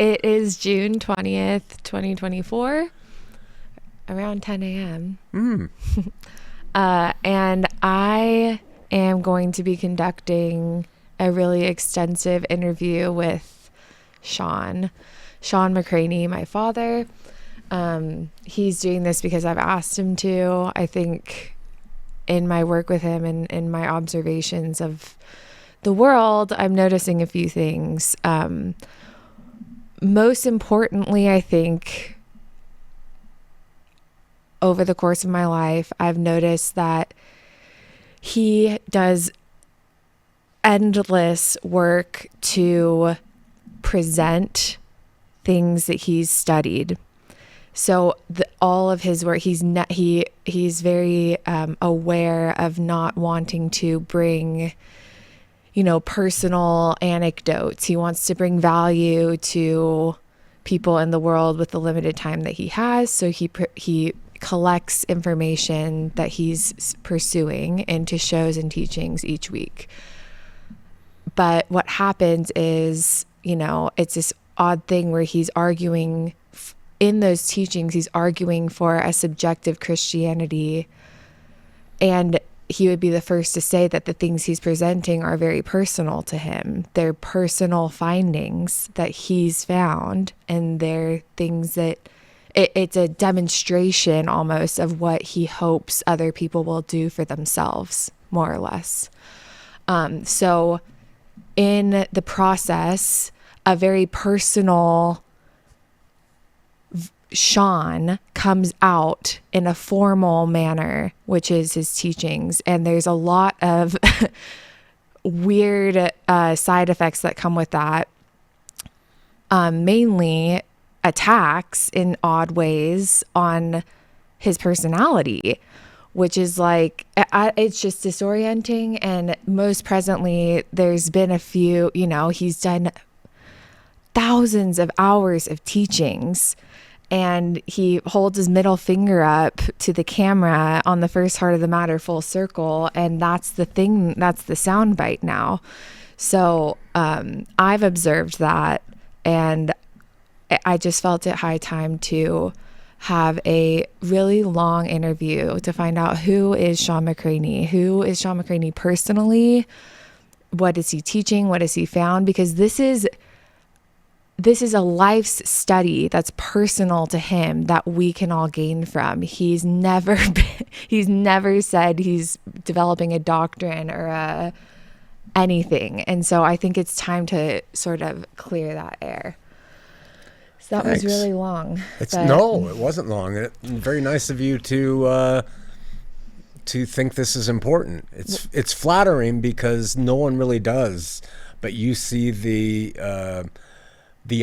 It is June 20th, 2024, around 10 a.m. And I am going to be conducting a really extensive interview with Shawn McCraney, my father. He's doing this because I've asked him to. I think in my work with him and in my observations of the world, I'm noticing a few things. Most importantly, I think over the course of my life, I've noticed that he does endless work to present things that he's studied. So all of his work, he's very aware of not wanting to bring, personal anecdotes. He wants to bring value to people in the world with the limited time that he has. So he collects information that he's pursuing into shows and teachings each week. But what happens is, it's this odd thing where he's arguing in those teachings, he's arguing for a subjective Christianity. And he would be the first to say that the things he's presenting are very personal to him. They're personal findings that he's found, and they're things that it's a demonstration almost of what he hopes other people will do for themselves, more or less. So in the process, a very personal Shawn comes out in a formal manner, which is his teachings. And there's a lot of weird side effects that come with that. Mainly attacks in odd ways on his personality, which is like, it's just disorienting. And most presently, there's been a few, he's done thousands of hours of teachings, and he holds his middle finger up to the camera on the first Heart of the Matter full circle. And that's the thing, that's the soundbite now. So I've observed that, and I just felt it high time to have a really long interview to find out who is Shawn McCraney. Who is Shawn McCraney personally? What is he teaching? What has he found? Because this is a life's study that's personal to him that we can all gain from. He's never said he's developing a doctrine or anything. And so I think it's time to sort of clear that air. So that was really long. No, it wasn't long. Very nice of you to think this is important. It's flattering because no one really does, but you see the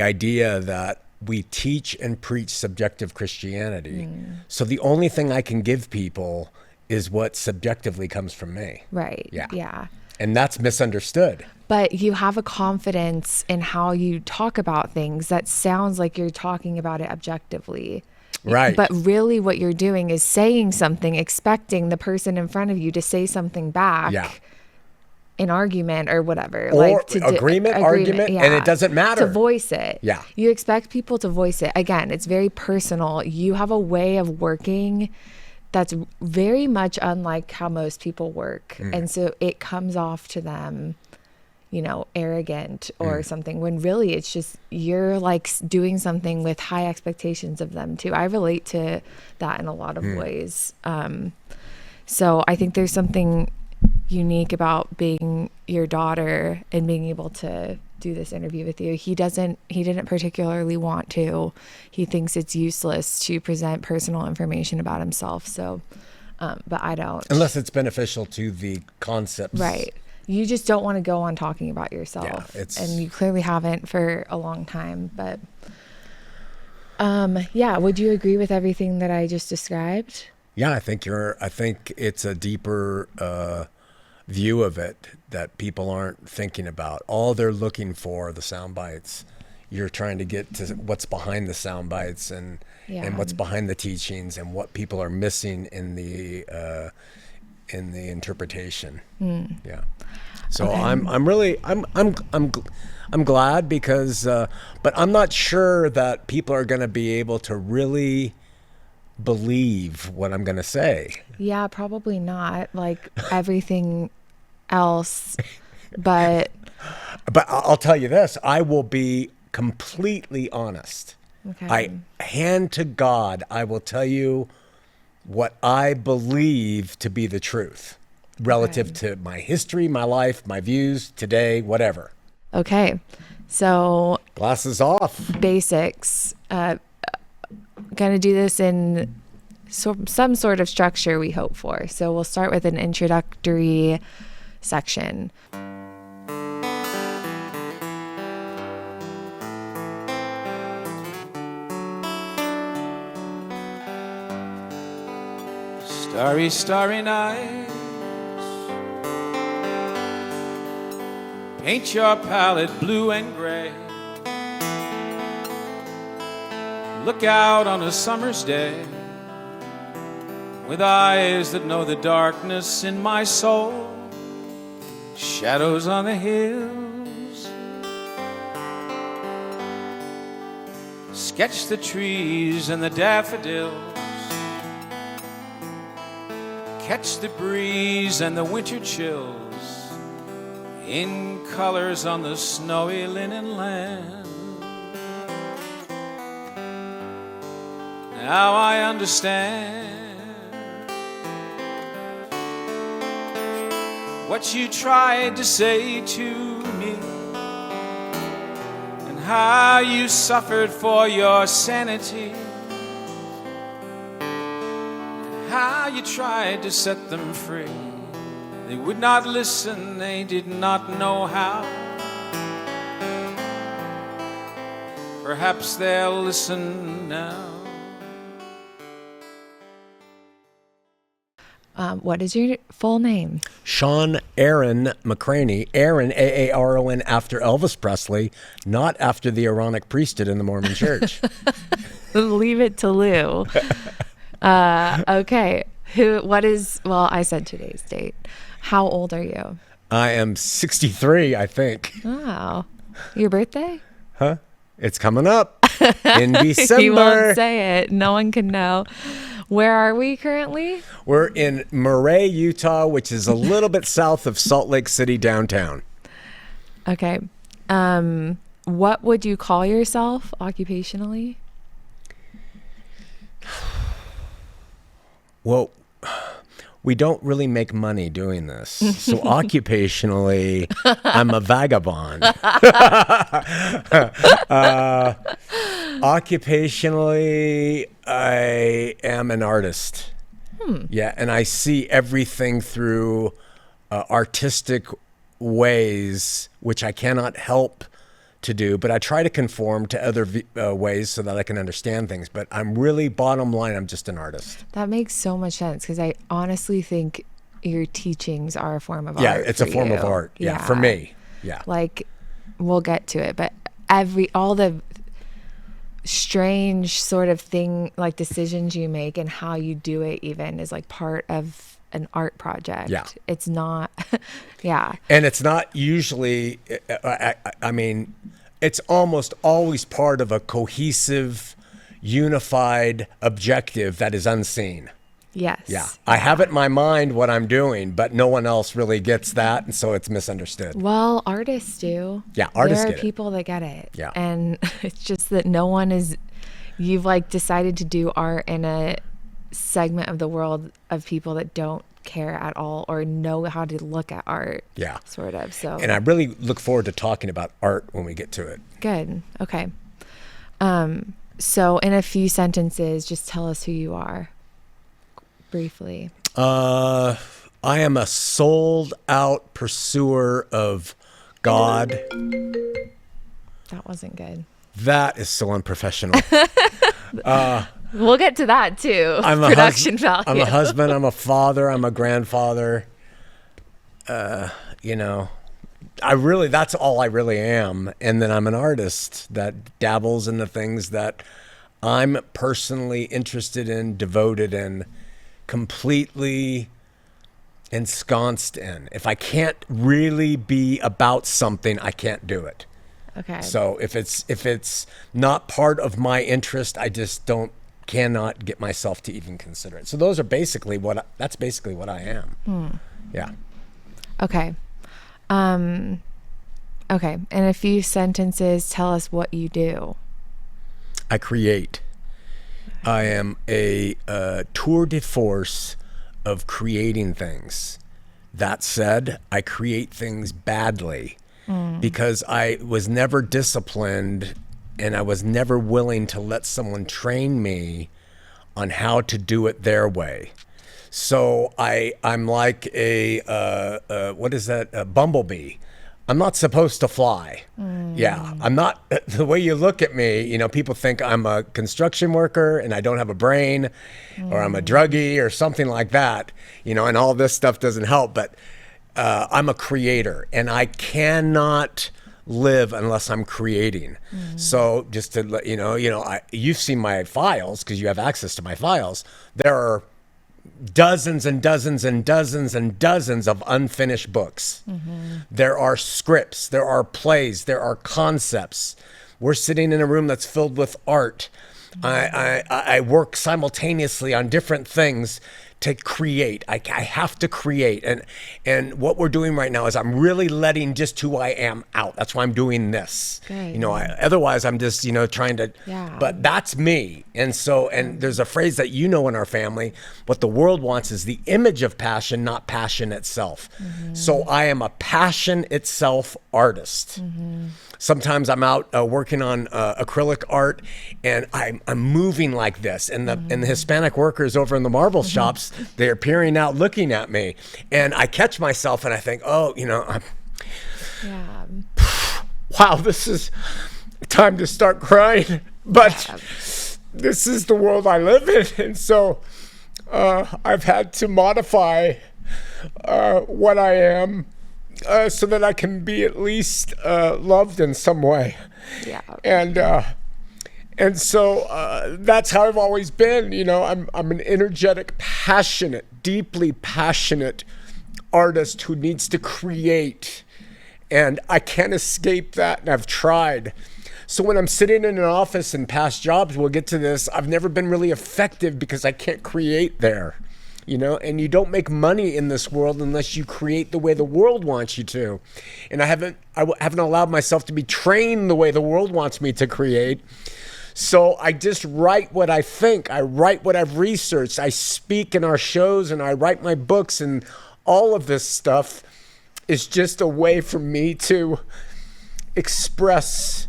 idea that we teach and preach subjective Christianity. So the only thing I can give people is what subjectively comes from me. Right. Yeah. And that's misunderstood. But you have a confidence in how you talk about things that sounds like you're talking about it objectively. Right. But really what you're doing is saying something, expecting the person in front of you to say something back. Yeah. An argument or whatever. Or agreement, argument, and it doesn't matter. To voice it. Yeah. You expect people to voice it. Again, it's very personal. You have a way of working that's very much unlike how most people work. And so it comes off to them, arrogant or something, when really it's just you're like doing something with high expectations of them too. I relate to that in a lot of ways. So I think there's something unique about being your daughter and being able to do this interview with you. He didn't particularly want to. He thinks it's useless to present personal information about himself. So, but I don't. Unless it's beneficial to the concepts. Right. You just don't want to go on talking about yourself. Yeah, and you clearly haven't for a long time, but would you agree with everything that I just described? Yeah, I think it's a deeper view of it that people aren't thinking about. All they're looking for are the sound bites. You're trying to get to what's behind the sound bites and what's behind the teachings and what people are missing in the in the interpretation. Yeah. So Okay. I'm glad because, but I'm not sure that people are going to be able to really believe what I'm going to say. Yeah, probably not like everything else, but But I'll tell you this, I will be completely honest. okay. Hand to God, I will tell you what I believe to be the truth relative to my history, my life, my views, today, whatever. Okay. So Glasses off. basics. Gonna do this in some sort of structure we hope for. So we'll start with an introductory section. Starry, starry nights, paint your palette blue and gray. Look out on a summer's day with eyes that know the darkness in my soul. Shadows on the hills, sketch the trees and the daffodils. Catch the breeze and the winter chills in colors on the snowy linen land. Now I understand what you tried to say to me and how you suffered for your sanity. How you tried to set them free. They would not listen, they did not know how. Perhaps they'll listen now. What is your full name? Shawn Aaron McCraney. Aaron, Aaron, after Elvis Presley, not after the Aaronic priesthood in the Mormon church. Leave it to Lou. Okay. Well, I said today's date. How old are you? I am 63, I think. Oh, your birthday? Huh? It's coming up in December. You won't say it. No one can know. Where are we currently? We're in Murray, Utah, which is a little bit south of Salt Lake City downtown. Okay. What would you call yourself occupationally? Well, we don't really make money doing this. So occupationally, I'm a vagabond. Occupationally, I am an artist. Yeah, and I see everything through artistic ways, which I cannot help to do, but I try to conform to other ways so that I can understand things. But I'm really, bottom line, I'm just an artist. That makes so much sense because I honestly think your teachings are a form of art. Yeah, it's a form of you. art. Yeah, for me. Yeah. Like, we'll get to it, but all the strange sort of thing, like decisions you make and how you do it even is like part of an art project. Yeah. It's not, yeah. And it's not usually, I mean, it's almost always part of a cohesive, unified objective that is unseen. Yes. Yeah. I have it in my mind what I'm doing, but no one else really gets that. And so it's misunderstood. Well, artists do. Yeah, artists there get are it. people that get it. Yeah. And it's just that no one is, you've like decided to do art in a segment of the world of people that don't care at all or know how to look at art. Yeah. Sort of. So. And I really look forward to talking about art when we get to it. Good. Okay. So in a few sentences, just tell us who you are briefly. I am a sold out pursuer of God. That wasn't good. That is so unprofessional. We'll get to that too. I'm Production value. I'm a husband. I'm a father. I'm a grandfather. You know, that's all I really am. And then I'm an artist that dabbles in the things that I'm personally interested in, devoted in, completely ensconced in. If I can't really be about something, I can't do it. Okay. So if it's not part of my interest, I just cannot get myself to even consider it. So those are basically that's basically what I am. Yeah. Okay. Okay. In a few sentences, tell us what you do. I create. I am a tour de force of creating things. That said, I create things badly because I was never disciplined and I was never willing to let someone train me on how to do it their way. So I'm like a bumblebee. I'm not supposed to fly. Yeah, I'm not. The way you look at me, people think I'm a construction worker and I don't have a brain, or I'm a druggie or something like that. And all this stuff doesn't help. But I'm a creator, and I cannot live unless I'm creating. So just to let you know, you've seen my files because you have access to my files. There are dozens and dozens and dozens and dozens of unfinished books. There are scripts, there are plays, there are concepts. We're sitting in a room that's filled with art. I work simultaneously on different things to create. I have to create. And what we're doing right now is I'm really letting just who I am out. That's why I'm doing this. Good. Otherwise I'm just, trying to, but that's me. And so, and there's a phrase that in our family, what the world wants is the image of passion, not passion itself. So I am a passion itself artist. Sometimes I'm out working on acrylic art, and I'm moving like this. And the Hispanic workers over in the marble shops, they're peering out, looking at me, and I catch myself, and I think, wow, this is time to start crying. But this is the world I live in, and so I've had to modify what I am. So that I can be at least loved in some way. Yeah. And so that's how I've always been. I'm an energetic, passionate, deeply passionate artist who needs to create. And I can't escape that, and I've tried. So when I'm sitting in an office in past jobs, we'll get to this, I've never been really effective because I can't create there. And you don't make money in this world unless you create the way the world wants you to. And I haven't allowed myself to be trained the way the world wants me to create. So I just write what I think. I write what I've researched. I speak in our shows and I write my books, and all of this stuff is just a way for me to express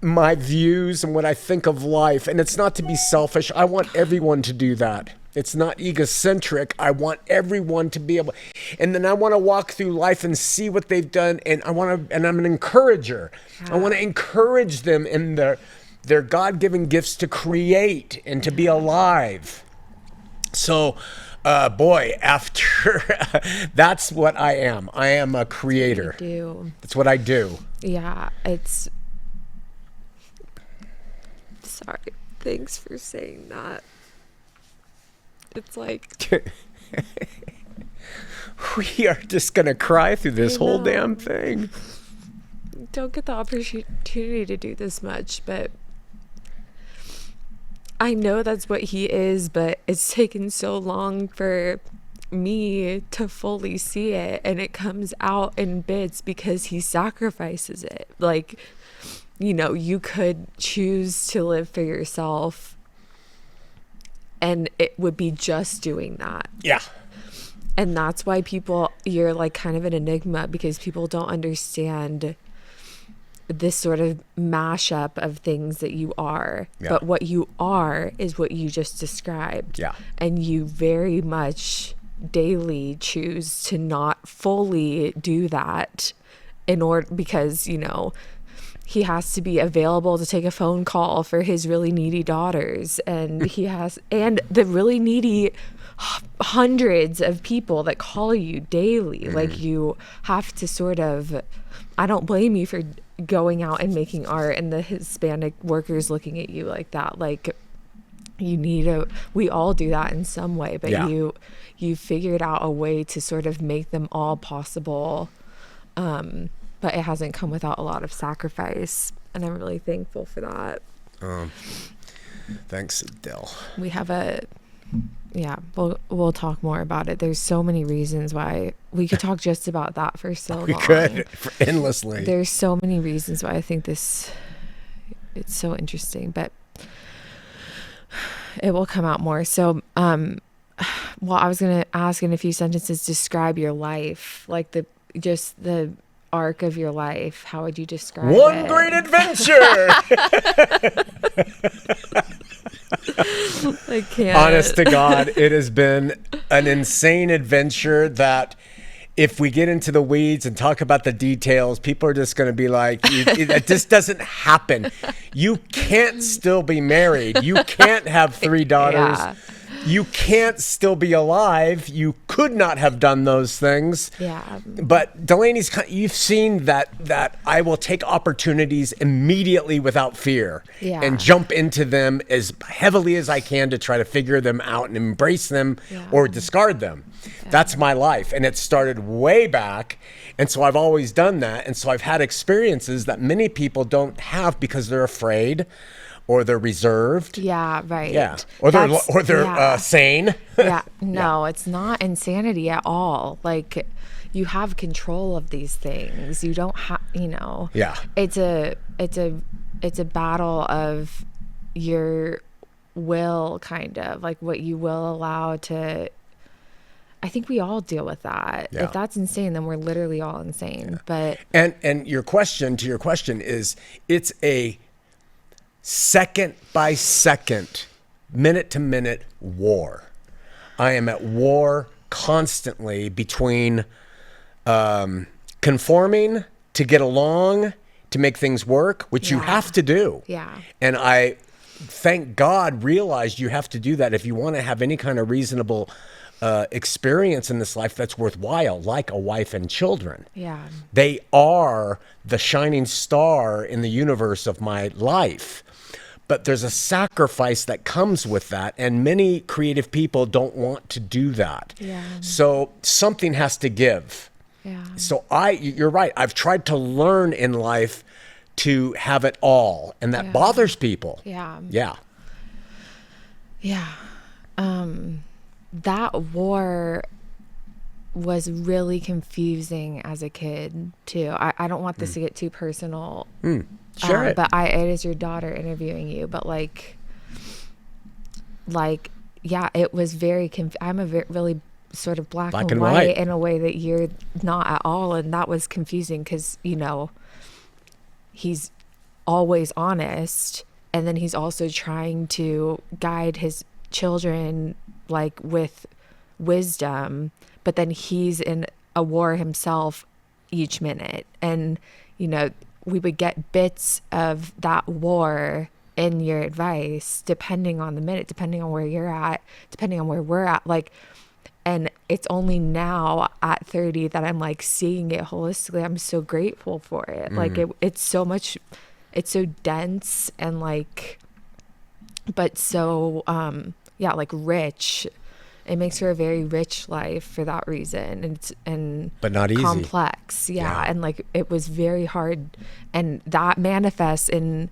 my views and what I think of life. And it's not to be selfish. I want everyone to do that. It's not egocentric. I want everyone to be able, and then I want to walk through life and see what they've done. And I'm an encourager. I want to encourage them in their God-given gifts to create and to be alive. So, after that's what I am. I am a creator. That's what I do. Yeah, sorry. Thanks for saying that. It's like we are just gonna cry through this whole damn thing. Don't get the opportunity to do this much, but I know that's what he is, but it's taken so long for me to fully see it, and it comes out in bits because he sacrifices it. Like, you could choose to live for yourself, and it would be just doing that. Yeah. And that's why you're like kind of an enigma, because people don't understand this sort of mashup of things that you are. Yeah. But what you are is what you just described. Yeah. And you very much daily choose to not fully do that because, he has to be available to take a phone call for his really needy daughters, and the really needy hundreds of people that call you daily. Like, you have to sort of, I don't blame you for going out and making art and the Hispanic workers looking at you like that. Like, we all do that in some way, but Yeah. you figured out a way to sort of make them all possible. But it hasn't come without a lot of sacrifice, and I'm really thankful for that. Thanks, Adele. We have we'll talk more about it. There's so many reasons why we could talk just about that for so long. We could endlessly. There's so many reasons why I think it's so interesting, but it will come out more. So, well, I was going to ask in a few sentences, describe your life, like the arc of your life. How would you describe it? One great adventure. I can't. Honest to God, it has been an insane adventure that if we get into the weeds and talk about the details, people are just going to be like, it just doesn't happen. You can't still be married. You can't have 3 daughters. Yeah. You can't still be alive. You could not have done those things. Yeah. But Delaney's, you've seen that I will take opportunities immediately without fear and jump into them as heavily as I can to try to figure them out and embrace them or discard them. That's my life. And it started way back. And so I've always done that. And so I've had experiences that many people don't have because they're afraid. Or they're reserved. Yeah, right. Yeah. Or they're sane. Yeah. No, it's not insanity at all. Like, you have control of these things. You don't have, Yeah. It's a battle of your will, kind of like what you will allow to. I think we all deal with that. Yeah. If that's insane, then we're literally all insane. Yeah. But and your question is, it's a second by second, minute to minute war. I am at war constantly between conforming to get along, to make things work, which you have to do. Yeah. And I, thank God, realized you have to do that if you want to have any kind of reasonable experience in this life that's worthwhile, like a wife and children. Yeah. They are the shining star in the universe of my life. But there's a sacrifice that comes with that, and many creative people don't want to do that. Yeah. So something has to give. Yeah. So you're right. I've tried to learn in life to have it all, and that bothers people. Yeah. Yeah. Yeah. That war was really confusing as a kid too. I don't want this to get too personal. Sure. But it is your daughter interviewing you, but yeah, it was very I'm a really sort of black and white in a way that you're not at all. And that was confusing because, he's always honest. And then he's also trying to guide his children with wisdom, but then he's in a war himself each minute. And, we would get bits of that war in your advice, depending on the minute, depending on where you're at, depending on where we're at. And it's only now at 30 that I'm seeing it holistically. I'm so grateful for it. It's so much, it's so dense and but so, rich. It makes for a very rich life for that reason, but not easy, complex, and it was very hard, and that manifests in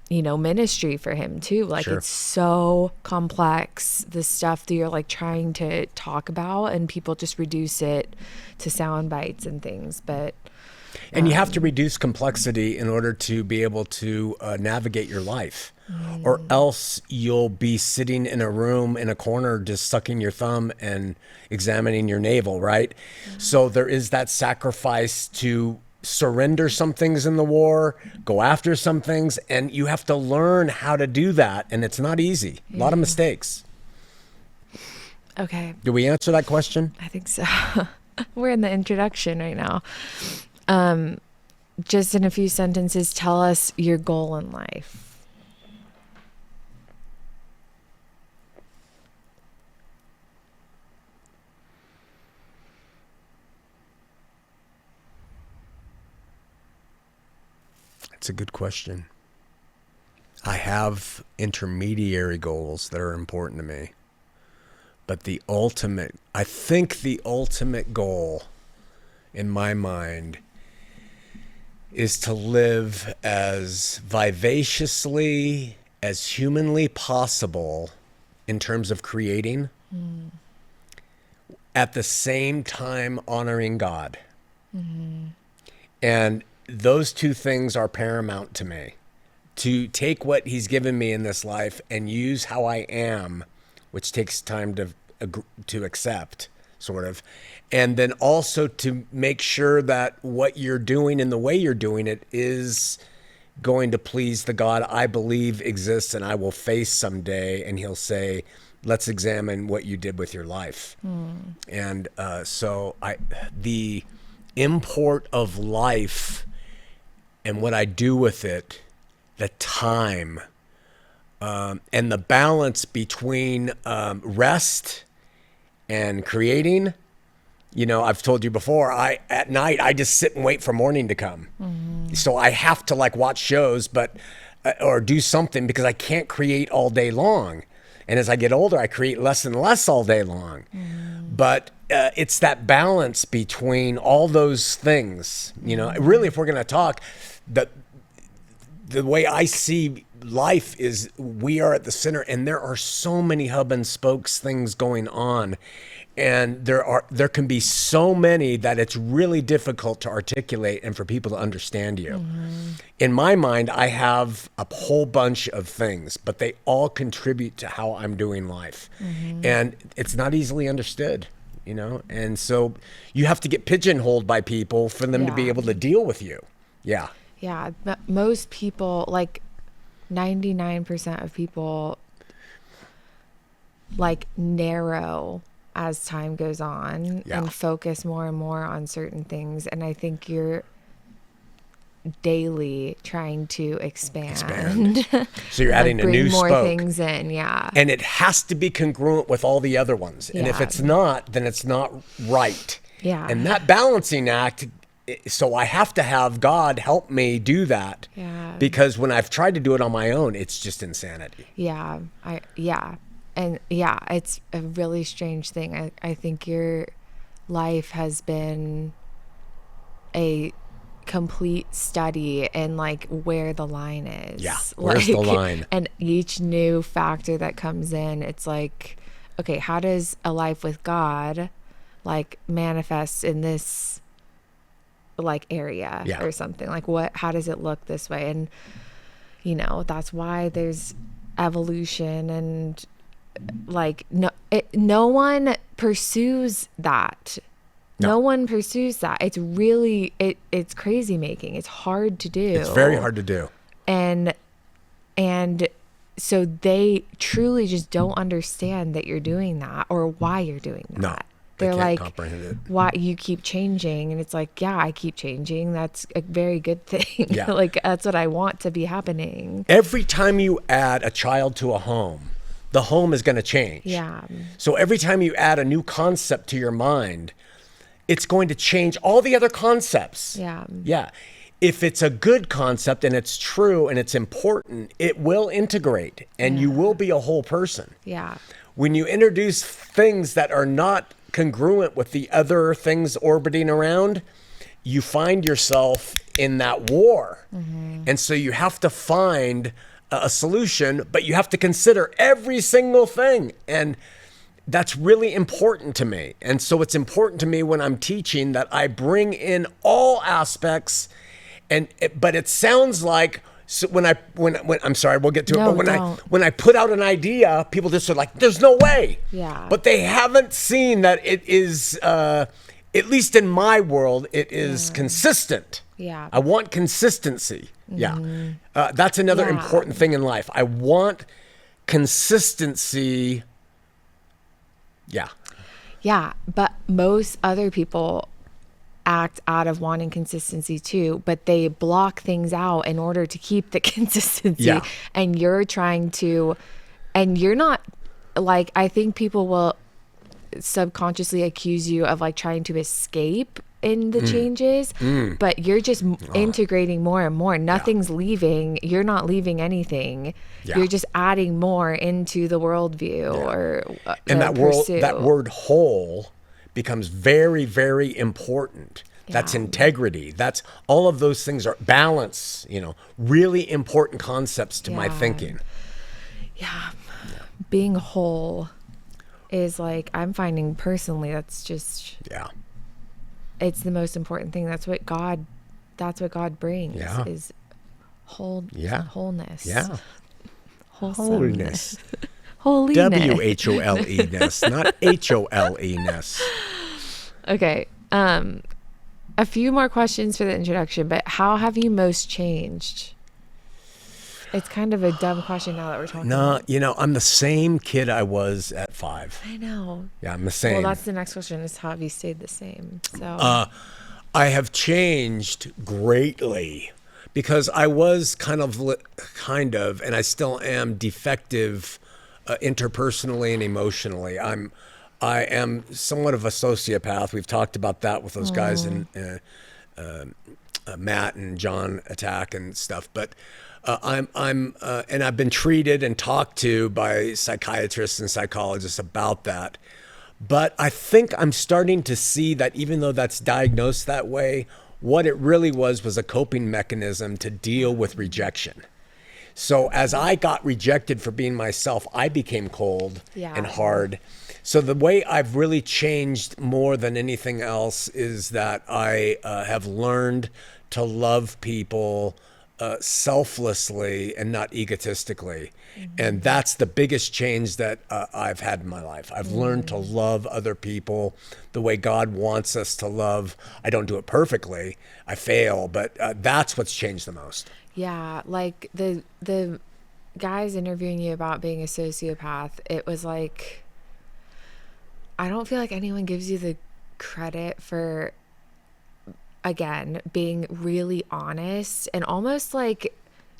ministry for him too. Sure. It's so complex, the stuff that you're trying to talk about, and people just reduce it to sound bites and things. But and you have to reduce complexity in order to be able to navigate your life. Or else you'll be sitting in a room in a corner just sucking your thumb and examining your navel, right? So there is that sacrifice to surrender some things in the war, go after some things, and you have to learn how to do that, and it's not easy. A lot of mistakes. Okay. Do we answer that question? I think so. We're in the introduction right now. Just in a few sentences, tell us your goal in life. It's a good question. I have intermediary goals that are important to me. But I think the ultimate goal in my mind is to live as vivaciously as humanly possible in terms of creating, at the same time honoring God. And those two things are paramount to me. To take what he's given me in this life and use how I am, which takes time to accept, sort of. And then also to make sure that what you're doing and the way you're doing it is going to please the God I believe exists and I will face someday. And he'll say, let's examine what you did with your life. And so the import of life and what I do with it, the time, and the balance between rest and creating. You know, I've told you before, at night, I just sit and wait for morning to come. So I have to like watch shows, or do something because I can't create all day long. And as I get older, I create less and less all day long. But it's that balance between all those things. You know, really, if we're going to talk, the way I see life is we are at the center, and there are so many hub and spokes things going on. And there can be so many that it's really difficult to articulate and for people to understand you. In my mind, I have a whole bunch of things, but they all contribute to how I'm doing life. And it's not easily understood, you know? And so you have to get pigeonholed by people for them to be able to deal with you. Yeah. Yeah. But most people, like 99% of people, like narrow as time goes on and focus more and more on certain things. And I think you're daily trying to expand. So you're adding like a new more spoke. things in. Yeah. And it has to be congruent with all the other ones. And if it's not, then it's not right. Yeah. And that balancing act, so I have to have God help me do that. Yeah. Because when I've tried to do it on my own, it's just insanity. Yeah. And yeah, it's a really strange thing. I think your life has been a complete study in like where the line is. Yeah, where's the line? And each new factor that comes in, it's like, okay, how does a life with God like manifest in this like area or something? Like how does it look this way? And you know, that's why there's evolution and like no one pursues that. No one pursues that. It's really it's crazy making. It's hard to do. It's very hard to do. And so they truly just don't understand that you're doing that or why you're doing that. No, they're can't like, comprehend it. why you keep changing? And it's like, yeah, I keep changing. That's a very good thing. Yeah. Like that's what I want to be happening. Every time you add a child to a home, the home is going to change. Yeah. So every time you add a new concept to your mind, it's going to change all the other concepts. Yeah. Yeah. If it's a good concept and it's true and it's important, it will integrate and you will be a whole person. Yeah. When you introduce things that are not congruent with the other things orbiting around, you find yourself in that war. And so you have to find a solution, but you have to consider every single thing. And that's really important to me. And so it's important to me when I'm teaching that I bring in all aspects. But it sounds like when I'm sorry, we'll get to it. But when I put out an idea, people just are like, "There's no way." Yeah. But they haven't seen that it is, at least in my world, it is consistent. Yeah. I want consistency. Yeah. That's another important thing in life. I want consistency. Yeah. Yeah. But most other people act out of wanting consistency too, but they block things out in order to keep the consistency. Yeah. And you're trying to, and you're not like, I think people will subconsciously accuse you of like trying to escape in the changes, but you're just integrating more and more. Nothing's leaving. You're not leaving anything. Yeah. You're just adding more into the worldview or and the pursuit. that word whole becomes very, very important. That's integrity. That's all of those things are balance, really important concepts to my thinking. Yeah. Being whole is like, I'm finding personally, that's just, it's the most important thing. That's what God brings is wholeness. Yeah. Wholesomeness. Holiness. Holiness. WHOLE-ness, not HOLE-ness. Okay. A few more questions for the introduction, but how have you most changed? It's kind of a dumb question now that we're talking about. I'm the same kid I was at 5. I know. Yeah, I'm the same. Well, that's the next question is how have you stayed the same? So I have changed greatly because I was kind of, and I still am defective interpersonally and emotionally. I am somewhat of a sociopath. We've talked about that with those guys in Matt and John Attack and stuff. But and I've been treated and talked to by psychiatrists and psychologists about that. But I think I'm starting to see that even though that's diagnosed that way, what it really was a coping mechanism to deal with rejection. So as I got rejected for being myself, I became cold and hard. So the way I've really changed more than anything else is that I have learned to love people selflessly and not egotistically. And that's the biggest change that I've had in my life. I've learned to love other people the way God wants us to love. I don't do it perfectly. I fail, but that's what's changed the most. Yeah, like the guys interviewing you about being a sociopath, it was like, I don't feel like anyone gives you the credit for, again, being really honest and almost like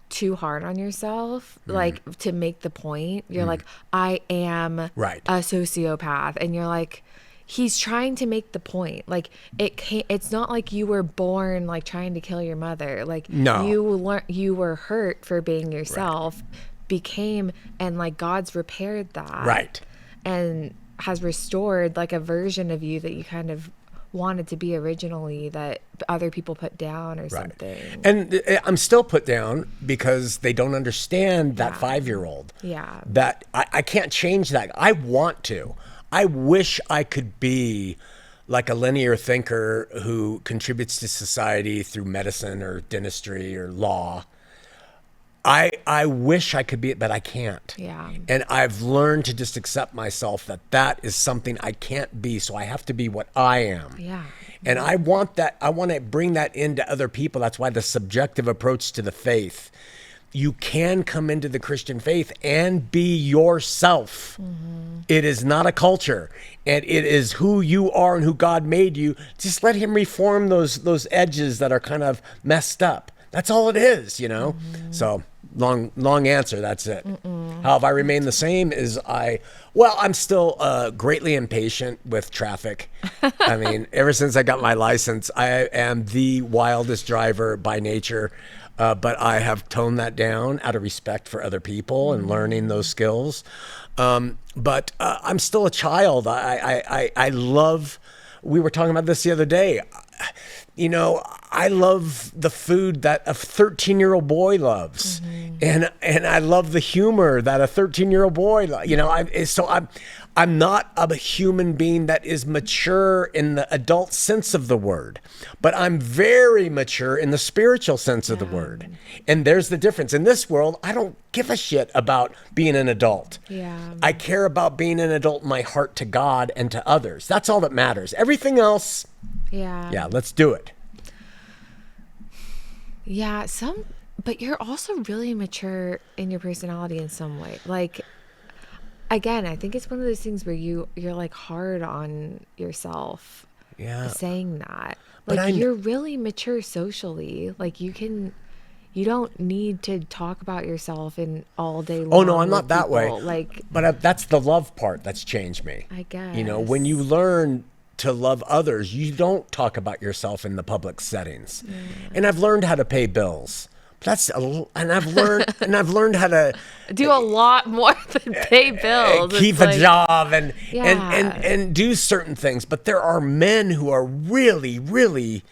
too hard on yourself, like to make the point. You're like, I am a sociopath. And you're like, he's trying to make the point. Like it's not like you were born like trying to kill your mother. Like you were hurt for being yourself, became, and like God's repaired that. Right. And has restored like a version of you that you kind of wanted to be originally that other people put down or something. And I'm still put down because they don't understand that 5-year-old. Yeah. That I can't change that. I want to. I wish I could be like a linear thinker who contributes to society through medicine or dentistry or law. I wish I could be it, but I can't. Yeah. And I've learned to just accept myself that is something I can't be. So I have to be what I am. Yeah. And I want that. I want to bring that into other people. That's why the subjective approach to the faith. You can come into the Christian faith and be yourself. It is not a culture, and it is who you are and who God made you. Just let him reform those edges that are kind of messed up. That's all it is, So long answer. That's it. How have I remained the same? I'm still greatly impatient with traffic. I mean, ever since I got my license, I am the wildest driver by nature. But I have toned that down out of respect for other people and learning those skills. But I'm still a child. I love, we were talking about this the other day. I love the food that a 13-year-old boy loves. And I love the humor that a 13-year-old boy, I'm not a human being that is mature in the adult sense of the word, but I'm very mature in the spiritual sense of the word. And there's the difference. In this world, I don't give a shit about being an adult. Yeah. I care about being an adult in my heart to God and to others. That's all that matters. Everything else, let's do it. Yeah, but you're also really mature in your personality in some way. Like, again, I think it's one of those things where you're like hard on yourself. Yeah. Saying that. Like, you're really mature socially. Like, you don't need to talk about yourself in all day long. Oh no, I'm not that way. Like, but that's the love part that's changed me. I guess. When you learn to love others, you don't talk about yourself in the public settings. And I've learned how to pay bills. And I've learned how to do a lot more than pay bills. keep a job and Yeah. do certain things. But there are men who are really, really,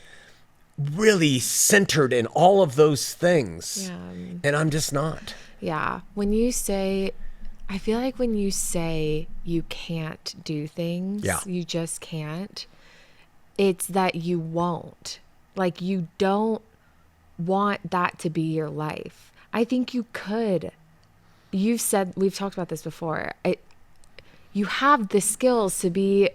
really centered in all of those things. Yeah. And I'm just not. Yeah. I feel like when you say you can't do things, you just can't, it's that you won't. Like, you don't want that to be your life. I think you could. We've talked about this before. You have the skills to be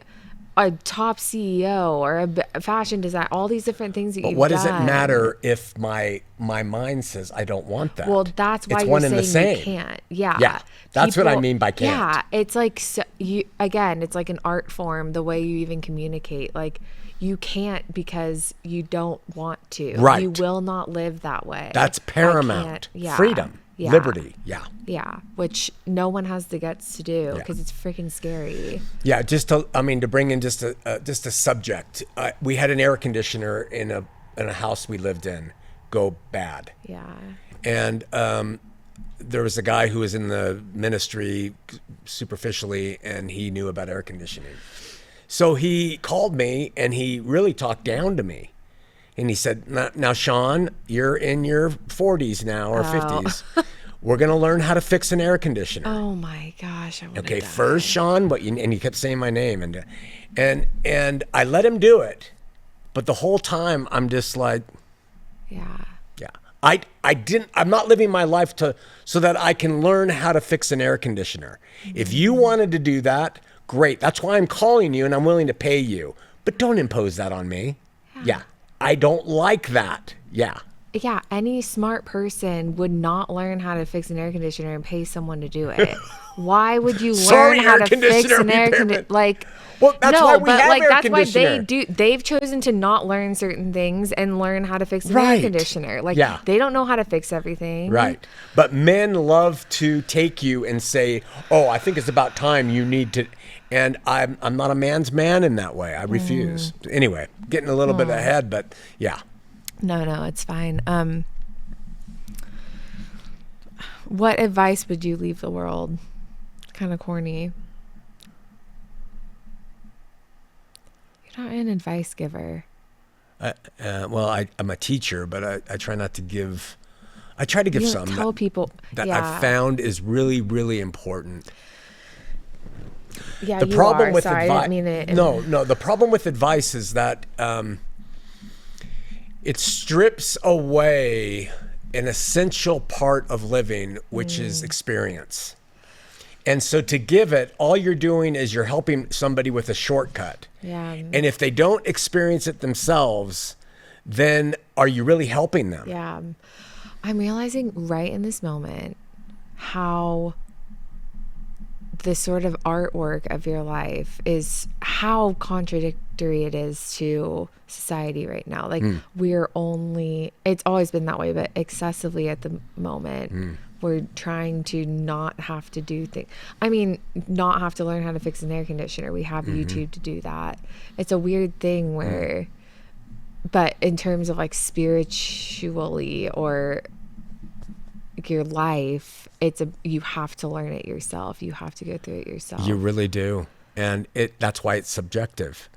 a top CEO or a fashion designer, all these different things that you've done. But what does it matter if my mind says I don't want that? Well, that's why it's you're one and the saying same. you can't. Yeah. Yeah. That's what I mean by can't. Yeah. It's like, it's like an art form, the way you even communicate. Like, you can't because you don't want to. Right. You will not live that way. That's paramount. Yeah. Freedom. Yeah. Liberty. Yeah. Yeah. Which no one has the guts to do because it's freaking scary. Yeah. To bring in just a subject. We had an air conditioner in a house we lived in go bad. Yeah. And there was a guy who was in the ministry superficially, and he knew about air conditioning. So he called me, and he really talked down to me. And he said, now, Shawn, you're in your 40s now or 50s. We're going to learn how to fix an air conditioner. Oh, my gosh. Okay, first, Shawn, and he kept saying my name. And I let him do it. But the whole time, I'm just like, yeah. I'm not living my life so that I can learn how to fix an air conditioner. If you wanted to do that, great. That's why I'm calling you, and I'm willing to pay you. But don't impose that on me. Yeah. I don't like that. Yeah. Yeah, any smart person would not learn how to fix an air conditioner and pay someone to do it. Why would you learn how to fix an air conditioner? Like, well, that's why we have air that's why conditioner. they've chosen to not learn certain things and learn how to fix an air conditioner. Like, they don't know how to fix everything. Right. But men love to take you and say, "Oh, I think it's about time you need to." And I'm not a man's man in that way. I refuse. Anyway, getting a little bit ahead, but yeah. No, it's fine. What advice would you leave the world? Kind of corny. You're not an advice giver. Well, I'm a teacher, but I try not to give. I try to give some. Tell people that I've found is really, really important. Yeah, the problem with Sorry, I didn't mean it. No. The problem with advice is that it strips away an essential part of living, which is experience. And so to give it, all you're doing is you're helping somebody with a shortcut. Yeah. And if they don't experience it themselves, then are you really helping them? Yeah. I'm realizing right in this moment how the sort of artwork of your life is how contradictory it is to society right now. Like it's always been that way, but excessively at the moment. We're trying to not have to do things. I mean, not have to learn how to fix an air conditioner. We have YouTube to do that. It's a weird thing where, but in terms of like spiritually or your life, you have to learn it yourself. You have to go through it yourself. You really do. And that's why it's subjective.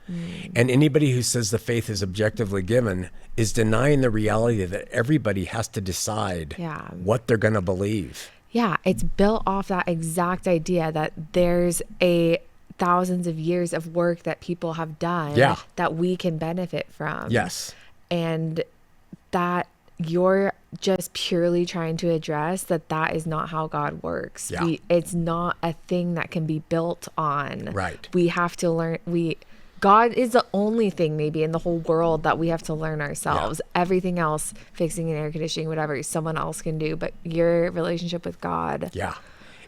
And anybody who says the faith is objectively given is denying the reality that everybody has to decide what they're going to believe. Yeah, it's built off that exact idea that there's thousands of years of work that people have done that we can benefit from. Yes. And that you're just purely trying to address that is not how God works. Yeah. It's not a thing that can be built on. Right. We have to learn. God is the only thing maybe in the whole world that we have to learn ourselves. Yeah. Everything else, fixing an air conditioning, whatever, someone else can do. But your relationship with God. Yeah.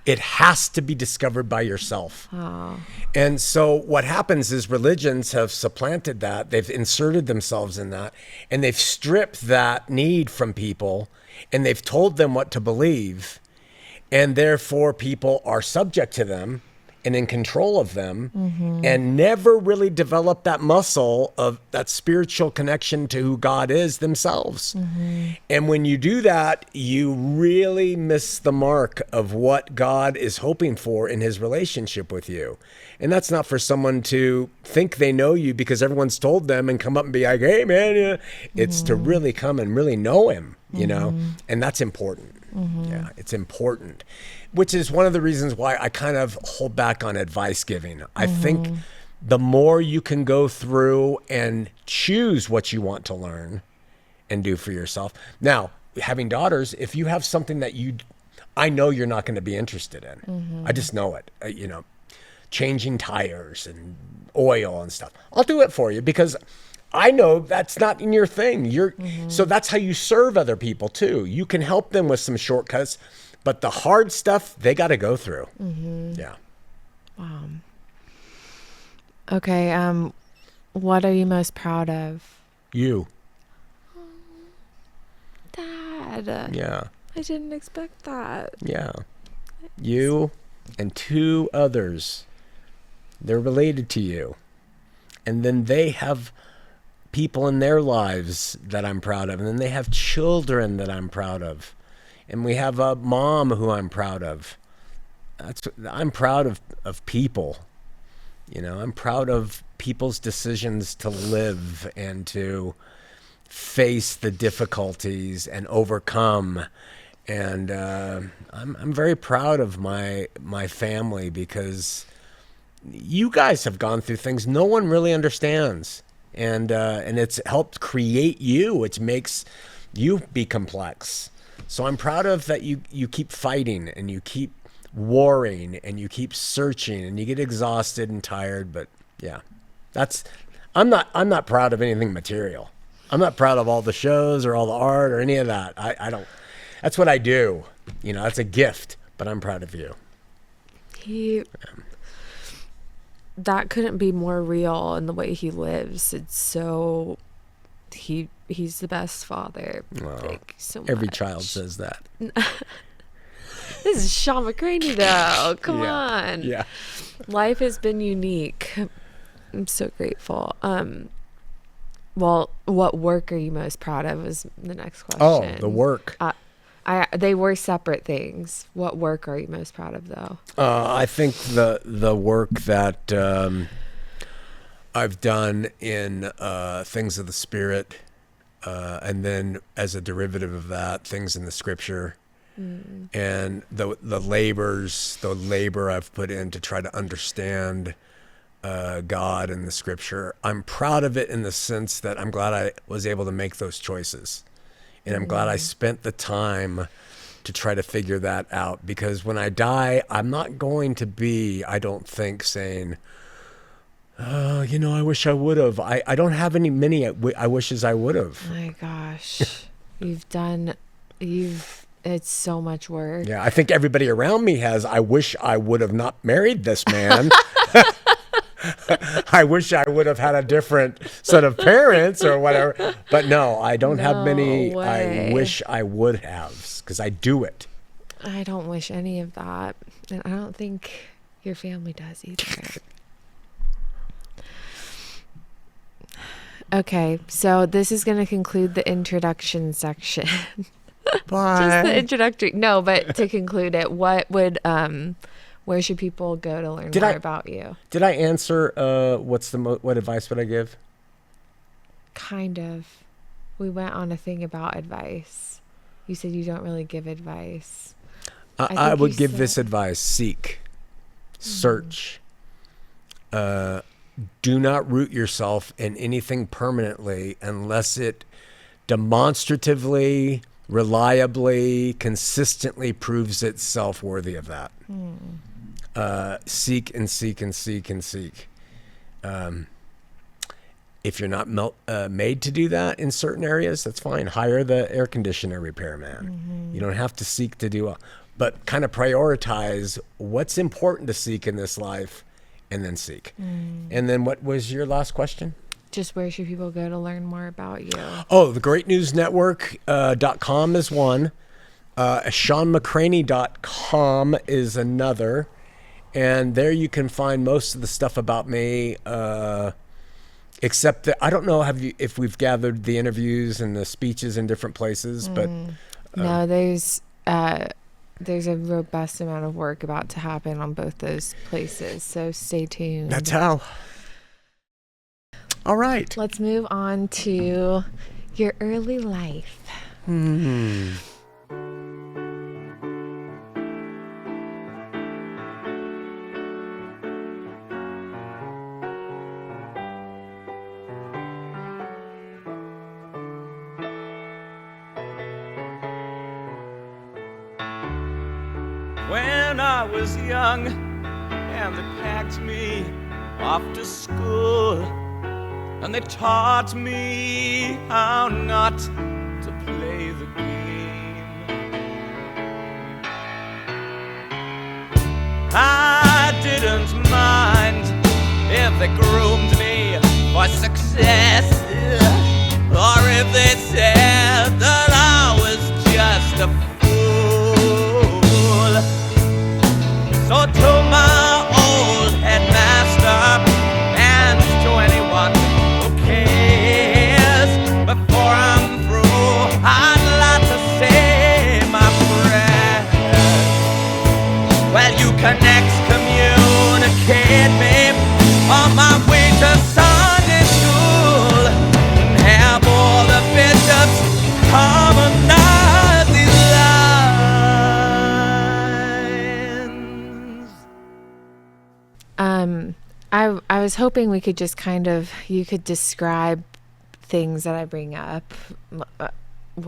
It has to be discovered by yourself. Oh. And so what happens is religions have supplanted that. They've inserted themselves in that, and they've stripped that need from people, and they've told them what to believe, and therefore people are subject to them. and in control of them, and never really develop that muscle of that spiritual connection to who God is themselves. And when you do that, you really miss the mark of what God is hoping for in his relationship with you. And that's not for someone to think they know you because everyone's told them and come up and be like, hey man, yeah. It's to really come and really know him, you know, and that's important. Yeah, it's important, which is one of the reasons why I kind of hold back on advice giving. I think the more you can go through and choose what you want to learn and do for yourself. Now, having daughters, if you have something that I know you're not going to be interested in. I just know it, you know, changing tires and oil and stuff. I'll do it for you because I know that's not in your thing. So that's how you serve other people too. You can help them with some shortcuts, but the hard stuff they got to go through. Yeah. Wow. Okay. What are you most proud of? You. Dad. Yeah. I didn't expect that. Yeah. You and 2 others. They're related to you. And then they have people in their lives that I'm proud of. And then they have children that I'm proud of. And we have a mom who I'm proud of. I'm proud of people. You know, I'm proud of people's decisions to live and to face the difficulties and overcome. And I'm very proud of my family because you guys have gone through things no one really understands. And it's helped create you, which makes you be complex. So I'm proud of that you keep fighting and you keep warring and you keep searching and you get exhausted and tired. But yeah, I'm not proud of anything material. I'm not proud of all the shows or all the art or any of that. I don't, that's what I do. You know, that's a gift, but I'm proud of you. That couldn't be more real in the way he lives. It's so, he's the best father. Well, Thank you so much. every child says that. This is Shawn McCraney though. Come Yeah. on. Yeah. Life has been unique. I'm so grateful. Well, what work are you most proud of is the next question. Oh, the work. They were separate things. What work are you most proud of, though? I think the work that I've done in things of the Spirit, and then as a derivative of that, things in the Scripture, and the labor I've put in to try to understand God and the Scripture. I'm proud of it in the sense that I'm glad I was able to make those choices. And I'm glad I spent the time to try to figure that out, because when I die, I'm not going to be, I don't think, saying, oh, you know, I wish I would have. I don't have many I wishes I would have. Oh my gosh. It's so much work. Yeah, I think everybody around me has, I wish I would have not married this man. I wish I would have had a different set of parents or whatever. But no, I don't have many way. I wish I would have, because I do it. I don't wish any of that. And I don't think your family does either. Okay, so this is going to conclude the introduction section. Bye. Just the introductory. No, but to conclude it, what would where should people go to learn more about you? Did I answer what advice would I give? Kind of. We went on a thing about advice. You said you don't really give advice. I would give this advice: seek, search. Do not root yourself in anything permanently unless it demonstratively, reliably, consistently proves itself worthy of that. Seek and seek and seek and seek. If you're not made to do that in certain areas, that's fine. Hire the air conditioner repairman. You don't have to seek to do, but kind of prioritize what's important to seek in this life, and then seek. And then what was your last question? Just where should people go to learn more about you? Oh, the greatnewsnetwork.com is one. ShawnMcCraney.com is another. And there you can find most of the stuff about me, except that I don't know if we've gathered the interviews and the speeches in different places, but No, there's a robust amount of work about to happen on both those places, so stay tuned. that's how. All right. Let's move on to your early life. When I was young and they packed me off to school and they taught me how not to play the game, I didn't mind if they groomed me for success or if they said that I was just a fool. So to my old headmaster and to anyone who cares, before I'm through, I'd like to say my prayers. Well, you can excommunicate me on my way to Sunday school and have all the bishops harmonize these lines. I was hoping we could just you could describe things that I bring up,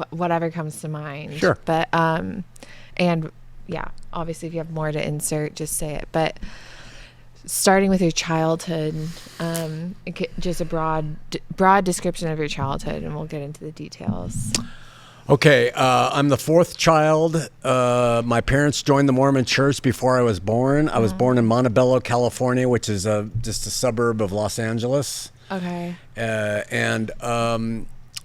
whatever comes to mind. Sure. But and yeah, obviously if you have more to insert, just say it. But starting with your childhood, just a broad description of your childhood, and we'll get into the details. Okay, I'm the fourth child. My parents joined the Mormon Church before I was born. I was born in Montebello, California, which is just a suburb of Los Angeles. Okay. And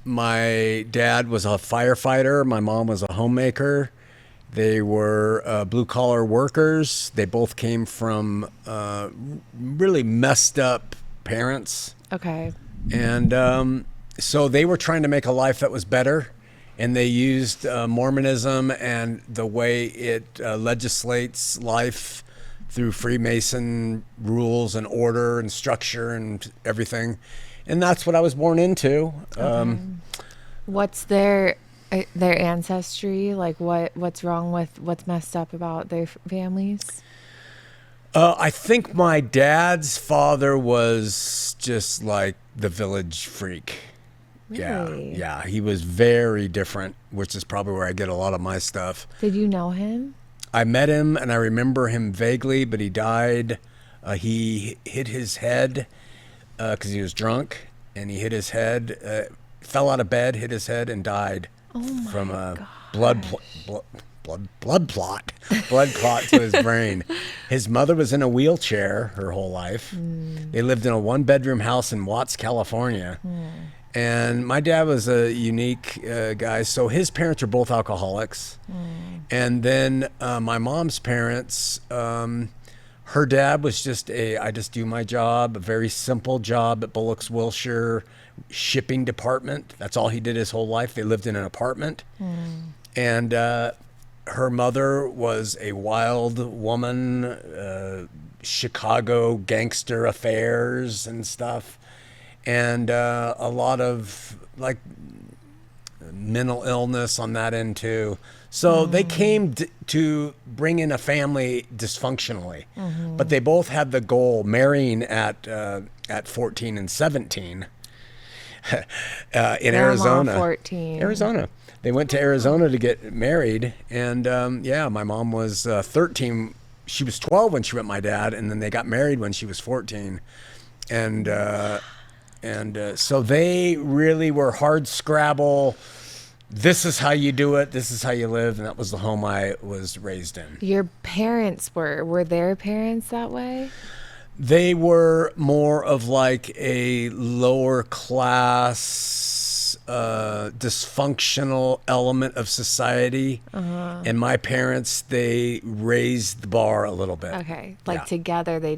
my dad was a firefighter. My mom was a homemaker. They were blue-collar workers. They both came from really messed up parents. Okay. And so they were trying to make a life that was better. And they used Mormonism and the way it legislates life through Freemason rules and order and structure and everything. And that's what I was born into. Okay. What's their ancestry? Like what's wrong with what's messed up about their families? I think my dad's father was just like the village freak. Really? Yeah, he was very different, which is probably where I get a lot of my stuff. Did you know him? I met him and I remember him vaguely, but he died. He hit his head because he was drunk, and he hit his head, fell out of bed, hit his head, and died from a blood clot to his brain. His mother was in a wheelchair her whole life. They lived in a one-bedroom house in Watts, California. And my dad was a unique guy. So his parents are both alcoholics. And then my mom's parents, her dad was just I just do my job, a very simple job at Bullock's Wilshire shipping department. That's all he did his whole life. They lived in an apartment. And her mother was a wild woman, Chicago gangster affairs and stuff. And a lot of like mental illness on that end too. So they came to bring in a family dysfunctionally, but they both had the goal, marrying at 14 and 17 in Arizona. 14. Arizona. They went to Arizona to get married, and my mom was 13. She was 12 when she met my dad, and then they got married when she was 14, and so they really were hard scrabble. This is how you do it. This is how you live. And that was the home I was raised in. Your parents were their parents that way? They were more of like a lower class dysfunctional element of society, and my parents, they raised the bar a little bit. Okay. Like together they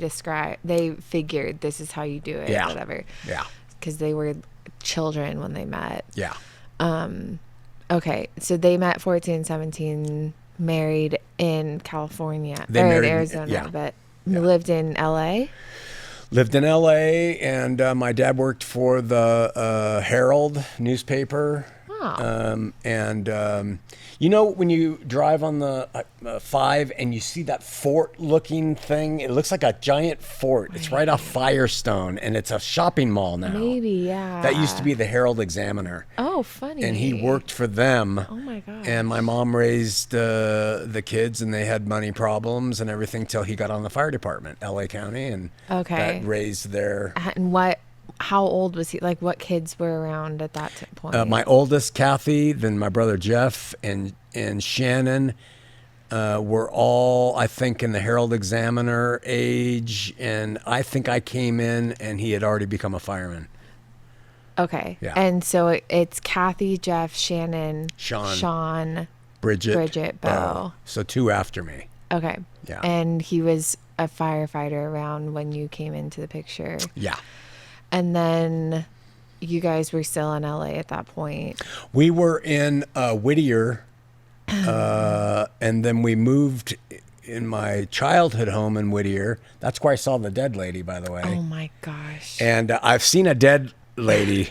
figured this is how you do it, whatever. Yeah. Because they were children when they met. Yeah. Okay. So they met 14, 17, married in California. They or married in in- Arizona, yeah. but lived in LA. Lived in LA, and my dad worked for the Herald newspaper. Wow. You know, when you drive on the 5 and you see that fort-looking thing, it looks like a giant fort. It's right off Firestone, and it's a shopping mall now. Maybe, yeah. That used to be the Herald Examiner. Oh, funny. And he worked for them. Oh my gosh. And my mom raised the kids, and they had money problems and everything till he got on the fire department, LA County, and Okay. that raised their. And how old was he? Like, what kids were around at that point? My oldest, Kathy, then my brother Jeff, and Shannon were all, I think, in the Herald Examiner age, and I think I came in and he had already become a fireman. Okay. Yeah. And so it's Kathy, Jeff, Shannon, Sean, Bridget, Bo. So 2 after me. Okay. Yeah. And he was a firefighter around when you came into the picture. Yeah. And then you guys were still in LA at that point. We were in Whittier, and then we moved in my childhood home in Whittier. That's where I saw the dead lady, by the way. Oh my gosh. And I've seen a dead lady.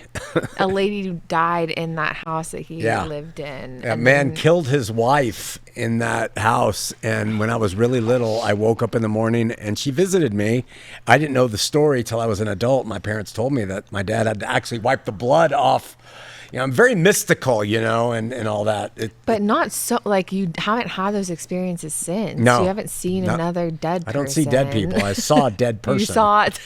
A lady who died in that house that he Yeah. lived in. A And man then- killed his wife in that house. And when I was really little, I woke up in the morning and she visited me. I didn't know the story till I was an adult. My parents told me that my dad had to actually wipe the blood off. You know, I'm very mystical, you know, and all that. But not so, like, you haven't had those experiences since. No. You haven't seen No. another dead person. I don't see dead people. I saw a dead person. You saw it.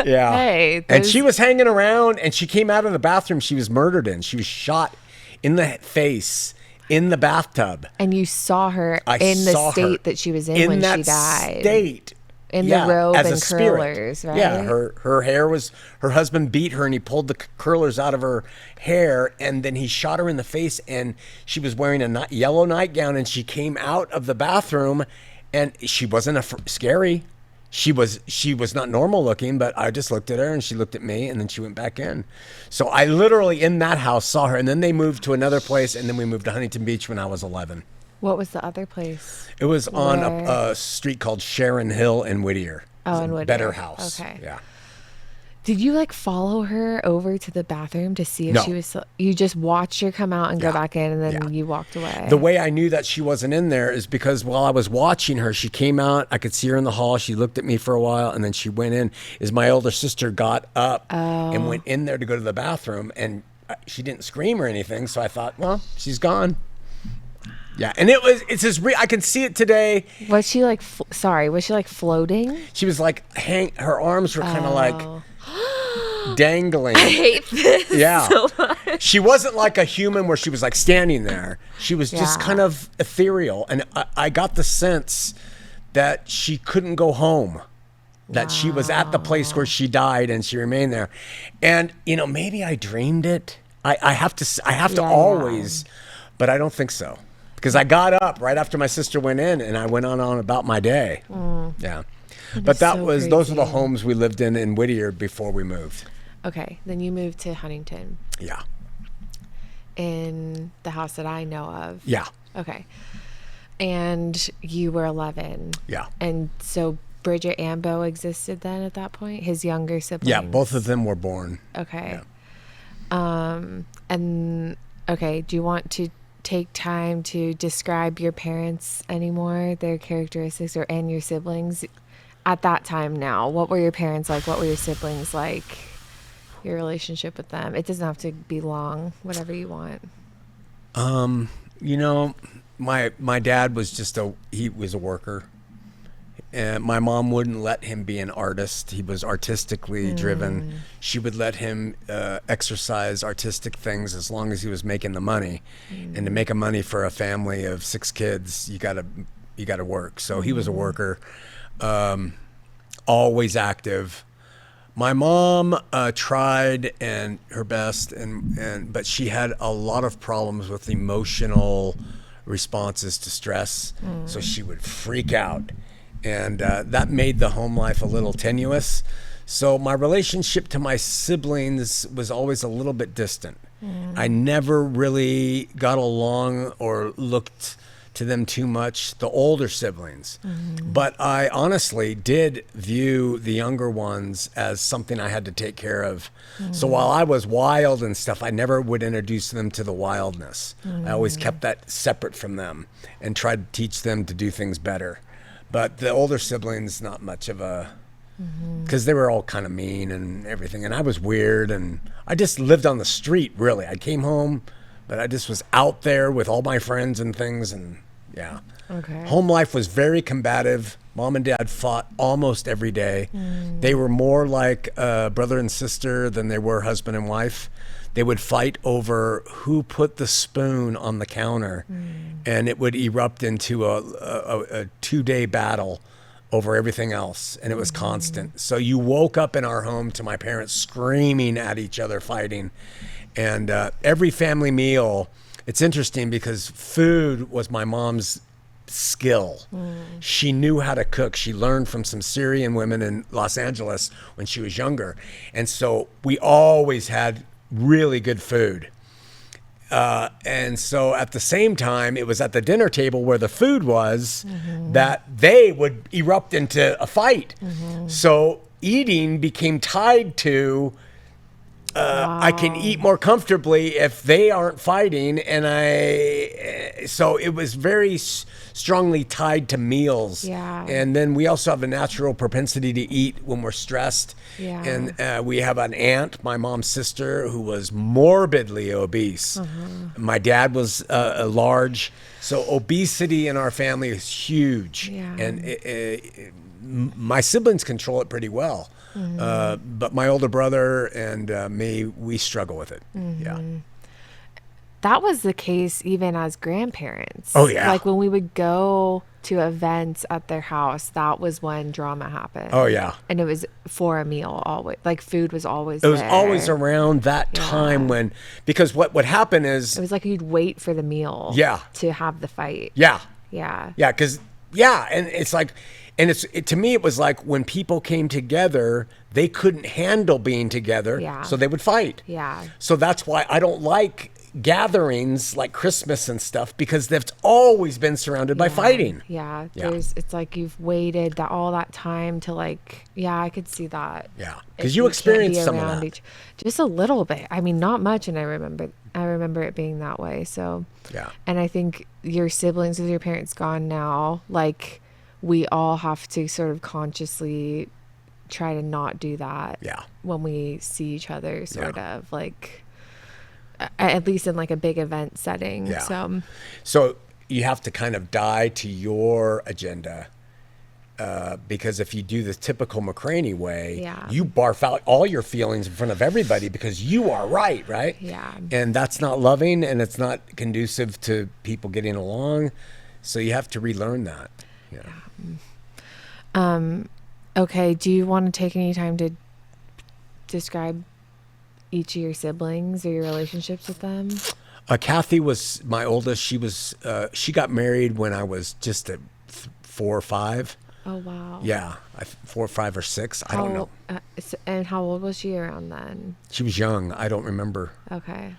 Yeah. Hey, and those- she was hanging around, and she came out of the bathroom she was murdered in. She was shot in the face in the bathtub. And you saw her I in the saw her state that she was in when that she died. state. In Yeah, the robe as a and spirit. curlers, right? Yeah, her hair was, her husband beat her and he pulled the curlers out of her hair, and then he shot her in the face, and she was wearing a yellow nightgown, and she came out of the bathroom, and she wasn't scary. She was not normal looking, but I just looked at her and she looked at me, and then she went back in. So I literally in that house saw her, and then they moved to another place, and then we moved to Huntington Beach when I was 11. What was the other place? It was on Where? a street called Sharon Hill in Whittier. Oh, It was in a Whittier. Better house. Okay. Yeah. Did you like follow her over to the bathroom to see if No. she was still, you just watched her come out and go Yeah. back in, and then Yeah. you walked away? The way I knew that she wasn't in there is because while I was watching her, she came out. I could see her in the hall. She looked at me for a while, and then she went in. Is my older sister got up and went in there to go to the bathroom, and she didn't scream or anything. So I thought, well, she's gone. Yeah, and it's just I can see it today. Was she like, was she like floating? She was like, her arms were kind of like Oh. dangling. I hate this. Yeah. So much. She wasn't like a human where she was like standing there. She was just Yeah. kind of ethereal. And I got the sense that she couldn't go home, that she was at the place where she died and she remained there. And, you know, maybe I dreamed it. I have to Yeah. always, but I don't think so. Because I got up right after my sister went in and I went on about my day. Yeah. But is that so was, those were the crazy. homes we lived in Whittier before we moved. Okay, then you moved to Huntington Yeah. in the house that I know of. Yeah. Okay. And you were 11. Yeah. And so Bridget and Bo existed then at that point? His younger siblings? Yeah, both of them were born. Okay. And okay, do you want to take time to describe your parents anymore, their characteristics, and your siblings at that time now? What were your parents like? What were your siblings like? Your relationship with them. It doesn't have to be long, whatever you want. You know, my dad was he was a worker. And my mom wouldn't let him be an artist. He was artistically driven. She would let him exercise artistic things as long as he was making the money. And to make a money for a family of 6 kids, you gotta work. So he was a worker, always active. My mom tried and her best, but she had a lot of problems with emotional responses to stress. So she would freak out, and that made the home life a little tenuous. So my relationship to my siblings was always a little bit distant. I never really got along or looked to them too much, the older siblings. But I honestly did view the younger ones as something I had to take care of. So while I was wild and stuff, I never would introduce them to the wildness. I always kept that separate from them and tried to teach them to do things better. But the older siblings, not much of a... because they were all kind of mean and everything, and I was weird, and I just lived on the street, really. I came home, but I just was out there with all my friends and things, and yeah. Okay. Home life was very combative. Mom and Dad fought almost every day. They were more like brother and sister than they were husband and wife. They would fight over who put the spoon on the counter, and it would erupt into a 2-day battle over everything else, and it was constant. So you woke up in our home to my parents screaming at each other, fighting. And every family meal, it's interesting because food was my mom's skill. She knew how to cook. She learned from some Syrian women in Los Angeles when she was younger. And so we always had really good food. And so at the same time, it was at the dinner table where the food was that they would erupt into a fight. So eating became tied to, I can eat more comfortably if they aren't fighting. And so it was very strongly tied to meals. Yeah. And then we also have a natural propensity to eat when we're stressed. Yeah. And we have an aunt, my mom's sister, who was morbidly obese. My dad was large. So obesity in our family is huge. Yeah. And my siblings control it pretty well. But my older brother and me, we struggle with it. Yeah. That was the case even as grandparents. Oh, yeah. Like when we would go to events at their house, that was when drama happened. Oh, yeah. And it was for a meal always. Like food was always It was there. always around that time when, because what would happen is, It was like you'd wait for the meal Yeah. to have the fight. yeah, Yeah. yeah, because, yeah, and it's like, and to me, it was like when people came together, they couldn't handle being together, Yeah. so they would fight. Yeah. So that's why I don't like gatherings like Christmas and stuff, because they've always been surrounded by fighting. Yeah. Yeah. It's like you've waited all that time to like, yeah, I could see that. Yeah, If because you can't experienced be some of around that. just a little bit. I mean, not much. And I remember it being that way. So, Yeah. and I think your siblings, with your parents gone now, like we all have to sort of consciously try to not do that. Yeah. When we see each other, sort of like, at least in like a big event setting. Yeah. So you have to kind of die to your agenda, because if you do the typical McCraney way, Yeah. you barf out all your feelings in front of everybody because you are right? Yeah. And that's not loving, and it's not conducive to people getting along. So you have to relearn that. Yeah. Okay. Do you want to take any time to describe each of your siblings or your relationships with them? Kathy was my oldest. She got married when I was just 4 or 5. Oh, wow. Yeah, 4 or 5 or 6. I don't know. And how old was she around then? She was young. I don't remember. Okay.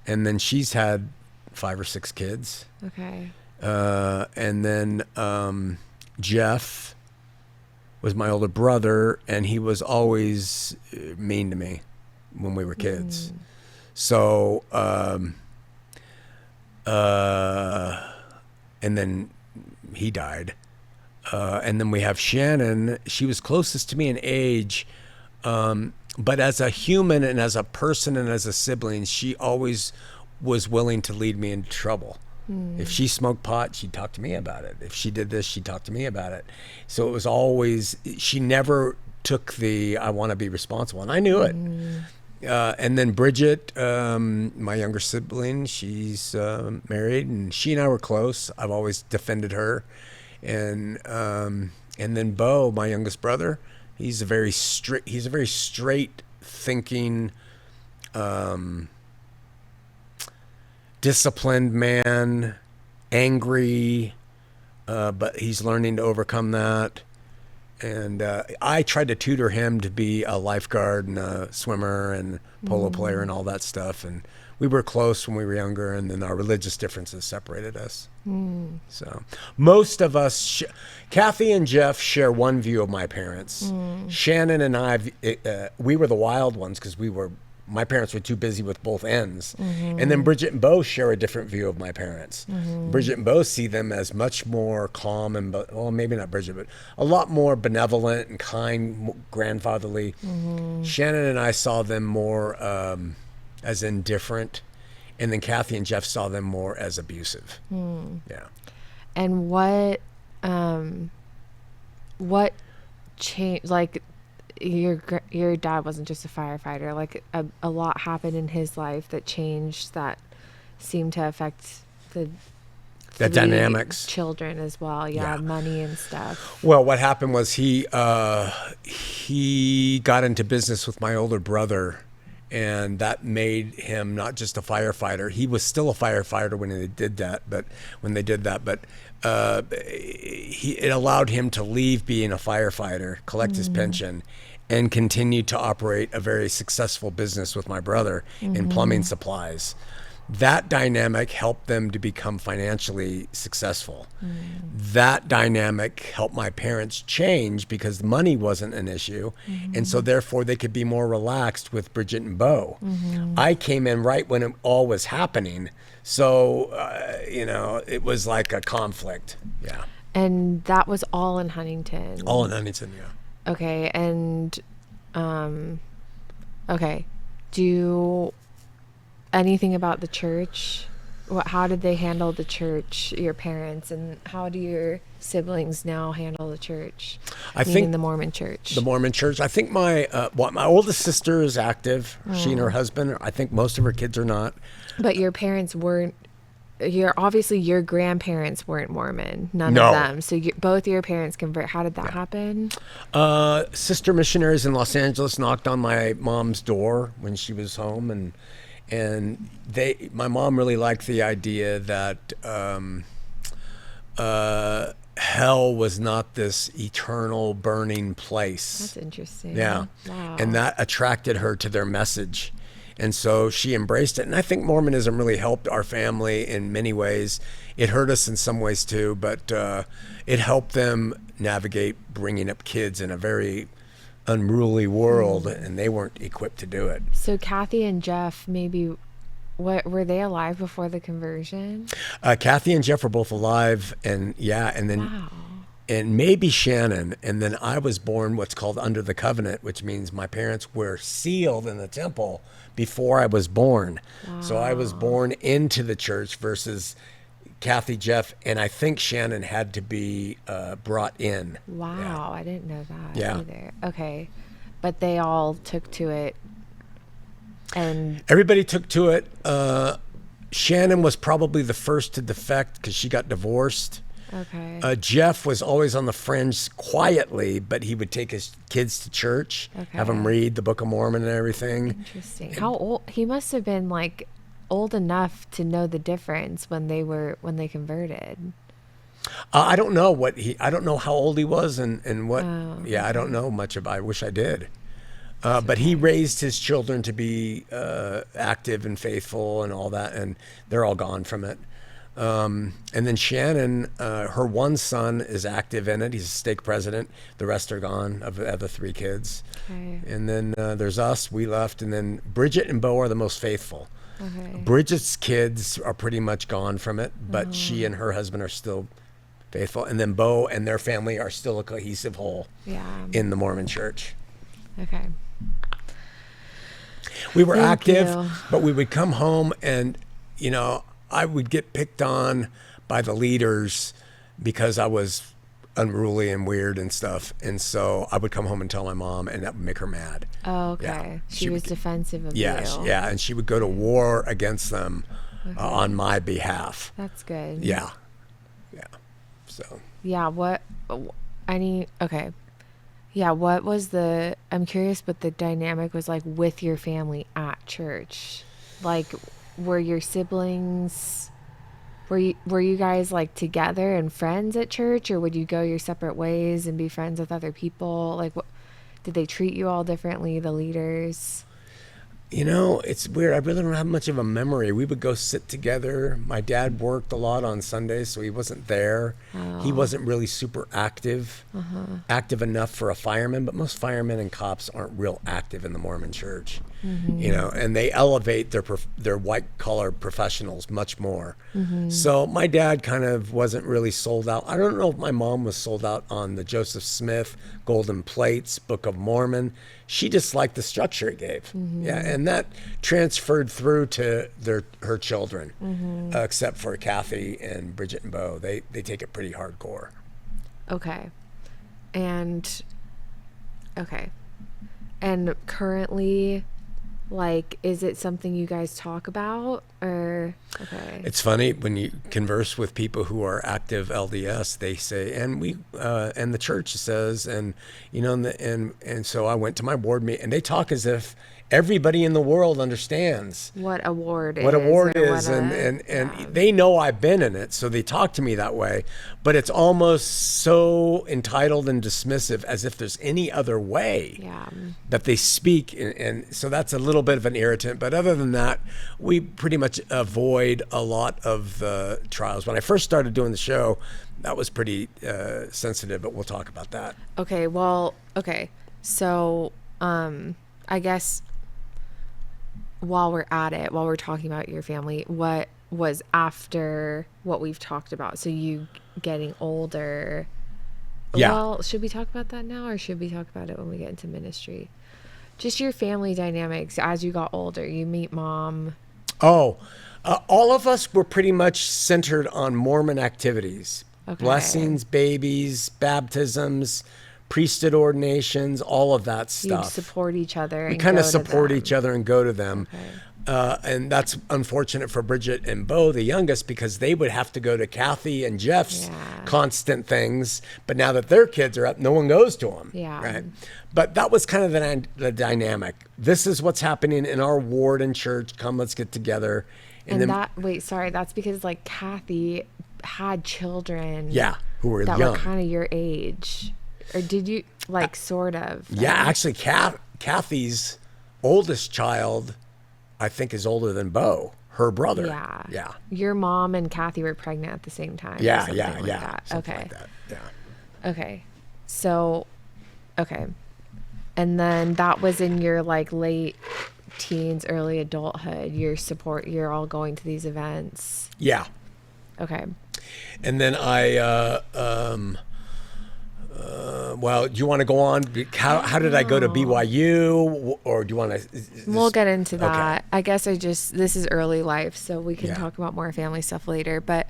And then she's had 5 or 6 kids. Okay. And then Jeff was my older brother, and he was always mean to me when we were kids. So, and then he died. And then we have Shannon. She was closest to me in age, but as a human and as a person and as a sibling, she always was willing to lead me into trouble. If she smoked pot, she'd talk to me about it. If she did this, she'd talk to me about it. So it was always, she never took the, I want to be responsible. And I knew it. And then Bridget, my younger sibling, she's married, and she and I were close. I've always defended her. And then Bo, my youngest brother, He's a very straight thinking, disciplined man, angry, but he's learning to overcome that. And I tried to tutor him to be a lifeguard and a swimmer and polo player and all that stuff. And we were close when we were younger, and then our religious differences separated us. So most of us, Kathy and Jeff share one view of my parents. Shannon and I, we were the wild ones because my parents were too busy with both ends. And then Bridget and Bo share a different view of my parents. Bridget and Bo see them as much more calm and, well, maybe not Bridget, but a lot more benevolent and kind, grandfatherly. Shannon and I saw them more as indifferent. And then Kathy and Jeff saw them more as abusive. Yeah. And what changed, like, your dad wasn't just a firefighter, like a lot happened in his life that changed, that seemed to affect the dynamics, children as well. Yeah. Money and stuff. Well, what happened was he got into business with my older brother, and that made him not just a firefighter. He was still a firefighter when they did that, but it allowed him to leave being a firefighter, collect his pension, and continue to operate a very successful business with my brother in plumbing supplies. That dynamic helped them to become financially successful. That dynamic helped my parents change because money wasn't an issue. And so therefore they could be more relaxed with Bridget and Bo. I came in right when it all was happening. So, it was like a conflict. Yeah. And that was all in Huntington. All in Huntington, yeah. Okay. And, okay. Do anything about the church? How did they handle the church, your parents, and how do your siblings now handle the church? I think the Mormon church. The Mormon church. I think my oldest sister is active. She and her husband. I think most of her kids are not. But your parents weren't. Obviously your grandparents weren't Mormon. None of them. So both your parents convert. How did that happen? Sister missionaries in Los Angeles knocked on my mom's door when she was home, and my mom really liked the idea that hell was not this eternal burning place. That's interesting. Yeah. Wow. And that attracted her to their message. And so she embraced it. And I think Mormonism really helped our family in many ways. It hurt us in some ways too, but it helped them navigate bringing up kids in a very unruly world, and they weren't equipped to do it. So Kathy and Jeff, maybe, were they alive before the conversion? Kathy and Jeff were both alive, and then wow. And maybe Shannon, and then I was born what's called under the covenant, which means my parents were sealed in the temple before I was born. Wow. So I was born into the church versus Kathy, Jeff, and I think Shannon had to be brought in. Wow, yeah. I didn't know that either. Okay, but they all took to it, and everybody took to it. Shannon was probably the first to defect because she got divorced. Okay. Jeff was always on the fringe quietly, but he would take his kids to church, have them read the Book of Mormon and everything. Interesting. How old? He must have been like old enough to know the difference when they converted. I don't know I don't know how old he was and what. I don't know much about. I wish I did. But he raised his children to be active and faithful and all that, and they're all gone from it. And then Shannon, her one son is active in it. He's a stake president. The rest are gone of the 3 kids. Okay. And then there's us. We left. And then Bridget and Bo are the most faithful. Okay. Bridget's kids are pretty much gone from it, but she and her husband are still faithful. And then Bo and their family are still a cohesive whole in the Mormon church. Okay. We were active, but we would come home and, I would get picked on by the leaders because I was unruly and weird and stuff. And so I would come home and tell my mom, and that would make her mad. Oh, okay. Yeah. She was defensive of you. Yeah. And she would go to war against them on my behalf. That's good. Yeah. Yeah. So. Yeah. Okay. Yeah, I'm curious what the dynamic was like with your family at church. Like, were your siblings, were you guys like together and friends at church, or would you go your separate ways and be friends with other people? Like, what did they treat you all differently, the leaders? You know, it's weird. I really don't have much of a memory. We would go sit together. My dad worked a lot on Sundays, so he wasn't there. He wasn't really super active, active enough for a fireman, but most firemen and cops aren't real active in the Mormon church, you know, and they elevate their white-collar professionals much more. So my dad kind of wasn't really sold out. I don't know if my mom was sold out on the Joseph Smith, Golden Plates, Book of Mormon. She just liked the structure it gave. Yeah, and that transferred through to her children, except for Kathy and Bridget and Bo. They take it pretty hardcore. Okay. And currently, like, is it something you guys talk about, or okay? It's funny when you converse with people who are active LDS, they say, and the church says, and you know, and so I went to my board meeting, and they talk as if everybody in the world understands What a ward is. And they know I've been in it, so they talk to me that way. But it's almost so entitled and dismissive, as if there's any other way that they speak. And so that's a little bit of an irritant. But other than that, we pretty much avoid a lot of the trials. When I first started doing the show, that was pretty sensitive, but we'll talk about that. Okay. So, I guess while we're talking about your family, what was after what we've talked about? So you getting older. Yeah. Well, should we talk about that now, or should we talk about it when we get into ministry? Just your family dynamics as you got older. You meet mom. All of us were pretty much centered on Mormon activities. Okay. Blessings, babies, baptisms, priesthood ordinations, all of that stuff. You'd support each other. We kind of support each other and go to them. Okay. And that's unfortunate for Bridget and Bo, the youngest, because they would have to go to Kathy and Jeff's constant things. But now that their kids are up, no one goes to them. Yeah. Right. But that was kind of the dynamic. This is what's happening in our ward and church. Come, let's get together. And that's because like Kathy had children. Yeah, who were that young. were kind of your age. Or did you, like, sort of? Yeah, actually, Kathy's oldest child, I think, is older than Bo, her brother. Yeah. Your mom and Kathy were pregnant at the same time. Yeah. Something like that. Like that. Yeah. Okay. So, and then that was in your, like, late teens, early adulthood. You're all going to these events. Yeah. Okay. And then well, do you want to go on? How did I go to BYU, or do you want to? We'll get into that. Okay. I guess this is early life, so we can talk about more family stuff later. But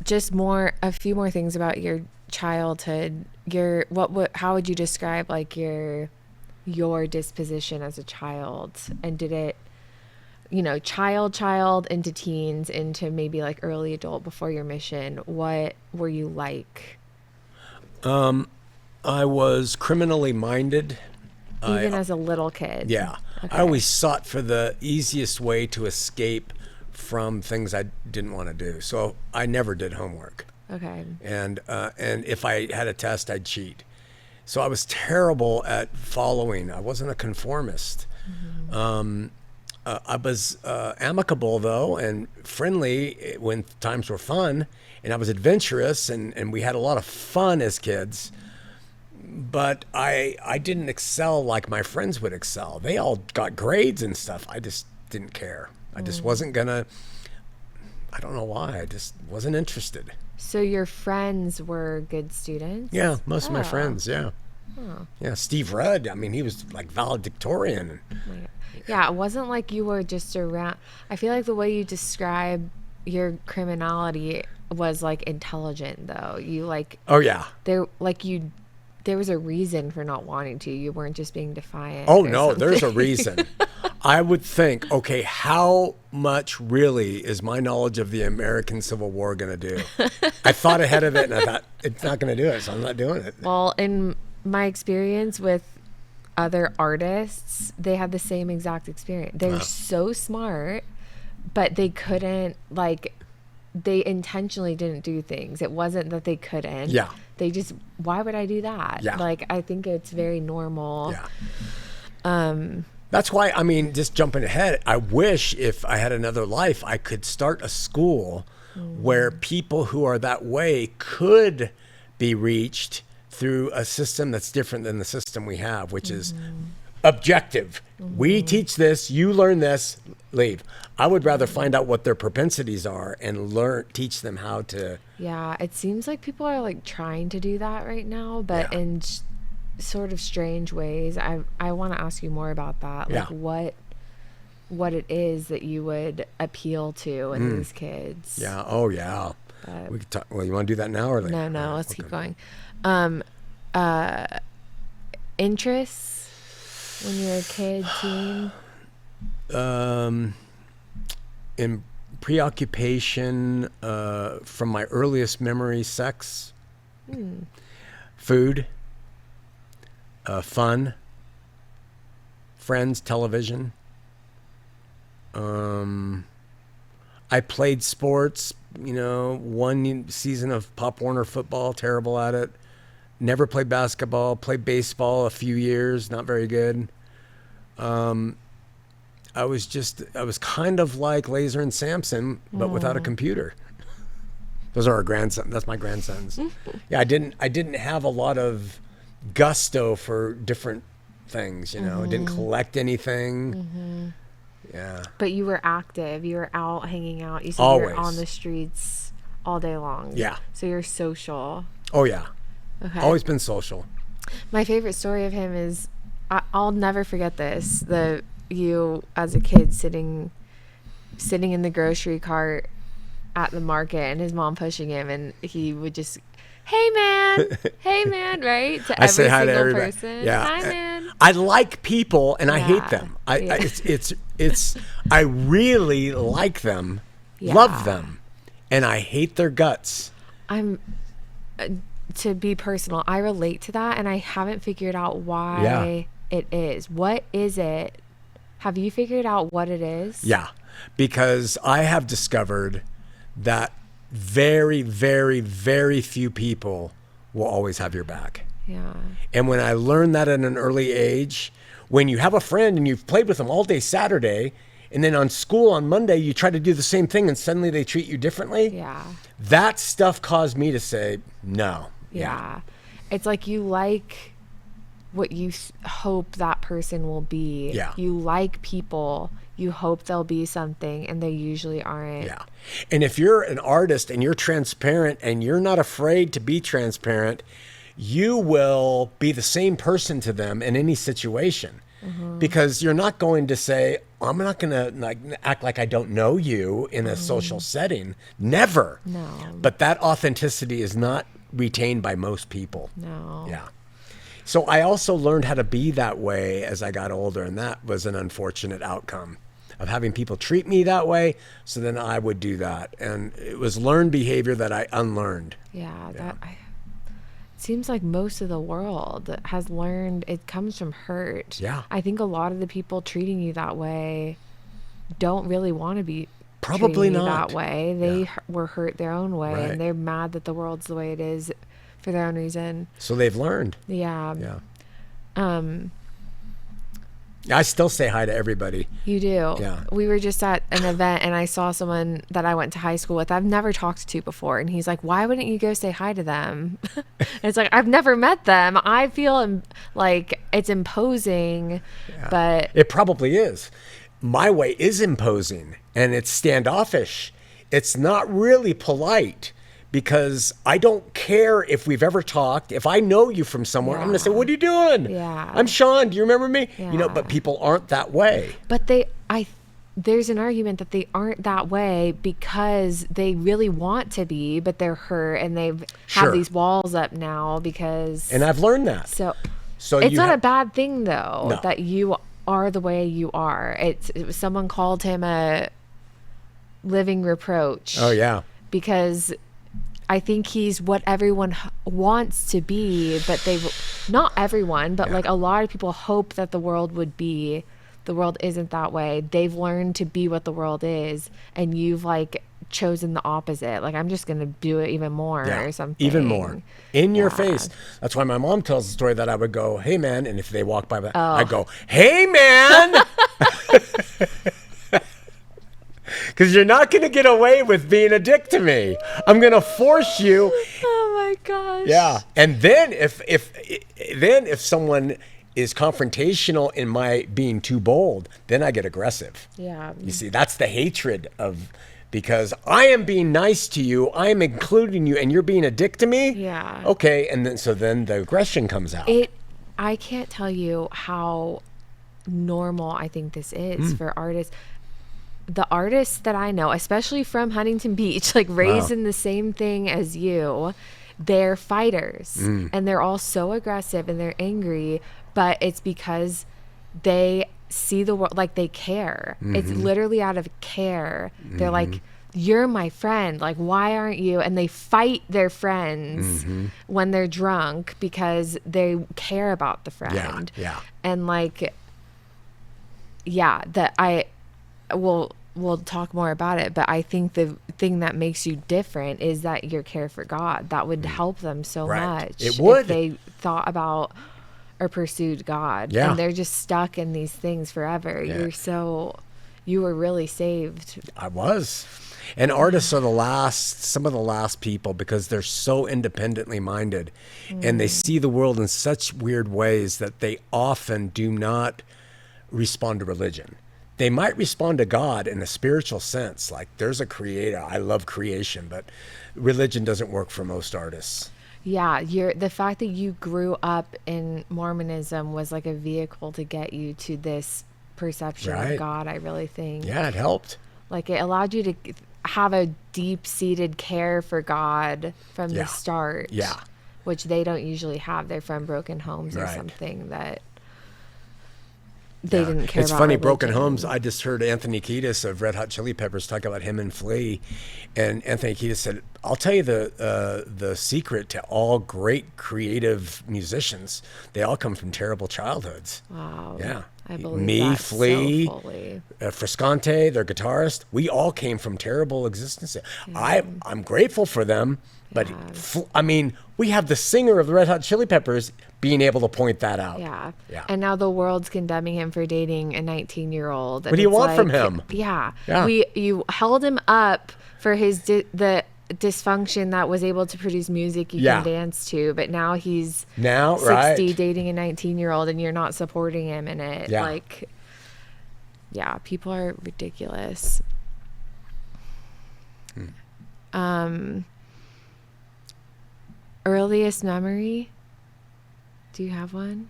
just a few more things about your childhood. How would you describe like your disposition as a child, and did it, child into teens into maybe like early adult before your mission? What were you like? I was criminally minded. Even as a little kid? Yeah. Okay. I always sought for the easiest way to escape from things I didn't want to do. So I never did homework. Okay. And if I had a test, I'd cheat. So I was terrible at following. I wasn't a conformist. Mm-hmm. I was amicable, though, and friendly when times were fun. And I was adventurous, and we had a lot of fun as kids. But I didn't excel like my friends would excel. They all got grades and stuff. I just didn't care. I just wasn't gonna. I don't know why. I just wasn't interested. So your friends were good students? Yeah, most of my friends. Yeah. Oh. Yeah, Steve Rudd. I mean, he was like valedictorian. Yeah, it wasn't like you were just around. I feel like the way you describe your criminality was like intelligent, though. You like. Oh yeah. There was a reason for not wanting to. You weren't just being defiant. Oh no, there's a reason. I would think, okay, how much really is my knowledge of the American Civil War going to do? I thought ahead of it, and I thought it's not going to do it, so I'm not doing it. Well, in my experience with other artists, they had the same exact experience. They're so smart, but they couldn't, like, they intentionally didn't do things. It wasn't that they couldn't. Yeah. They just, why would I do that? Yeah. Like, I think it's very normal. Yeah. That's why, I mean, just jumping ahead, I wish if I had another life, I could start a school where people who are that way could be reached through a system that's different than the system we have, which is objective. We teach this, you learn this, leave. I would rather find out what their propensities are and teach them how to. Yeah, it seems like people are like trying to do that right now, but in sort of strange ways. I want to ask you more about that. Like what it is that you would appeal to in these kids. Yeah. Oh, yeah. We could talk. Well, you want to do that now or later? No, let's keep going. Interests when you're a kid, teen? In preoccupation, from my earliest memory, sex, food, fun, friends, television. I played sports, one season of Pop Warner football, terrible at it. Never played basketball, played baseball a few years, not very good. I was kind of like Laser and Samson, but without a computer. Those are our grandsons. That's my grandsons. Yeah, I didn't have a lot of gusto for different things, I didn't collect anything. Yeah. But you were active. You were out hanging out. You said Always. you were on the streets all day long. Yeah. So you're social. Oh, yeah. Okay. Always been social. My favorite story of him is, I'll never forget this. You as a kid sitting in the grocery cart at the market and his mom pushing him, and he would just, hey man, right? To I every say hi to single everybody. person. Yeah. Hi man. I like people and I hate Yeah. them. I Yeah. I really like them, Yeah. love them, and I hate their guts. I'm to be personal, I relate to that, and I haven't figured out why it is. What is it? Have you figured out what it is? Yeah, because I have discovered that very, very, very few people will always have your back. Yeah. And when I learned that at an early age, when you have a friend and you've played with them all day Saturday, and then on school on Monday, you try to do the same thing and suddenly they treat you differently. Yeah. That stuff caused me to say, no. Yeah. It's like you like what you hope that person will be. Yeah. You like people. You hope they'll be something, and they usually aren't. Yeah. And if you're an artist and you're transparent and you're not afraid to be transparent, you will be the same person to them in any situation. Because you're not going to say, I'm not going to act like I don't know you in a social setting. Never. No. But that authenticity is not retained by most people. No. Yeah. So I also learned how to be that way as I got older, and that was an unfortunate outcome of having people treat me that way. So then I would do that. And it was learned behavior that I unlearned. Yeah. It seems like most of the world has learned it comes from hurt. Yeah. I think a lot of the people treating you that way don't really want to be Probably treating you not. that way. They were hurt their own way, Right. and they're mad that the world's the way it is for their own reason. So they've learned. Yeah. Yeah. I still say hi to everybody. You do. Yeah. We were just at an event, and I saw someone that I went to high school with I've never talked to before, and he's like, why wouldn't you go say hi to them? And it's like, I've never met them. I feel like it's imposing, but It probably is. My way is imposing, and it's standoffish. It's not really polite. Because I don't care if we've ever talked. If I know you from somewhere, I'm going to say, what are you doing? Yeah. I'm Shawn. Do you remember me? Yeah. But people aren't that way. But there's an argument that they aren't that way because they really want to be, but they're hurt, and they've Sure. have these walls up now because. And I've learned that. So So it's not a bad thing though No. that you are the way you are. Someone called him a living reproach. Oh, yeah. Because I think he's what everyone wants to be, but not everyone, but like a lot of people hope that the world would be. The world isn't that way. They've learned to be what the world is, and you've like chosen the opposite. Like, I'm just going to do it even more or something. Even more. In your face. That's why my mom tells the story that I would go, hey, man. And if they walk by, I go, hey, man. Because you're not going to get away with being a dick to me. I'm going to force you. Oh, my gosh. Yeah. And then if someone is confrontational in my being too bold, then I get aggressive. Yeah. You see, that's the hatred of, because I am being nice to you, I am including you, and you're being a dick to me? Yeah. Okay, and then the aggression comes out. I can't tell you how normal I think this is for artists. The artists that I know, especially from Huntington Beach, like raised in the same thing as you, they're fighters and they're all so aggressive and they're angry, but it's because they see the world, like they care. It's literally out of care. They're like, you're my friend, like why aren't you? And they fight their friends when they're drunk because they care about the friend. And like, we'll talk more about it, but I think the thing that makes you different is that your care for God. That would help them so much. It would. If they thought about or pursued God. Yeah. And they're just stuck in these things forever. Yeah. You were really saved. I was. And artists are some of the last people, because they're so independently minded and they see the world in such weird ways that they often do not respond to religion. They might respond to God in a spiritual sense, like there's a creator. I love creation, but religion doesn't work for most artists. Yeah, the fact that you grew up in Mormonism was like a vehicle to get you to this perception of God, I really think. Yeah, it helped. Like it allowed you to have a deep-seated care for God from the start. Yeah. Which they don't usually have. They're from broken homes or something that they didn't care about. It's funny, religion. Broken Homes. I just heard Anthony Kiedis of Red Hot Chili Peppers talk about him and Flea, and Anthony Kiedis said, "I'll tell you the secret to all great creative musicians. They all come from terrible childhoods." Wow. Yeah. I believe me, that Flea, so fully. Frascante, their guitarist. We all came from terrible existences. I'm grateful for them, but I mean, we have the singer of the Red Hot Chili Peppers being able to point that out. Yeah. Yeah. And now the world's condemning him for dating a 19-year-old. What do you want from him? Yeah. Yeah. You held him up for his the dysfunction that was able to produce music you can dance to, but now he's 60 dating a 19-year-old and you're not supporting him in it. Yeah. Like, yeah, people are ridiculous. Earliest memory? Do you have one?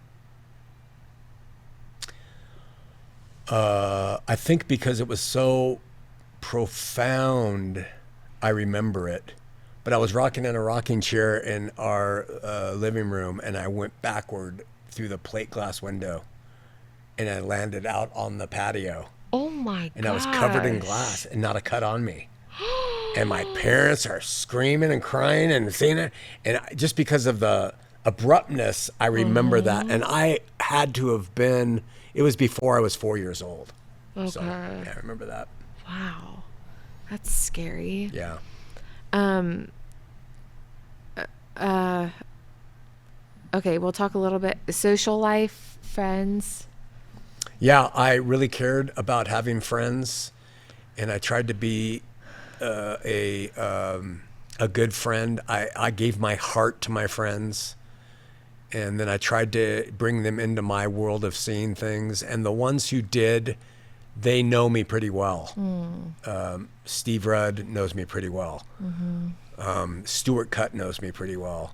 I think because it was so profound, I remember it. But I was rocking in a rocking chair in our living room, and I went backward through the plate glass window, and I landed out on the patio. Oh my god! And I was covered in glass and not a cut on me. And my parents are screaming and crying and saying it. And just because of the abruptness, I remember that. And I had to have been, it was before I was 4 years old. Okay. So, yeah, I remember that. Wow. That's scary. Yeah. Okay, we'll talk a little bit. Social life, friends. Yeah, I really cared about having friends, and I tried to be a good friend. I gave my heart to my friends, and then I tried to bring them into my world of seeing things. And the ones who did, they know me pretty well. Steve Rudd knows me pretty well. Stuart Cutt knows me pretty well.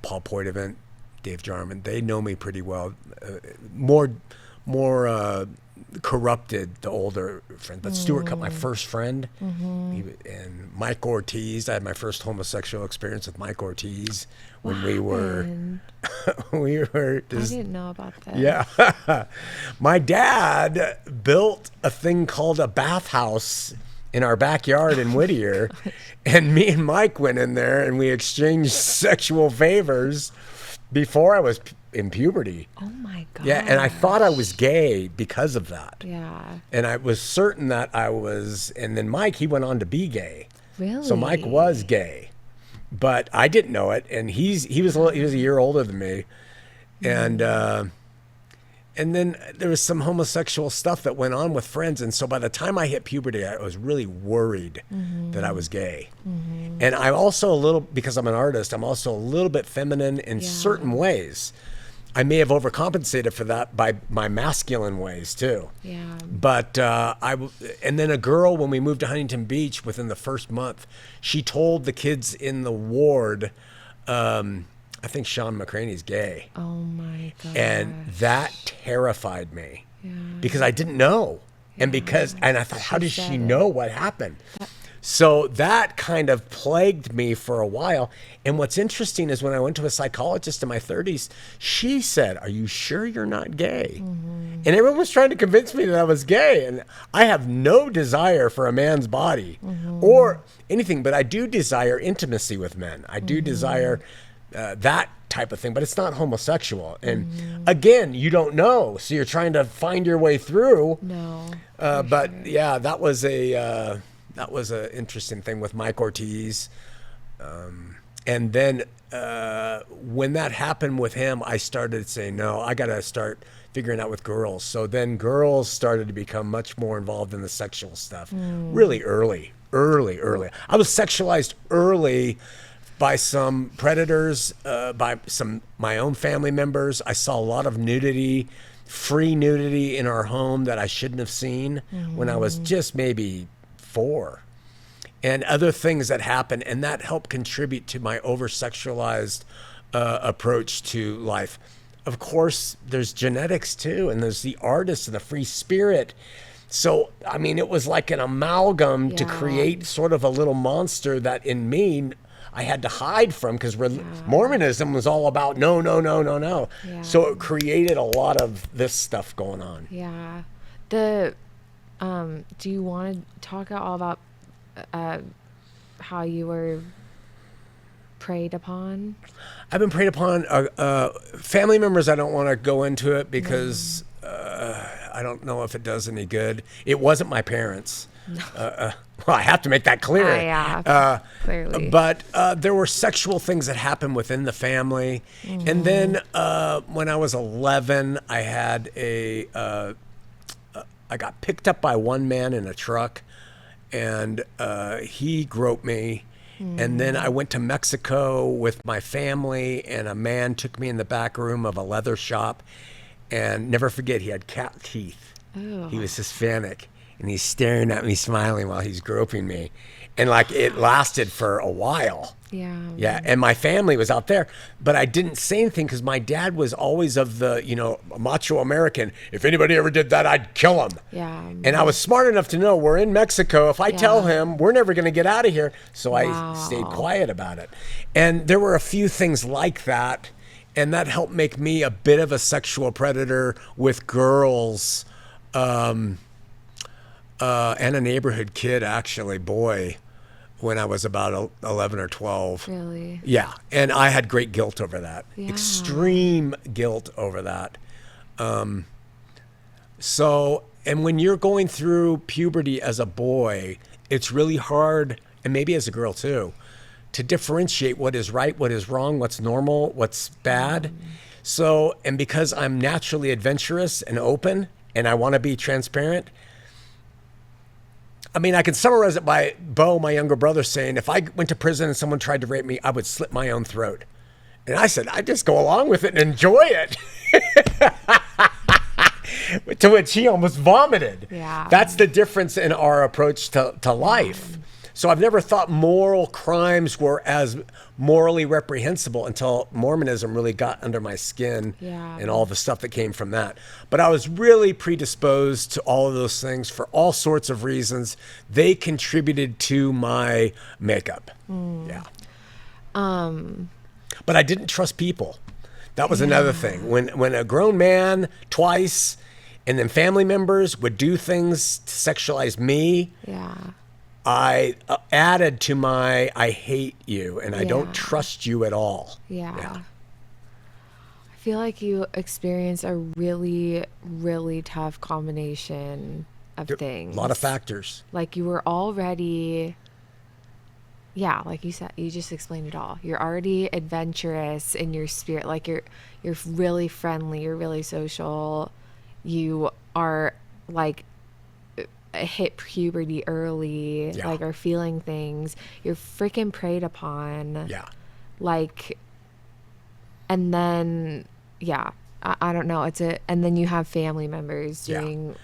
Paul Poitevin, Dave Jarman, they know me pretty well. More corrupted, the older friend, but Stuart Cutt, my first friend, and Mike Ortiz. I had my first homosexual experience with Mike Ortiz when we were just, I didn't know about that. Yeah. My dad built a thing called a bathhouse in our backyard in Whittier, and me and Mike went in there and we exchanged sexual favors before I was in puberty. Oh my God. Yeah, and I thought I was gay because of that. Yeah. And I was certain that I was, and then Mike, he went on to be gay. Really? So Mike was gay, but I didn't know it, and he was a year older than me, and then there was some homosexual stuff that went on with friends, and so by the time I hit puberty, I was really worried that I was gay, and I'm also because I'm an artist, I'm also a little bit feminine in certain ways. I may have overcompensated for that by my masculine ways too. Yeah. But and then a girl, when we moved to Huntington Beach, within the first month, she told the kids in the ward, I think Shawn McCraney's gay. Oh my God. And that terrified me because I didn't know. And I thought, how does she know what happened? So that kind of plagued me for a while. And what's interesting is when I went to a psychologist in my 30s, she said, "Are you sure you're not gay?" And everyone was trying to convince me that I was gay. And I have no desire for a man's body or anything, but I do desire intimacy with men. I do desire that type of thing, but it's not homosexual. And again, you don't know. So you're trying to find your way through. No. But yeah, that was an interesting thing with Mike Ortiz. And then when that happened with him, I started saying, no, I got to start figuring out with girls. So then girls started to become much more involved in the sexual stuff really early. I was sexualized early by some predators, by my own family members. I saw a lot of nudity, free nudity in our home that I shouldn't have seen when I was just maybe 4, and other things that happened, and that helped contribute to my over-sexualized approach to life. Of course, there's genetics too, and there's the artist and the free spirit. So, I mean, it was like an amalgam to create sort of a little monster that in me I had to hide from, because Mormonism was all about no. Yeah. So it created a lot of this stuff going on. Yeah. Do you want to talk all about how you were preyed upon? I've been preyed upon. Family members, I don't want to go into it because I don't know if it does any good. It wasn't my parents. No. Well, I have to make that clear. Clearly. But there were sexual things that happened within the family. And then when I was 11, I had I got picked up by one man in a truck, and he groped me. And then I went to Mexico with my family, and a man took me in the back room of a leather shop. And never forget, he had cat teeth. Ooh. He was Hispanic, and he's staring at me, smiling while he's groping me. And like it lasted for a while. Yeah. Yeah. And my family was out there, but I didn't say anything because my dad was always of the, macho American. If anybody ever did that, I'd kill him. Yeah. And I was smart enough to know we're in Mexico. If I tell him, we're never going to get out of here. So I stayed quiet about it. And there were a few things like that. And that helped make me a bit of a sexual predator with girls, and a neighborhood kid, actually, boy, when I was about 11 or 12. Really? Yeah. And I had great guilt over that. Yeah. Extreme guilt over that. And when you're going through puberty as a boy, it's really hard, and maybe as a girl too, to differentiate what is right, what is wrong, what's normal, what's bad. So, and because I'm naturally adventurous and open, and I want to be transparent, I mean, I can summarize it by Bo, my younger brother, saying, if I went to prison and someone tried to rape me, I would slit my own throat. And I said, I just go along with it and enjoy it. To which he almost vomited. Yeah. That's the difference in our approach to life. So I've never thought moral crimes were as morally reprehensible until Mormonism really got under my skin and all the stuff that came from that. But I was really predisposed to all of those things for all sorts of reasons. They contributed to my makeup. Yeah. But I didn't trust people. That was another thing. When a grown man twice, and then family members would do things to sexualize me. Yeah. I added to my I hate you and I Yeah. don't trust you at all. Yeah. I feel like you experience a really, really tough combination of things. A lot of factors. Like you were already, yeah, like you said, you just explained it all. You're already adventurous in your spirit. Like you're really friendly. You're really social. You are like hit puberty early, Yeah. like are feeling things. You're freaking preyed upon. Yeah. Like, and then, yeah, I don't know. And then you have family members Yeah. doing,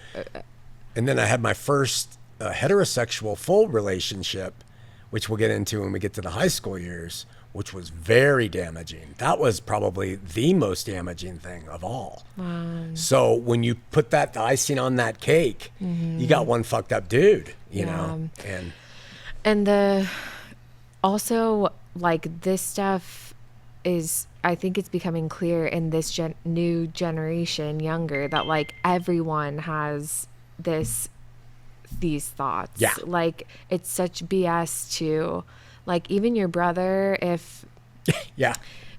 And then I had my first heterosexual full relationship, which we'll get into when we get to the high school years, which was very damaging. That was probably the most damaging thing of all. So when you put the icing on that cake, you got one fucked up dude, you know? and also like this stuff is, I think it's becoming clear in this new generation, younger, that like everyone has these thoughts. Yeah. Like it's such BS to, like, even your brother, if Yeah.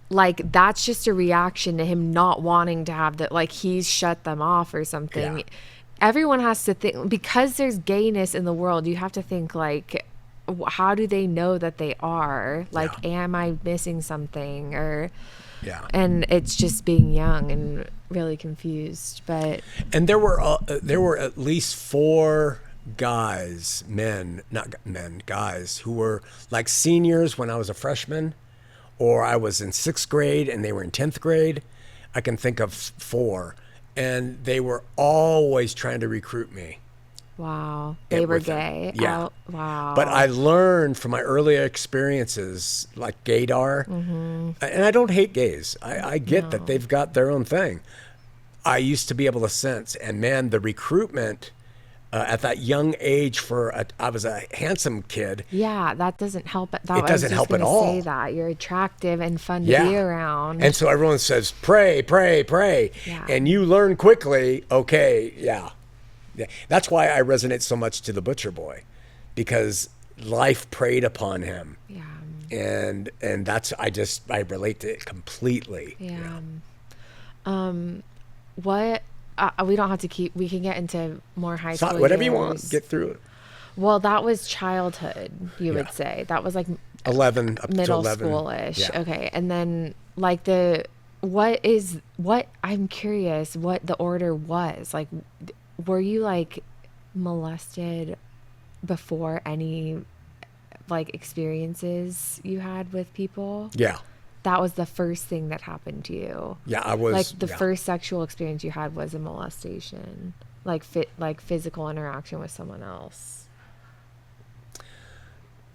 like that's just a reaction to him not wanting to have that, like he's shut them off or something. Yeah. Everyone has to think, because there's gayness in the world, you have to think like, how do they know that they are? Like, am I missing something? Or and it's just being young and really confused. But And there were at least 4 guys, guys who were like seniors when I was a freshman, or I was in 6th grade and they were in 10th grade. I can think of 4, and they were always trying to recruit me. wow, they were gay. Yeah. Oh, wow. But I learned from my earlier experiences, like gaydar, and I don't hate gays. I get that they've got their own thing. I used to be able to sense, and man, the recruitment at that young age I was a handsome kid. Yeah, that doesn't help. It doesn't help at I was just all. gonna say that. You're attractive and fun to be around. And so everyone says, pray, pray, pray. Yeah. And you learn quickly, okay, yeah. That's why I resonate so much to the Butcher Boy, because life preyed upon him. Yeah. And that's, I relate to it completely. Yeah. What, we don't have to keep, we can get into more high So school whatever you years. want, get through it. Well, that was childhood, you would say. That was like 11 up to middle 11. school-ish. Yeah. Okay. And then like I'm curious what the order was. Like, were you like molested before any like experiences you had with people? Yeah. That was the first thing that happened to you. Yeah, I was. Like the first sexual experience you had was a molestation, like physical interaction with someone else.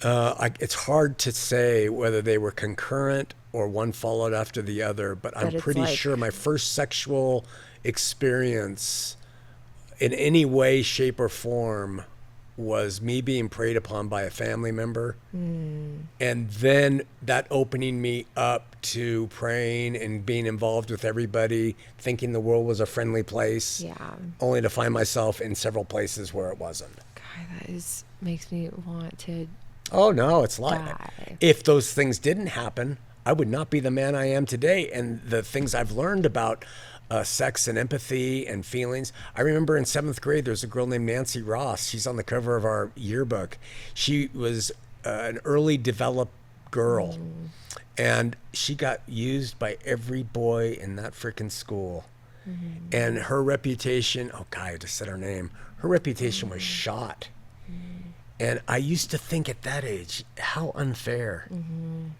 It's hard to say whether they were concurrent or one followed after the other, but I'm it's pretty like- sure my first sexual experience in any way, shape, or form was me being preyed upon by a family member. And then that opening me up to praying and being involved with everybody, thinking the world was a friendly place, Yeah. only to find myself in several places where it wasn't. God, makes me want to. Oh no, it's like Die. if those things didn't happen, I would not be the man I am today. And the things I've learned about sex and empathy and feelings. I remember in 7th grade, there's a girl named Nancy Ross. She's on the cover of our yearbook. She was an early developed girl, and she got used by every boy in that freaking school. And her reputation, oh God, I just said her name. Her reputation was shot. And I used to think at that age, how unfair.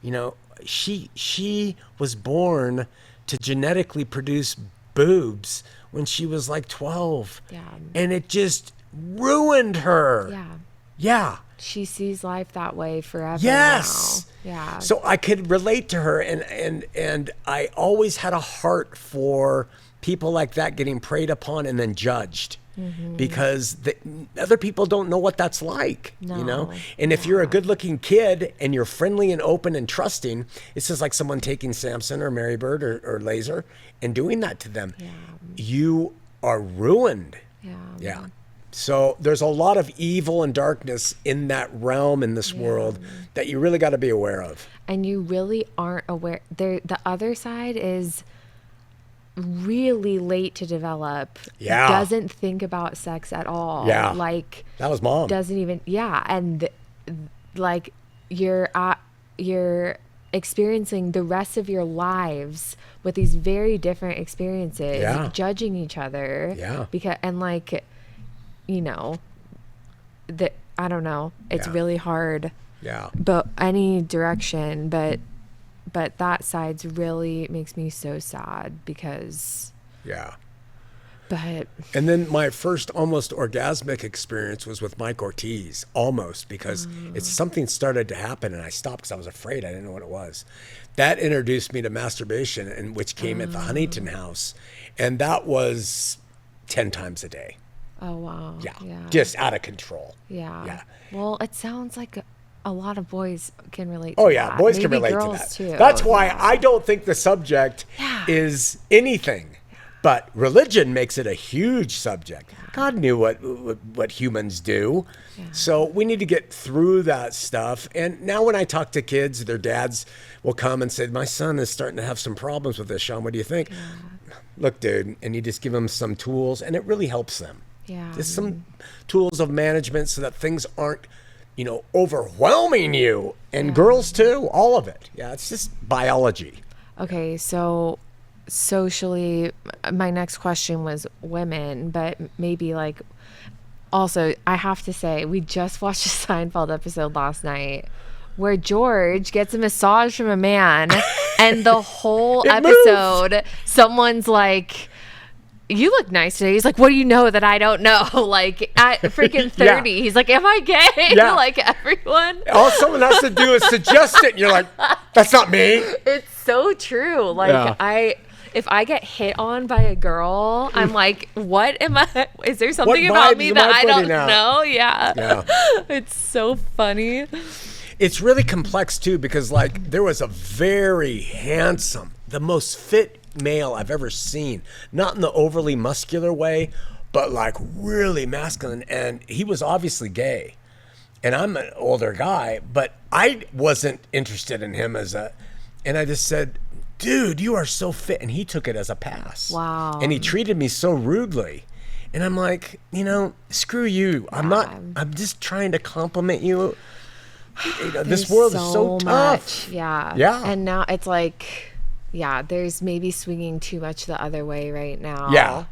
You know, she was born to genetically produce boobs when she was like 12. Yeah. And it just ruined her. Yeah. Yeah. She sees life that way forever. Yes. Now. Yeah. So I could relate to her, and I always had a heart for people like that getting preyed upon and then judged. Because other people don't know what that's like, you know? No. And if you're a good looking kid and you're friendly and open and trusting, it's just like someone taking Samson or Mary Bird or Laser and doing that to them. Yeah. You are ruined. Yeah. Yeah. So there's a lot of evil and darkness in that realm in this world that you really got to be aware of. And you really aren't aware. There, the other side is really late to develop. Yeah. Doesn't think about sex at all. Yeah. Like, That was mom. doesn't even, and like you're experiencing the rest of your lives with these very different experiences, judging each other. Yeah. Because, and like, you know, that, I don't know, it's really hard. Yeah. But any direction, but that side's really makes me so sad because. Yeah. But. And then my first almost orgasmic experience was with Mike Ortiz, almost, because it's something started to happen and I stopped because I was afraid. I didn't know what it was. That introduced me to masturbation, and which came at the Huntington House, and that was 10 times a day. Oh wow. Yeah. Just out of control. Yeah. Well, it sounds like a lot of boys can relate Oh to yeah, that. boys Maybe can relate to girls that. too. That's why I don't think the subject is anything, but religion makes it a huge subject. God knew what humans do, so we need to get through that stuff. And now when I talk to kids, their dads will come and say, "My son is starting to have some problems with this, Shawn. What do you think?" Look, dude, and you just give them some tools, and it really helps them. Yeah. Just some tools of management so that things aren't, overwhelming you. And girls too, all of it. Yeah, it's just biology. Okay, so socially, my next question was women, but maybe like, also, I have to say, we just watched a Seinfeld episode last night where George gets a massage from a man, and the whole episode, someone's like, "You look nice today." He's like, "What do you know that I don't know?" Like at freaking 30, he's like, "Am I gay?" Yeah. Like everyone. All someone has to do is suggest it, and you're like, "That's not me." It's so true. Like if I get hit on by a girl, I'm like, what am I? Is there something about me that I don't know? Yeah. It's so funny. It's really complex too, because like there was a very handsome, the most fit male I've ever seen, not in the overly muscular way, but like really masculine, and he was obviously gay. And I'm an older guy, but I wasn't interested in him and I just said, "Dude, you are so fit." And he took it as a pass. Wow. And he treated me so rudely. And I'm like, screw you. I'm just trying to compliment you. This world is so tough. Yeah. And now it's like, there's maybe swinging too much the other way right now. Yeah.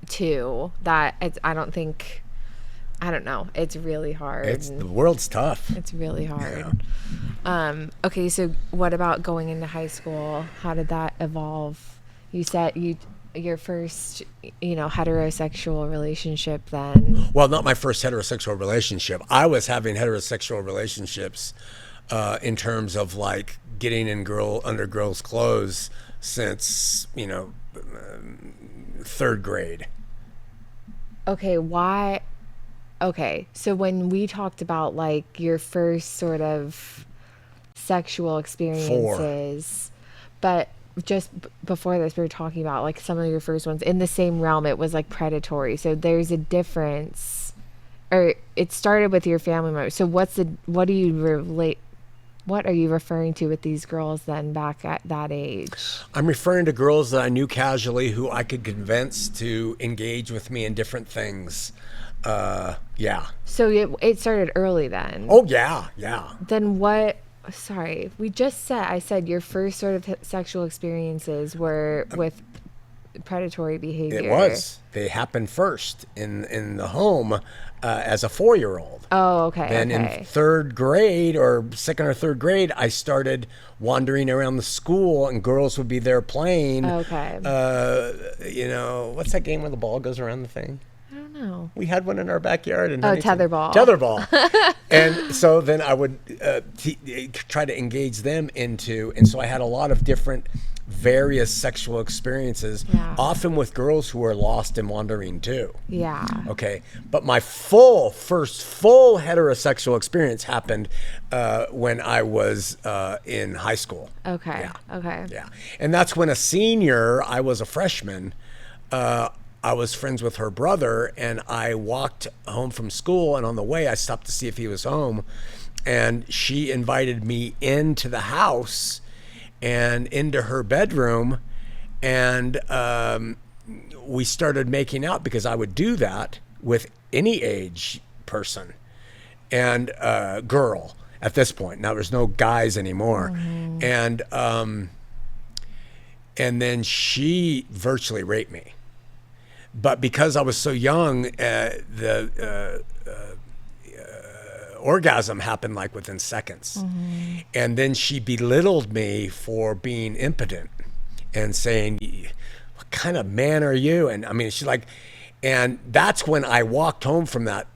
Too. That I don't know. It's really hard. The world's tough. It's really hard. Okay, so what about going into high school? How did that evolve? You said your first, heterosexual relationship then. Well, not my first heterosexual relationship. I was having heterosexual relationships in terms of like getting in under girls' clothes since, third grade. Okay, why? Okay, so when we talked about like your first sort of sexual experiences, but just before this we were talking about like some of your first ones in the same realm, it was like predatory. So there's a difference, or it started with your family members. So what are you referring to with these girls then back at that age? I'm referring to girls that I knew casually who I could convince to engage with me in different things. So it started early then. Oh yeah. Then what? Sorry, I said your first sort of sexual experiences were with predatory behavior. It was. They happened first in the home as a 4-year-old. Oh, okay. Then in third grade or second or third grade, I started wandering around the school and girls would be there playing. Okay. What's that game where the ball goes around the thing? I don't know. We had one in our backyard. Tetherball. Tetherball. And so then I would try to engage them into, and so I had a lot of different various sexual experiences, often with girls who are lost and wandering too. Yeah. Okay. But my first full heterosexual experience happened when I was in high school. Okay. Yeah. Okay. Yeah. And that's when I was a freshman. I was friends with her brother, and I walked home from school, and on the way I stopped to see if he was home, and she invited me into the house and into her bedroom, and we started making out, because I would do that with any age person and girl at this point. Now there's no guys anymore. And then she virtually raped me. But because I was so young, the orgasm happened like within seconds. And then she belittled me for being impotent and saying, what kind of man are you? And I mean, she's like, and that's when I walked home from that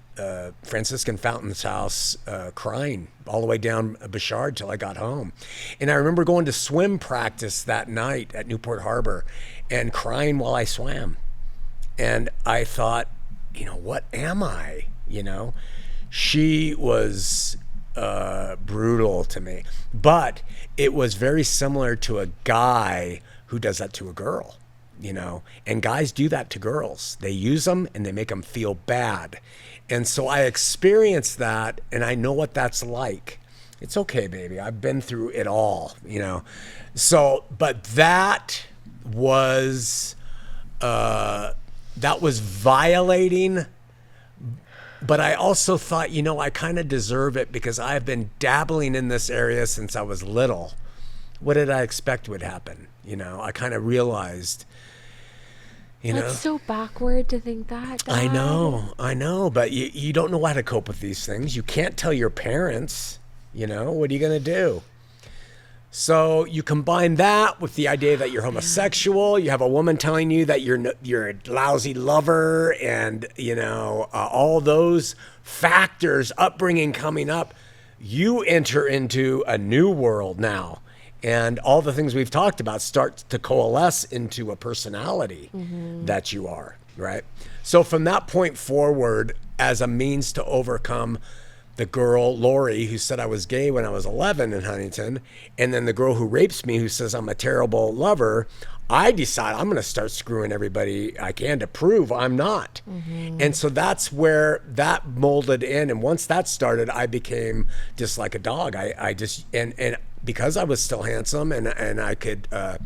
Franciscan Fountain's house crying all the way down Bouchard till I got home. And I remember going to swim practice that night at Newport Harbor and crying while I swam. And I thought, you know, what am I? You know, she was brutal to me, but it was very similar to a guy who does that to a girl, you know, and guys do that to girls. They use them and they make them feel bad. And so I experienced that, and I know what that's like. It's okay, baby. I've been through it all, you know. So, but that was violating. But I also thought, you know, I kind of deserve it because I've been dabbling in this area since I was little. What did I expect would happen? You know, I kind of realized, you know. That's so backward to think that, Dad. I know, but you don't know how to cope with these things. You can't tell your parents, you know, what are you going to do? So you combine that with the idea that you're homosexual. You have a woman telling you that you're a lousy lover, and you know all those factors, upbringing coming up. You enter into a new world now, and all the things we've talked about start to coalesce into a personality that you are, right? So from that point forward, as a means to overcome the girl, Lori, who said I was gay when I was 11 in Huntington, and then the girl who rapes me, who says I'm a terrible lover, I decide I'm going to start screwing everybody I can to prove I'm not. And so that's where that molded in. And once that started, I became just like a dog. I just, and because I was still handsome and I could, I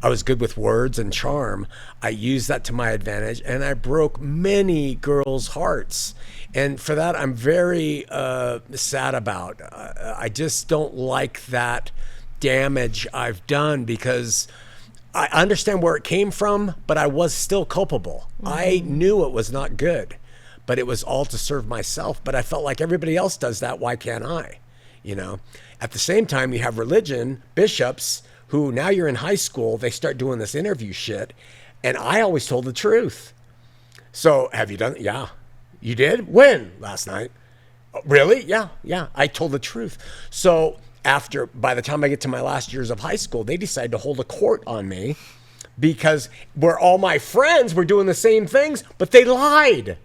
was good with words and charm, I used that to my advantage, and I broke many girls' hearts. And for that, I'm very sad about. I just don't like that damage I've done, because I understand where it came from, but I was still culpable. I knew it was not good, but it was all to serve myself. But I felt like everybody else does that. Why can't I? You know, at the same time, you have religion, bishops, who now you're in high school, they start doing this interview shit. And I always told the truth. So have you done it? Yeah. You did? When? Last night. Really? Yeah. I told the truth. So by the time I get to my last years of high school, they decide to hold a court on me because where all my friends were doing the same things, but they lied.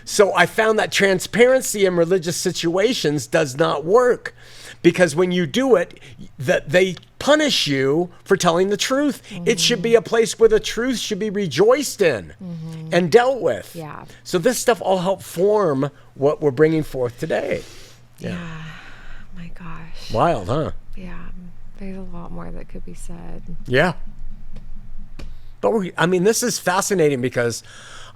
So I found that transparency in religious situations does not work, because when you do it, that they punish you for telling the truth. It should be a place where the truth should be rejoiced in and dealt with. Yeah. So this stuff all helped form what we're bringing forth today. Yeah. My gosh. Wild, huh? Yeah. There's a lot more that could be said. Yeah. But this is fascinating because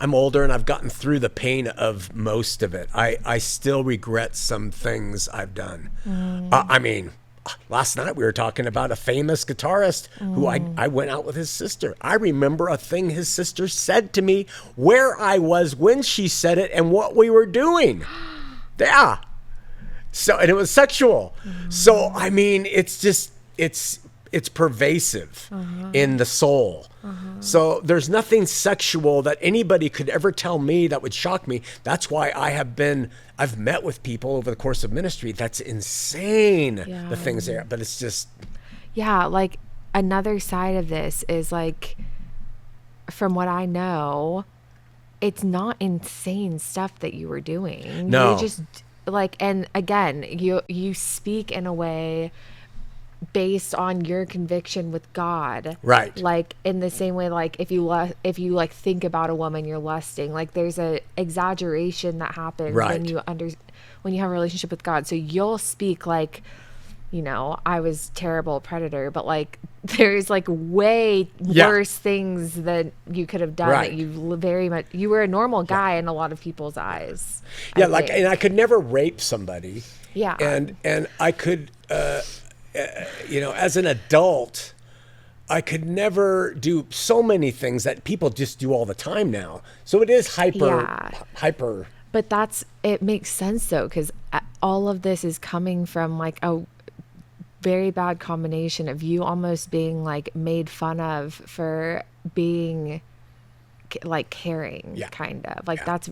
I'm older and I've gotten through the pain of most of it. I still regret some things I've done. Last night we were talking about a famous guitarist who I went out with his sister. I remember a thing his sister said to me, where I was when she said it, and what we were doing. Yeah. So, and it was sexual. So, it's just, it's pervasive in the soul. So there's nothing sexual that anybody could ever tell me that would shock me. That's why I've met with people over the course of ministry. That's insane, the things there. But it's just. Yeah, like another side of this is like, from what I know, it's not insane stuff that you were doing. No. You just like, and again, you speak in a way based on your conviction with God. Right. Like in the same way, like if you like think about a woman, you're lusting. Like there's a exaggeration that happens Right. when you have a relationship with God. So you'll speak like, you know, I was terrible predator, but like there's like way worse things that you could have done Right. that you were a normal guy in a lot of people's eyes. Yeah, I like, think. and I could never rape somebody. Yeah. And I could, you know, as an adult, I could never do so many things that people just do all the time now. So it is hyper. But it makes sense though, because all of this is coming from like a very bad combination of you almost being like made fun of for being like caring, kind of like that's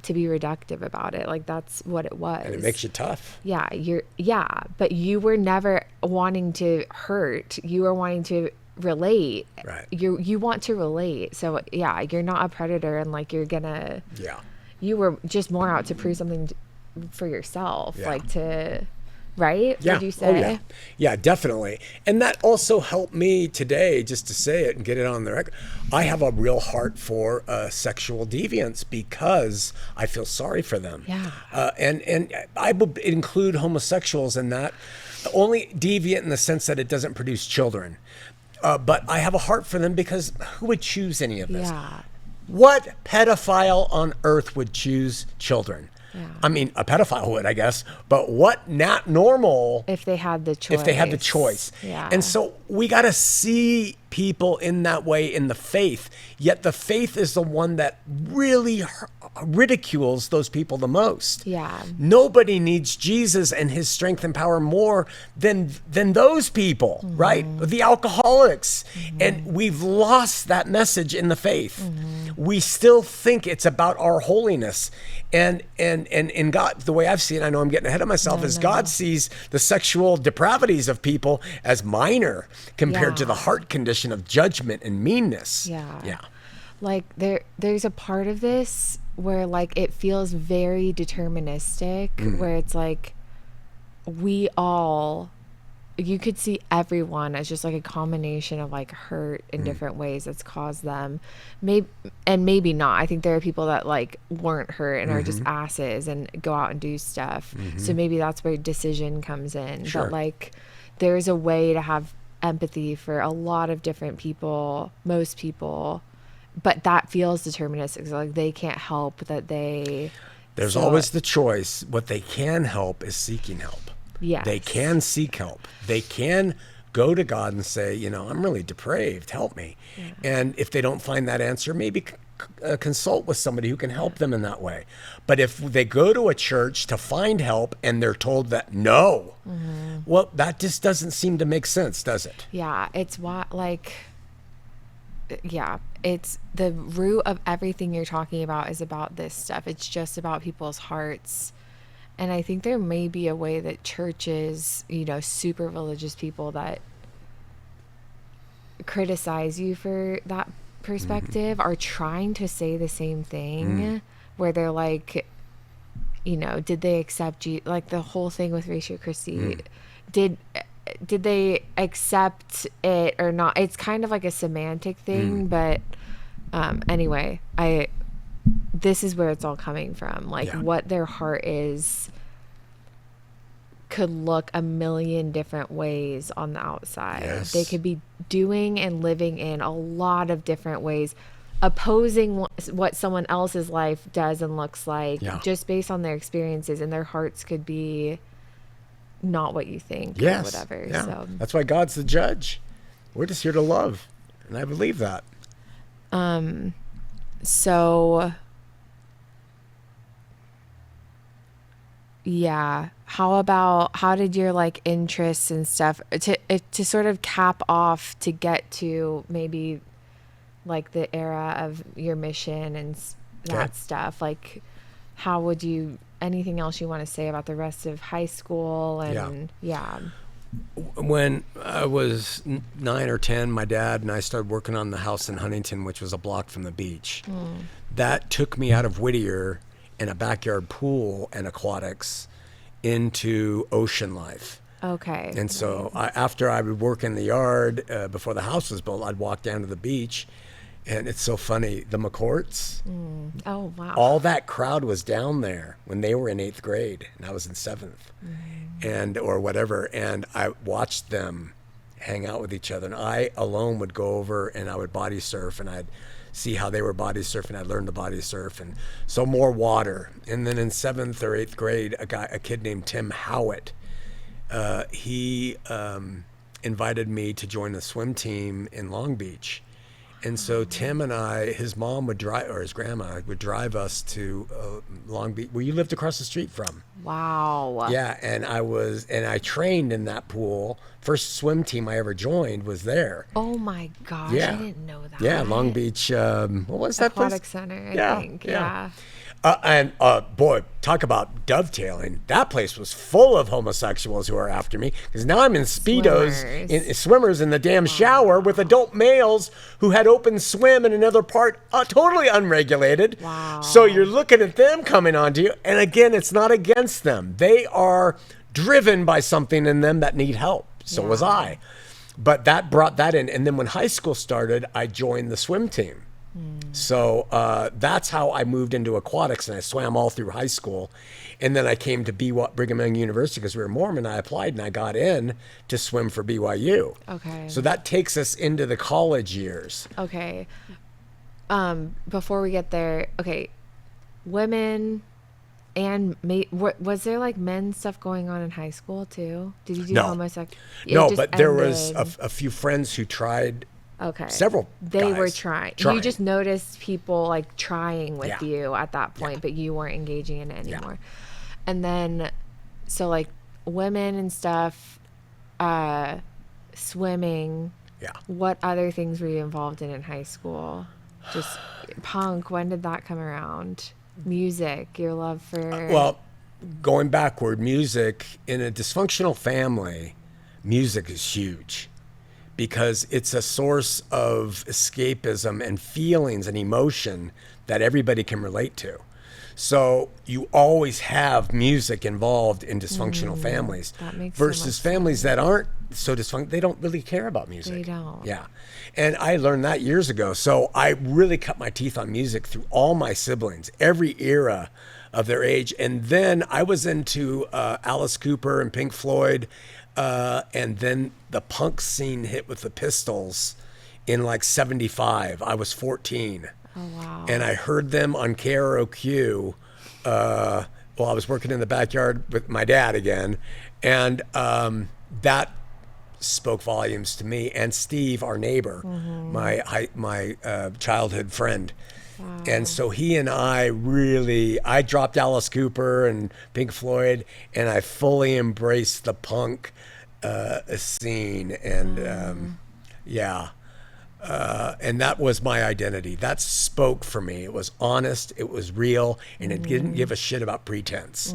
to be reductive about it, like that's what it was. And it makes you tough. But you were never wanting to hurt, you were wanting to relate. Right. You want to relate, so you're not a predator, and like you're gonna you were just more out to prove something for yourself, like to right? Yeah. Would you say? Oh, yeah. Yeah, definitely. And that also helped me today, just to say it and get it on the record. I have a real heart for sexual deviants because I feel sorry for them. Yeah. And I would include homosexuals in that. Only deviant in the sense that it doesn't produce children. But I have a heart for them because who would choose any of this? Yeah. What pedophile on earth would choose children? Yeah. I mean, a pedophile would, I guess, but what not normal If they had the choice. Yeah. And so we got to see people in that way in the faith, yet the faith is the one that really ridicules those people the most. Yeah. Nobody needs Jesus and his strength and power more than those people, right? The alcoholics. And we've lost that message in the faith. We still think it's about our holiness. And in God, the way I've seen it, I know I'm getting ahead of myself, is God sees the sexual depravities of people as minor compared to the heart condition of judgment and meanness. Yeah. Like there's a part of this where like it feels very deterministic, where it's like you could see everyone as just like a combination of like hurt in different ways that's caused them. Maybe not. I think there are people that like weren't hurt and are just asses and go out and do stuff. So maybe that's where decision comes in. Sure. But like there's a way to have empathy for a lot of different people, most people, but that feels deterministic. So like they can't help that There's always the choice. What they can help is seeking help. Yes. They can seek help. They can go to God and say, you know, I'm really depraved, help me. And if they don't find that answer, maybe consult with somebody who can help them in that way. But if they go to a church to find help and they're told that no, well, that just doesn't seem to make sense, does it? Yeah, it's it's the root of everything you're talking about is about this stuff. It's just about people's hearts. And I think there may be a way that churches, you know, super religious people that criticize you for that perspective are trying to say the same thing, where they're like, you know, did they accept you? Like the whole thing with Ratio Christie, did they accept it or not? It's kind of like a semantic thing, but anyway, this is where it's all coming from. Like what their heart is could look a million different ways on the outside. Yes. They could be doing and living in a lot of different ways, opposing what someone else's life does and looks like just based on their experiences, and their hearts could be not what you think or whatever. Yeah. So That's why God's the judge. We're just here to love. And I believe that. So yeah, how did your like interests and stuff to sort of cap off to get to maybe like the era of your mission and that stuff, like how would you, anything else you want to say about the rest of high school and When I was 9 or 10, my dad and I started working on the house in Huntington, which was a block from the beach. That took me out of Whittier and a backyard pool and aquatics into ocean life. Okay. And so after I would work in the yard before the house was built, I'd walk down to the beach. And it's so funny, the McCourts, Oh, wow. all that crowd was down there when they were in 8th grade and I was in 7th and or whatever. And I watched them hang out with each other. And I alone would go over and I would body surf and I'd see how they were body surfing. I'd learn to body surf. And so more water. And then in 7th or 8th grade, a kid named Tim Howitt, he invited me to join the swim team in Long Beach. And so Tim and I, his mom would drive, or his grandma would drive us to Long Beach, where you lived across the street from. Wow. Yeah, and I trained in that pool. First swim team I ever joined was there. Oh my gosh, Yeah. I didn't know that. Yeah, Long Beach. What was that place? Aquatic Center, I think. yeah. Yeah. Boy, talk about dovetailing. That place was full of homosexuals who are after me because now I'm in Speedos, swimmers in the damn shower with adult males who had open swim in another part, totally unregulated. Wow. So you're looking at them coming onto you. And again, it's not against them. They are driven by something in them that need help. So was I. But that brought that in. And then when high school started, I joined the swim team. So that's how I moved into aquatics, and I swam all through high school. And then I came to Brigham Young University because we were Mormon. I applied and I got in to swim for BYU. Okay. So that takes us into the college years. Okay. Before we get there, okay, women and was there like men's stuff going on in high school too? Did you do No. homosexual? No, but there was a few friends who tried. Okay. Several They were guys trying. trying. You just noticed people like trying with Yeah. you at that point, but you weren't engaging in it anymore. And then, so like women and stuff, swimming. Yeah. What other things were you involved in high school? Just punk. When did that come around? Music, your love for. Well, going backward, music in a dysfunctional family, music is huge. Because it's a source of escapism and feelings and emotion that everybody can relate to. So you always have music involved in dysfunctional families that makes so versus much families that aren't so dysfunctional. They don't really care about music. They don't. Yeah. And I learned that years ago. So I really cut my teeth on music through all my siblings, every era of their age. And then I was into Alice Cooper and Pink Floyd. And then the punk scene hit with the Pistols in like 75. I was 14. Oh, wow. And I heard them on KROQ while I was working in the backyard with my dad again. And that spoke volumes to me and Steve, our neighbor, my childhood friend. Wow. And so he and I dropped Alice Cooper and Pink Floyd, and I fully embraced the punk scene. And and that was my identity. That spoke for me. It was honest, it was real, and it didn't give a shit about pretense.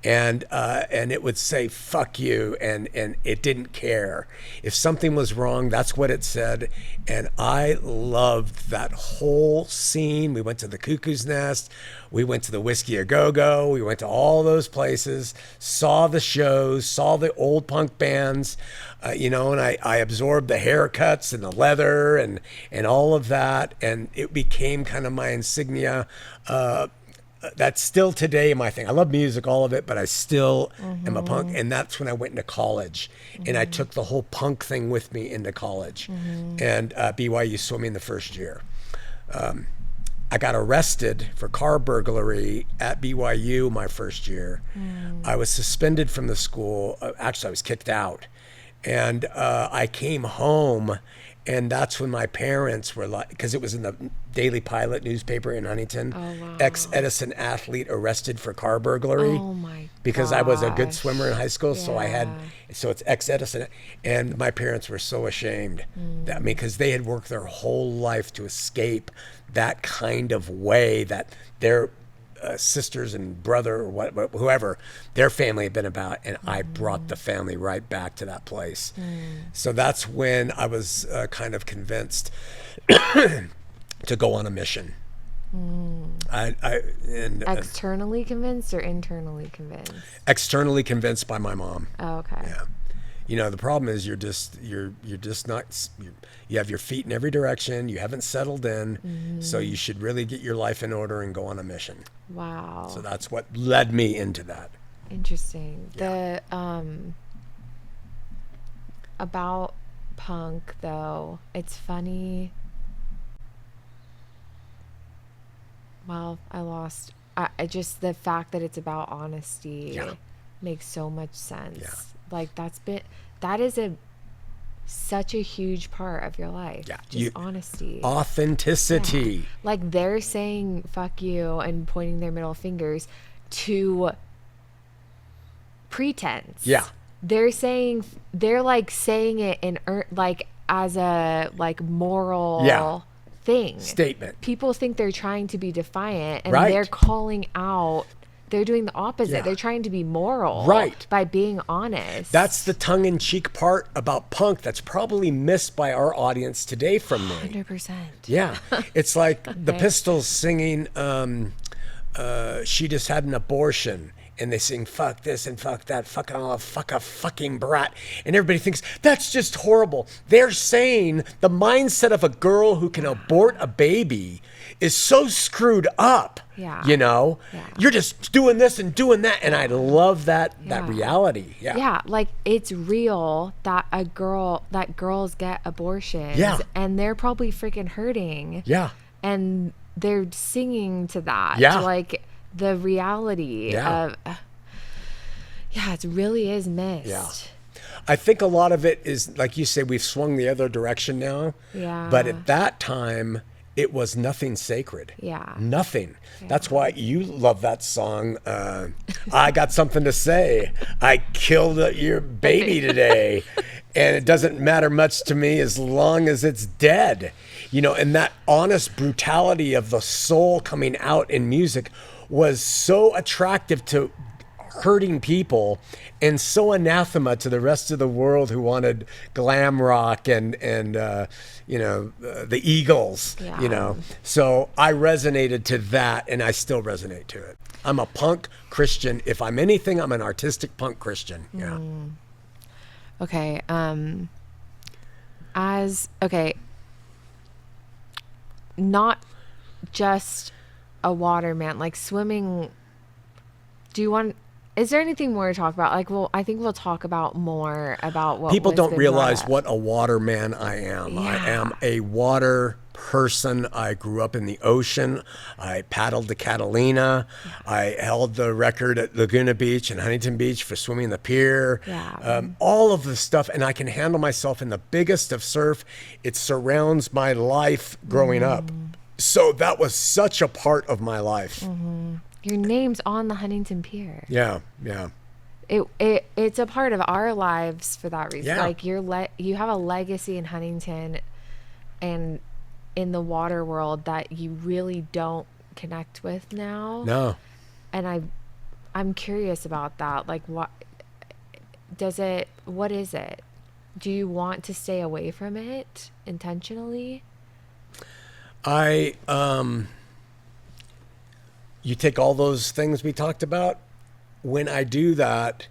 And it would say fuck you, and it didn't care if something was wrong. That's what it said. And I loved that whole scene. We went to the Cuckoo's Nest, we went to the Whiskey A Go Go, we went to all those places, saw the shows, saw the old punk bands, and I absorbed the haircuts and the leather and all of that, and it became kind of my insignia. That's still today my thing. I love music, all of it, but I still am a punk. And that's when I went into college, and I took the whole punk thing with me into college, and BYU swimming the first year. I got arrested for car burglary at BYU my first year. I was suspended from the school. Actually, I was kicked out. And I came home, and that's when my parents were like, because it was in the Daily Pilot newspaper in Huntington, ex-Edison athlete arrested for car burglary. Oh my because I was a good gosh. swimmer in high school, so it's ex-Edison, and my parents were so ashamed that because they had worked their whole life to escape that kind of way that their sisters and brother or whoever their family had been about, and I brought the family right back to that place. So that's when I was kind of convinced to go on a mission. Externally convinced or internally convinced? Externally convinced by my mom. Oh, okay. Yeah. You know, the problem is you're just not. You have your feet in every direction. You haven't settled in, so you should really get your life in order and go on a mission. Wow. So that's what led me into that. Interesting. Yeah. The about punk though, it's funny. Well, I just the fact that it's about honesty makes so much sense. Yeah. Like that is such a huge part of your life. Yeah. Just honesty. Authenticity. Yeah. Like they're saying fuck you and pointing their middle fingers to pretense. Yeah. They're like saying it in like as a like moral thing. Statement. People think they're trying to be defiant and Right. they're calling out. They're doing the opposite. Yeah. They're trying to be moral Right. by being honest. That's the tongue-in-cheek part about punk that's probably missed by our audience today from me. 100%. Yeah. It's like the Pistols singing She Just Had an Abortion. And they sing, fuck this and fuck that, fuck a fucking brat. And everybody thinks, that's just horrible. They're saying the mindset of a girl who can abort a baby is so screwed up. Yeah. You know? Yeah. You're just doing this and doing that. And I love that Yeah. reality. Yeah. Yeah, like it's real that girls get abortions. Yeah. And they're probably freaking hurting. Yeah. And they're singing to that. Yeah. Like the reality Yeah. of it really is missed. Yeah. I think a lot of it is, like you say, we've swung the other direction now. Yeah. But at that time, it was nothing sacred. Yeah. Nothing. That's why you love that song. I got something to say. I killed your baby today. And it doesn't matter much to me as long as it's dead. You know, and that honest brutality of the soul coming out in music was so attractive to hurting people and so anathema to the rest of the world who wanted glam rock and the Eagles, Yeah. you know. So I resonated to that, and I still resonate to it. I'm a punk Christian. If I'm anything, I'm an artistic punk Christian. Yeah. Okay. Not just a waterman, like swimming. Is there anything more to talk about? Like, well, I think we'll talk about more about what People don't wisdom realize brought. what a waterman I am. I Yeah. am a water person. I grew up in the ocean. I paddled the Catalina. I held the record at Laguna Beach and Huntington Beach for swimming the pier. Yeah. All of the stuff, and I can handle myself in the biggest of surf. It surrounds my life growing up. So that was such a part of my life. Your name's on the Huntington Pier. Yeah. It's a part of our lives for that reason. Yeah. Like you have a legacy in Huntington and in the water world that you really don't connect with now. No. And I'm curious about that. Like what is it? Do you want to stay away from it intentionally? You take all those things we talked about. When I do that,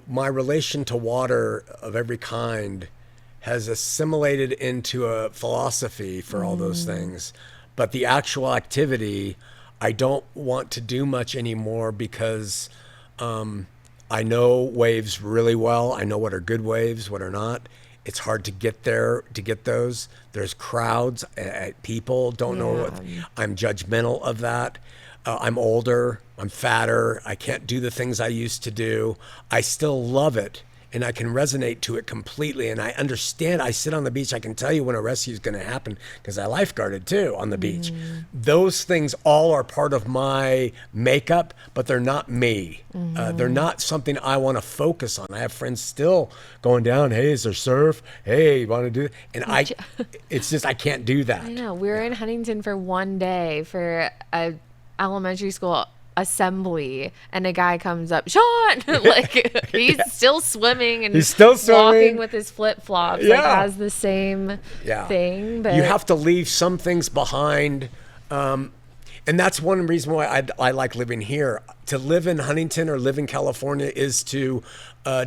my relation to water of every kind has assimilated into a philosophy for all those things. But the actual activity, I don't want to do much anymore because I know waves really well. I know what are good waves, what are not. It's hard to get there, to get those. There's crowds, people don't know what. I'm judgmental of that. I'm older, I'm fatter, I can't do the things I used to do. I still love it, and I can resonate to it completely, and I understand. I sit on the beach, I can tell you when a rescue is going to happen, because I lifeguarded too on the beach. Those things all are part of my makeup, but they're not me. They're not something I want to focus on. I have friends still going down, hey, is there surf? Hey, you want to do it? And it's just, I can't do that. I know. We were in Huntington for one day for a elementary school assembly, and a guy comes up, Shawn, like he's still swimming and he's still swimming, walking with his flip flops, like has the same thing. But you have to leave some things behind. And that's one reason why I like living here. To live in Huntington or live in California is to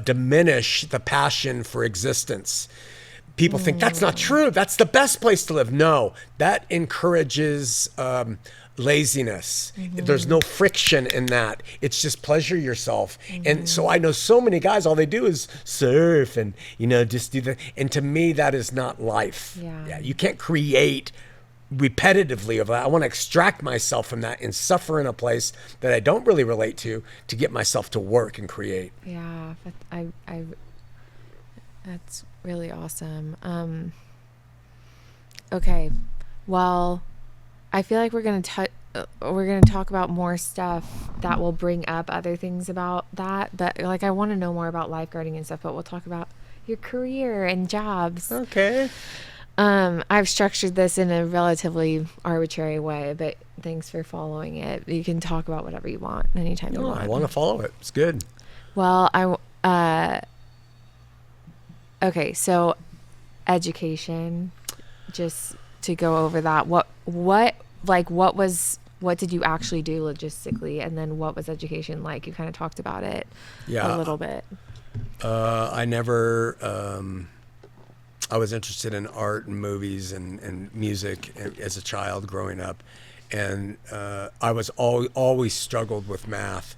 diminish the passion for existence. People think that's not true. That's the best place to live. No, that encourages laziness. There's no friction in that. It's just pleasure yourself. And so I know so many guys, all they do is surf and, just do that. And to me, that is not life. Yeah. You can't create repetitively of that. I want to extract myself from that and suffer in a place that I don't really relate to get myself to work and create. Yeah, but that's really awesome. Okay, well, I feel like we're gonna talk about more stuff that will bring up other things about that. But like, I want to know more about lifeguarding and stuff. But we'll talk about your career and jobs. Okay. I've structured this in a relatively arbitrary way, but thanks for following it. You can talk about whatever you want anytime you want. I want to follow it. It's good. Well, okay, so education, just to go over that. What did you actually do logistically, and then what was education like? You kind of talked about it a little bit. I was interested in art and movies and music as a child growing up. And I was always struggled with math,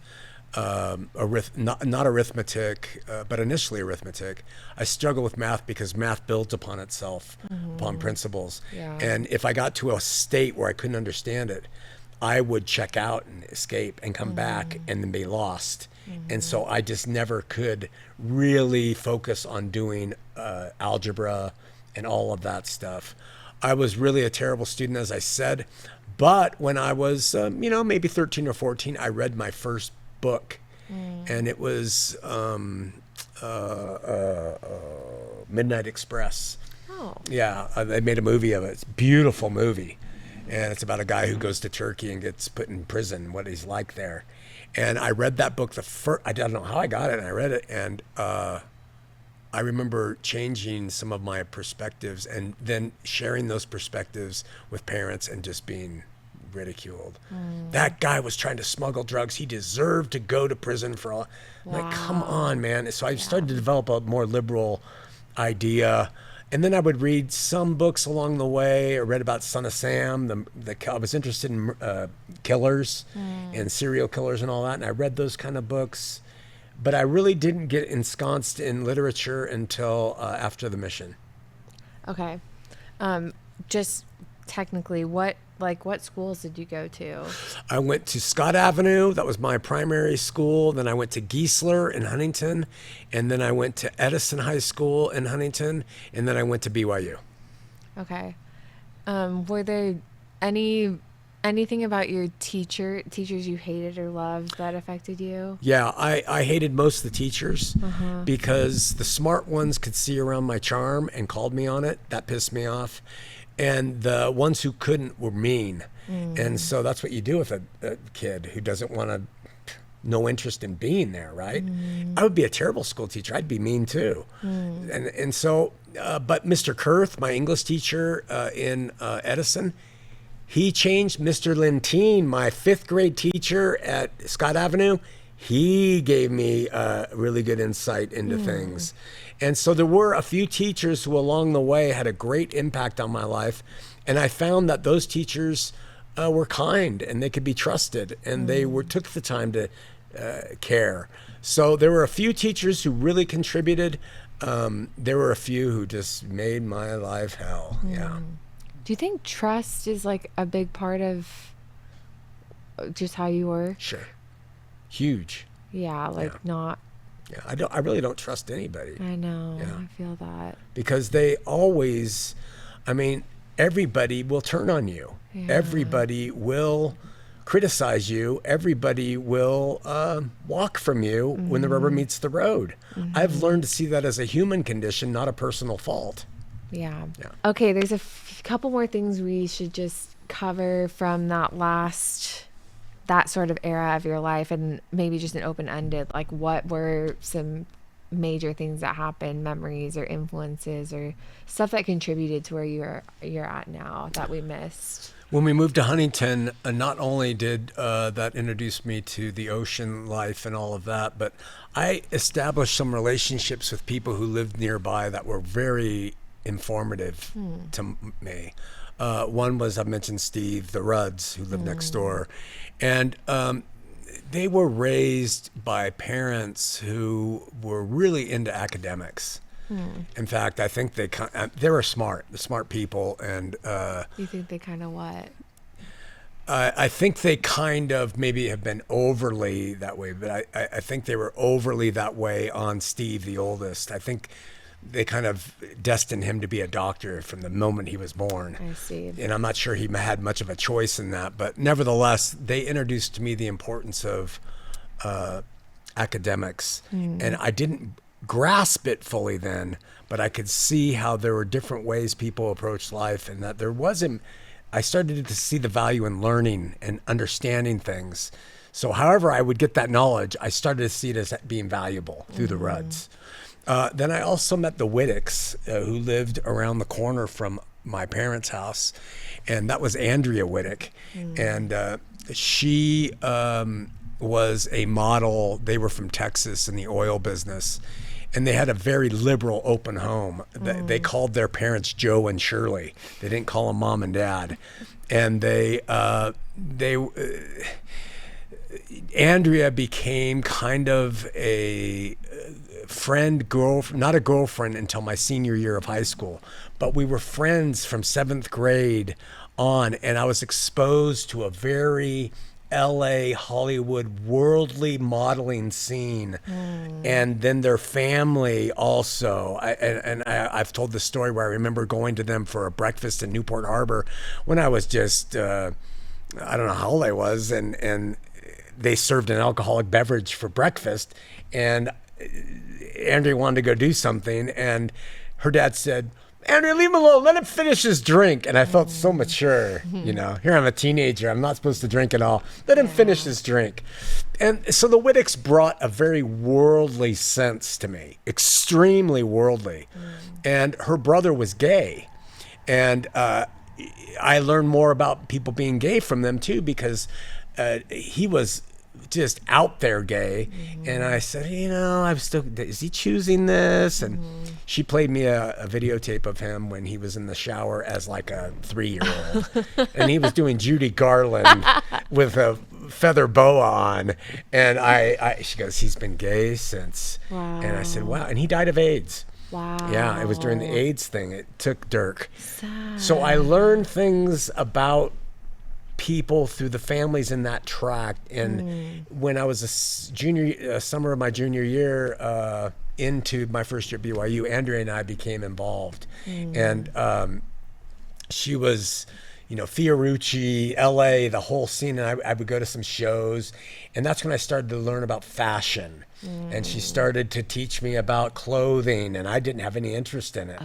not arithmetic, but initially arithmetic. I struggled with math because math builds upon itself, upon principles. Yeah. And if I got to a state where I couldn't understand it, I would check out and escape and come back and then be lost. And so I just never could really focus on doing algebra and all of that stuff. I was really a terrible student, as I said. But when I was, maybe 13 or 14, I read my first book. And it was Midnight Express. Oh. Yeah, they made a movie of it. It's a beautiful movie. And it's about a guy who goes to Turkey and gets put in prison, what he's like there. And I read that book I don't know how I got it, and I read it, and I remember changing some of my perspectives and then sharing those perspectives with parents and just being ridiculed. That guy was trying to smuggle drugs. He deserved to go to prison for all. Wow. Like, come on, man. So I started to develop a more liberal idea. And then I would read some books along the way. I read about Son of Sam. I was interested in killers and serial killers and all that. And I read those kind of books. But I really didn't get ensconced in literature until after the mission. Okay. Just technically, what schools did you go to? I went to Scott Avenue. That was my primary school. Then I went to Geisler in Huntington. And then I went to Edison High School in Huntington. And then I went to BYU. Okay. Were there anything about your teachers you hated or loved that affected you? Yeah, I hated most of the teachers because the smart ones could see around my charm and called me on it. That pissed me off. And the ones who couldn't were mean. And so that's what you do with a kid who doesn't want no interest in being there, right? I would be a terrible school teacher. I'd be mean too. And so, but Mr. Kurth, my English teacher in Edison, he changed. Mr. Lentine, my 5th grade teacher at Scott Avenue, he gave me really good insight into things. And so there were a few teachers who along the way had a great impact on my life. And I found that those teachers were kind and they could be trusted and they took the time to care. So there were a few teachers who really contributed. There were a few who just made my life hell. Yeah. Do you think trust is like a big part of just how you were? Sure. Huge. Yeah, not. Yeah, I really don't trust anybody. I know. Yeah. I feel that. Because they always, everybody will turn on you. Yeah. Everybody will criticize you. Everybody will walk from you when the rubber meets the road. I've learned to see that as a human condition, not a personal fault. Yeah. Okay, there's a couple more things we should just cover from that sort of era of your life, and maybe just an open-ended, like what were some major things that happened, memories or influences or stuff that contributed to where you're at now that we missed? When we moved to Huntington, not only did that introduce me to the ocean life and all of that, but I established some relationships with people who lived nearby that were very informative to me. One was, I mentioned Steve, the Rudds, who lived next door. And they were raised by parents who were really into academics. In fact, I think they were smart people. And You think they kind of what? I think they kind of maybe have been overly that way, but I think they were overly that way on Steve, the oldest. I think they kind of destined him to be a doctor from the moment he was born. I see. And I'm not sure he had much of a choice in that, but nevertheless, they introduced to me the importance of academics. And I didn't grasp it fully then, but I could see how there were different ways people approached life, and that I started to see the value in learning and understanding things. So however I would get that knowledge, I started to see it as being valuable through the Rudds. Then I also met the Whitticks, who lived around the corner from my parents' house, and that was Andrea Whittick. And she was a model. They were from Texas in the oil business, and they had a very liberal, open home. They called their parents Joe and Shirley. They didn't call them Mom and Dad. And Andrea became kind of a not a girlfriend until my senior year of high school, but we were friends from 7th grade on, and I was exposed to a very LA, Hollywood, worldly modeling scene. And then their family also. I've told the story where I remember going to them for a breakfast in Newport Harbor when I was just, I don't know how old I was, and they served an alcoholic beverage for breakfast, and Andrea wanted to go do something, and her dad said, "Andrea, leave him alone. Let him finish his drink." And I felt so mature, Here I'm a teenager. I'm not supposed to drink at all. Let him finish his drink. And so the Whitticks brought a very worldly sense to me, extremely worldly. And her brother was gay. And I learned more about people being gay from them too, because he was just out there gay. And I said, is he choosing this? And she played me a videotape of him when he was in the shower as like a 3-year-old. And he was doing Judy Garland with a feather boa on. And she goes, he's been gay since. Wow. And I said, wow. And he died of AIDS. Wow. Yeah, it was during the AIDS thing. It took Dirk. Sad. So I learned things about people through the families in that tract. And when I was a summer of my junior year into my first year at BYU, Andrea and I became involved. And she was, Fiorucci, LA, the whole scene. And I would go to some shows, and that's when I started to learn about fashion. And she started to teach me about clothing, and I didn't have any interest in it.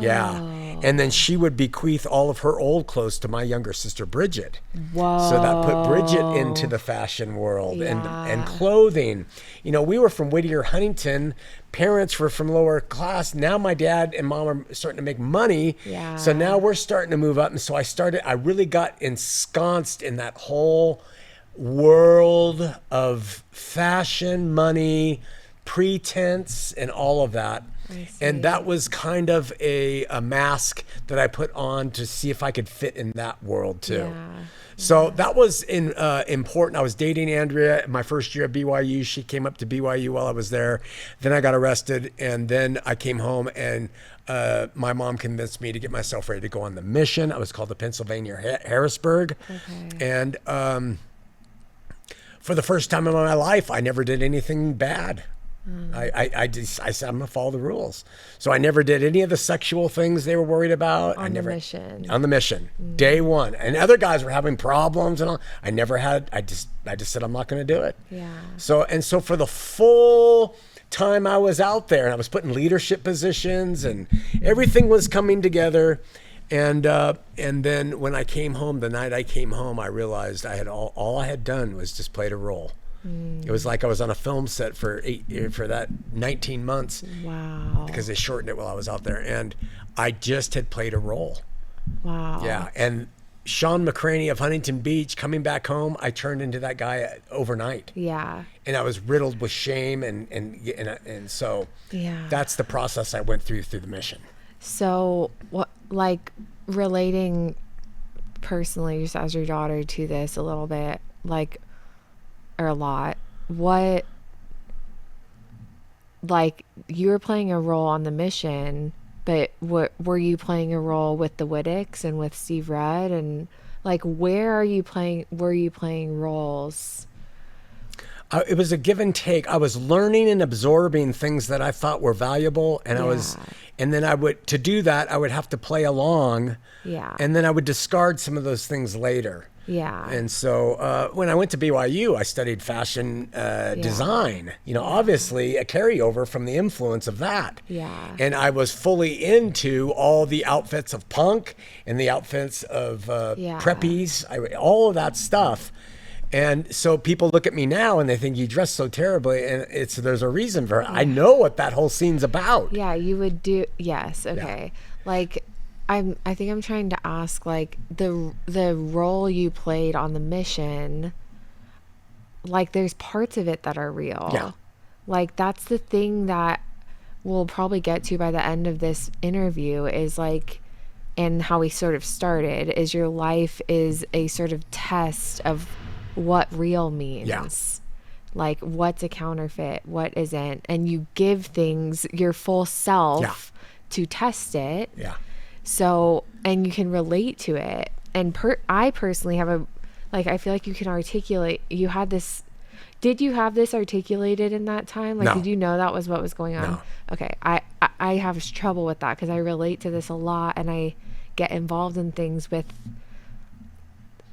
Yeah. And then she would bequeath all of her old clothes to my younger sister, Bridget. Whoa. So that put Bridget into the fashion world. Yeah. And clothing. We were from Whittier, Huntington. Parents were from lower class. Now my dad and mom are starting to make money. Yeah. So now we're starting to move up. And so I really got ensconced in that whole world of fashion, money, pretense, and all of that. And that was kind of a mask that I put on to see if I could fit in that world too. Yeah. So that was important. I was dating Andrea my first year at BYU. She came up to BYU while I was there. Then I got arrested, and then I came home, and my mom convinced me to get myself ready to go on the mission. I was called to Pennsylvania Harrisburg. And for the first time in my life, I never did anything bad. I said, I'm gonna follow the rules. So I never did any of the sexual things they were worried about. On the mission. Day one. And other guys were having problems and all. I just said, I'm not gonna do it. Yeah. So for the full time I was out there, and I was put in leadership positions, and everything was coming together. And then when I came home, the night I came home, I realized I had all I had done was just played a role. It was like I was on a film set for that 19 months. Wow. Because they shortened it while I was out there, and I just had played a role. Wow. Yeah, and Shawn McCraney of Huntington Beach, coming back home, I turned into that guy overnight. Yeah. And I was riddled with shame, and so Yeah. that's the process I went through the mission. So, what, like, relating personally, just as your daughter, to this a little bit, like, or a lot, what, like, you were playing a role on the mission, but what were you playing a role with the Widdicks and with Steve Rudd, and like, were you playing roles? It was a give and take. I was learning and absorbing things that I thought were valuable, and then I would, to do that, I would have to play along. Yeah. And then I would discard some of those things later. Yeah. And so when I went to BYU, I studied fashion design, obviously a carryover from the influence of that. Yeah. And I was fully into all the outfits of punk and the outfits of preppies, all of that stuff. And so people look at me now and they think you dress so terribly, and there's a reason for it. I know what that whole scene's about. Yeah, you would do. Yes. Okay. Yeah. Like, I think I'm trying to ask, like, the role you played on the mission, like, there's parts of it that are real. Yeah. Like, that's the thing that we'll probably get to by the end of this interview, is like, and how we sort of started, is your life is a sort of test of what real means. Yeah. Like, what's a counterfeit, what isn't, and you give things your full self to test it. Yeah. So, and you can relate to it. And I personally have I feel like you can articulate, did you have this articulated in that time? Like, No. Did you know that was what was going on? No. Okay. I have trouble with that because I relate to this a lot, and I get involved in things with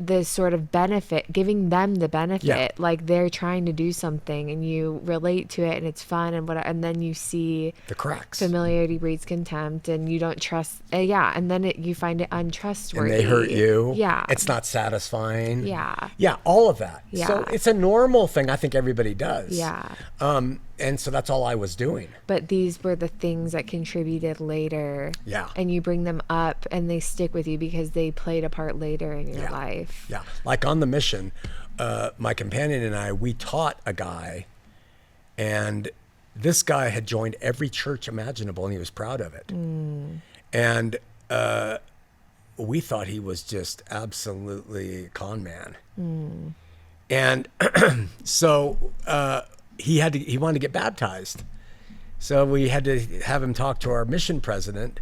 the sort of benefit, giving them the benefit, Yeah. like they're trying to do something and you relate to it and it's fun and then you see The cracks. familiarity breeds contempt and you don't trust, and then you find it untrustworthy. And they hurt you. Yeah. It's not satisfying. Yeah. Yeah, all of that. Yeah. So it's a normal thing I think everybody does. Yeah. And so that's all I was doing. But these were the things that contributed later. Yeah. And you bring them up and they stick with you because they played a part later in your life. Yeah. Like on the mission, my companion and I, we taught a guy, and this guy had joined every church imaginable and he was proud of it. And we thought he was just absolutely a con man. And so he wanted to get baptized. So we had to have him talk to our mission president,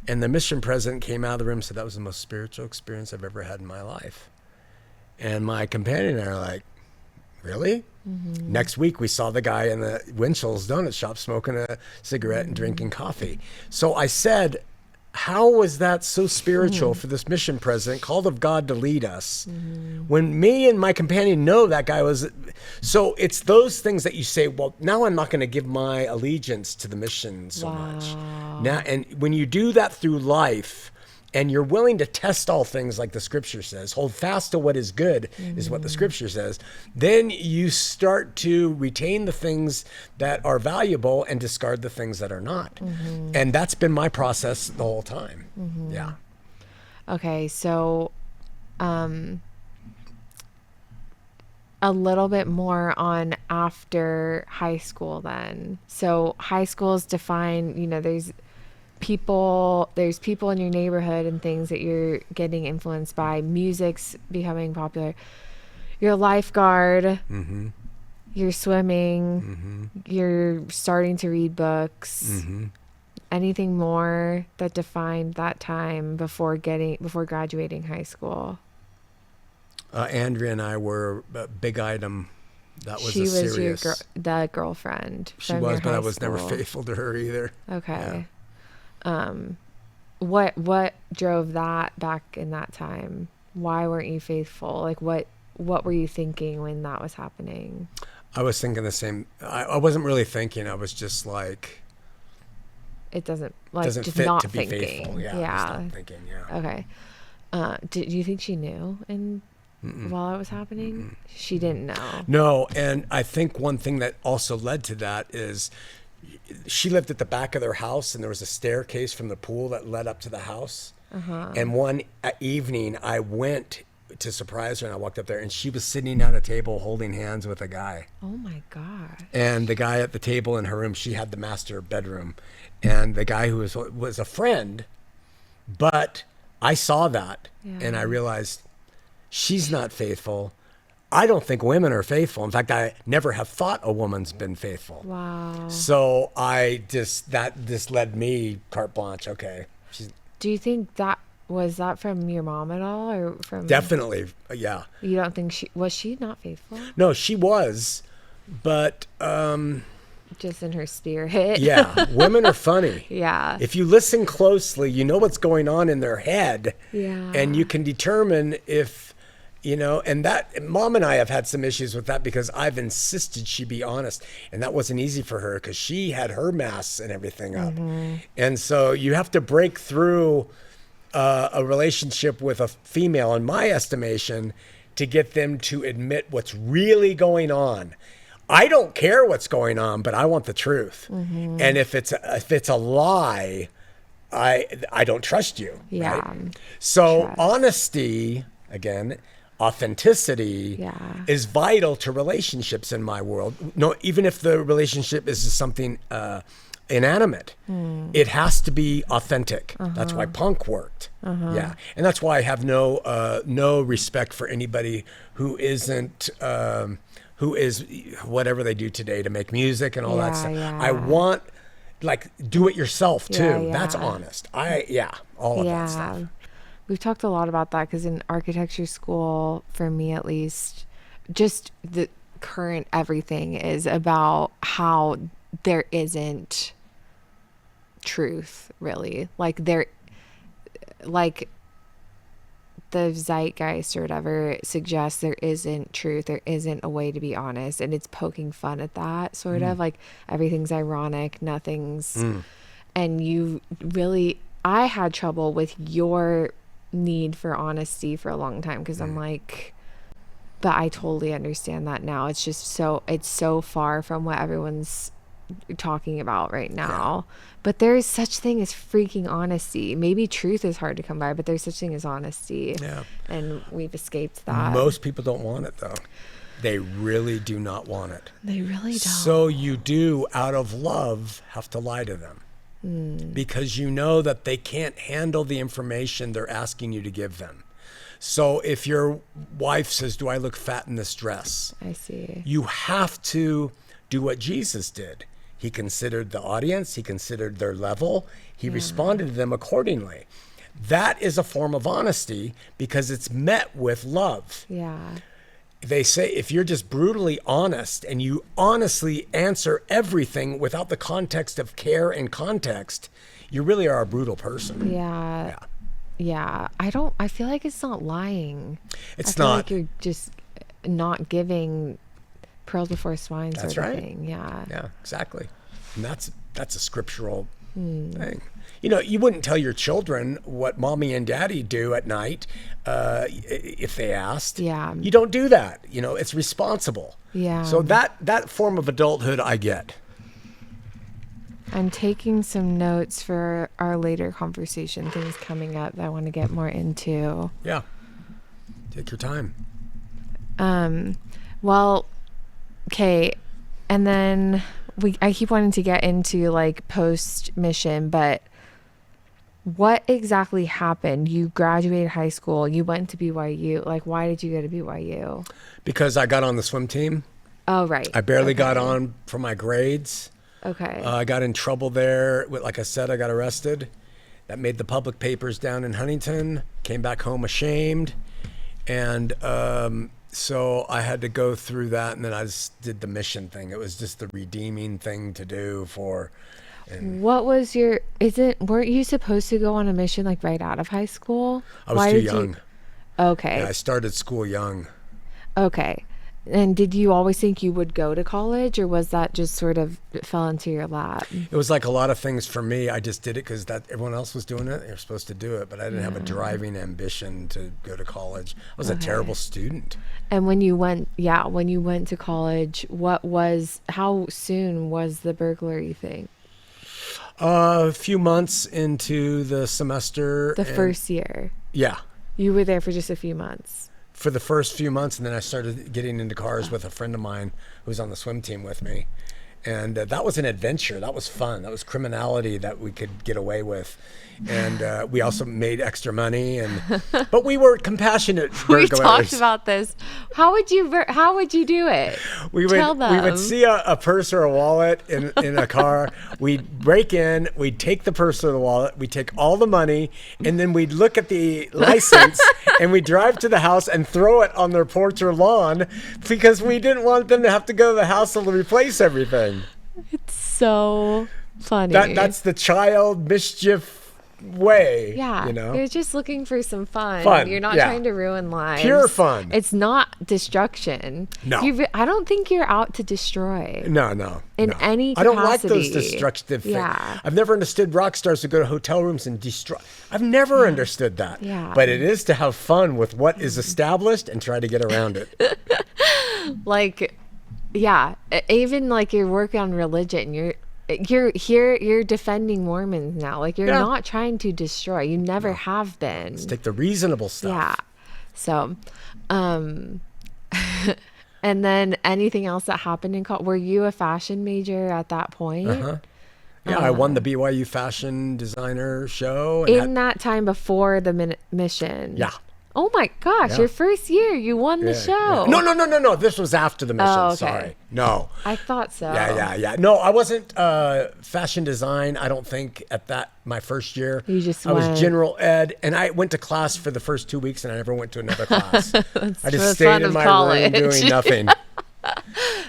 and the mission president came out of the room and said, "That was the most spiritual experience I've ever had in my life." And my companion and I are like, "Really?" Next week, we saw the guy in the Winchell's donut shop smoking a cigarette and drinking coffee. So I said, how was that so spiritual for this mission president, called of God to lead us, when me and my companion know that guy was? So it's those things that you say, well, now I'm not going to give my allegiance to the mission so much. Now, and when you do that through life, and you're willing to test all things like the scripture says, hold fast to what is good is what the scripture says, then you start to retain the things that are valuable and discard the things that are not. And that's been my process the whole time. Yeah. Okay, so a little bit more on after high school then. So high school is defined, there's people in your neighborhood and things that you're getting influenced by. Music's becoming popular. You're a lifeguard. You're swimming. You're starting to read books. Anything more that defined that time before graduating high school? Andrea and I were a big item. That was she was serious. the girlfriend. She was, but I was never faithful to her either. Okay. Yeah. What drove that back in that time? Why weren't you faithful? Like, what were you thinking when that was happening? I was thinking the same. I wasn't really thinking. I was just like, it doesn't just fit not to be thinking. faithful. Yeah. I was not thinking. Yeah. Okay. Do you think she knew? And while it was happening? She didn't know. No, and I think one thing that also led to that is she lived at the back of their house, and there was a staircase from the pool that led up to the house. And one evening I went to surprise her, and I walked up there, and she was sitting at a table holding hands with a guy. Oh my God. And the guy at the table in her room, she had the master bedroom, and the guy who was a friend, but I saw that, and I realized she's not faithful. I don't think women are faithful. In fact, I never have thought a woman's been faithful. Wow. So this led me carte blanche. Okay. Do you think was that from your mom at all, or from? Definitely. Yeah. You don't think was she not faithful? No, she was, but, Just in her spirit. yeah, women are funny. Yeah. If you listen closely, you know what's going on in their head. Yeah. And you can determine if, and that, Mom and I have had some issues with that because I've insisted she be honest. And that wasn't easy for her because she had her masks and everything up. And so you have to break through a relationship with a female, in my estimation, to get them to admit what's really going on. I don't care what's going on, but I want the truth. And if it's a lie, I don't trust you. Yeah. Right? So Trust. honesty, again, authenticity is vital to relationships in my world. No, even if the relationship is something inanimate, it has to be authentic. That's why punk worked. Yeah, and that's why I have no respect for anybody who isn't. Who is whatever they do today to make music and all that stuff. I want, do it yourself too. That's honest. All of that stuff. We've talked a lot about that because in architecture school, for me at least, just the current everything is about how there isn't truth, really. The zeitgeist or whatever suggests there isn't truth, there isn't a way to be honest, and it's poking fun at that sort of everything's ironic, nothing's and I had trouble with your need for honesty for a long time because I'm like, but I totally understand that now. It's just it's so far from what everyone's talking about right now. But there is such thing as freaking honesty. Maybe truth is hard to come by, but there's such thing as honesty. Yeah. And we've escaped that. Most people don't want it though. They really do not want it. They really don't. So you do, out of love, have to lie to them. Because you know that they can't handle the information they're asking you to give them. So if your wife says, "Do I look fat in this dress?" I see. You have to do what Jesus did. He considered the audience. He considered their level. He responded to them accordingly. That is a form of honesty because it's met with love. Yeah. They say if you're just brutally honest and you honestly answer everything without the context of care and context, you really are a brutal person. Yeah. I feel like it's not lying. It's I feel not. like you're just not giving pearls before swine sort That's right. of thing. Yeah, exactly. And that's a scriptural thing. You wouldn't tell your children what mommy and daddy do at night if they asked. Yeah. You don't do that. It's responsible. Yeah. So that form of adulthood I get. I'm taking some notes for our later conversation, things coming up that I want to get more into. Yeah. Take your time. Well, okay. And then I keep wanting to get into post mission, but what exactly happened? You graduated high school, you went to BYU. Why did you go to BYU? Because I got on the swim team. Oh, right. I barely got on for my grades. Okay. I got in trouble there. Like I said, I got arrested. That made the public papers down in Huntington. Came back home ashamed. And so I had to go through that. And then I just did the mission thing. It was just the redeeming thing to do for. What was weren't you supposed to go on a mission right out of high school? I was too young. Okay. Yeah, I started school young. Okay. And did you always think you would go to college, or was that just sort of it fell into your lap? It was like a lot of things for me. I just did it because that everyone else was doing it. They were supposed to do it, but I didn't have a driving ambition to go to college. I was a terrible student. And when you went to college, how soon was the burglary thing? A few months into the semester. The first year. Yeah. You were there for just a few months. For the first few months, and then I started getting into cars with a friend of mine who was on the swim team with me. And that was an adventure. That was fun. That was criminality that we could get away with. And we also made extra money, but we were compassionate burglars. We talked about this. How would you do it? Tell them. We would see a purse or a wallet in a car. We'd break in. We'd take the purse or the wallet. We'd take all the money, and then we'd look at the license, and we'd drive to the house and throw it on their porch or lawn because we didn't want them to have to go to the house to replace everything. It's so funny. That's the child mischief way. Yeah, you know, you're just looking for some fun. You're not trying to ruin lives. Pure fun. It's not destruction. No, I don't think you're out to destroy. No. In any capacity. I don't like those destructive things. Yeah. I've never understood rock stars who go to hotel rooms and destroy. I've never understood that. Yeah. But it is to have fun with what is established and try to get around it. Even like your work on religion, you're here, you're defending Mormons now. Like, you're not trying to destroy. You never have been. Let's take the reasonable stuff. Yeah. So, and then anything else that happened in college? Were you a fashion major at that point? Yeah, I won the BYU fashion designer show. And in that time before the mission? Yeah. Oh my gosh, your first year, you won the show. Yeah. No. This was after the mission. Oh, okay. Sorry. No. I thought so. Yeah. No, I wasn't fashion design, I don't think, at my first year. You just I was general ed, and I went to class for the first 2 weeks, and I never went to another class. I just stayed in my room doing nothing.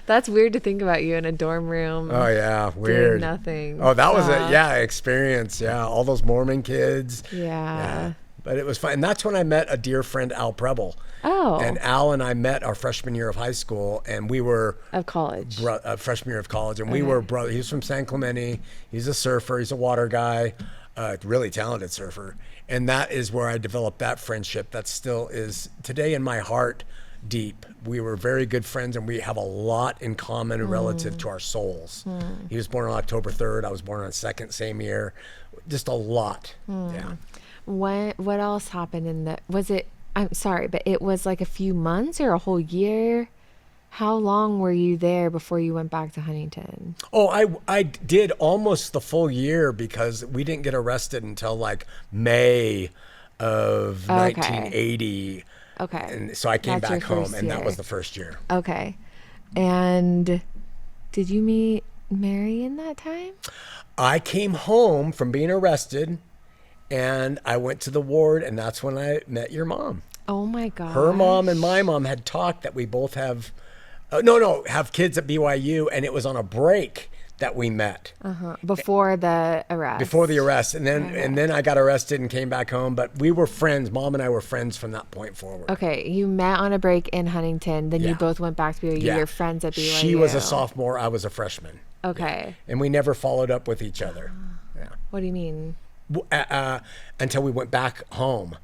That's weird to think about you in a dorm room. Oh, yeah. Weird. Doing nothing. Oh, that was experience. Yeah. All those Mormon kids. Yeah. But it was fun. And that's when I met a dear friend, Al Preble. Oh. And Al and I met our freshman year of high school, and we were... Of college. Freshman year of college. And we were brothers. He was from San Clemente. He's a surfer. He's a water guy. Really talented surfer. And that is where I developed that friendship that still is, today in my heart, deep. We were very good friends, and we have a lot in common relative to our souls. He was born on October 3rd. I was born on 2nd, same year. Just a lot. Yeah. What else happened I'm sorry, but it was like a few months or a whole year? How long were you there before you went back to Huntington? Oh, I did almost the full year because we didn't get arrested until like May of 1980. Okay. And so I came back home, and that was the first year. Okay. And did you meet Mary in that time? I came home from being arrested, and I went to the ward, and that's when I met your mom. Oh my God. Her mom and my mom had talked that we both have kids at BYU, and it was on a break that we met. Before the arrest. And then I got arrested and came back home, but we were friends. Mom and I were friends from that point forward. Okay, you met on a break in Huntington, then you both went back to BYU. You were friends at BYU. She was a sophomore, I was a freshman. Okay. Yeah. And we never followed up with each other. Yeah. What do you mean? Until we went back home.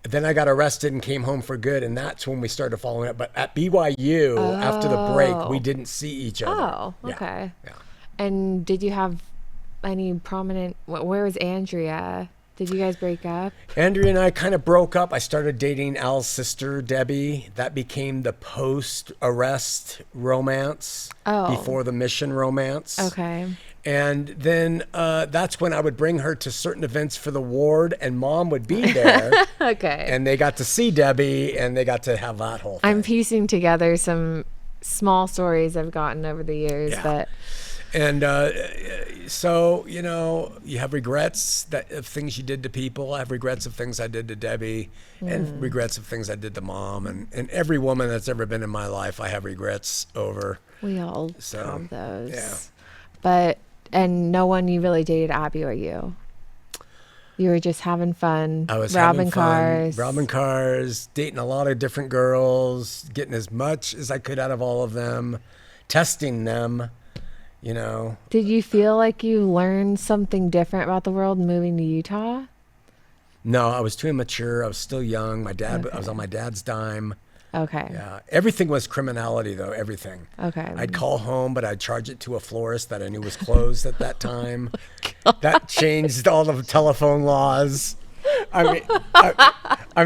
Then I got arrested and came home for good, and that's when we started following up. But at BYU, after the break, we didn't see each other. Oh, okay. Yeah. And did you have any prominent... Where was Andrea? Did you guys break up? Andrea and I kind of broke up. I started dating Al's sister, Debbie. That became the post-arrest romance. Before the mission romance. Okay. And then that's when I would bring her to certain events for the ward, and Mom would be there. Okay. And they got to see Debbie, and they got to have that whole thing. I'm piecing together some small stories I've gotten over the years. But and so, you have regrets of things you did to people. I have regrets of things I did to Debbie, and regrets of things I did to Mom. And every woman that's ever been in my life, I have regrets over. We all have those. Yeah. But... And no one you really dated at BYU? You were just having fun. I was robbing cars. robbing cars, dating a lot of different girls, getting as much as I could out of all of them, testing them, you know. Did you feel like you learned something different about the world moving to Utah? No, I was too immature. I was still young. I was on my dad's dime. Okay. Yeah. Everything was criminality, though. Everything. Okay. I'd call home, but I'd charge it to a florist that I knew was closed at that time. That changed all the telephone laws. I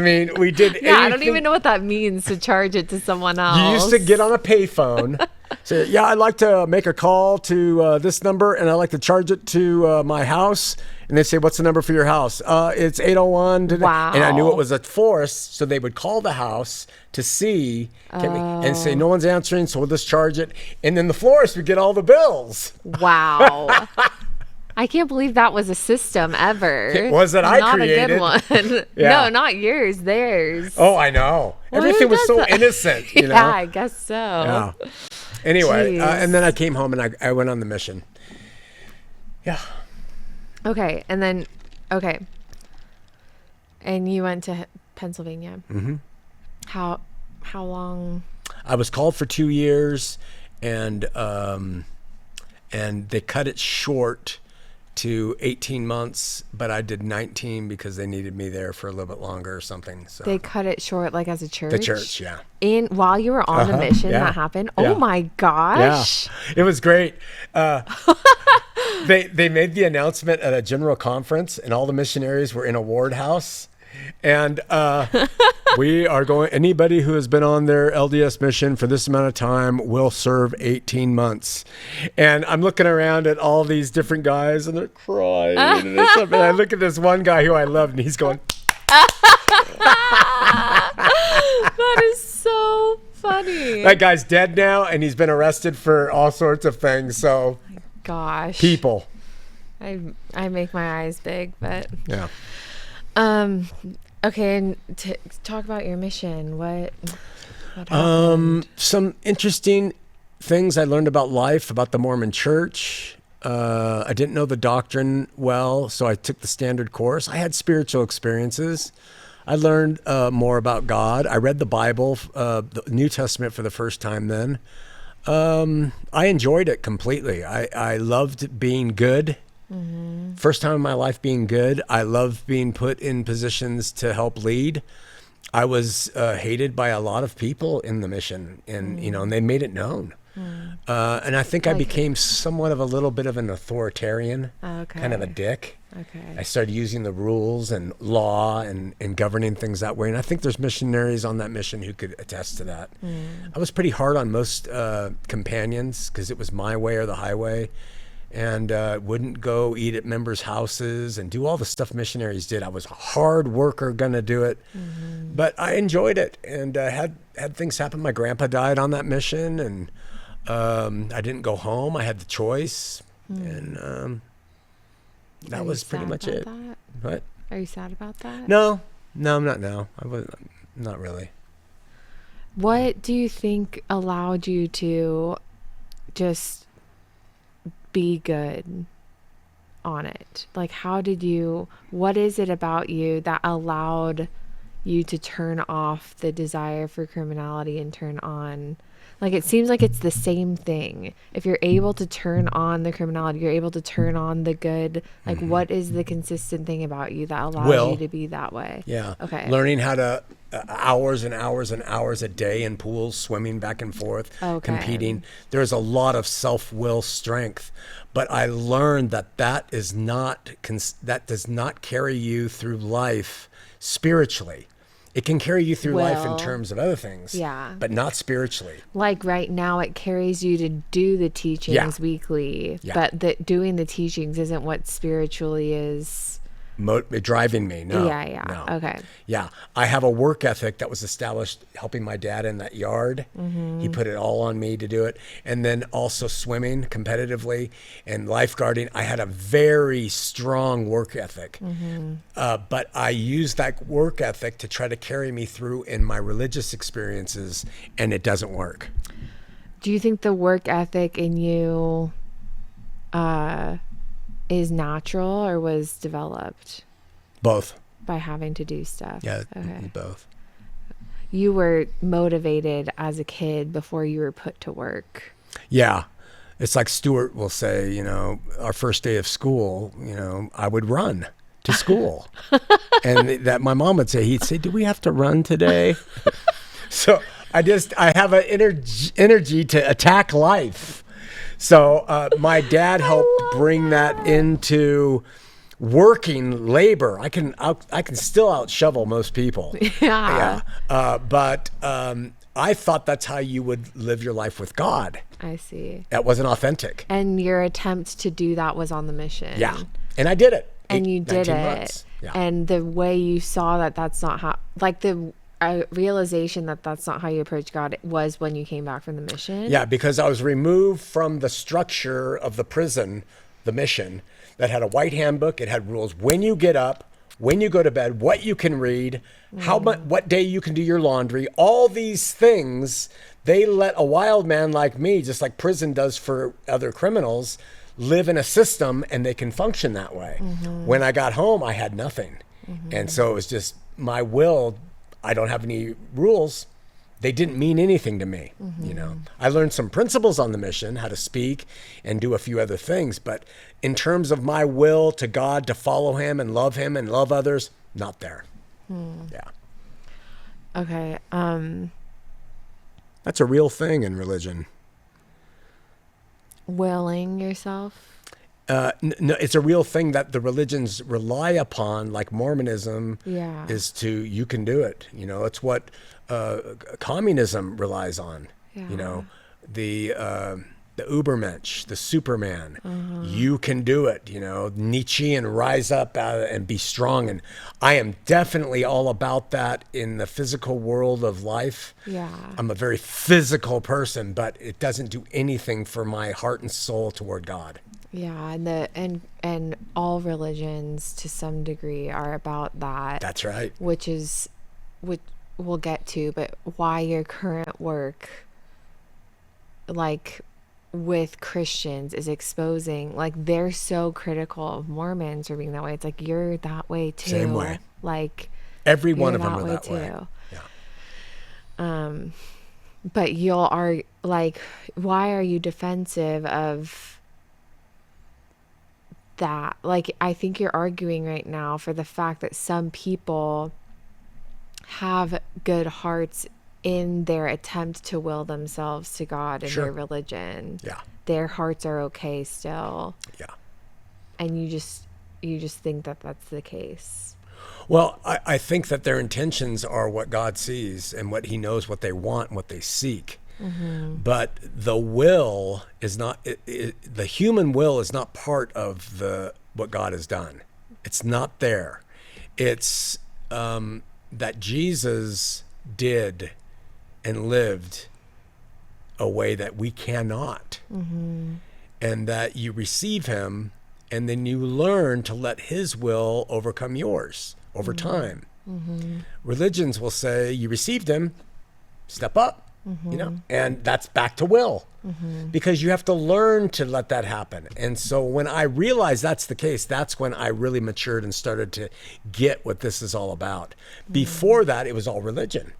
mean, we did. Yeah, I don't even know what that means to charge it to someone else. You used to get on a payphone. Say, yeah, I'd like to make a call to this number, and I'd like to charge it to my house. And they'd say, what's the number for your house? It's 801. Wow. And I knew it was a florist, so they would call the house to see and say, no one's answering, so we'll just charge it. And then the florist would get all the bills. Wow. I can't believe that was a system ever. It was that I created. Not a good one. Yeah. No, not yours, theirs. Oh, I know. Well, everything who was does so that? innocent, you know? Yeah, I guess so. Yeah. Anyway, Jeez. and then I came home and I went on the mission. Yeah. Okay, and then, and you went to Pennsylvania. Mm-hmm. How long? I was called for 2 years, and they cut it short to 18 months, but I did 19 because they needed me there for a little bit longer or something. So They cut it short, like as a church. the church, yeah. While you were on the mission, yeah. that happened. Yeah. Oh my gosh! Yeah, it was great. They made the announcement at a general conference, and all the missionaries were in a ward house. And we are going, anybody who has been on their LDS mission for this amount of time will serve 18 months. And I'm looking around at all these different guys, and they're crying. And I look at this one guy who I love, and he's going, That is so funny. that guy's dead now, and he's been arrested for all sorts of things. So, Gosh. people. I make my eyes big, but Yeah. okay, and talk about your mission. What happened? Some interesting things I learned about life, about the Mormon Church. I didn't know the doctrine well, so I took the standard course. I had spiritual experiences. I learned more about God. I read the Bible, the New Testament for the first time then. I enjoyed it completely. I loved being good. Mm-hmm. First time in my life being good. I loved being put in positions to help lead. I was hated by a lot of people in the mission, and and they made it known. And I think I became somewhat of a little bit of an authoritarian, kind of a dick. Okay. I started using the rules and law and governing things that way. And I think there's missionaries on that mission who could attest to that. I was pretty hard on most companions because it was my way or the highway. And wouldn't go eat at members' houses and do all the stuff missionaries did. I was a hard worker, gonna do it. But I enjoyed it and had things happen. My grandpa died on that mission, and I didn't go home. I had the choice. And that was pretty much it. That? What? Are you sad about that? No, I'm not now. I wasn't, not really. What do you think allowed you to just be good on it? Like, what is it about you that allowed you to turn off the desire for criminality and turn on, like, it seems like it's the same thing. If you're able to turn on the criminality, you're able to turn on the good. Like, what is the consistent thing about you that allows you to be that way? Yeah. Okay. Learning how to hours and hours and hours a day in pools, swimming back and forth, competing. There's a lot of self-will strength, but I learned that does not carry you through life spiritually. It can carry you through life in terms of other things, but not spiritually. Like right now, it carries you to do the teachings weekly, but doing the teachings isn't what spiritually is driving me. No. No. Okay. Yeah. I have a work ethic that was established helping my dad in that yard. He put it all on me to do it. And then also swimming competitively and lifeguarding. I had a very strong work ethic. But I used that work ethic to try to carry me through in my religious experiences, and it doesn't work. Do you think the work ethic in you is natural or was developed? Both. by having to do stuff. Yeah, Okay. both. You were motivated as a kid before you were put to work. Yeah. It's like Stuart will say, our first day of school, I would run to school. And that my mom would say, he'd say, do we have to run today? So I have an energy to attack life. So my dad helped bring that into working labor. I can still out shovel most people. Yeah. But I thought that's how you would live your life with God. I see. That wasn't authentic. And your attempt to do that was on the mission. Yeah. And I did it. And you did 19 it. months. Yeah. And the way you saw that that's not how, like the realization that that's not how you approach God was when you came back from the mission. Yeah, because I was removed from the structure of the prison, the mission, that had a white handbook. It had rules when you get up, when you go to bed, what you can read, what day you can do your laundry. All these things, they let a wild man like me, just like prison does for other criminals, live in a system and they can function that way. When I got home, I had nothing. And so it was just my will. I don't have any rules. They didn't mean anything to me. I learned some principles on the mission, how to speak and do a few other things. But in terms of my will to God, to follow him and love others, not there. Yeah. Okay. That's a real thing in religion. Willing yourself. No, it's a real thing that the religions rely upon, like Mormonism, Yeah. is you can do it. It's what communism relies on. Yeah. The Ubermensch, the Superman. You can do it. Nietzschean, rise up and be strong. And I am definitely all about that in the physical world of life. Yeah. I'm a very physical person, but it doesn't do anything for my heart and soul toward God. Yeah, and all religions to some degree are about that. That's right. Which we'll get to, but why your current work, like with Christians, is exposing, like they're so critical of Mormons for being that way. It's like you're that way too. Same way. Like Every one you're of them are way that way. Yeah. But why are you defensive of that? Like, I think you're arguing right now for the fact that some people have good hearts in their attempt to will themselves to God and Sure. their religion. Yeah. Their hearts are okay still. Yeah. And you just think that that's the case. Well, I think that their intentions are what God sees and what he knows, what they want, what they seek. But the will is not, the human will is not part of what God has done. It's not there. It's that Jesus did and lived a way that we cannot. And that you receive him and then you learn to let his will overcome yours over time. Religions will say, you received him, step up. And that's back to will, because you have to learn to let that happen. And so when I realized that's the case, that's when I really matured and started to get what this is all about. Before that, it was all religion.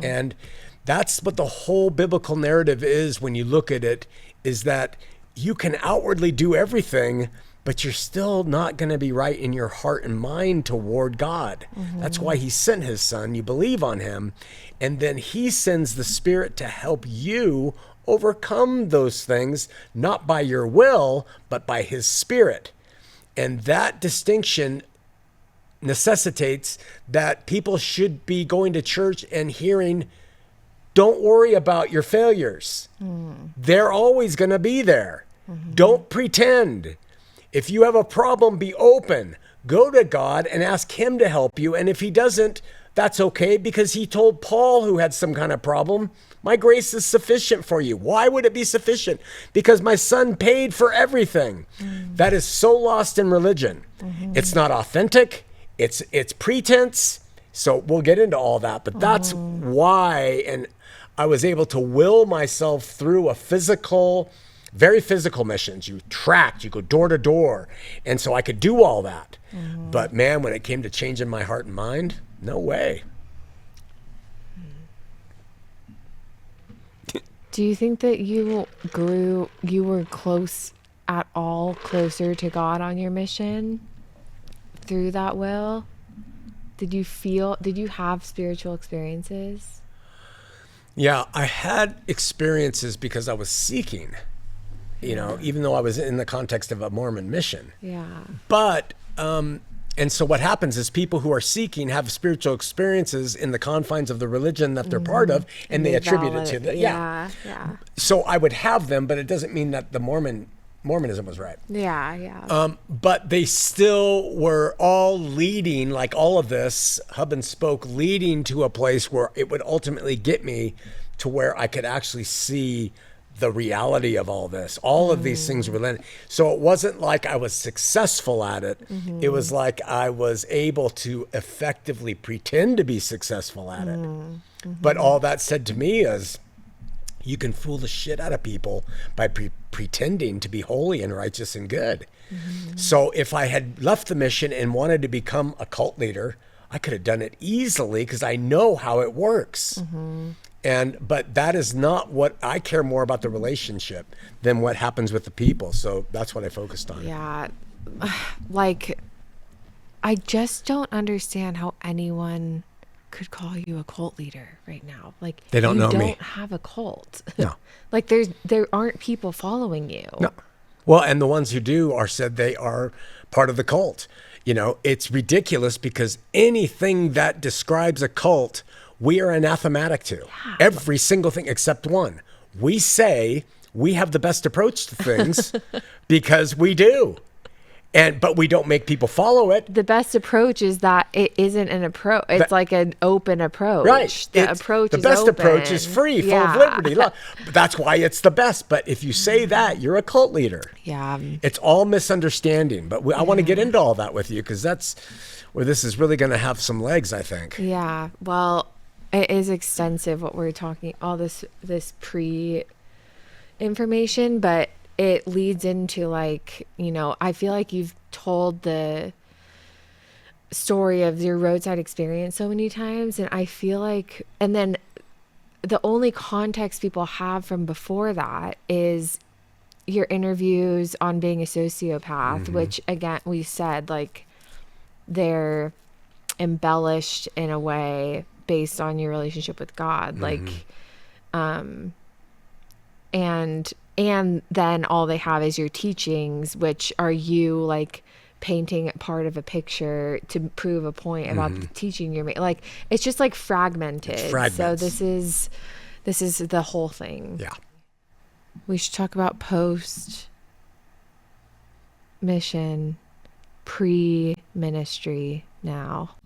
And that's what the whole biblical narrative is when you look at it, is that you can outwardly do everything, but you're still not going to be right in your heart and mind toward God. That's why he sent his son. You believe on him, and then he sends the Spirit to help you overcome those things, not by your will, but by his Spirit. And that distinction necessitates that people should be going to church and hearing, don't worry about your failures. They're always going to be there. Don't pretend. If you have a problem, be open. Go to God and ask him to help you. And if he doesn't, that's okay, because he told Paul, who had some kind of problem, my grace is sufficient for you. Why would it be sufficient? Because my son paid for everything. That is so lost in religion. It's not authentic. It's pretense. So we'll get into all that, but that's why. And I was able to will myself through a physical very physical missions. You tracked, you go door to door. And so I could do all that. But man, when it came to changing my heart and mind, no way. Do you think that you were closer to God on your mission through that will? Did you have spiritual experiences? Yeah, I had experiences because I was seeking, even though I was in the context of a Mormon mission. Yeah. But, and so what happens is people who are seeking have spiritual experiences in the confines of the religion that they're part of, and they attribute it to that. Yeah. So I would have them, but it doesn't mean that the Mormonism was right. Yeah. But they still were all leading, like all of this, hub and spoke, leading to a place where it would ultimately get me to where I could actually see the reality of all this. All of these things were led. So it wasn't like I was successful at it. It was like I was able to effectively pretend to be successful at it. But all that said to me is, you can fool the shit out of people by pretending to be holy and righteous and good. So if I had left the mission and wanted to become a cult leader, I could have done it easily because I know how it works. But that is not what I care more about, the relationship, than what happens with the people. So that's what I focused on. Yeah. Like, I just don't understand how anyone could call you a cult leader right now. Like, they don't know me. You don't have a cult. No. Like, there aren't people following you. No. Well, and the ones who do are said they are part of the cult. It's ridiculous because anything that describes a cult, we are anathematic to. Yeah. Every single thing except one. We say we have the best approach to things because we do. But we don't make people follow it. The best approach is that it isn't an approach. It's like an open approach. Right. The best approach is free, full of liberty. Look, that's why it's the best. But if you say that, you're a cult leader. Yeah. It's all misunderstanding. But I want to get into all that with you because that's where this is really going to have some legs, I think. Yeah. Well, it is extensive what we're talking, all this pre-information, but it leads into I feel like you've told the story of your roadside experience so many times. And I feel like, and then the only context people have from before that is your interviews on being a sociopath, which again, we said, they're embellished in a way based on your relationship with God. And then all they have is your teachings, which are you painting part of a picture to prove a point about the teaching you're making. It's just fragmented. So this is the whole thing. Yeah. We should talk about post mission, pre-ministry now.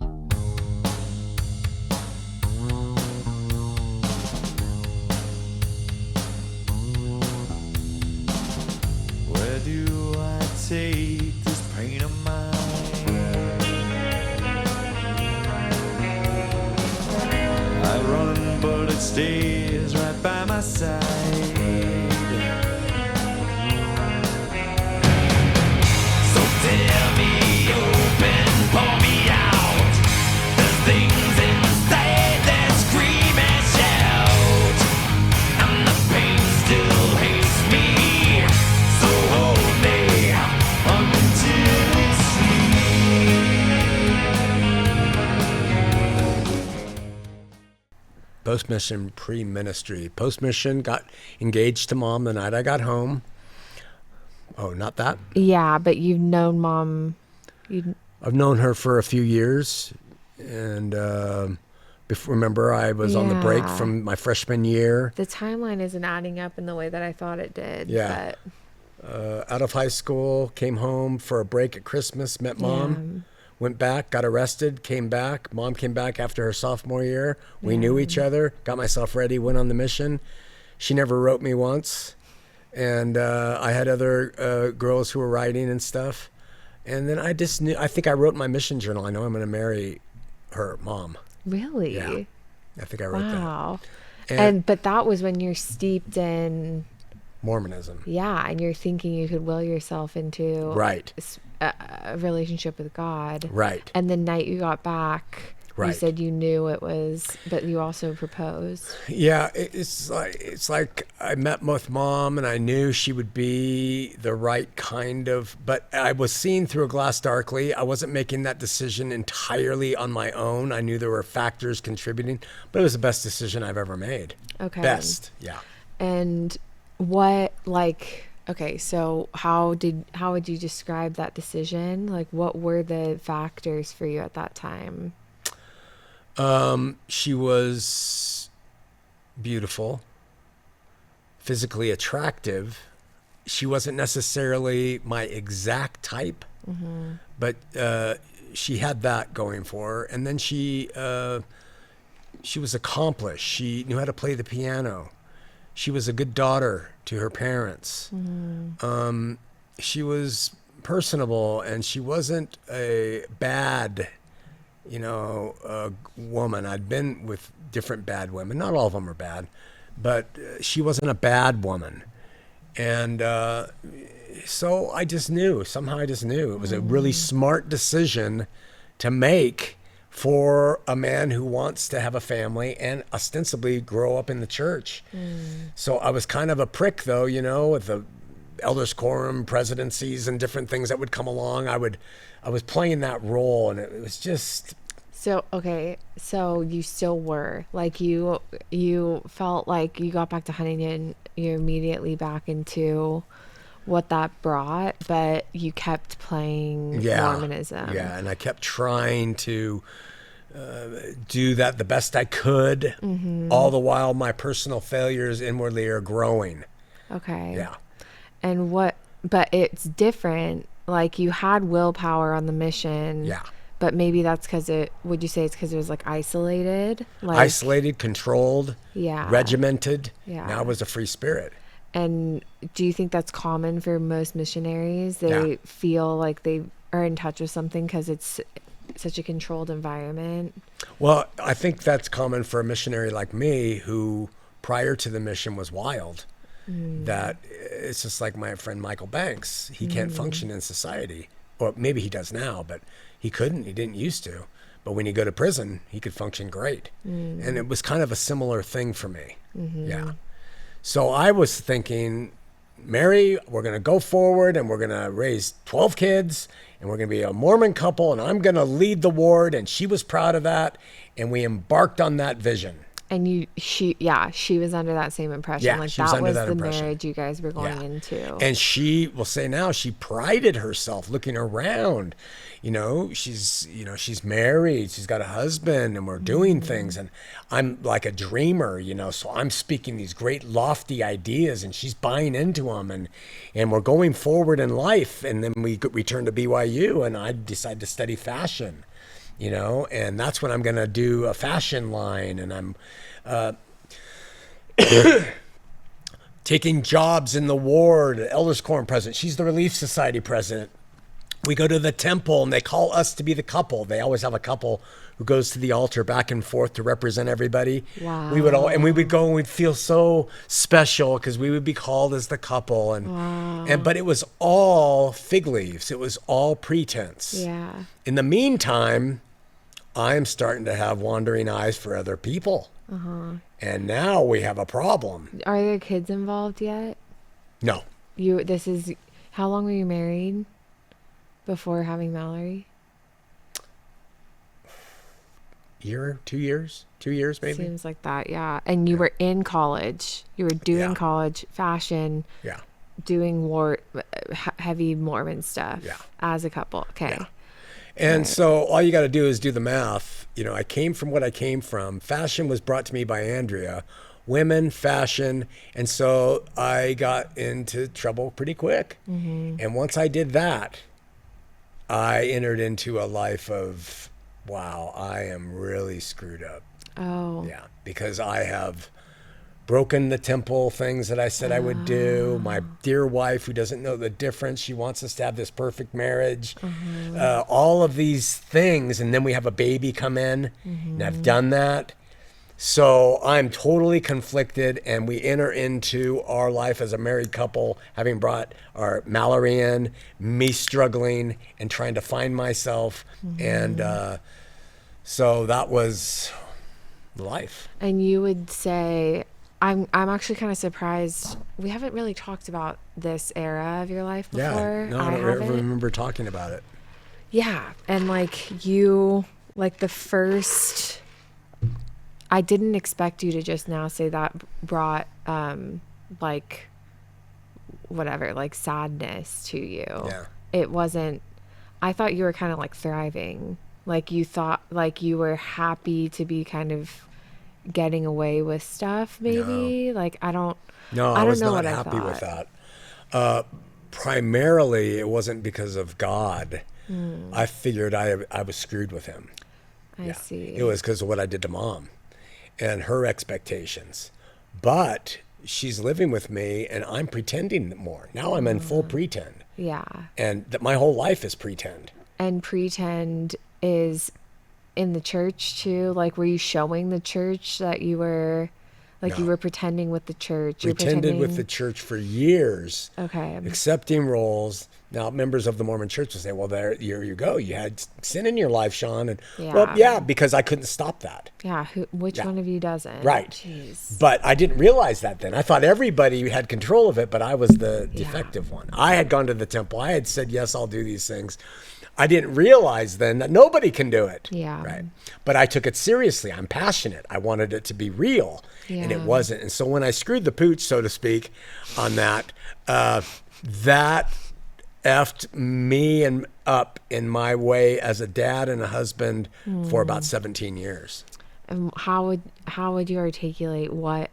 Do I take this pain of mine? I run, but it stays right by my side. So tear me open, pour me out. There's things inside that scream and shout, and the pain still hates me. So hold me until we sleep. Post-mission, pre-ministry. Post-mission, got engaged to Mom the night I got home. Oh, not that? Yeah, but you've known Mom. I've known her for a few years. And remember, I was on the break from my freshman year. The timeline isn't adding up in the way that I thought it did. Yeah. Out of high school, came home for a break at Christmas, met Mom, went back, got arrested, came back. Mom came back after her sophomore year. We knew each other, got myself ready, went on the mission. She never wrote me once. And I had other girls who were writing and stuff. And then I just knew, I think I wrote in my mission journal, I know I'm going to marry her, Mom. Really? Yeah. I think I wrote that. Wow. But that was when you're steeped in Mormonism. Yeah, and you're thinking you could will yourself into Right. a relationship with God. Right. And the night you got back, you Right. said you knew it was, but you also proposed. Yeah, it's like I met with Mom, and I knew she would be the right kind of. But I was seeing through a glass darkly. I wasn't making that decision entirely on my own. I knew there were factors contributing, but it was the best decision I've ever made. Okay. Best, yeah. And what, like, okay, so how would you describe that decision? Like, what were the factors for you at that time? She was beautiful, physically attractive. She wasn't necessarily my exact type, but she had that going for her. And then she was accomplished. She knew how to play the piano. She was a good daughter to her parents. She was personable, and she wasn't a bad woman. I'd been with different bad women. Not all of them are bad, but she wasn't a bad woman. And so I just knew. Somehow I just knew. It was a really smart decision to make for a man who wants to have a family and ostensibly grow up in the church. So I was kind of a prick, though, with the elders quorum, presidencies, and different things that would come along. I was playing that role, and it was just. So, okay, so you still were, like, you felt like you got back to Huntington, you're immediately back into what that brought, but you kept playing Mormonism. Yeah, and I kept trying to do that the best I could, all the while my personal failures inwardly are growing. Okay. Yeah. And but it's different, like, you had willpower on the mission. Yeah. But maybe that's because would you say it's because it was, like, isolated? Like, Isolated, controlled, regimented. Yeah. Now I was a free spirit. And do you think that's common for most missionaries? They feel like they are in touch with something because it's such a controlled environment? Well, I think that's common for a missionary like me who, prior to the mission, was wild. That it's just like my friend Michael Banks. He can't function in society. Or maybe he does now, but he couldn't. He didn't used to. But when you go to prison, he could function great. And it was kind of a similar thing for me. Yeah. So I was thinking, Mary, we're going to go forward and we're going to raise 12 kids and we're going to be a Mormon couple and I'm going to lead the ward. And she was proud of that. And we embarked on that vision. And she was under that same impression. Yeah, like she was that under was that the impression. marriage you guys were going into. And she will say now she prided herself looking around. She's married, she's got a husband, and we're doing things. And I'm like a dreamer, so I'm speaking these great lofty ideas and she's buying into them. And we're going forward in life. And then we return to BYU and I decide to study fashion. And that's when I'm going to do a fashion line, and I'm taking jobs in the ward, Elders Quorum president. She's the Relief Society president. We go to the temple, and they call us to be the couple. They always have a couple who goes to the altar back and forth to represent everybody. Wow. We would go, and we'd feel so special because we would be called as the couple, but it was all fig leaves. It was all pretense. Yeah. In the meantime, I'm starting to have wandering eyes for other people. And now we have a problem. Are there kids involved yet? No. How long were you married before having Mallory? Year, 2 years? 2 years maybe? Seems like that, yeah. And you were in college. You were doing college, fashion. Yeah. Doing heavy Mormon stuff. Yeah. As a couple. Okay. Yeah. And so all you got to do is do the math. I came from what I came from. Fashion was brought to me by Andrea. Women, fashion. And so I got into trouble pretty quick. And once I did that, I entered into a life of, wow, I am really screwed up. Oh. Yeah, because I have broken the temple things that I said I would do. My dear wife, who doesn't know the difference, she wants us to have this perfect marriage. All of these things, and then we have a baby come in, and I've done that. So I'm totally conflicted, and we enter into our life as a married couple, having brought our Mallory in, me struggling and trying to find myself. And so that was life. And you would say, I'm actually kind of surprised. We haven't really talked about this era of your life before. Yeah, no, I don't ever remember talking about it. Yeah. And like the first, I didn't expect you to just now say that brought like whatever, like sadness to you. Yeah. It wasn't, I thought you were kind of like thriving. Like you thought like you were happy to be kind of getting away with stuff maybe. Like I don't was know not what happy I with thought. that. Primarily, it wasn't because of God. I figured I was screwed with him. I see. It was because of what I did to Mom and her expectations. But she's living with me, and I'm pretending more. Now I'm in full pretend. Yeah. And my whole life is pretend. And pretend is in the church too. Like, were you showing the church that you were, like, you were pretending with the church? Pretended with the church for years. Okay. Accepting roles. Now, members of the Mormon church will say, well, there you go. You had sin in your life, Shawn. And, well, yeah, because I couldn't stop that. Yeah. Which one of you doesn't? Right. Jeez. But I didn't realize that then. I thought everybody had control of it, but I was the defective one. I had gone to the temple. I had said, yes, I'll do these things. I didn't realize then that nobody can do it. Yeah. Right. But I took it seriously. I'm passionate. I wanted it to be real, and it wasn't. And so when I screwed the pooch, so to speak, on that, that effed me and up in my way as a dad and a husband for about 17 years. And how would you articulate what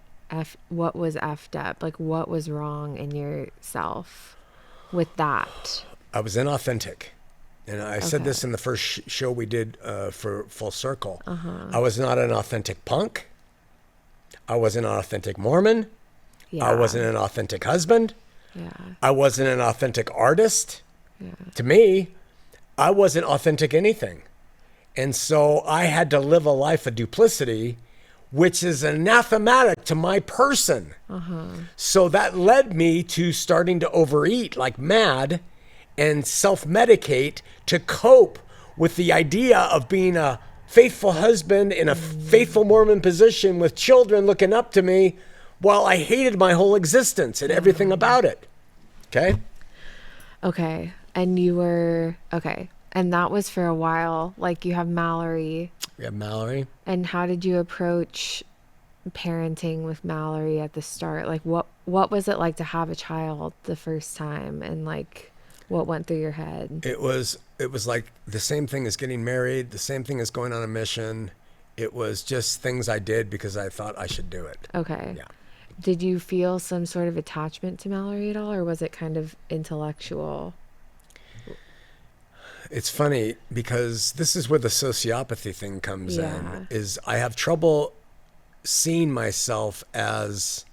was effed up? Like, what was wrong in yourself with that? I was inauthentic. And I said this in the first show we did for Full Circle. I was not an authentic punk. I wasn't an authentic Mormon. Yeah. I wasn't an authentic husband. Yeah. I wasn't an authentic artist. Yeah. To me, I wasn't authentic anything. And so I had to live a life of duplicity, which is anathematic to my person. So that led me to starting to overeat like mad and self-medicate to cope with the idea of being a faithful husband in a faithful Mormon position with children looking up to me while I hated my whole existence and everything about it. Okay? Okay. And you were, okay. And that was for a while. Like, you have Mallory. We have Mallory. And how did you approach parenting with Mallory at the start? Like, what was it like to have a child the first time? And like, what went through your head? It was like the same thing as getting married, the same thing as going on a mission. It was just things I did because I thought I should do it. Okay. Yeah. Did you feel some sort of attachment to Mallory at all, or was it kind of intellectual? It's funny because this is where the sociopathy thing comes in, is I have trouble seeing myself as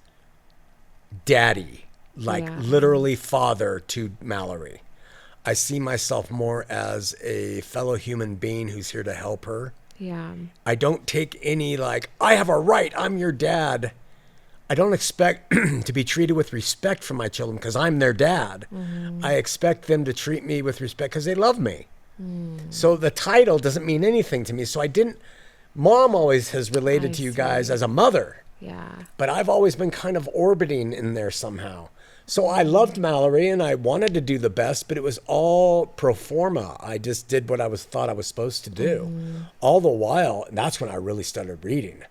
daddy, like literally father to Mallory. I see myself more as a fellow human being who's here to help her. Yeah. I don't take any like, I have a right, I'm your dad. I don't expect to be treated with respect from my children because I'm their dad. I expect them to treat me with respect because they love me. So the title doesn't mean anything to me. So Mom always has related to you guys as a mother. Yeah. But I've always been kind of orbiting in there somehow. So I loved Mallory and I wanted to do the best, but it was all pro forma. I just did what I thought I was supposed to do. All the while, and that's when I really started reading.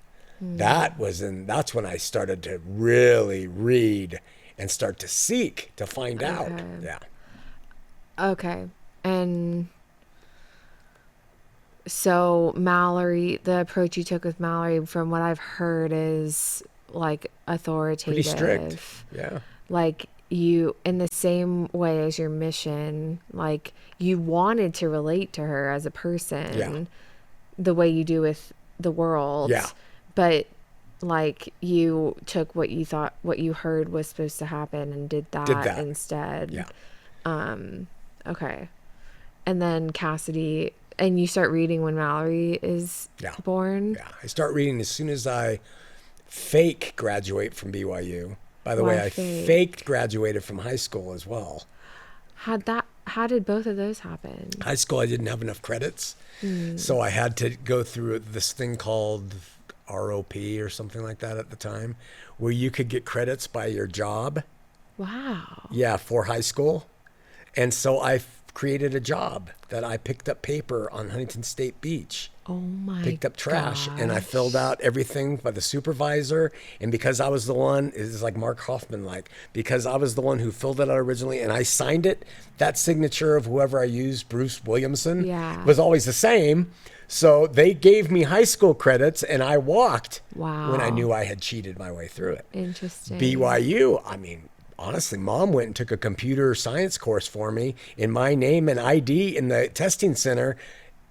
That's when I started to really read and start to seek to find out. Yeah. Okay. And so Mallory, the approach you took with Mallory, from what I've heard, is like authoritative. Pretty strict. Yeah. Like, you, in the same way as your mission, like, you wanted to relate to her as a person the way you do with the world. Yeah. But like, you took what you heard was supposed to happen and did that. Instead. Yeah. Okay. And then Cassidy, And you start reading when Mallory is born? Yeah, I start reading as soon as I fake graduate from BYU. By the way, I faked graduated from high school as well. How did both of those happen? High school, I didn't have enough credits. So I had to go through this thing called ROP or something like that at the time, where you could get credits by your job. Wow. Yeah, for high school. And so I created a job that I picked up paper on Huntington State Beach. Oh my Picked up trash, gosh. and I filled out everything by the supervisor. And because I was the one, it's like Mark Hoffman, because I was the one who filled it out originally and I signed it, that signature of whoever I used, Bruce Williamson, was always the same. So they gave me high school credits and I walked when I knew I had cheated my way through it. Interesting. BYU, I mean, honestly, Mom went and took a computer science course for me in my name and ID in the testing center.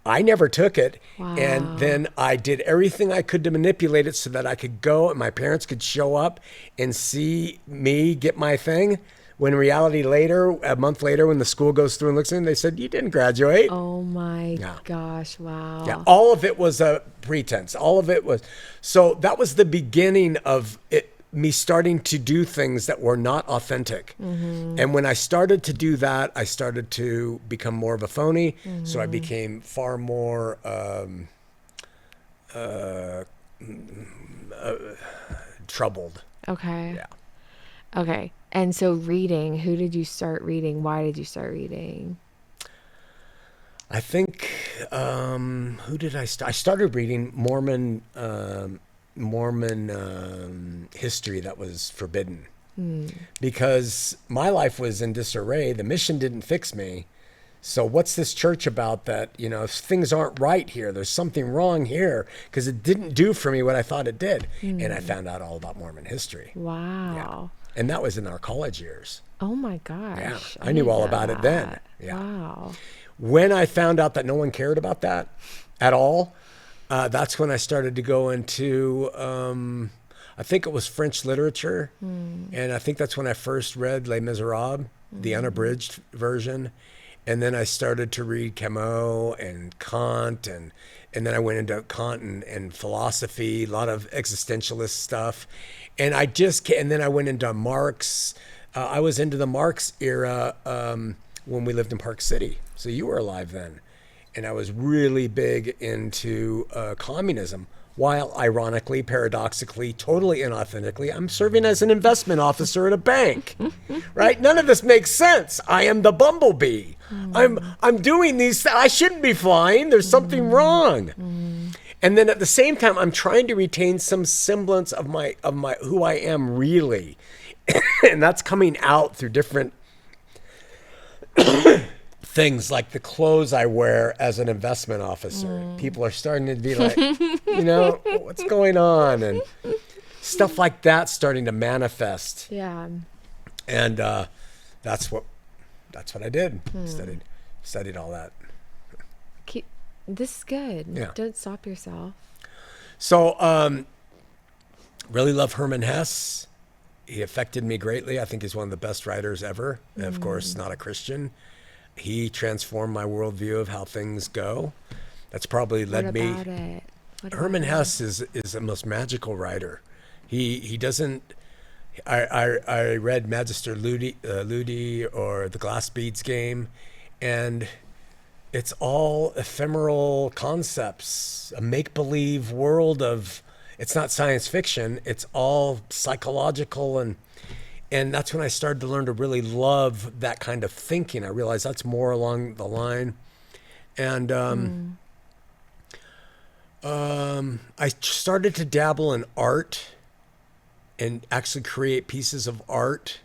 I never took it. Wow. And then I did everything I could to manipulate it so that I could go and my parents could show up and see me get my thing. When in reality later, a month later, when the school goes through and looks at them, they said, you didn't graduate. Oh my gosh. Wow. Yeah, all of it was a pretense. All of it was. So that was the beginning of it. Me starting to do things that were not authentic. And when I started to do that, I started to become more of a phony. So I became far more troubled. Okay. Yeah. Okay. And so reading, who did you start reading? Why did you start reading? I think, who did I start? I started reading Mormon history that was forbidden because my life was in disarray. The mission didn't fix me. So what's this church about that, if things aren't right here, there's something wrong here because it didn't do for me what I thought it did. And I found out all about Mormon history. Wow. Yeah. And that was in our college years. Oh my gosh. Yeah. I knew all about it then. Yeah. Wow. When I found out that no one cared about that at all, that's when I started to go into, I think it was French literature. And I think that's when I first read Les Miserables, the unabridged version. And then I started to read Camus and Kant. And then I went into Kant and philosophy, a lot of existentialist stuff. And then I went into Marx. I was into the Marx era when we lived in Park City. So you were alive then. And I was really big into communism, while ironically, paradoxically, totally inauthentically, I'm serving as an investment officer at a bank, right? None of this makes sense. I am the bumblebee. I'm doing these. I shouldn't be flying. There's something wrong. And then at the same time, I'm trying to retain some semblance of my who I am really, and that's coming out through different things like the clothes I wear as an investment officer. People are starting to be like, what's going on? And stuff like that starting to manifest. Yeah. And that's what I did. Studied all that. This is good. Yeah. Don't stop yourself. So really love Herman Hesse. He affected me greatly. I think he's one of the best writers ever. And of course, not a Christian. He transformed my worldview of how things go. That's probably led me. What about it? Herman Hesse is the most magical writer. He doesn't. I read Magister Ludi or The Glass Beads Game, and it's all ephemeral concepts, a make-believe world of. It's not science fiction. It's all psychological and that's when I started to learn to really love that kind of thinking. I realized that's more along the line. And I started to dabble in art and actually create pieces of art,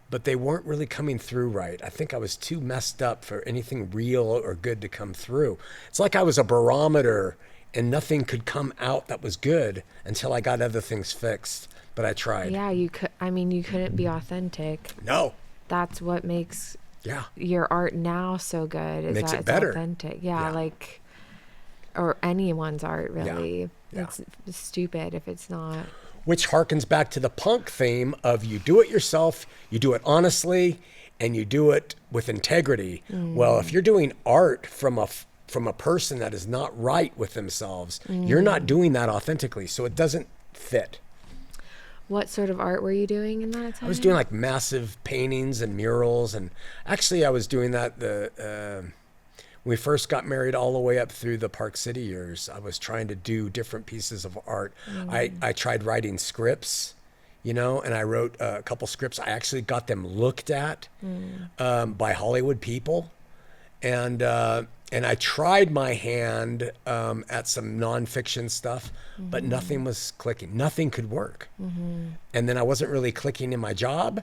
but they weren't really coming through right. I think I was too messed up for anything real or good to come through. It's like I was a barometer and nothing could come out that was good until I got other things fixed. But I tried. Yeah, you couldn't be authentic. No. That's what makes your art now so good. Is Makes that it better. It's authentic. Yeah, or anyone's art really. Yeah. It's stupid if it's not. Which harkens back to the punk theme of you do it yourself, you do it honestly, and you do it with integrity. Well, if you're doing art from from a person that is not right with themselves, you're not doing that authentically. So it doesn't fit. What sort of art were you doing in that time? I was doing like massive paintings and murals. And actually I was doing that when we first got married all the way up through the Park City years. I was trying to do different pieces of art. I tried writing scripts, you know, and I wrote a couple scripts. I actually got them looked at by Hollywood people. And I tried my hand at some nonfiction stuff, but nothing was clicking. Nothing could work. And then I wasn't really clicking in my job.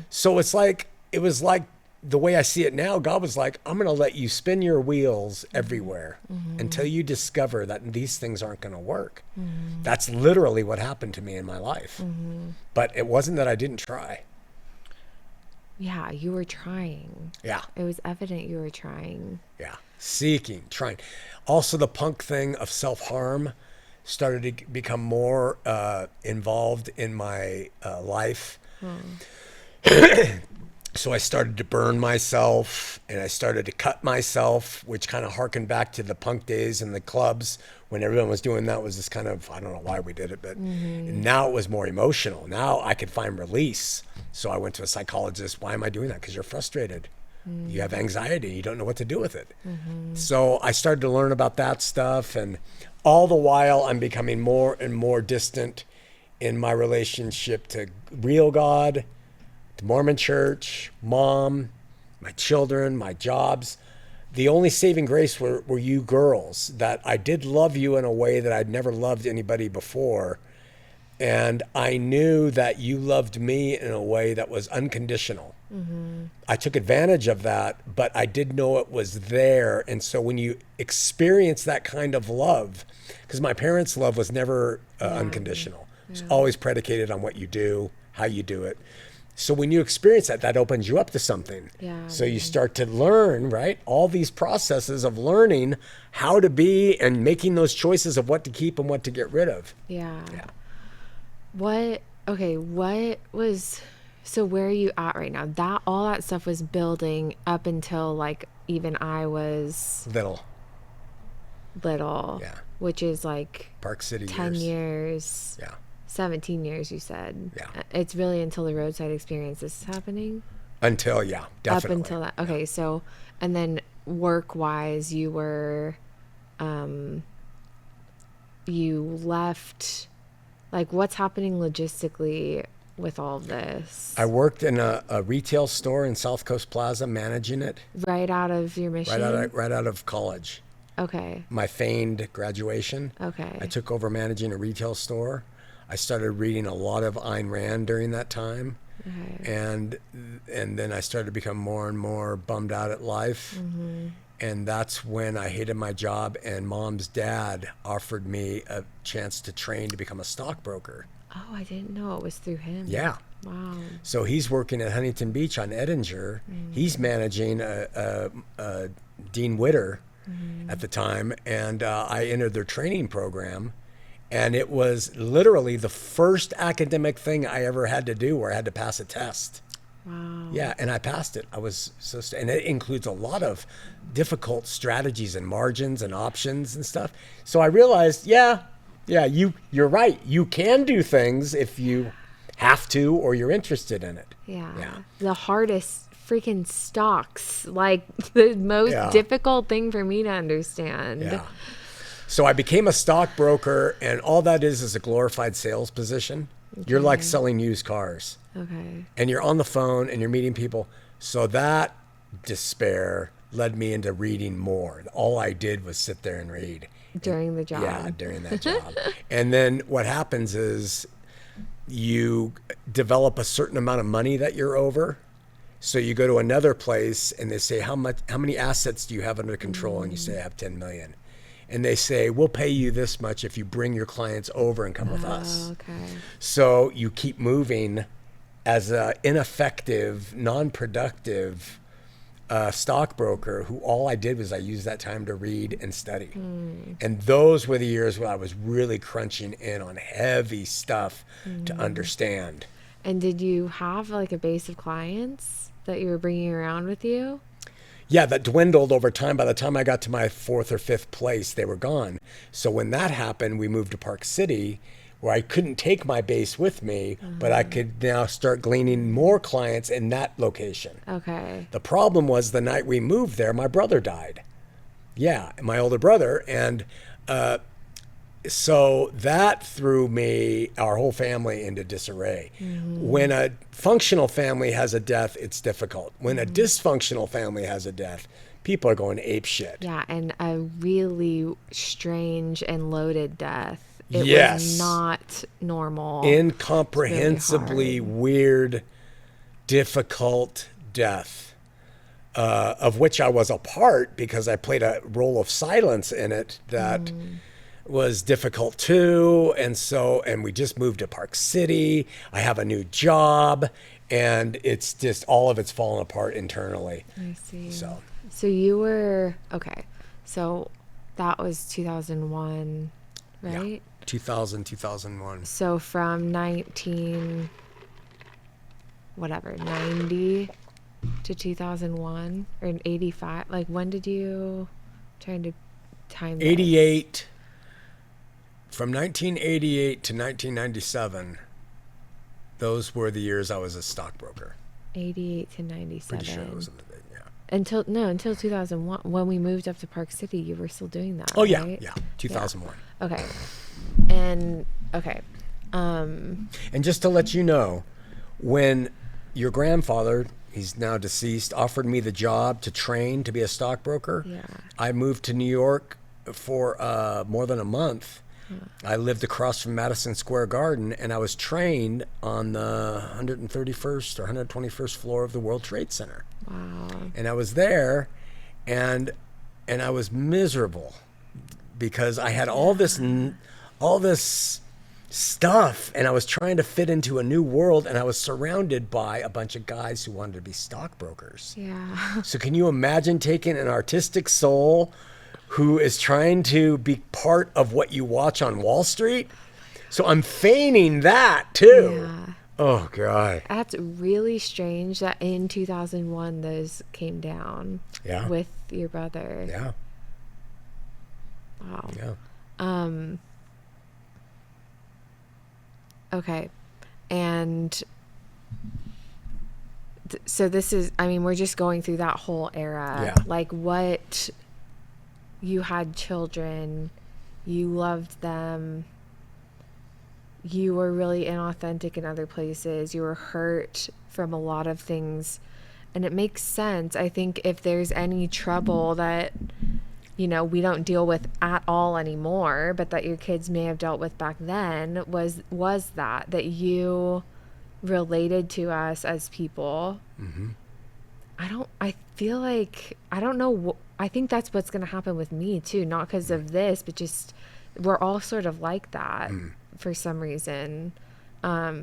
So it was like the way I see it now, God was like, I'm going to let you spin your wheels everywhere until you discover that these things aren't going to work. That's literally what happened to me in my life. But it wasn't that I didn't try. Yeah, you were trying. Yeah. It was evident you were trying. Yeah. Seeking, trying. Also, the punk thing of self-harm started to become more involved in my life. So I started to burn myself and I started to cut myself, which kind of harkened back to the punk days and the clubs when everyone was doing that. Was this kind of, I don't know why we did it, but now it was more emotional. Now I could find release. So I went to a psychologist. Why am I doing that? Because you're frustrated. You have anxiety. You don't know what to do with it. So I started to learn about that stuff. And all the while I'm becoming more and more distant in my relationship to real God, the Mormon church, mom, my children, my jobs. The only saving grace were you girls, that I did love you in a way that I'd never loved anybody before. And I knew that you loved me in a way that was unconditional. I took advantage of that, but I did know it was there. And so when you experience that kind of love, because my parents' love was never unconditional. It's always predicated on what you do, how you do it. So when you experience that, that opens you up to something. Yeah. So you start to learn, right? All these processes of learning how to be and making those choices of what to keep and what to get rid of. Yeah. What was, so where are you at right now? All that stuff was building up until like even I was Little. Yeah. Which is like Park City 10 years. years. Yeah. 17 years, you said. Yeah. It's really until the roadside experience is happening? Until, yeah, definitely. Up until that. Okay, so, and then work-wise, you were, you left, like, what's happening logistically with all of this? I worked in a retail store in South Coast Plaza, managing it. Right out of your mission? Right out of college. Okay. My feigned graduation. Okay. I took over managing a retail store. I started reading a lot of Ayn Rand during that time. Okay. And then I started to become more and more bummed out at life. And that's when I hated my job, and Mom's dad offered me a chance to train to become a stockbroker. Oh, I didn't know it was through him. Yeah. Wow. So he's working at Huntington Beach on Edinger. He's managing Dean Witter at the time, and I entered their training program. And it was literally the first academic thing I ever had to do where I had to pass a test. Wow. Yeah, and I passed it. I was and it includes a lot of difficult strategies and margins and options and stuff. So I realized, you're right. You can do things if you have to or you're interested in it. Yeah. The hardest freaking stocks, like the most difficult thing for me to understand. Yeah. So I became a stockbroker, and all that is a glorified sales position. Okay. You're like selling used cars. Okay. And you're on the phone and you're meeting people. So that despair led me into reading more. All I did was sit there and read. During the job. Yeah, during that job. And then what happens is you develop a certain amount of money that you're over. So you go to another place and they say, how many assets do you have under control? And you say, I have 10 million. And they say, we'll pay you this much if you bring your clients over and come with us. Okay. So you keep moving as an ineffective, non-productive stockbroker who all I did was I used that time to read and study. And those were the years where I was really crunching in on heavy stuff to understand. And did you have like a base of clients that you were bringing around with you? Yeah, that dwindled over time. By the time I got to my 4th or 5th place, they were gone. So when that happened, we moved to Park City, where I couldn't take my base with me, but I could now start gleaning more clients in that location. Okay. The problem was the night we moved there, my brother died. Yeah, my older brother. And so that threw our whole family into disarray. When a functional family has a death, it's difficult. When a dysfunctional family has a death, people are going ape shit. Yeah, and a really strange and loaded death. It Yes. was not normal. Incomprehensibly weird, difficult death, of which I was a part because I played a role of silence in it that was difficult too. And we just moved to Park City. I have a new job, and it's just all of it's fallen apart internally. I see. So you were, okay. So that was 2001, right? yeah, 2000, 2001. So from 90 to 2001 or 85, like when did you, trying to time this. 88, from 1988 to 1997, those were the years I was a stockbroker. 88 to 97. Pretty sure it was in the yeah. Until 2001, when we moved up to Park City, you were still doing that. Oh yeah, right? yeah, 2001. Okay. And okay. And just to let you know, when your grandfather, he's now deceased, offered me the job to train to be a stockbroker, Yeah. I moved to New York for more than a month. I lived across from Madison Square Garden, and I was trained on the 131st or 121st floor of the World Trade Center. Wow. And I was there, and I was miserable because I had all this stuff, and I was trying to fit into a new world, and I was surrounded by a bunch of guys who wanted to be stockbrokers. Yeah. So can you imagine taking an artistic soul who is trying to be part of what you watch on Wall Street? So I'm feigning that too. Yeah. Oh God. That's really strange that in 2001 those came down. Yeah. With your brother. Yeah. Wow. Yeah. Okay. And so this is, I mean, we're just going through that whole era. Yeah. Like what, you had children, you loved them, you were really inauthentic in other places, you were hurt from a lot of things. And it makes sense. I think if there's any trouble that, you know, we don't deal with at all anymore, but that your kids may have dealt with back then, was that you related to us as people. Mm-hmm. I feel like, I don't know, I think that's what's going to happen with me too, not because of this, but just we're all sort of like that for some reason. Yeah,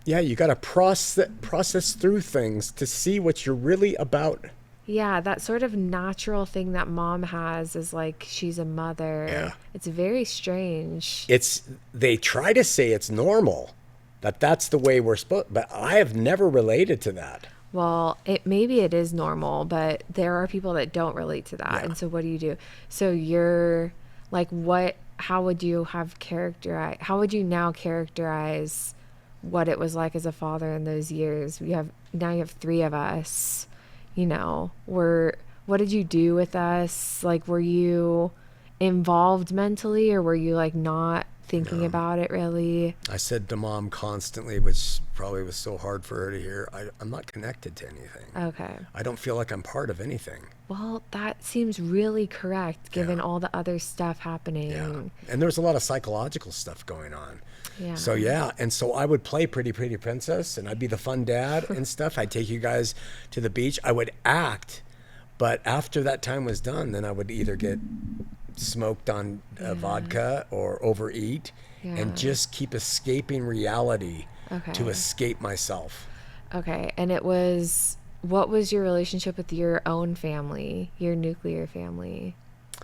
you got to process through things to see what you're really about. Yeah, that sort of natural thing that mom has is like she's a mother. Yeah. It's very strange. They try to say it's normal, that's the way we're supposed, but I have never related to that. Well, maybe it is normal, but there are people that don't relate to that. Yeah. And so what do you do? So you're like, how would you now characterize what it was like as a father in those years? You have 3 of us, you know, what did you do with us? Like, were you involved mentally, or were you like not thinking about it really? I said to mom constantly, which probably was so hard for her to hear, I'm not connected to anything. Okay. I don't feel like I'm part of anything. Well, that seems really correct given all the other stuff happening. Yeah. And there's a lot of psychological stuff going on. Yeah. So yeah, and so I would play Pretty Princess, and I'd be the fun dad and stuff. I'd take you guys to the beach. I would act, but after that time was done, then I would either get smoked on vodka or overeat and just keep escaping reality to escape myself. Okay. And what was your relationship with your own family, your nuclear family,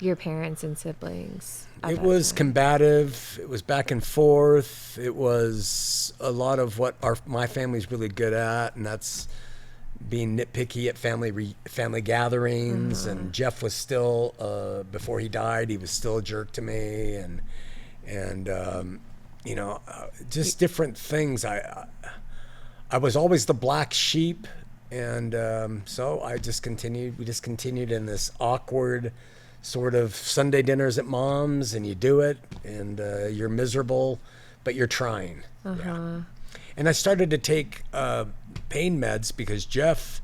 your parents and siblings? It was combative. It was back and forth. It was a lot of what my family's really good at, and that's being nitpicky at family gatherings, and Jeff was still before he died, he was still a jerk to me, and just different things. I was always the black sheep, and so we just continued in this awkward sort of Sunday dinners at mom's, and you do it, and you're miserable, but you're trying. Yeah. And I started to take pain meds because Jeff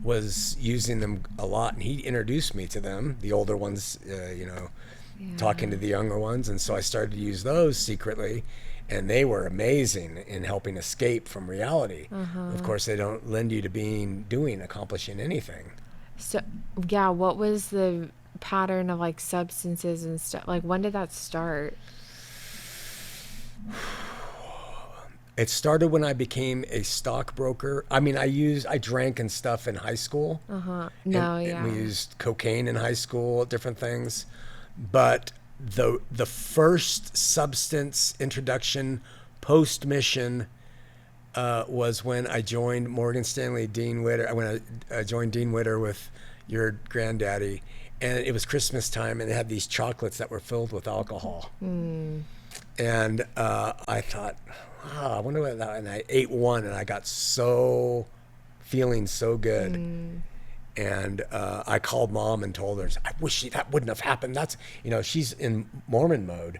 was using them a lot, and he introduced me to them, the older ones, talking to the younger ones. And so I started to use those secretly, and they were amazing in helping escape from reality. Of course, they don't lend you to accomplishing anything. So, yeah, what was the pattern of like substances and stuff? Like, when did that start? It started when I became a stockbroker. I mean, I drank and stuff in high school. And we used cocaine in high school, different things. But the first substance introduction post-mission was when I joined Morgan Stanley Dean Witter. When I joined Dean Witter with your granddaddy, and it was Christmas time, and they had these chocolates that were filled with alcohol. And I thought, I wonder what that, and I ate one, and I got feeling so good. And I called Mom and told her, I wish that wouldn't have happened. That's, she's in Mormon mode.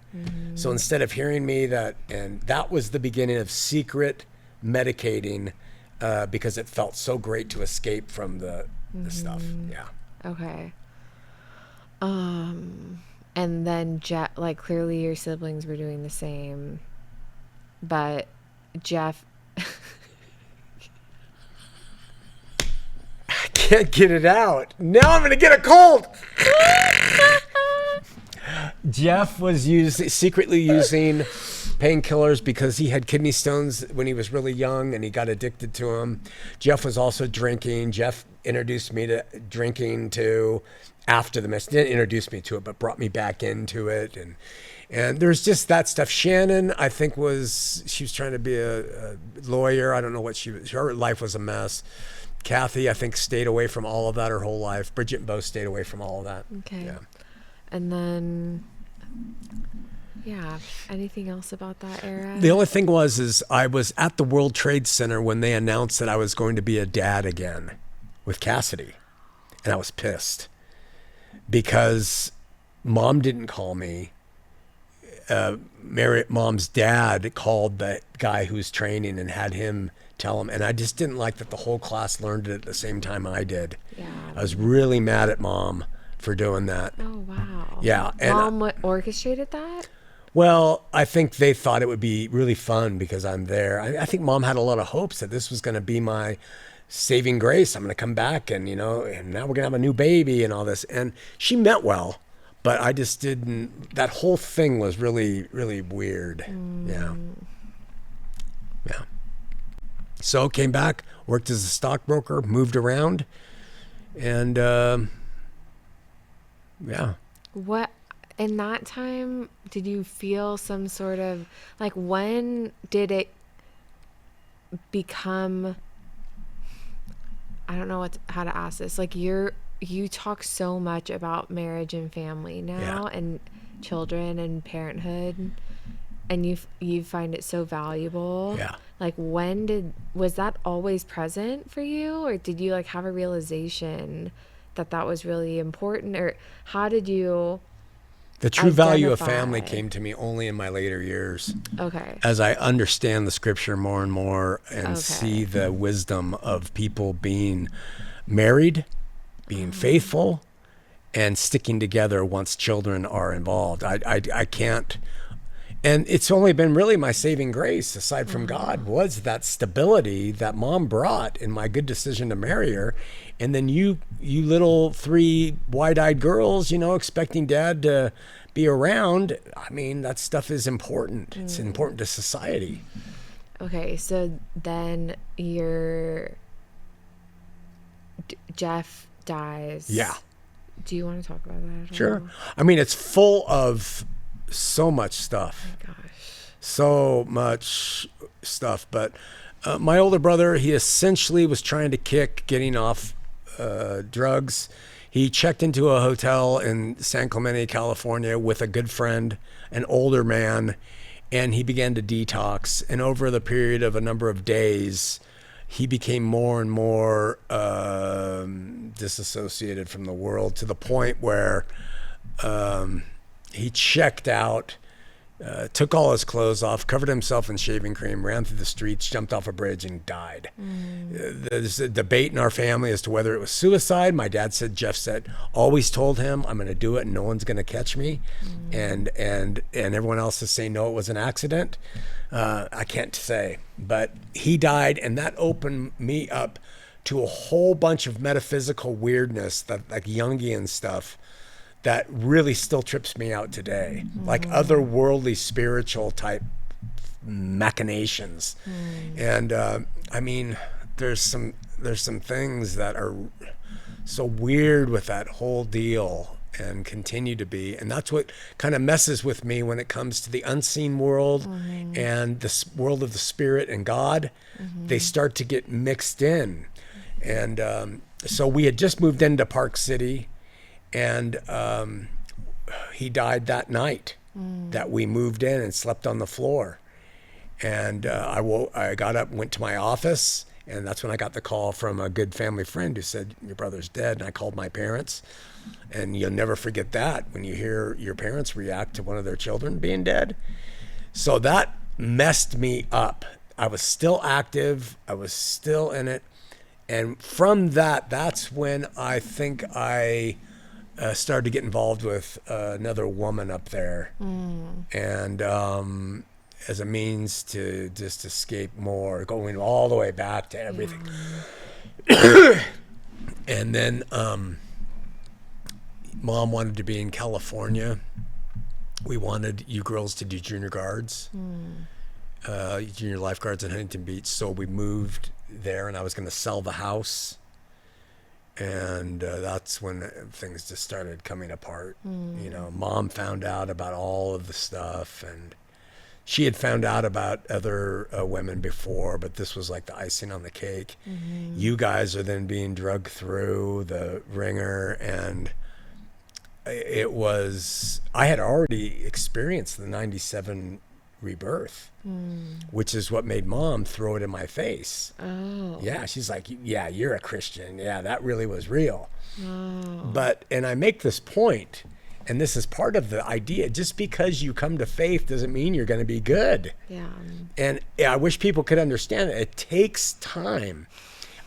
So instead of hearing me and that was the beginning of secret medicating, because it felt so great to escape from the stuff. Yeah. Okay. And then like clearly your siblings were doing the same, but Jeff, I can't get it out. Now I'm going to get a cold. Jeff was secretly using painkillers because he had kidney stones when he was really young, and he got addicted to them. Jeff was also drinking. Jeff introduced me to drinking too after the mess. Didn't introduce me to it, but brought me back into it. And there's just that stuff. Shannon, I think she was trying to be a lawyer. I don't know what her life was a mess. Kathy, I think, stayed away from all of that her whole life. Bridget and Bo stayed away from all of that. Okay. Yeah. And then, anything else about that era? The only thing is I was at the World Trade Center when they announced that I was going to be a dad again with Cassidy. And I was pissed because Mom didn't call me. Mom's dad called the guy who's training and had him tell him. And I just didn't like that the whole class learned it at the same time I did. Yeah. I was really mad at Mom for doing that. Oh, wow. Yeah. And Mom orchestrated that? Well, I think they thought it would be really fun because I'm there. I think Mom had a lot of hopes that this was going to be my saving grace. I'm going to come back and now we're going to have a new baby and all this. And she meant well, but I just didn't. That whole thing was really, really weird. Yeah. So came back, worked as a stockbroker, moved around, and What, in that time, did you feel some sort of, like, when did it become, I don't know how to ask this, like, you talk so much about marriage and family now, and children and parenthood, and you find it so valuable. Yeah. Like, was that always present for you, or did you, like, have a realization that was really important, or how did you The true value of identify? family came to me only in my later years. Okay. As I understand the scripture more and more and Okay. see the wisdom of people being married, being faithful, and sticking together once children are involved. I can't. And it's only been really my saving grace, aside from God, was that stability that Mom brought in my good decision to marry her. And then you little 3 wide-eyed girls, expecting Dad to be around. I mean, that stuff is important. It's important to society. Okay, so then Jeff dies. Yeah. Do you want to talk about that at Sure. all? I mean, it's full of so much stuff. Gosh. So much stuff. But My older brother, he essentially was trying to kick getting off drugs. He checked into a hotel in San Clemente, California with a good friend, an older man, and he began to detox. And over the period of a number of days, he became more and more disassociated from the world, to the point where he checked out, took all his clothes off, covered himself in shaving cream, ran through the streets, jumped off a bridge, and died. There's a debate in our family as to whether it was suicide. My dad said, Jeff said, always told him, I'm going to do it and no one's going to catch me. And everyone else is saying, no, it was an accident. I can't say, but he died, and that opened me up to a whole bunch of metaphysical weirdness, that like Jungian stuff, that really still trips me out today, like otherworldly spiritual type machinations. And I mean, there's some things that are so weird with that whole deal, and continue to be. And that's what kind of messes with me when it comes to the unseen world and the world of the spirit and God. They start to get mixed in. And so we had just moved into Park City, and he died that night that we moved in, and slept on the floor. And I got up, went to my office, and that's when I got the call from a good family friend who said, your brother's dead. And I called my parents, and you'll never forget that when you hear your parents react to one of their children being dead. So that messed me up. I was still active. I was still in it. And from that's when I think I started to get involved with another woman up there. And as a means to just escape more, going all the way back to everything. And then Mom wanted to be in California. We wanted you girls to do junior guards, junior lifeguards in Huntington Beach. So we moved there, and I was going to sell the house. And that's when things just started coming apart. You know, Mom found out about all of the stuff, and she had found out about other women before, but this was like the icing on the cake. You guys are then being drugged through the ringer, and it was, I had already experienced the 97 rebirth, which is what made Mom throw it in my face. Yeah, she's like, yeah, you're a Christian. Yeah, that really was real. But, and I make this point, and this is part of the idea, just because you come to faith doesn't mean you're going to be good. And I wish people could understand that it takes time.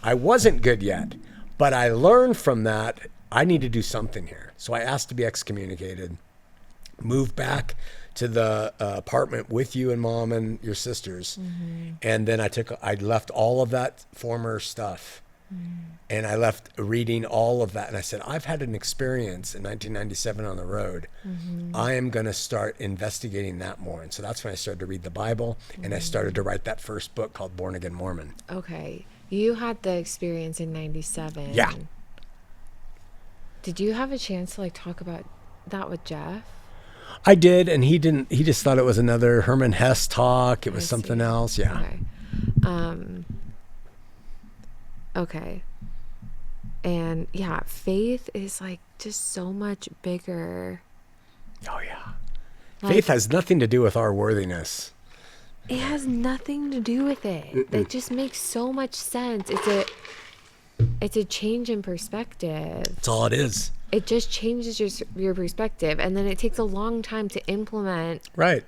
I wasn't good yet, but I learned from that I need to do something here. So I asked to be excommunicated, moved back to the apartment with you and Mom and your sisters. And then I left all of that former stuff. And I left reading all of that. And I said, I've had an experience in 1997 on the road. I am going to start investigating that more. And so that's when I started to read the Bible. And I started to write that first book called Born Again Mormon. Okay. You had the experience in 97. Yeah. Did you have a chance to like talk about that with Jeff? I did, and he didn't. He just thought it was another Herman Hesse talk. It was something else. Yeah. Okay. Okay. And yeah, faith is like just so much bigger. Oh yeah. Like, Faith has nothing to do with our worthiness. It has nothing to do with it. It just makes so much sense. It's a change in perspective. That's all it is. It just changes your perspective, and then it takes a long time to implement Right.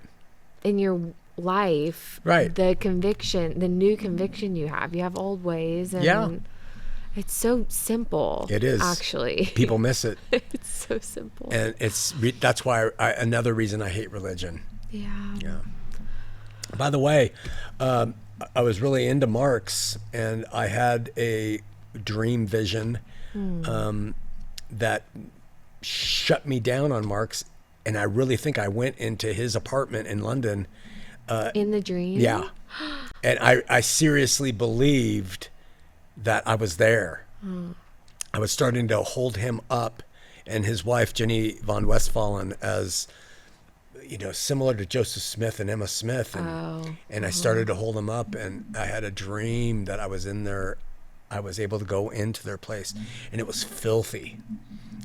in your life. Right. The new conviction you have. You have old ways, and Yeah. it's so simple. It is. Actually. People miss it. It's so simple. And that's why another reason I hate religion. Yeah. Yeah. By the way, I was really into Marx, and I had a dream vision that shut me down on Marx, and I really think I went into his apartment in London. In the dream? Yeah. And I seriously believed that I was there. I was starting to hold him up and his wife, Jenny von Westphalen, as, similar to Joseph Smith and Emma Smith. And I started to hold them up, and I had a dream that I was in there. I was able to go into their place, and it was filthy.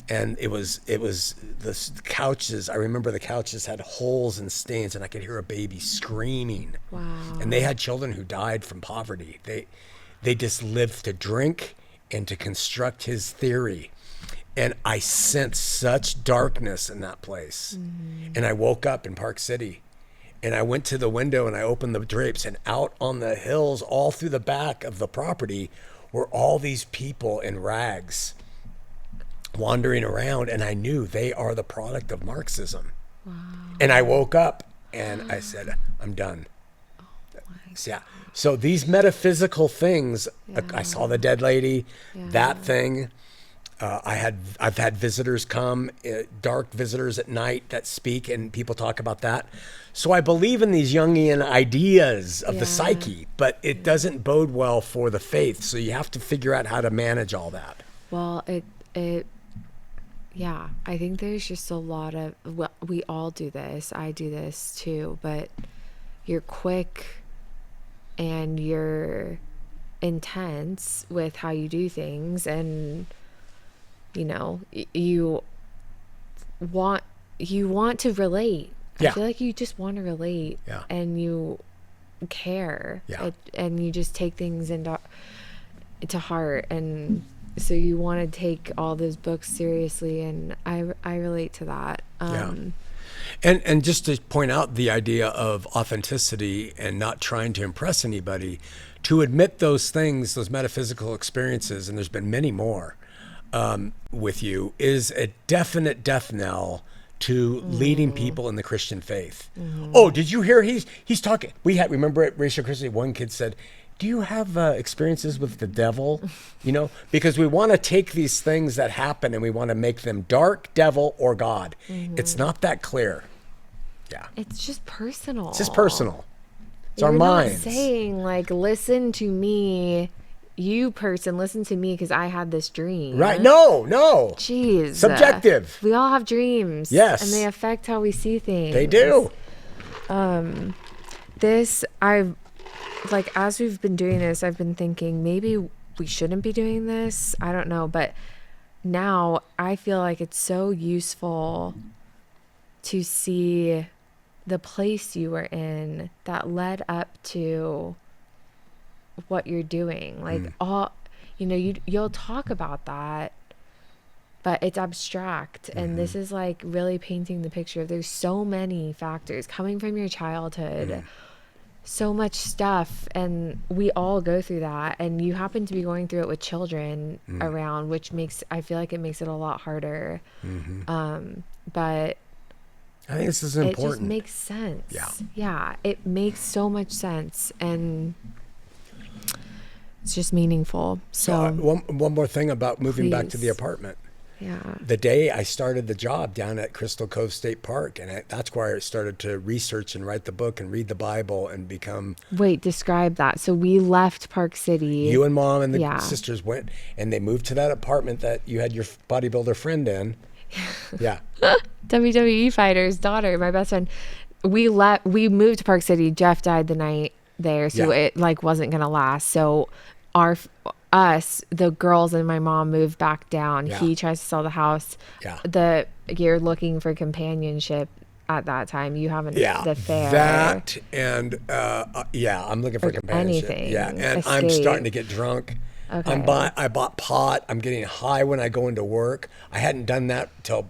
And it was the couches. I remember the couches had holes and stains, and I could hear a baby screaming. Wow. And they had children who died from poverty. They just lived to drink and to construct his theory. And I sensed such darkness in that place. Mm-hmm. And I woke up in Park City, and I went to the window and I opened the drapes, and out on the hills, all through the back of the property, were all these people in rags wandering around, and I knew they are the product of Marxism. Wow. And I woke up and I said, I'm done. So these metaphysical things, I saw the dead lady, that thing. I've had visitors come, dark visitors at night that speak, and people talk about that. So I believe in these Jungian ideas of the psyche, but it doesn't bode well for the faith. So you have to figure out how to manage all that. Well, I think there's just a lot of, well, we all do this. I do this too, but you're quick and you're intense with how you do things, and you want to relate. I feel like you just want to relate, and you care, and you just take things to heart, and so you want to take all those books seriously, and I relate to that. And just to point out the idea of authenticity and not trying to impress anybody, to admit those things, those metaphysical experiences, and there's been many more with you, is a definite death knell to leading people in the Christian faith. Mm-hmm. Oh, did you hear he's talking? Remember at Racial Christianity, one kid said, do you have experiences with the devil? Because we want to take these things that happen and we want to make them dark, devil, or God. Mm-hmm. It's not that clear. Yeah. It's just personal. It's our minds. You're not saying, like, listen to me, you person, listen to me because I had this dream. Right. No. Jeez. Subjective. We all have dreams. Yes. And they affect how we see things. They do. As we've been doing this, I've been thinking maybe we shouldn't be doing this. I don't know. But now I feel like it's so useful to see the place you were in that led up to what you're doing. Like you'll talk about that, but it's abstract. And this is like really painting the picture. There's so many factors coming from your childhood. So much stuff, and we all go through that, and you happen to be going through it with children around, which I feel like it makes it a lot harder. But I think this is important. It just makes sense. Yeah, it makes so much sense, and it's just meaningful. So one more thing about moving back to the apartment. Yeah. The day I started the job down at Crystal Cove State Park, and that's where I started to research and write the book and read the Bible and become... Wait, describe that. So we left Park City. You and Mom and the sisters went, and they moved to that apartment that you had your bodybuilder friend in. Yeah. WWE fighter's daughter, my best friend. We moved to Park City. Jeff died the night there, so it wasn't going to last. So the girls and my mom moved back down. He tries to sell the house. You're looking for companionship at that time. You haven't the fair. That and I'm looking for companionship. Anything. Yeah, and Escape. I'm starting to get drunk. Okay. I bought pot. I'm getting high when I go into work. I hadn't done that until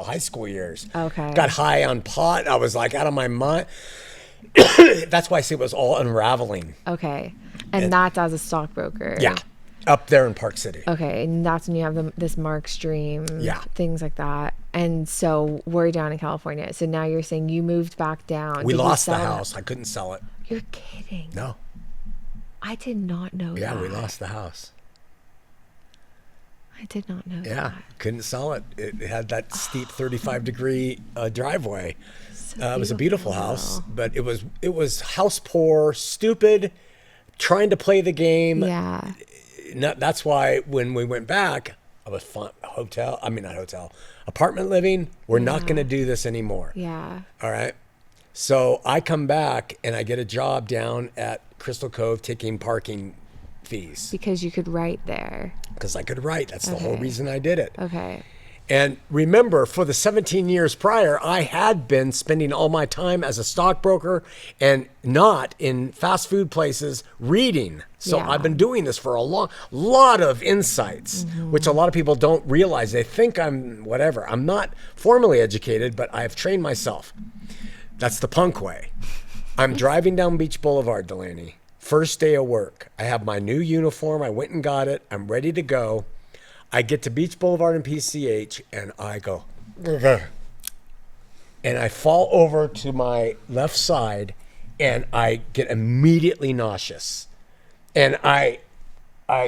high school years. Okay. Got high on pot. I was like out of my mind. That's why I say it was all unraveling. Okay. And that's as a stockbroker. Yeah. Up there in Park City. Okay. And that's when you have this Mark's dream. Yeah. Things like that. And so we're down in California. So now you're saying you moved back down. We lost the house. I couldn't sell it. You're kidding. No. I did not know that. Yeah, we lost the house. I did not know that. Yeah, couldn't sell it. It had that steep 35-degree driveway. It was a beautiful house, but it was house poor, stupid, trying to play the game. Yeah. That's why when we went back, I was apartment living. We're not going to do this anymore. Yeah. All right. So I come back and I get a job down at Crystal Cove taking parking fees. Because you could write there. Because I could write. That's the whole reason I did it. Okay. And remember, for the 17 years prior, I had been spending all my time as a stockbroker and not in fast food places reading. So Yeah. I've been doing this for a lot of insights, which a lot of people don't realize. They think I'm whatever. I'm not formally educated, but I've trained myself. That's the punk way. I'm driving down Beach Boulevard, Delaney. First day of work. I have my new uniform. I went and got it. I'm ready to go. I get to Beach Boulevard and PCH, and I go, and I fall over to my left side, and I get immediately nauseous. And I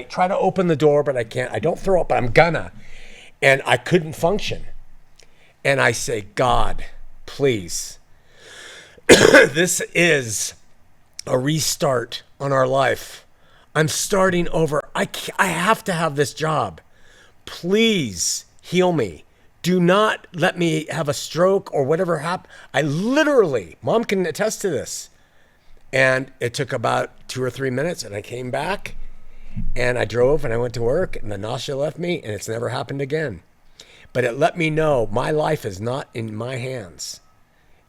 try to open the door, but I can't. I don't throw up, but I'm gonna. And I couldn't function. And I say, God, please, this is a restart on our life. I'm starting over. I have to have this job. Please heal me. Do not let me have a stroke or whatever happened. I literally, Mom can attest to this. And it took about 2 or 3 minutes, and I came back and I drove and I went to work, and the nausea left me, and it's never happened again. But it let me know my life is not in my hands.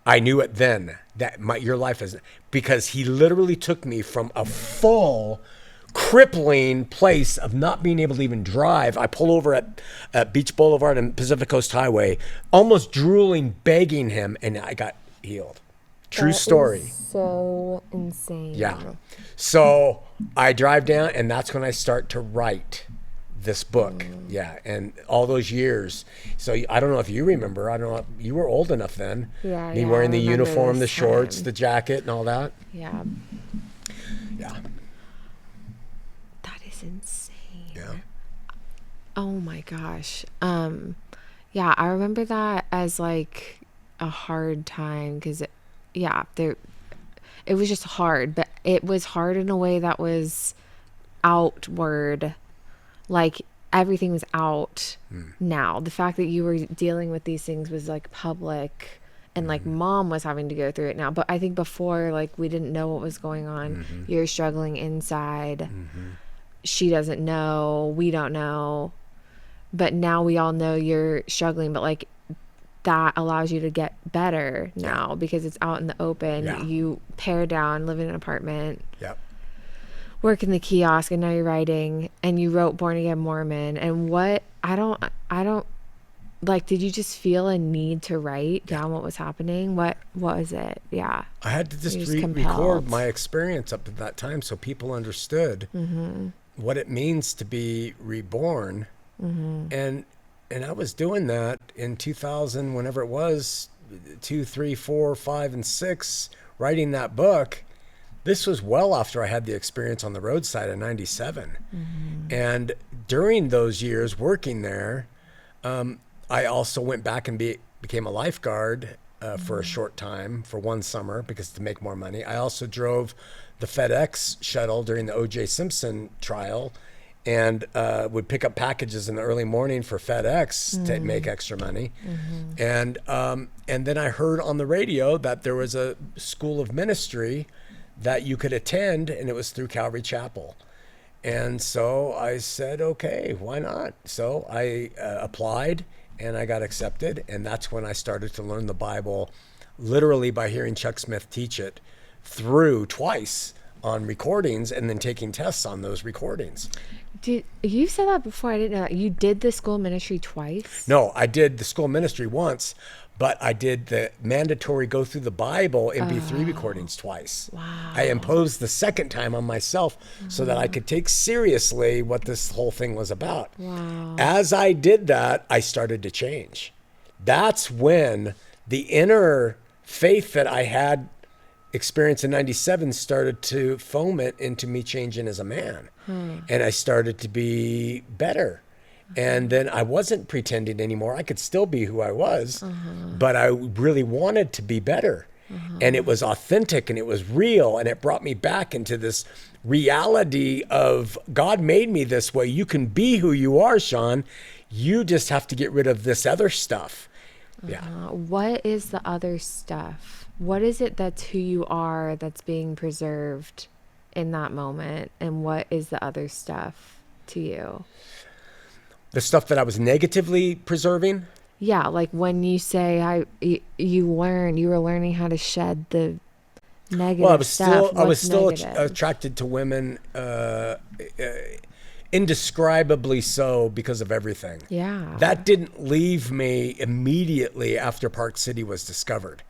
I knew it then that your life is, because he literally took me from a full crippling place of not being able to even drive. I pull over at Beach Boulevard and Pacific Coast Highway, almost drooling, begging him, and I got healed. True story. So insane. Yeah. So I drive down, and that's when I start to write this book. Yeah. And all those years. So I don't know if you remember. I don't know. You were old enough then. Yeah. Me wearing I the remember uniform, the this shorts, time. the jacket, and all that. Yeah. Yeah. That is insane. Yeah. Oh my gosh. Yeah, I remember that as like a hard time because it was just hard, but it was hard in a way that was outward. Like everything was out now. The fact that you were dealing with these things was like public, and like Mom was having to go through it now. But I think before, like, we didn't know what was going on. You're struggling inside. She doesn't know. We don't know. But now we all know you're struggling. But like that allows you to get better now because it's out in the open. Yeah. You pare down, live in an apartment. Yep. Work in the kiosk, and now you're writing, and you wrote Born Again Mormon. And what I don't like, did you just feel a need to write down what was happening? What was it? Yeah. I had to just You're just record compelled. my experience up to that time so people understood what it means to be reborn. And I was doing that in 2000, whenever it was, 2, 3, 4, 5, and 6, writing that book. This was well after I had the experience on the roadside in 97. And during those years working there, I also went back and became a lifeguard for a short time, for one summer, because to make more money. I also drove the FedEx shuttle during the O.J. Simpson trial, and would pick up packages in the early morning for FedEx to make extra money. And then I heard on the radio that there was a school of ministry that you could attend, and it was through Calvary Chapel. And so I said, okay, why not? So I applied, and I got accepted, and that's when I started to learn the Bible, literally by hearing Chuck Smith teach it through twice on recordings, and then taking tests on those recordings. You said that before. I didn't know that. You did the school ministry twice? No, I did the school ministry once, but I did the mandatory go through the Bible MP3 recordings twice. Wow. I imposed the second time on myself so that I could take seriously what this whole thing was about. Wow. As I did that, I started to change. That's when the inner faith that I had experienced in 97 started to foment into me changing as a man. And I started to be better. And then I wasn't pretending anymore. I could still be who I was, but I really wanted to be better. And it was authentic, and it was real, and it brought me back into this reality of God made me this way. You can be who you are, Shawn. You just have to get rid of this other stuff. Yeah. What is the other stuff? What is it that's who you are that's being preserved in that moment? And what is the other stuff to you? The stuff that I was negatively preserving. Yeah, like when you say you were learning how to shed the negative Well, I was still negative? attracted to women, indescribably so because of everything. Yeah. That didn't leave me immediately after Park City was discovered.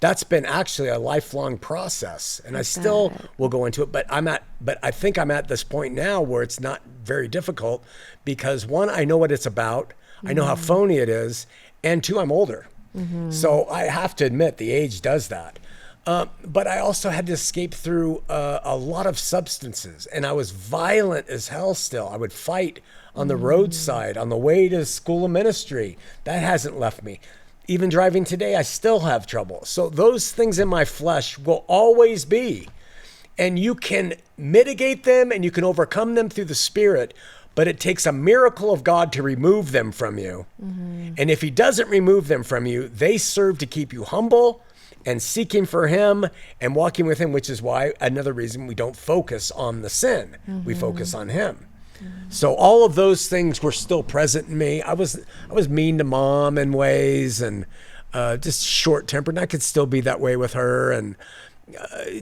That's been actually a lifelong process, and I still will go into it. But I think I'm at this point now where it's not very difficult because one, I know what it's about. I know how phony it is, and two, I'm older. So I have to admit the age does that. But I also had to escape through a lot of substances, and I was violent as hell still. I would fight on the roadside on the way to school of ministry. That hasn't left me. Even driving today, I still have trouble. So those things in my flesh will always be. And you can mitigate them and you can overcome them through the Spirit, but it takes a miracle of God to remove them from you. And if he doesn't remove them from you, they serve to keep you humble and seeking for him and walking with him, which is why another reason we don't focus on the sin. We focus on him. So all of those things were still present in me. I was mean to mom in ways and just short-tempered. And I could still be that way with her, and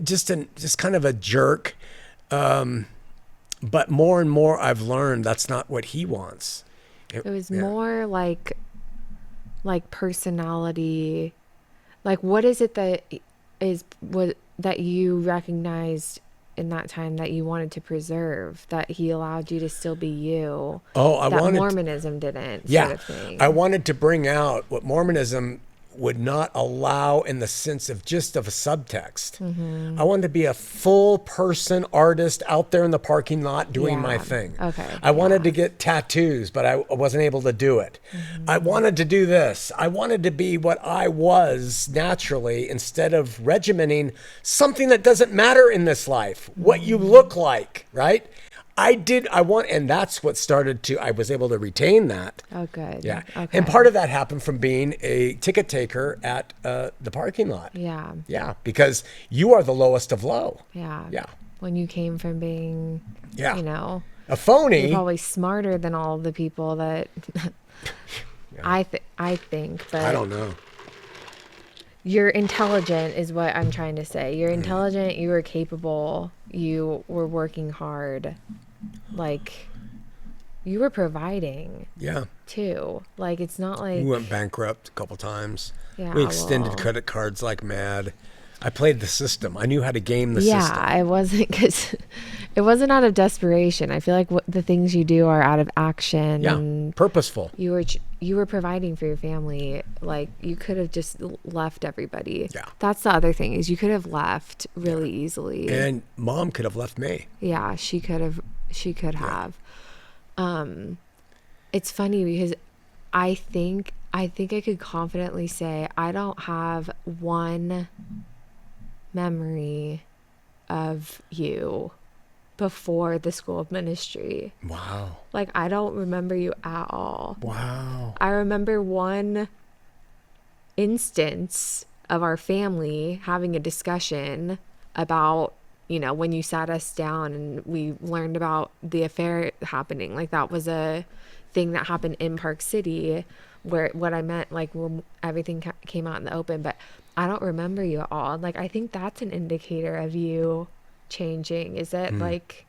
just kind of a jerk. But more and more I've learned that's not what he wants. It was more like personality. Like, what is it that that you recognized in that time that you wanted to preserve, that he allowed you to still be you? That Mormonism didn't. Yeah, sort of thing. I wanted to bring out what Mormonism would not allow in the sense of just of a subtext. I wanted to be a full person artist out there in the parking lot doing my thing. Okay. I wanted to get tattoos, but I wasn't able to do it. I wanted to do this. I wanted to be what I was naturally instead of regimenting something that doesn't matter in this life, what you look like, right? And that's what I was able to retain that. Oh, good. Yeah. Okay. And part of that happened from being a ticket taker at the parking lot. Yeah. Yeah. Because you are the lowest of low. Yeah. Yeah. When you came from being, a phony. you're probably smarter than all the people that I think, but I don't know. you're intelligent is what I'm trying to say. You're intelligent. You were capable. You were working hard. Like, you were providing. Yeah. Too. Like, it's not like We went bankrupt a couple times. Yeah, We extended well. credit cards like mad. I played the system. I knew how to game the system. Yeah, it wasn't out of desperation. I feel like the things you do are out of action. Yeah. And Purposeful. you were providing for your family. Like, you could have just left everybody. Yeah. That's the other thing, is you could have left really easily. And mom could have left me. Yeah, she could have. It's funny because I think I could confidently say I don't have one memory of you before the school of ministry. Wow. Like, I don't remember you at all. Wow. I remember one instance of our family having a discussion about, when you sat us down and we learned about the affair happening. Like, that was a thing that happened in Park City, where what I meant, like, when everything came out in the open, but I don't remember you at all. Like, I think that's an indicator of you changing. Is it like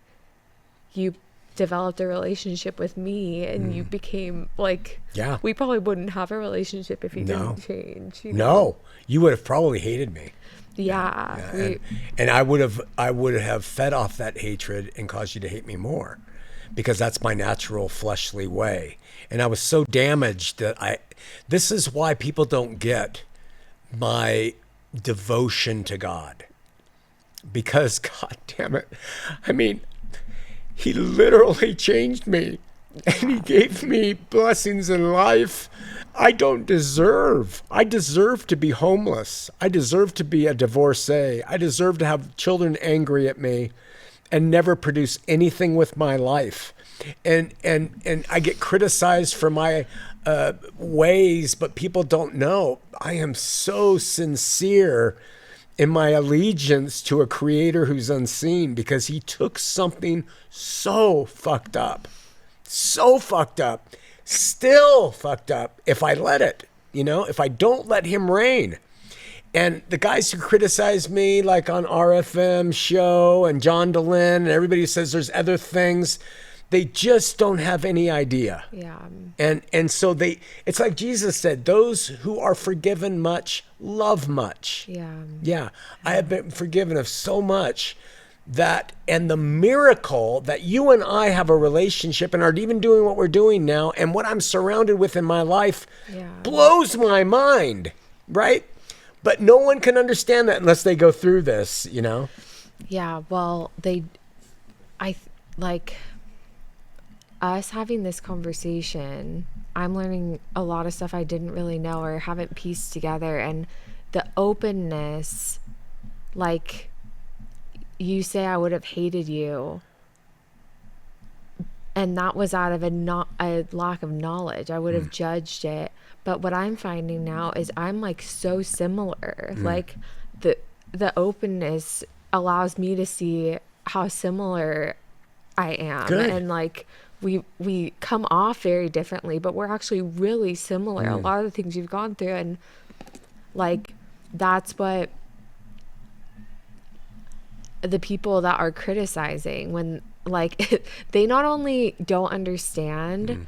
you developed a relationship with me and you became like, we probably wouldn't have a relationship if you didn't change. No, you would have probably hated me. Yeah. And I would have fed off that hatred and caused you to hate me more, because that's my natural fleshly way. And I was so damaged that this is why people don't get my devotion to God, because God damn it. I mean, he literally changed me and he gave me blessings in life I don't deserve. I deserve to be homeless. I deserve to be a divorcee. I deserve to have children angry at me and never produce anything with my life. and I get criticized for my ways, but people don't know I am so sincere in my allegiance to a creator who's unseen, because he took something so fucked up, still fucked up, if I let it, if I don't let him reign. And the guys who criticize me, like on RFM show and John DeLynn and everybody who says there's other things, they just don't have any idea. Yeah. And so it's like Jesus said, those who are forgiven much love much. Yeah. Yeah. I have been forgiven of so much and the miracle that you and I have a relationship and are even doing what we're doing now, and what I'm surrounded with in my life blows my mind, right? But no one can understand that unless they go through this, Yeah. Well, us having this conversation, I'm learning a lot of stuff I didn't really know or haven't pieced together. And the openness, like you say, I would have hated you. And that was out of a lack of knowledge. I would have judged it. But what I'm finding now is I'm like so similar. Like the openness allows me to see how similar I am. Good. And like we come off very differently, but we're actually really similar. A lot of the things you've gone through, and like that's what the people that are criticizing, when like they not only don't understand,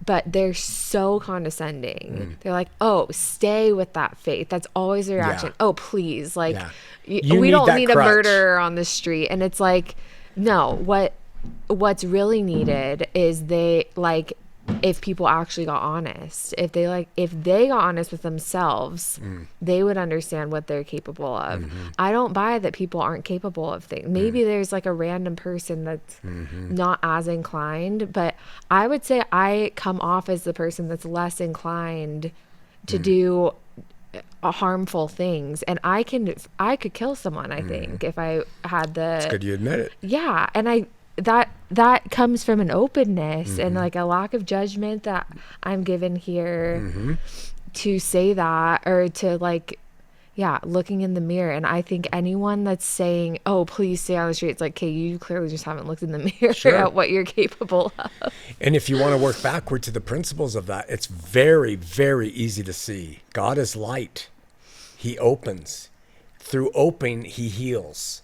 but they're so condescending. They're like, oh, stay with that faith. That's always their reaction. Yeah. Oh, please. Like, You we need don't that need crutch. a murderer on the street. And it's like, no, what's really needed is if people actually got honest, if they got honest with themselves, they would understand what they're capable of. I don't buy that people aren't capable of things. Maybe there's like a random person that's not as inclined, but I would say I come off as the person that's less inclined to do harmful things, and I could kill someone, I think, if I had the. It's good you admit it. Yeah, and that comes from an openness and like a lack of judgment that I'm given here to say that, or to looking in the mirror. And I think anyone that's saying, oh, please stay on the street, it's like, okay, you clearly just haven't looked in the mirror at what you're capable of. And if you want to work backward to the principles of that, it's very, very easy to see. God is light. He opens. Through opening, he heals.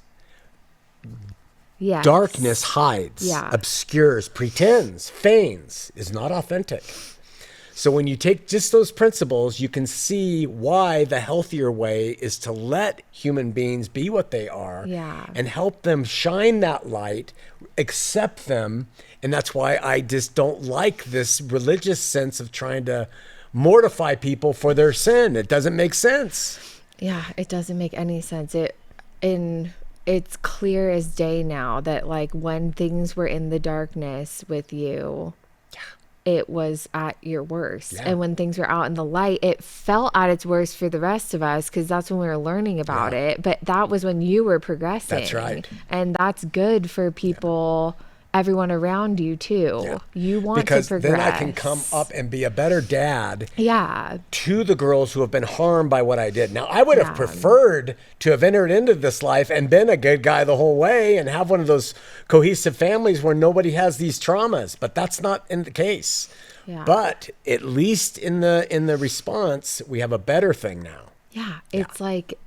Yes. Darkness hides, Yeah. obscures, pretends, feigns, is not authentic. So when you take just those principles, you can see why the healthier way is to let human beings be what they are, and help them shine that light, accept them. And that's why I just don't like this religious sense of trying to mortify people for their sin. It doesn't make sense. Yeah, it doesn't make any sense. It's clear as day now that like when things were in the darkness with you, it was at your worst. And when things were out in the light, it felt at its worst for the rest of us, because that's when we were learning about it. But that was when you were progressing. That's right. And that's good for people, everyone around you too. You want because to progress. then I can come up and be a better dad Yeah. to the girls who have been harmed by what I did. Now, I would have preferred to have entered into this life and been a good guy the whole way and have one of those cohesive families where nobody has these traumas, but that's not in the case. Yeah. But at least in the response, we have a better thing now. Yeah. It's like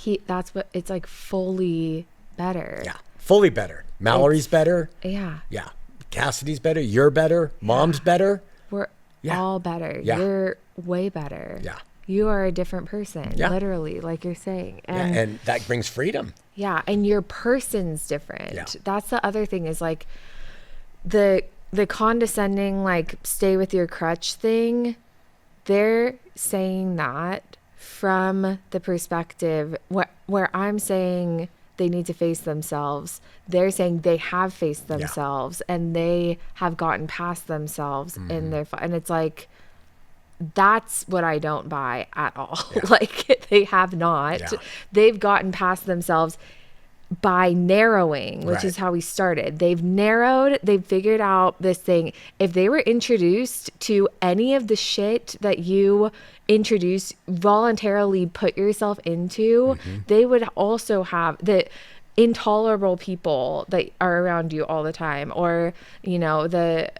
it's like fully better. Yeah. Fully better. Mallory's better. Yeah. Yeah. Cassidy's better. You're better. Mom's better. We're all better. Yeah. You're way better. Yeah. You are a different person, literally, like you're saying. And that brings freedom. Yeah, and your person's different. Yeah. That's the other thing, is like the condescending, like, stay with your crutch thing. They're saying that from the perspective where I'm saying they need to face themselves. They're saying they have faced themselves and they have gotten past themselves in their, and it's like, that's what I don't buy at all. Like, they have not. They've gotten past themselves by narrowing, which is how we started. They've figured out this thing. If they were introduced to any of the shit that you voluntarily put yourself into, they would also have the intolerable people that are around you all the time, or, you know, the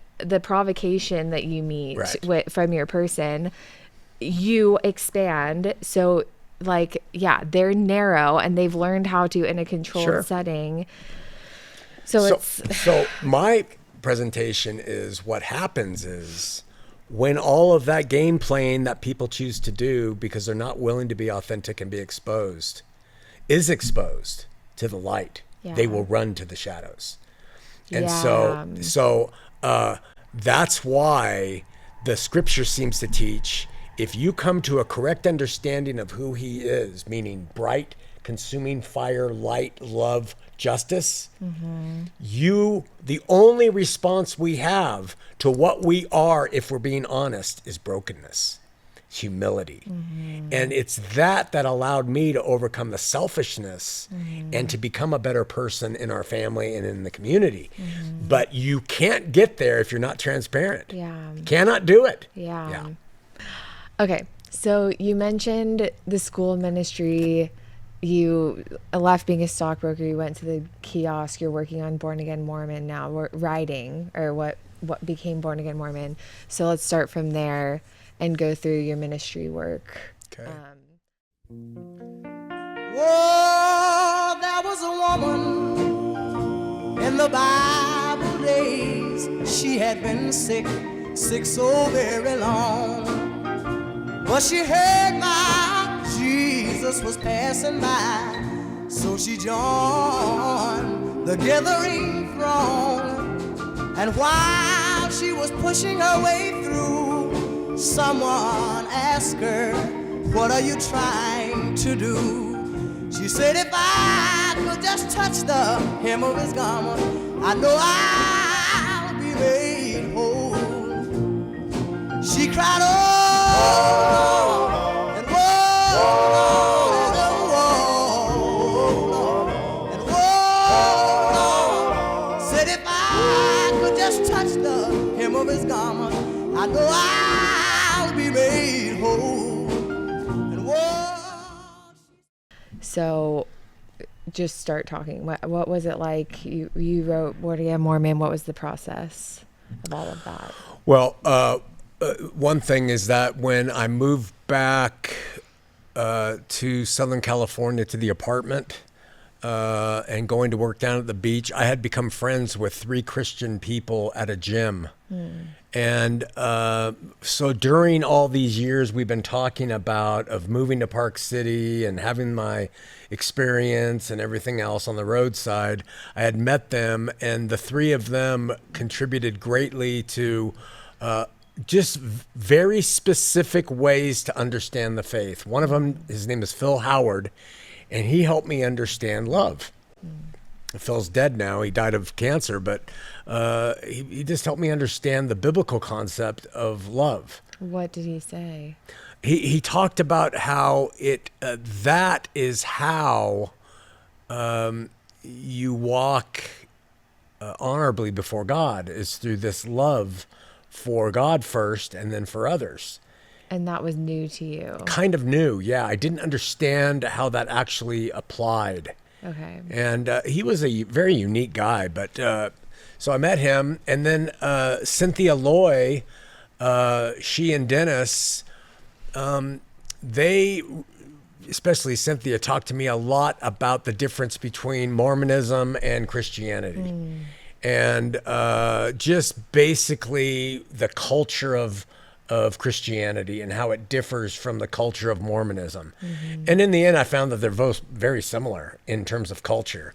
provocation that you meet from your person, you expand. So like, yeah, they're narrow and they've learned how to in a controlled setting. So my presentation is what happens is when all of that game playing that people choose to do because they're not willing to be authentic and be exposed is exposed to the light, they will run to the shadows. And so that's why the scripture seems to teach, if you come to a correct understanding of who he is, meaning bright, consuming fire, light, love, justice, the only response we have to what we are, if we're being honest, is brokenness, humility. And it's that allowed me to overcome the selfishness and to become a better person in our family and in the community. But you can't get there if you're not transparent. You cannot do it. Okay, so you mentioned the school ministry. You left being a stockbroker. You went to the kiosk. You're working on Born Again Mormon now. We're writing, or what became Born Again Mormon. So let's start from there and go through your ministry work. Okay. Whoa, there was a woman in the Bible days. She had been sick so very long. But she heard my Jesus was passing by, so she joined the gathering throng. And while she was pushing her way through, someone asked her, "What are you trying to do?" She said, "If I could just touch the hem of his garment, I know I'll be made whole." She cried, "Oh, and whoa, and whoa, and whoa," said, "If I could just touch the hem of his garment, I know I'll be made whole." And whoa. So just start talking. What was it like? You wrote Born Again Mormon. What was the process of all of that? Well, one thing is that when I moved back to Southern California to the apartment and going to work down at the beach, I had become friends with 3 Christian people at a gym. And so during all these years we've been talking about of moving to Park City and having my experience and everything else on the roadside, I had met them, and the 3 of them contributed greatly to just very specific ways to understand the faith. One of them, his name is Phil Howard, and he helped me understand love. Phil's dead now. He died of cancer, but he just helped me understand the biblical concept of love. What did he say? He talked about how that is how you walk honorably before God, is through this love for God first and then for others. And that was new to you? Kind of new, yeah. I didn't understand how that actually applied. Okay. And he was a very unique guy, but so I met him, and then Cynthia Loy, she and Dennis, they, especially Cynthia, talked to me a lot about the difference between Mormonism and Christianity. And just basically the culture of Christianity and how it differs from the culture of Mormonism. And in the end, I found that they're both very similar in terms of culture.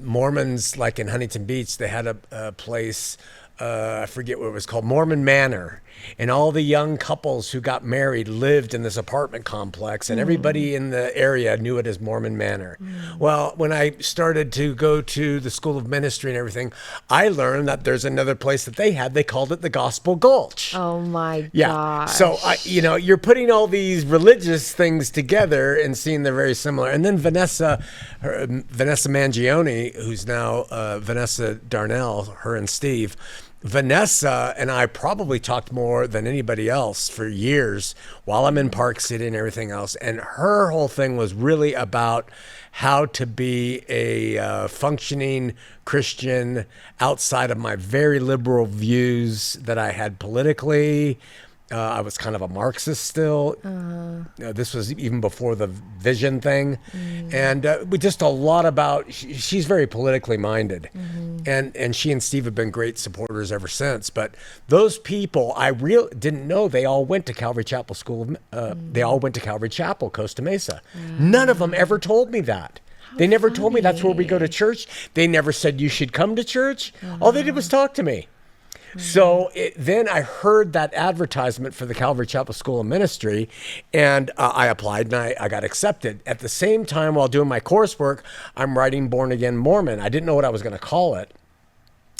Mormons, like in Huntington Beach, they had a place, I forget what it was called, Mormon Manor. And all the young couples who got married lived in this apartment complex, and everybody in the area knew it as Mormon Manor. Well, when I started to go to the School of Ministry and everything, I learned that there's another place that they had. They called it the Gospel Gulch. Oh my Yeah. gosh. So, you're putting all these religious things together and seeing they're very similar. And then Vanessa Mangione, who's now Vanessa Darnell, her and Steve, Vanessa and I probably talked more than anybody else for years while I'm in Park City and everything else. And her whole thing was really about how to be a functioning Christian outside of my very liberal views that I had politically. I was kind of a Marxist still. This was even before the vision thing. And we just a lot about, she's very politically minded. And she and Steve have been great supporters ever since. But those people, I didn't know they all went to Calvary Chapel School. They all went to Calvary Chapel, Costa Mesa. None of them ever told me that. They never told me that's where we go to church. They never said you should come to church. All they did was talk to me. So then I heard that advertisement for the Calvary Chapel School of Ministry, and I applied, and I got accepted. At the same time, while doing my coursework, I'm writing Born Again Mormon. I didn't know what I was going to call it.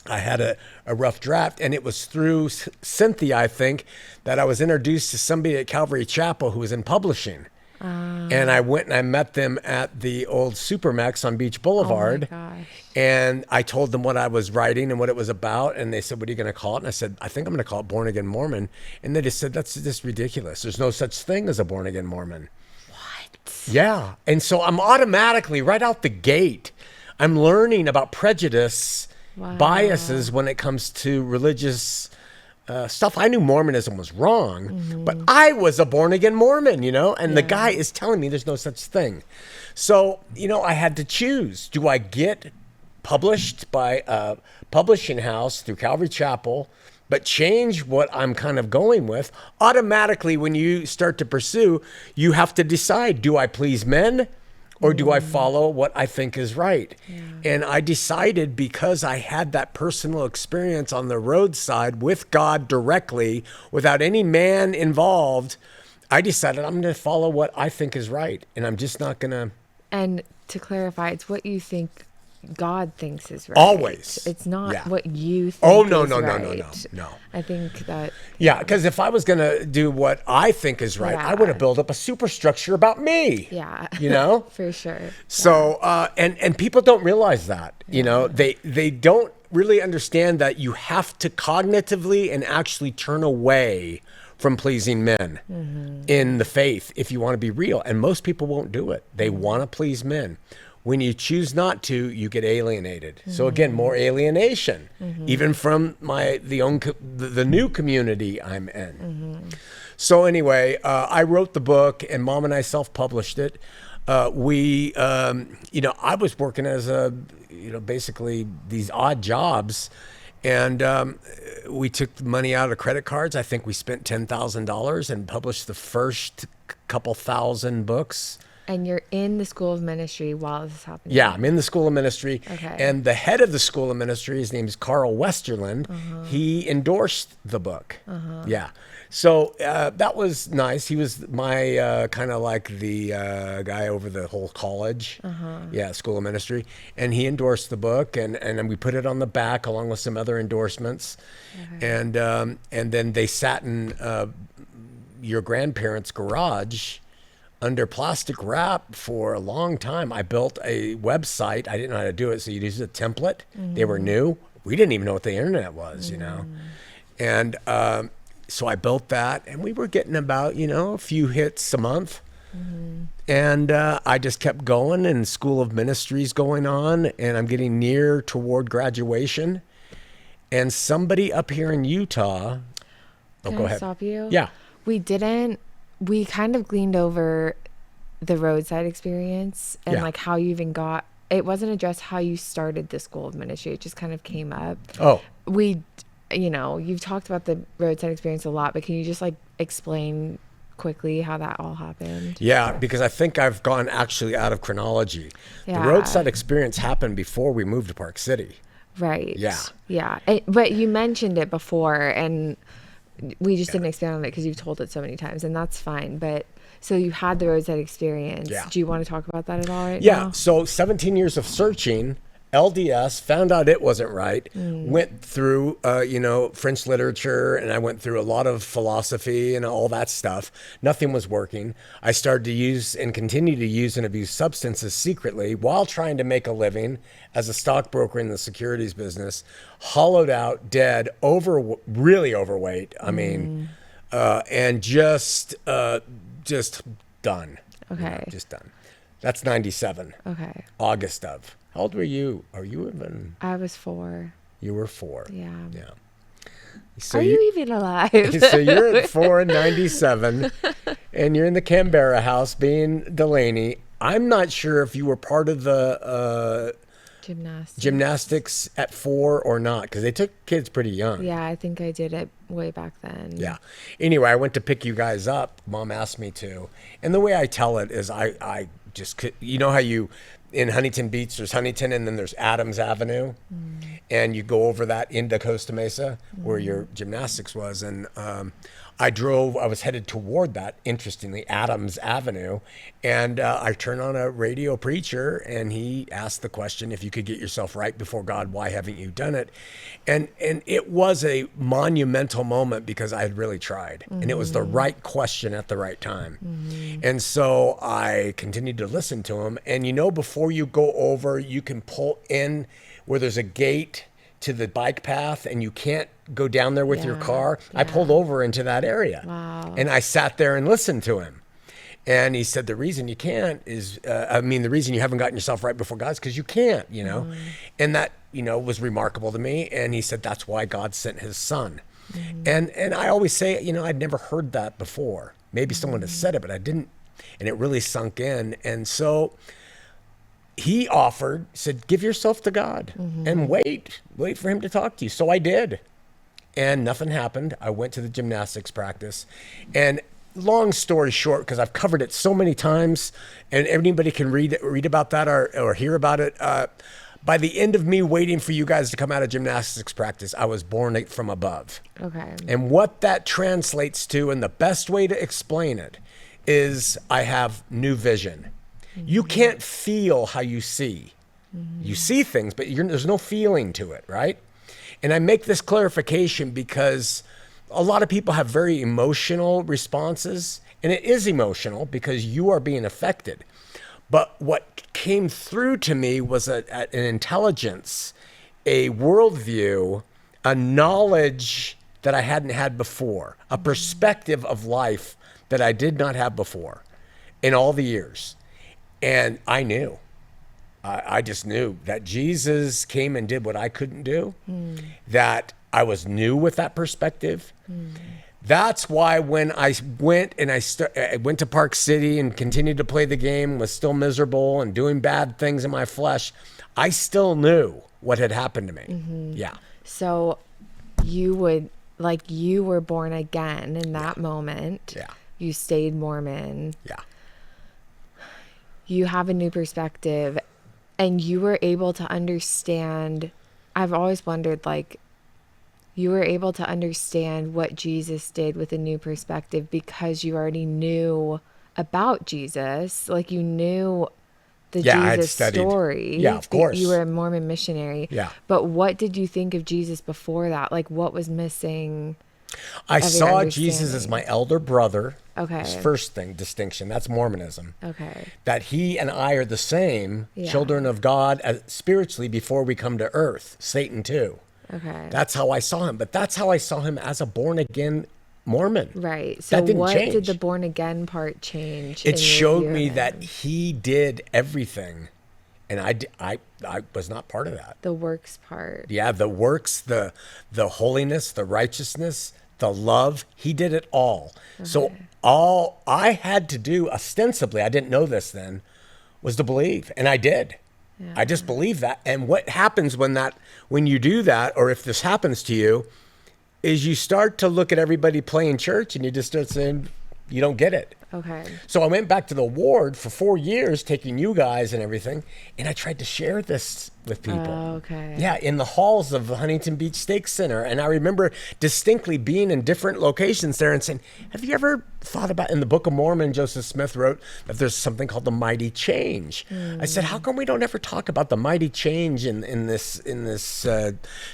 I had a rough draft, and it was through Cynthia, I think, that I was introduced to somebody at Calvary Chapel who was in publishing. And I went and I met them at the old Supermax on Beach Boulevard. Oh my gosh. And I told them what I was writing and what it was about. And they said, what are you going to call it? And I said, I think I'm going to call it Born Again Mormon. And they just said, that's just ridiculous. There's no such thing as a Born Again Mormon. What? Yeah. And so I'm automatically, right out the gate, I'm learning about prejudice, biases when it comes to religious stuff. I knew Mormonism was wrong, but I was a born again Mormon, and the guy is telling me there's no such thing. So, I had to choose. Do I get published by a publishing house through Calvary Chapel, but change what I'm kind of going with? Automatically, when you start to pursue, you have to decide, do I please men? Or do I follow what I think is right? Yeah. And I decided, because I had that personal experience on the roadside with God directly, without any man involved, I decided I'm going to follow what I think is right. And I'm just not going to. And to clarify, it's what you think God thinks is right. Always. It's not what you think No. I think that. Yeah, because if I was going to do what I think is right, I would have built up a superstructure about me. Yeah. For sure. So, and people don't realize that, they don't really understand that you have to cognitively and actually turn away from pleasing men in the faith if you want to be real. And most people won't do it. They want to please men. When you choose not to, you get alienated. So again, more alienation, even from the new community I'm in. So anyway, I wrote the book, and Mom and I self-published it. I was working as basically these odd jobs, and we took the money out of credit cards. I think we spent $10,000 and published the first couple thousand books. And you're in the School of Ministry while this is happening? Yeah, I'm in the School of Ministry. Okay. And the head of the School of Ministry, his name is Carl Westerland. He endorsed the book. Yeah. So that was nice. He was my kind of like the guy over the whole college. Yeah, School of Ministry. And he endorsed the book, and then we put it on the back along with some other endorsements. And then they sat in your grandparents' garage under plastic wrap for a long time. I built a website. I didn't know how to do it, so you use a template. They were new. We didn't even know what the internet was, And so I built that, and we were getting about, a few hits a month. And I just kept going, and School of Ministries going on, and I'm getting near toward graduation. And somebody up here in Utah. Can go I ahead. Stop you? Yeah. We kind of gleaned over the roadside experience and like how you even got, it wasn't addressed how you started the School of Ministry. It just kind of came up. Oh. You've talked about the roadside experience a lot, but can you just like explain quickly how that all happened? Yeah, because I think I've gone actually out of chronology. Yeah. The roadside experience happened before we moved to Park City. Right. Yeah. Yeah. But you mentioned it before, and we just didn't expand on it because you've told it so many times, and that's fine. But so you had the roadside experience. Yeah. Do you want to talk about that at all right Yeah. now? So 17 years of searching, LDS, found out it wasn't right, went through, French literature, and I went through a lot of philosophy and all that stuff. Nothing was working. I started to use and continue to use and abuse substances secretly while trying to make a living as a stockbroker in the securities business, hollowed out, dead, really overweight. I mean, and just done. Okay. Just done. That's 97. Okay. August of. How old were you? Are you even? I was 4. You were 4. Yeah. Yeah. So Are you even alive? so you're at 4 in 97, and you're in the Canberra house being Delaney. I'm not sure if you were part of the gymnastics at 4 or not, because they took kids pretty young. Yeah, I think I did it way back then. Yeah. Anyway, I went to pick you guys up. Mom asked me to. And the way I tell it is I just could, you know how you, in Huntington Beach, there's Huntington and then there's Adams Avenue. And you go over that into Costa Mesa where your gymnastics was. And I was headed toward that, interestingly, Adams Avenue. And I turned on a radio preacher and he asked the question, if you could get yourself right before God, why haven't you done it? And it was a monumental moment because I had really tried. And it was the right question at the right time. And so I continued to listen to him. And before you go over, you can pull in where there's a gate to the bike path and you can't go down there with your car. I pulled over into that area. Wow. And I sat there and listened to him. And he said, the reason you can't is, the reason you haven't gotten yourself right before God is because you can't, And that, was remarkable to me. And he said, that's why God sent his son. And I always say, I'd never heard that before. Maybe someone has said it, but I didn't. And it really sunk in. And so he said, give yourself to God and wait for him to talk to you. So I did. And nothing happened. I went to the gymnastics practice. And long story short, because I've covered it so many times and anybody can read about that or hear about it. By the end of me waiting for you guys to come out of gymnastics practice, I was born from above. Okay. And what that translates to, and the best way to explain it, is I have new vision. You can't feel how you see. You see things, but there's no feeling to it, right? And I make this clarification because a lot of people have very emotional responses, and it is emotional because you are being affected. But what came through to me was an intelligence, a worldview, a knowledge that I hadn't had before, a perspective of life that I did not have before in all the years. And I knew. I just knew that Jesus came and did what I couldn't do, that I was new with that perspective. That's why when I went and I went to Park City and continued to play the game, was still miserable and doing bad things in my flesh, I still knew what had happened to me. Yeah. So you were born again in that moment. Yeah. You stayed Mormon. Yeah. You have a new perspective and you were able to understand. I've always wondered, you were able to understand what Jesus did with a new perspective because you already knew about Jesus. You knew the Jesus story. Yeah, of course. You were a Mormon missionary. Yeah. But what did you think of Jesus before that? What was missing? I saw Jesus as my elder brother. Okay. First distinction. That's Mormonism. Okay. That he and I are the same children of God spiritually before we come to earth. Satan too. Okay. That's how I saw him. But that's how I saw him as a born again Mormon. Right. So that didn't what change. did the born again part change? It showed me that he did everything. And I was not part of that. The works part. Yeah, the works, the holiness, the righteousness, the love, he did it all. Okay. So all I had to do, ostensibly, I didn't know this then, was to believe. And I did. Yeah. I just believed that. And what happens when you do that, or if this happens to you, is you start to look at everybody playing church and you just start saying, you don't get it. Okay. So I went back to the ward for 4 years, taking you guys and everything, and I tried to share this with people. Oh, okay. Yeah, in the halls of the Huntington Beach Stake Center. And I remember distinctly being in different locations there and saying, have you ever thought about, in the Book of Mormon, Joseph Smith wrote that there's something called the mighty change. I said, how come we don't ever talk about the mighty change in this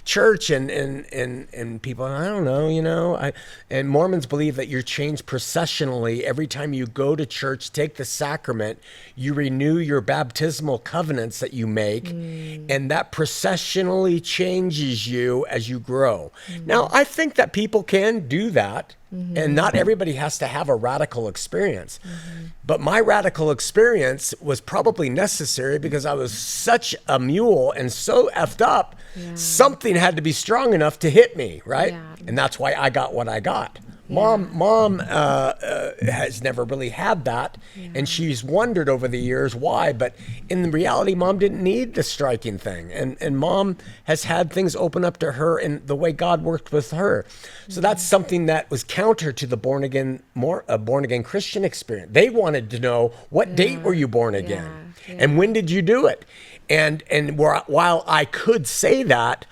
church and people, I don't know, and Mormons believe that you're changed processionally every time you go to church, take the sacrament, you renew your baptismal covenants that you make, and that processionally changes you as you grow. Now, I think that people can do that, and not everybody has to have a radical experience. But my radical experience was probably necessary because I was such a mule and so effed up, something had to be strong enough to hit me, right? Yeah. And that's why I got what I got. Mom has never really had that, and she's wondered over the years why. But in reality, Mom didn't need the striking thing, and Mom has had things open up to her in the way God worked with her. So that's something that was counter to the born again Christian experience. They wanted to know, what date were you born again, and when did you do it? And while I could say that,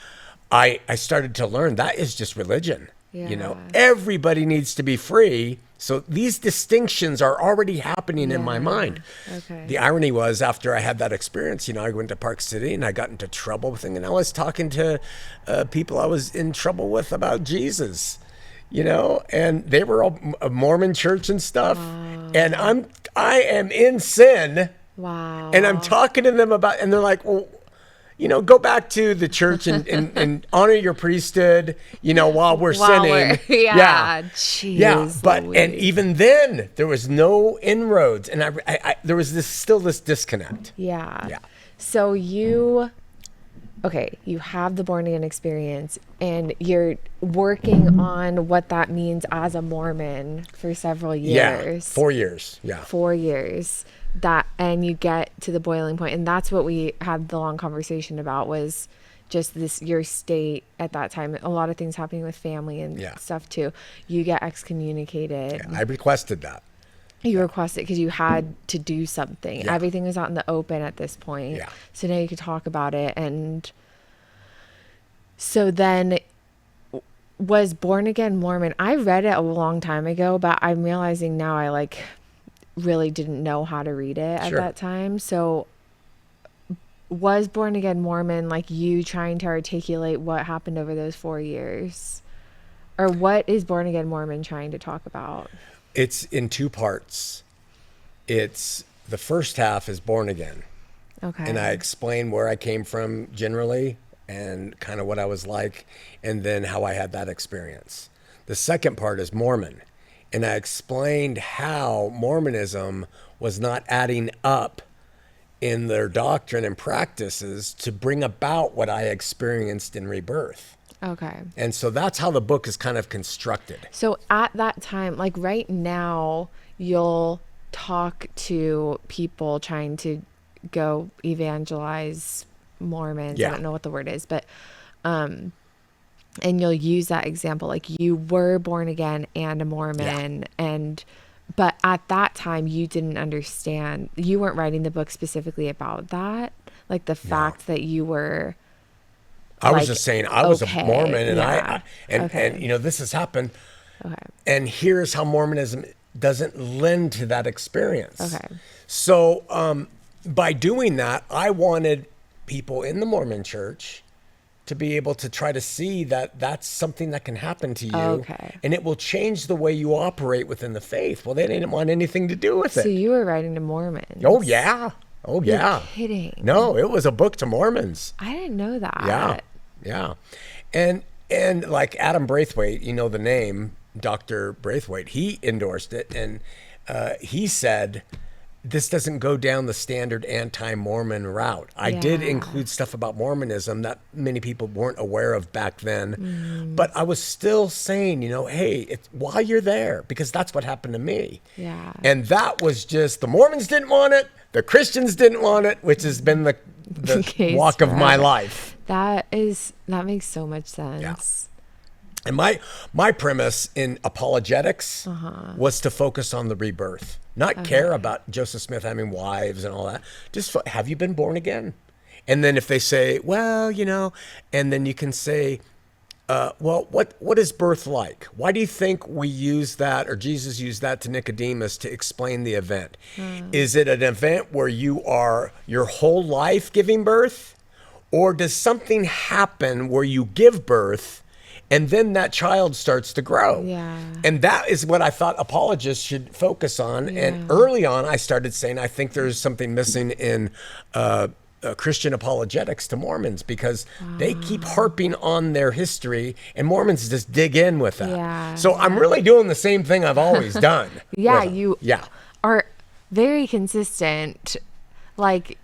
I started to learn that is just religion. You know, everybody needs to be free. So these distinctions are already happening in my mind. Okay. The irony was, after I had that experience, I went to Park City and I got into trouble with things, and I was talking to people I was in trouble with about Jesus, and they were all a Mormon church and stuff. Wow. And I am in sin. Wow. And I'm talking to them about, and they're like, well, go back to the church and honor your priesthood, while we're sinning. Jeez, But, Louise. and even then, there was no inroads. And there was still this disconnect. Yeah. So you have the born again experience, and you're working on what that means as a Mormon for several years. 4 years. Yeah. 4 years. And you get to the boiling point, and that's what we had the long conversation about, was just your state at that time. A lot of things happening with family and stuff too. You get excommunicated. I requested that. You requested because you had to do something. Everything was out in the open at this point. So now you could talk about it. And so then, was Born Again Mormon, I read it a long time ago, but I'm realizing now I really didn't know how to read it at that time. So was Born Again Mormon you trying to articulate what happened over those 4 years? Or what is Born Again Mormon trying to talk about? It's in two parts. It's the first half is born again. Okay. And I explain where I came from generally and kind of what I was like, and then how I had that experience. The second part is Mormon. And I explained how Mormonism was not adding up in their doctrine and practices to bring about what I experienced in rebirth. Okay. And so that's how the book is kind of constructed. So at that time, right now, you'll talk to people trying to go evangelize Mormons. I don't know what the word is, but and you'll use that example, you were born again and a Mormon, but at that time you didn't understand. You weren't writing the book specifically about that, the fact that you were. I was just saying I was a Mormon, and and this has happened. Okay. And here's how Mormonism doesn't lend to that experience. Okay. So by doing that, I wanted people in the Mormon church to be able to try to see that that's something that can happen to you, and it will change the way you operate within the faith. Well, they didn't want anything to do with it. So you were writing to Mormons. Oh yeah. You're kidding. No, it was a book to Mormons. I didn't know that. Yeah. And like Adam Braithwaite, the name, Dr. Braithwaite, he endorsed it, and he said, this doesn't go down the standard anti-Mormon route. I did include stuff about Mormonism that many people weren't aware of back then, but I was still saying, hey, while you're there, because that's what happened to me. Yeah. And that was just, the Mormons didn't want it, the Christians didn't want it, which has been the walk of my life. That makes so much sense. Yeah. And my premise in apologetics was to focus on the rebirth, not care about Joseph Smith having wives and all that. Just have you been born again? And then if they say, well, and then you can say, well, what is birth like? Why do you think we use that, or Jesus used that to Nicodemus to explain the event? Is it an event where you are your whole life giving birth? Or does something happen where you give birth and then that child starts to grow? Yeah. And that is what I thought apologists should focus on. Yeah. And early on, I started saying, I think there's something missing in Christian apologetics to Mormons, because they keep harping on their history and Mormons just dig in with that. Yeah. So I'm really doing the same thing I've always done. Yeah, with them. you are very consistent. Like,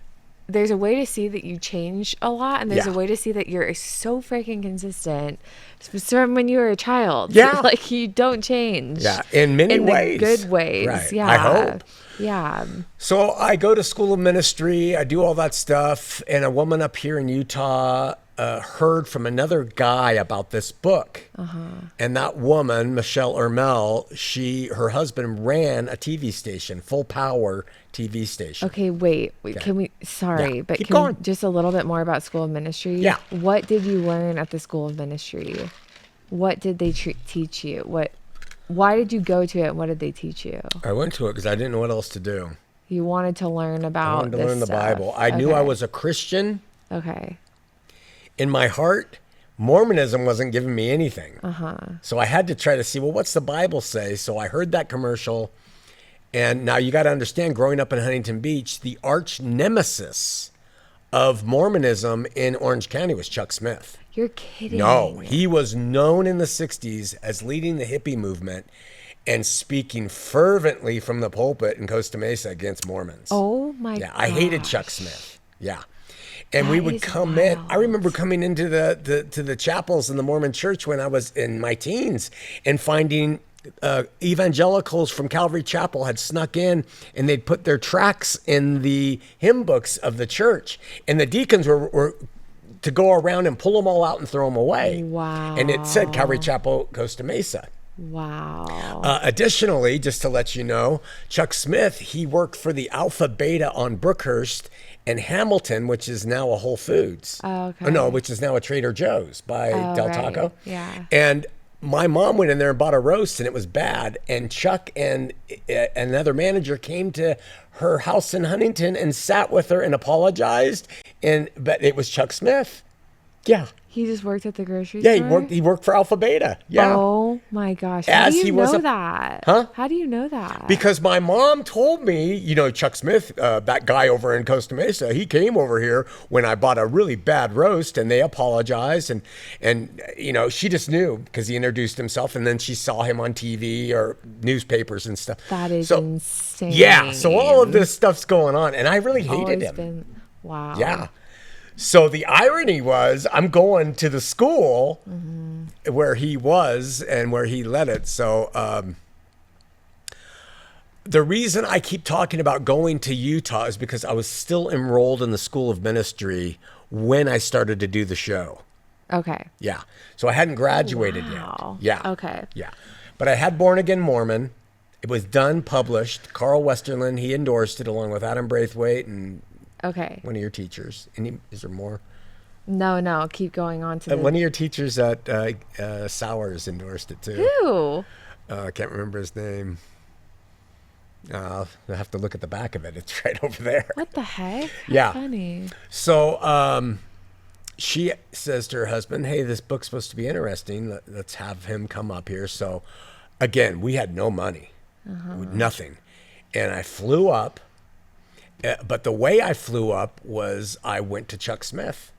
there's a way to see that you change a lot, and there's a way to see that you're so freaking consistent from when you were a child. Yeah. Like, you don't change. Yeah, in many ways. In the good ways. Right. Yeah. I hope. Yeah. So I go to school of ministry, I do all that stuff, and a woman up here in Utah heard from another guy about this book. And that woman, Michelle Ermel, her husband ran a TV station, full power TV station. Okay, wait. Can we, sorry, Yeah, but keep can going. we just a little bit more about School of Ministry? Yeah. What did you learn at the School of Ministry? What did they teach you? Why did you go to it, and what did they teach you? I went to it because I didn't know what else to do. You wanted to learn about I wanted to this learn the stuff. Bible. I knew I was a Christian. Okay. In my heart, Mormonism wasn't giving me anything. So I had to try to see, well, what's the Bible say? So I heard that commercial. And now you got to understand, growing up in Huntington Beach, the arch nemesis of Mormonism in Orange County was Chuck Smith. You're kidding. No, he was known in the 60s as leading the hippie movement and speaking fervently from the pulpit in Costa Mesa against Mormons. Oh my god. Yeah, I hated Chuck Smith. Yeah. And we That would is come in. I wild. remember coming into the chapels in the Mormon church when I was in my teens and finding evangelicals from Calvary Chapel had snuck in, and they'd put their tracts in the hymn books of the church. And the deacons were to go around and pull them all out and throw them away. Wow. And it said Calvary Chapel, Costa Mesa. Wow. Additionally, just to let you know, Chuck Smith, he worked for the Alpha Beta on Brookhurst and Hamilton, which is now a Whole Foods. Oh, okay. No, which is now a Trader Joe's by Del right. Taco. Yeah. And my mom went in there and bought a roast, and it was bad. And Chuck and another manager came to her house in Huntington and sat with her and apologized. But it was Chuck Smith. Yeah. He just worked at the grocery Yeah, store? he worked for Alpha Beta. Yeah. Oh my gosh. How As do you he know was that? Huh? How do you know that? Because my mom told me, Chuck Smith, that guy over in Costa Mesa, he came over here when I bought a really bad roast, and they apologized. And she just knew because he introduced himself, and then she saw him on TV or newspapers and stuff. That is so, insane. Yeah, so all of this stuff's going on, and I really hated him. Wow. Yeah. So the irony was, I'm going to the school where he was and where he led it. So the reason I keep talking about going to Utah is because I was still enrolled in the School of Ministry when I started to do the show. Okay. Yeah. So I hadn't graduated Wow. yet. Yeah. Okay. Yeah. But I had Born Again Mormon. It was done, published. Carl Westerlund, he endorsed it along with Adam Braithwaite and Okay. one of your teachers. Is there more? No. Keep going on to the... One of your teachers at Sowers endorsed it too. Who? I can't remember his name. I'll have to look at the back of it. It's right over there. What the heck? How Yeah. funny. So she says to her husband, hey, this book's supposed to be interesting. Let's have him come up here. So again, we had no money, nothing. And I flew up. But the way I flew up was I went to Chuck Smith.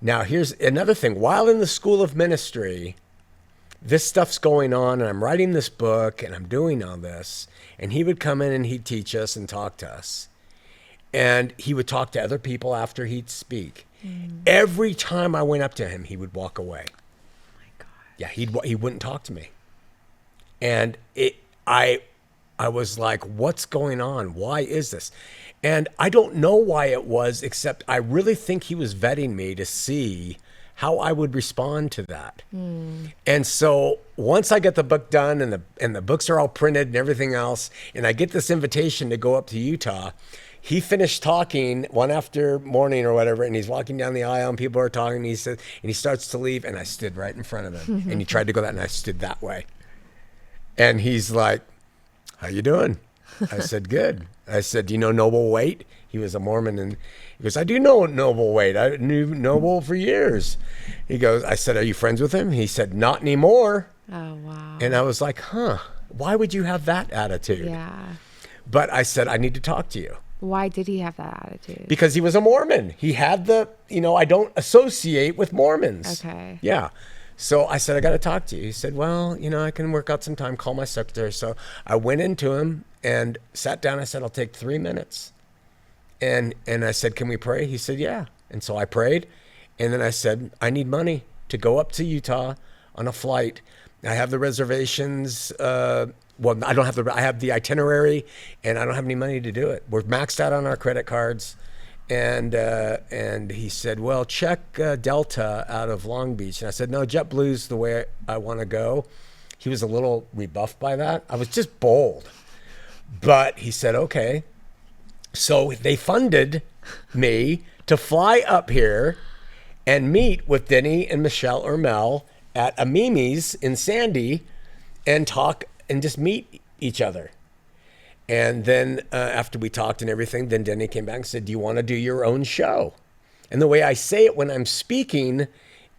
Now, here's another thing. While in the School of Ministry, this stuff's going on, and I'm writing this book, and I'm doing all this. And he would come in and he'd teach us and talk to us. And he would talk to other people after he'd speak. Every time I went up to him, he would walk away. Oh my God. Yeah, he wouldn't talk to me. And I was like, what's going on? Why is this? And I don't know why it was, except I really think he was vetting me to see how I would respond to that. And so once I get the book done and the books are all printed and everything else, and I get this invitation to go up to Utah, he finished talking one after morning or whatever, and he's walking down the aisle, and people are talking, and he starts to leave, and I stood right in front of him, and he tried to go that, and I stood that way. And he's like, how you doing? I said, good. I said, do you know Noble Waite? He was a Mormon, and he goes, I do know Noble Waite. I knew Noble for years. He goes, I said, are you friends with him? He said, not anymore. Oh, wow. And I was like, why would you have that attitude? Yeah. But I said, I need to talk to you. Why did he have that attitude? Because he was a Mormon. He had I don't associate with Mormons. Okay. Yeah. So I said, I got to talk to you. He said, well, I can work out some time, call my secretary. So I went into him and sat down. I said, I'll take 3 minutes. And I said, can we pray? He said, yeah. And so I prayed. And then I said, I need money to go up to Utah on a flight. I have the reservations. I have the itinerary, and I don't have any money to do it. We're maxed out on our credit cards. And he said, well, check Delta out of Long Beach. And I said, no, JetBlue's the way I want to go. He was a little rebuffed by that. I was just bold. But he said, okay. So they funded me to fly up here and meet with Denny and Michelle or Mel at a Mimi's in Sandy and talk and just meet each other. And then after we talked and everything, then Denny came back and said, do you want to do your own show? And the way I say it when I'm speaking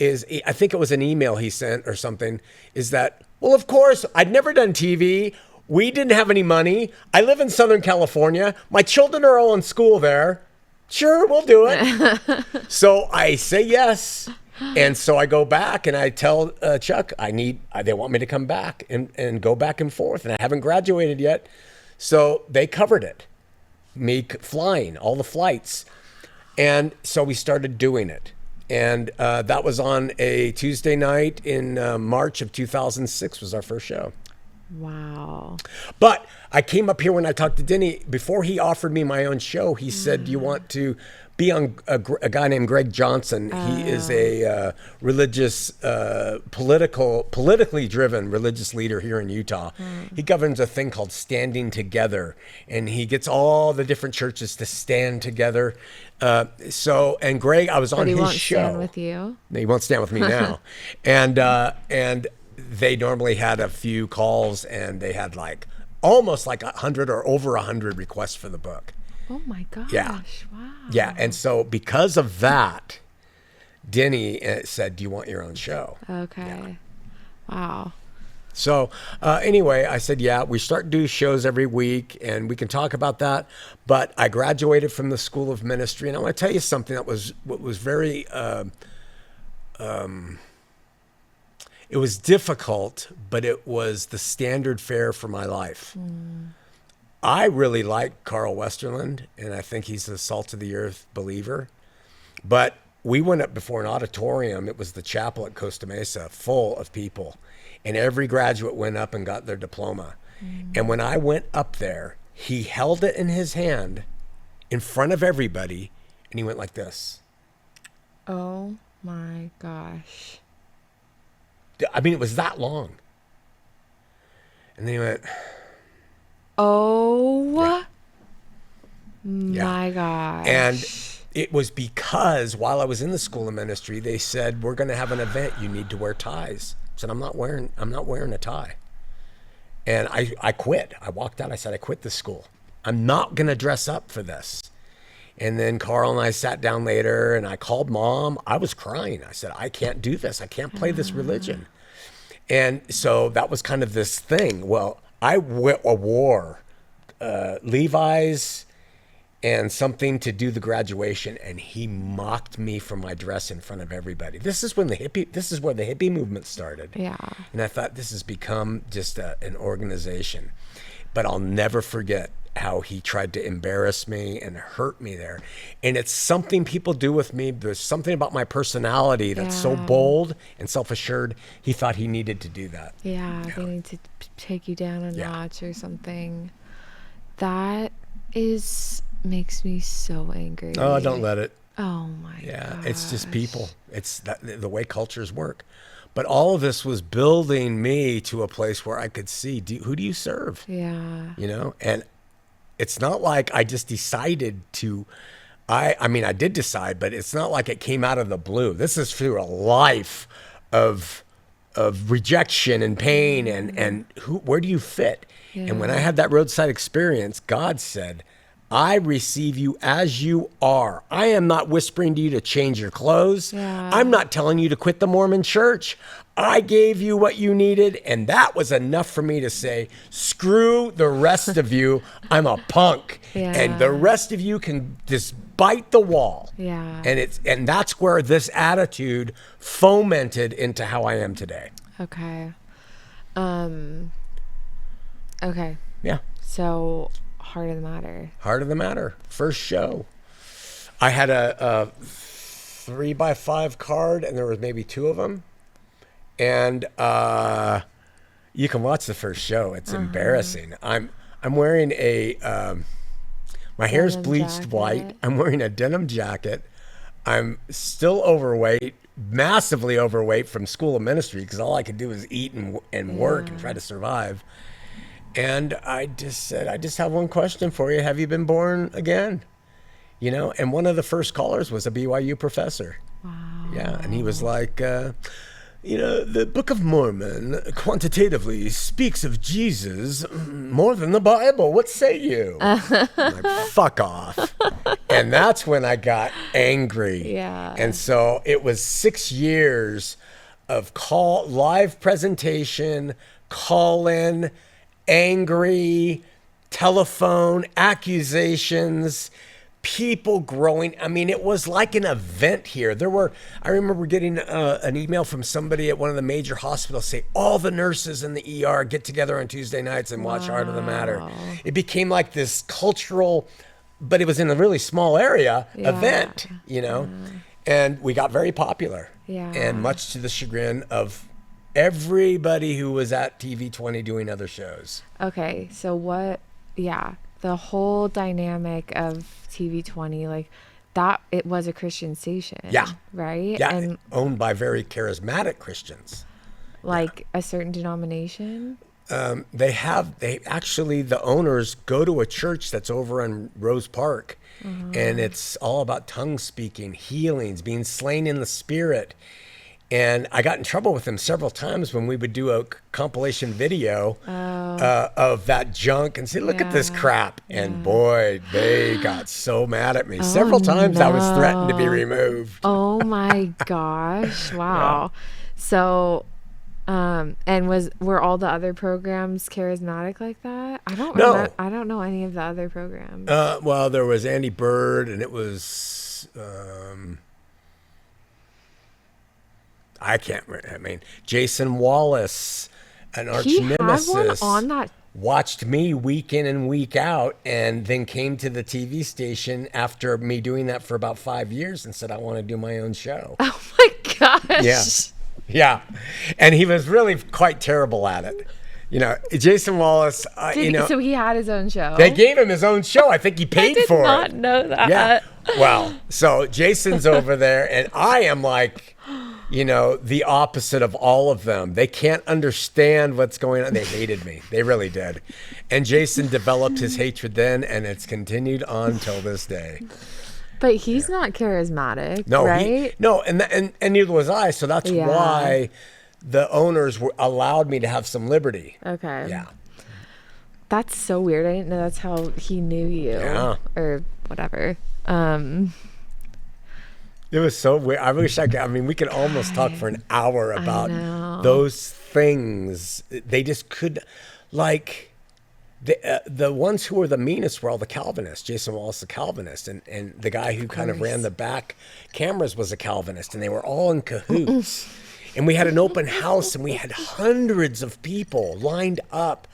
is, I think it was an email he sent or something, is that, well, of course, I'd never done TV. We didn't have any money. I live in Southern California. My children are all in school there. Sure, we'll do it. So I say yes. And so I go back and I tell Chuck, they want me to come back and go back and forth. And I haven't graduated yet. So they covered it, me flying all the flights. And so we started doing it. And that was on a Tuesday night in March of 2006 was our first show. Wow. But I came up here when I talked to Denny, before he offered me my own show, he said, do you want to be on a guy named Greg Johnson? He is a religious, politically driven religious leader here in Utah. He governs a thing called Standing Together, and he gets all the different churches to stand together. And Greg, I was on his show. But he won't stand with you? No, he won't stand with me now. And they normally had a few calls, and they had almost 100 or over 100 requests for the book. Oh my gosh. Yeah. Wow. Yeah. And so because of that, Denny said, do you want your own show? Okay. Yeah. Wow. So anyway, I said, yeah, we start do shows every week, and we can talk about that. But I graduated from the School of Ministry, and I want to tell you something that was very, it was difficult, but it was the standard fare for my life. I really like Carl Westerland, and I think he's a salt of the earth believer. But we went up before an auditorium. It was the chapel at Costa Mesa, full of people. And every graduate went up and got their diploma. And when I went up there, he held it in his hand in front of everybody, and he went like this. Oh my gosh. I mean, it was that long. And then he went, oh yeah. My gosh. And it was because while I was in the School of Ministry, they said, we're going to have an event. You need to wear ties. I said, I'm not wearing a tie. And I quit. I walked out. I said, I quit the school. I'm not going to dress up for this. And then Carl and I sat down later, and I called Mom. I was crying. I said, I can't do this. I can't play this religion. And so that was kind of this thing. Well, I wore Levi's and something to do the graduation, and he mocked me for my dress in front of everybody. This is where the hippie movement started. Yeah. And I thought, this has become just an organization. But I'll never forget how he tried to embarrass me and hurt me there. And it's something people do with me. There's something about my personality that's so bold and self-assured. He thought he needed to do that. Yeah, they need to take you down a notch or something. That makes me so angry. Oh, don't let it. Oh my gosh. It's just people. It's the way cultures work. But all of this was building me to a place where I could see, who do you serve? Yeah. And It's not like I just decided to. I mean, I did decide, but it's not like it came out of the blue. This is through a life of rejection and pain and where do you fit? And when I had that roadside experience, God said, I receive you as you are. I am not whispering to you to change your clothes. Yeah. I'm not telling you to quit the Mormon church. I gave you what you needed, and that was enough for me to say, screw the rest of you. I'm a punk. Yeah. And the rest of you can just bite the wall. Yeah. And that's where this attitude fomented into how I am today. Okay. Okay. Yeah. So, heart of the matter. Heart of the matter. First show. I had a 3x5 card, and there was maybe 2 of them. And you can watch the first show. It's embarrassing. I'm wearing a my hair's Denim bleached jacket. white. I'm wearing a denim jacket. I'm still overweight, massively overweight from school of ministry because all I could do was eat and work and try to survive. And I just said, I just have one question for you. Have you been born again? You know, and one of the first callers was a BYU professor. Wow. Yeah, and he was like, you know, the Book of Mormon quantitatively speaks of Jesus more than the Bible. What say you? I'm like, fuck off. And that's when I got angry. Yeah. And so it was 6 years of live presentation, call-in, angry, telephone, accusations, people growing. I mean, it was like an event here. I remember getting an email from somebody at one of the major hospitals say, all the nurses in the ER get together on Tuesday nights and watch Heart of the Matter. It became like this cultural, but it was in a really small area, event, you know, and we got very popular. Yeah. And much to the chagrin of everybody who was at TV 20 doing other shows. Okay. So the whole dynamic of TV 20, like that, it was a Christian station. Yeah. Right? Yeah, And owned by very charismatic Christians. like a certain denomination. The owners go to a church that's over in Rose Park, and it's all about tongue speaking, healings, being slain in the spirit. And I got in trouble with them several times when we would do a compilation video of that junk and say, look at this crap. And boy, they got so mad at me. Several times I was threatened to be removed. Oh my gosh. Wow. So, and were all the other programs charismatic like that? I don't No. I don't know any of the other programs. Well, there was Andy Bird, and it was... I can't remember. I mean, Jason Wallace, an arch He had nemesis, one on that. watched me week in and week out, and then came to the TV station after me doing that for about 5 years and said, I want to do my own show. Oh my gosh. Yeah. Yeah. And he was really quite terrible at it. You know, Jason Wallace, So he had his own show. they gave him his own show. I think he paid did for not it. know that. Yeah. Well, so Jason's over there, and I am like, you know, the opposite of all of them. They can't understand what's going on. They hated me. They really did. And Jason developed his hatred then, and it's continued on till this day. But he's not charismatic, No, right? and neither was I. So that's Yeah. why the owners allowed me to have some liberty. Okay. Yeah. That's so weird. I didn't know that's how he knew you. Yeah. Or whatever. It was so weird. I wish I could. I mean, we could almost talk for an hour about know. those things. They just could, like, the ones who were the meanest were all the Calvinists. Jason Wallace, the Calvinist, and the guy who kind of ran the back cameras was a Calvinist, and they were all in cahoots. And we had an open house, and we had hundreds of people lined up.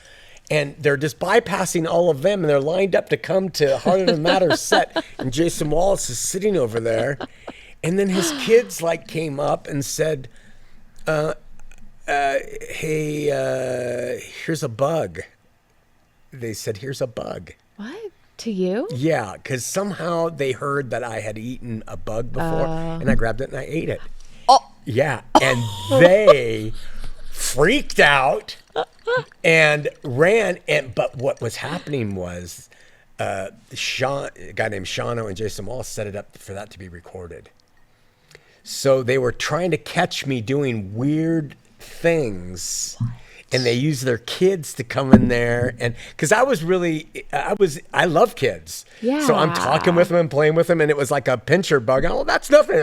And they're just bypassing all of them, and they're lined up to come to Heart of the Matter set. And Jason Wallace is sitting over there. And then his kids came up and said, hey, here's a bug. They said, here's a bug. What? To you? Yeah, because somehow they heard that I had eaten a bug before, and I grabbed it and I ate it. Oh. Yeah, and they freaked out and ran. But what was happening was a guy named Shano and Jason Wallace set it up for that to be recorded. So they were trying to catch me doing weird things. And they used their kids to come in there. And because I love kids. Yeah. So I'm talking with them and playing with them. And it was like a pincher bug. Oh, that's nothing.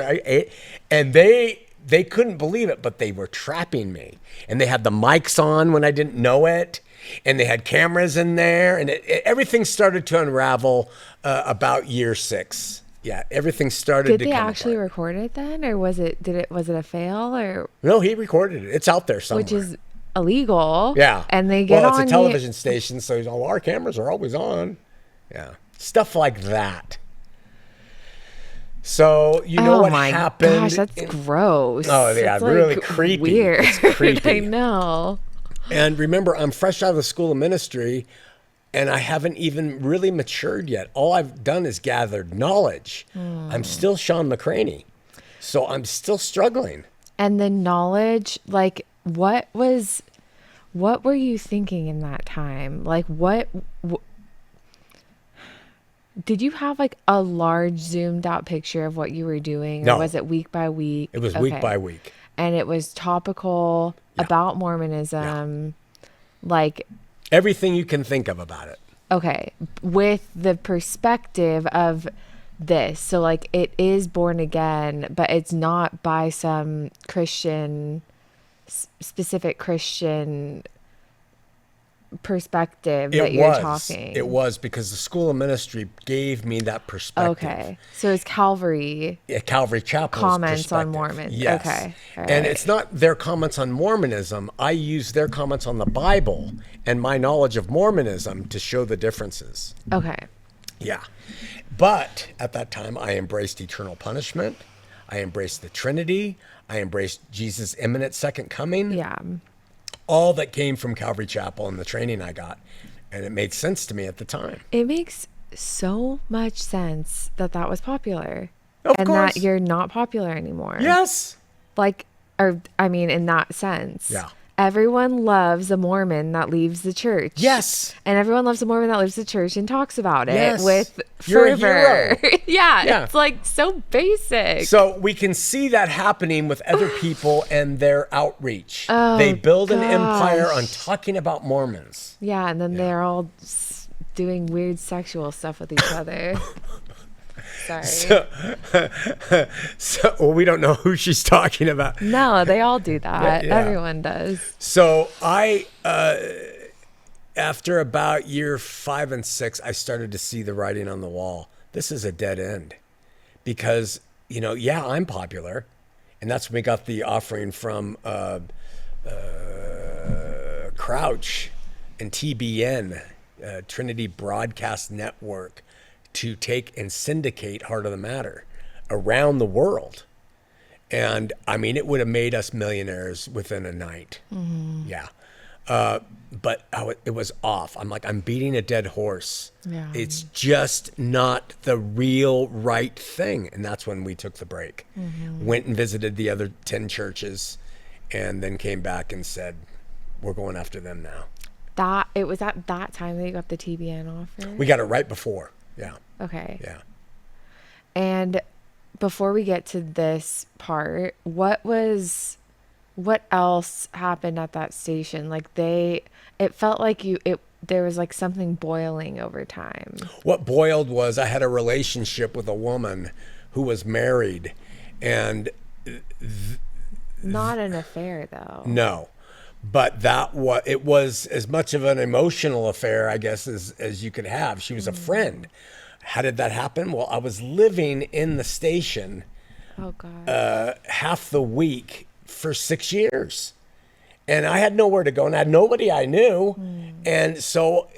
And they couldn't believe it, but they were trapping me. And they had the mics on when I didn't know it. And they had cameras in there. And everything started to unravel about year 6. Yeah, everything started to Did they come actually apart. record it then? Or was it a fail? Or No, he recorded it. It's out there somewhere. which is illegal. Yeah. And they get well, on it's a television station, so all our cameras are always on. Yeah. Stuff like that. So, you know what happened? Gosh, that's gross. Oh, yeah, It's, really creepy. Weird. It's creepy. I know. And remember, I'm fresh out of the school of ministry, and I haven't even really matured yet. All I've done is gathered knowledge. I'm still Shawn McCraney. So I'm still struggling. And the knowledge, like, what were you thinking in that time? Like, did you have like a large zoomed out picture of what you were doing? No. Or was it week by week? It was week by week. And it was topical about Mormonism, like everything you can think of about it. Okay, with the perspective of this. So like it is born again, but it's not by some Christian, specific Christian perspective that you're talking. It was because the school of ministry gave me that perspective. Okay, so it's Calvary. Yeah, Calvary Chapel's comments on perspective. Mormons. Yes. Okay. All And right. it's not their comments on Mormonism. I use their comments on the Bible and my knowledge of Mormonism to show the differences. Okay. Yeah. But at that time, I embraced eternal punishment. I embraced the Trinity. I embraced Jesus' imminent second coming. Yeah. All that came from Calvary Chapel and the training I got. And it made sense to me at the time. It makes so much sense that was popular. Of and course. that you're not popular anymore. Yes. Like, or I mean, in that sense. Yeah. Everyone loves a Mormon that leaves the church. Yes. And everyone loves a Mormon that leaves the church and talks about it Yes. with You're a fervor. hero. Yeah. It's like so basic. So we can see that happening with other people and their outreach. Oh, they build an empire on gosh. talking about Mormons. Yeah, and then they're all doing weird sexual stuff with each other. Sorry. So well, we don't know who she's talking about. No, they all do that. Yeah. Everyone does. So I, after about year 5 and 6, I started to see the writing on the wall. This is a dead end because, yeah, I'm popular. And that's when we got the offering from Crouch and TBN, Trinity Broadcast Network, to take and syndicate Heart of the Matter around the world. And I mean, it would have made us millionaires within a night. Mm-hmm. Yeah. But it was off. I'm like, I'm beating a dead horse. Yeah. It's just not the real right thing. And that's when we took the break. Mm-hmm. Went and visited the other 10 churches and then came back and said, we're going after them now. It was at that time that you got the TBN offer? We got it right before. Yeah. Okay. Yeah. And before we get to this part, what else happened at that station? Like it felt like there was like something boiling over time. What boiled was I had a relationship with a woman who was married and Not an affair though. no. But it was as much of an emotional affair, I guess, as you could have. She was a friend. How did that happen? Well, I was living in the station Oh God. half the week for 6 years. And I had nowhere to go and I had nobody I knew. And so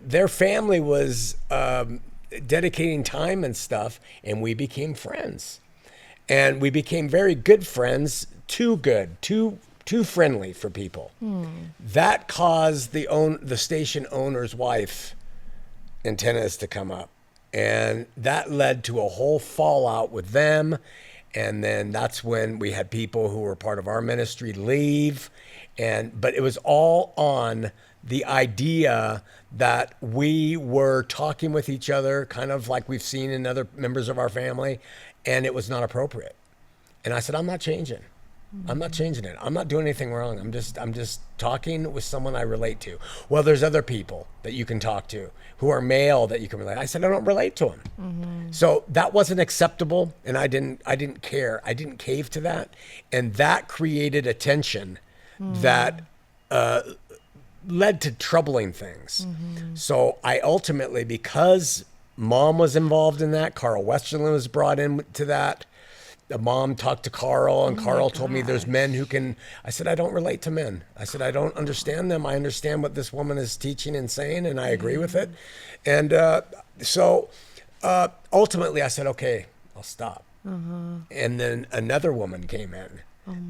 their family was dedicating time and stuff, and we became friends. And we became very good friends, too good, too friendly for people. That caused the station owner's wife antennas to come up. And that led to a whole fallout with them And then that's when we had people who were part of our ministry leave. But it was all on the idea that we were talking with each other, kind of like we've seen in other members of our family, and it was not appropriate. And I said, I'm not changing. I'm not changing it. I'm not doing anything wrong. I'm just talking with someone I relate to. Well, there's other people that you can talk to who are male that you can relate. I said, I don't relate to them. So that wasn't acceptable. And I didn't care. I didn't cave to that. And that created a tension that, led to troubling things. So I ultimately, because Mom was involved in that, Carl Westerland was brought into that. The mom talked to Carl, and Carl told me there's men who can. I said, I don't relate to men. I said, I don't understand them. I understand what this woman is teaching and saying, and I agree with it. And so ultimately I said, okay, I'll stop. And then another woman came in.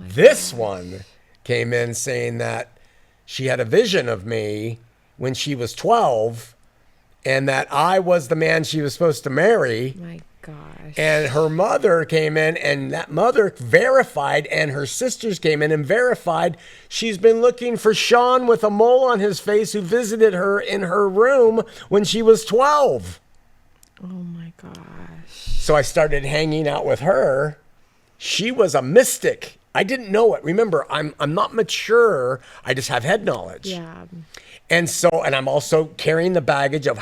This one came in saying that she had a vision of me when she was 12 and that I was the man she was supposed to marry. My gosh. And her mother came in, and that mother verified, and her sisters came in and verified she's been looking for Shawn with a mole on his face who visited her in her room when she was 12. Oh my gosh. So I started hanging out with her. She was a mystic. I didn't know it. Remember, I'm not mature. I just have head knowledge. Yeah. And I'm also carrying the baggage of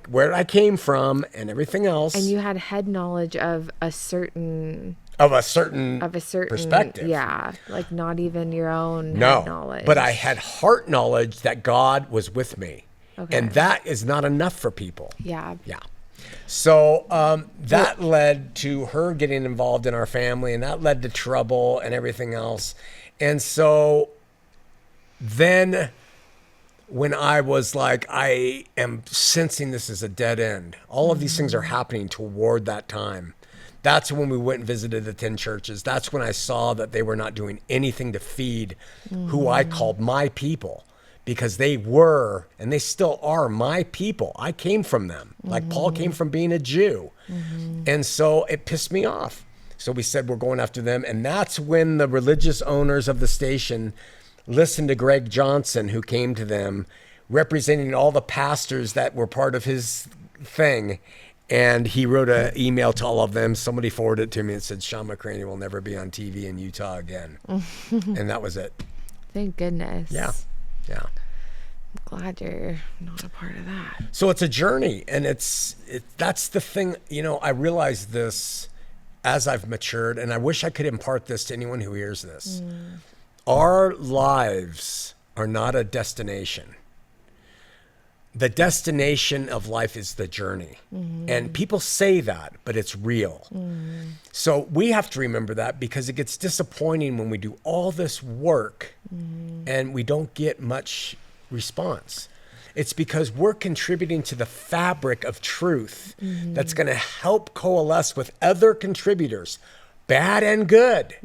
where I came from and everything else. And you had head knowledge of a certain perspective. Yeah. Like not even your own head knowledge. But I had heart knowledge that God was with me. Okay. And that is not enough for people. Yeah. Yeah. So that led to her getting involved in our family, and that led to trouble and everything else. And so then when I was like, I am sensing this is a dead end, all of these things are happening toward that time. That's when we went and visited the 10 churches. That's when I saw that they were not doing anything to feed who I called my people. Because they were, and they still are, my people. I came from them. Like Paul came from being a Jew. And so it pissed me off. So we said, we're going after them. And that's when the religious owners of the station listened to Greg Johnson, who came to them, representing all the pastors that were part of his thing. And he wrote an email to all of them. Somebody forwarded it to me and said, Shawn McCraney will never be on TV in Utah again. And that was it. Thank goodness. Yeah. Yeah. I'm glad you're not a part of that. So it's a journey, and that's the thing. I realized this as I've matured, and I wish I could impart this to anyone who hears this. Our lives are not a destination. The destination of life is the journey. And people say that, but it's real. So we have to remember that, because it gets disappointing when we do all this work and we don't get much response. It's because we're contributing to the fabric of truth that's going to help coalesce with other contributors, bad and good,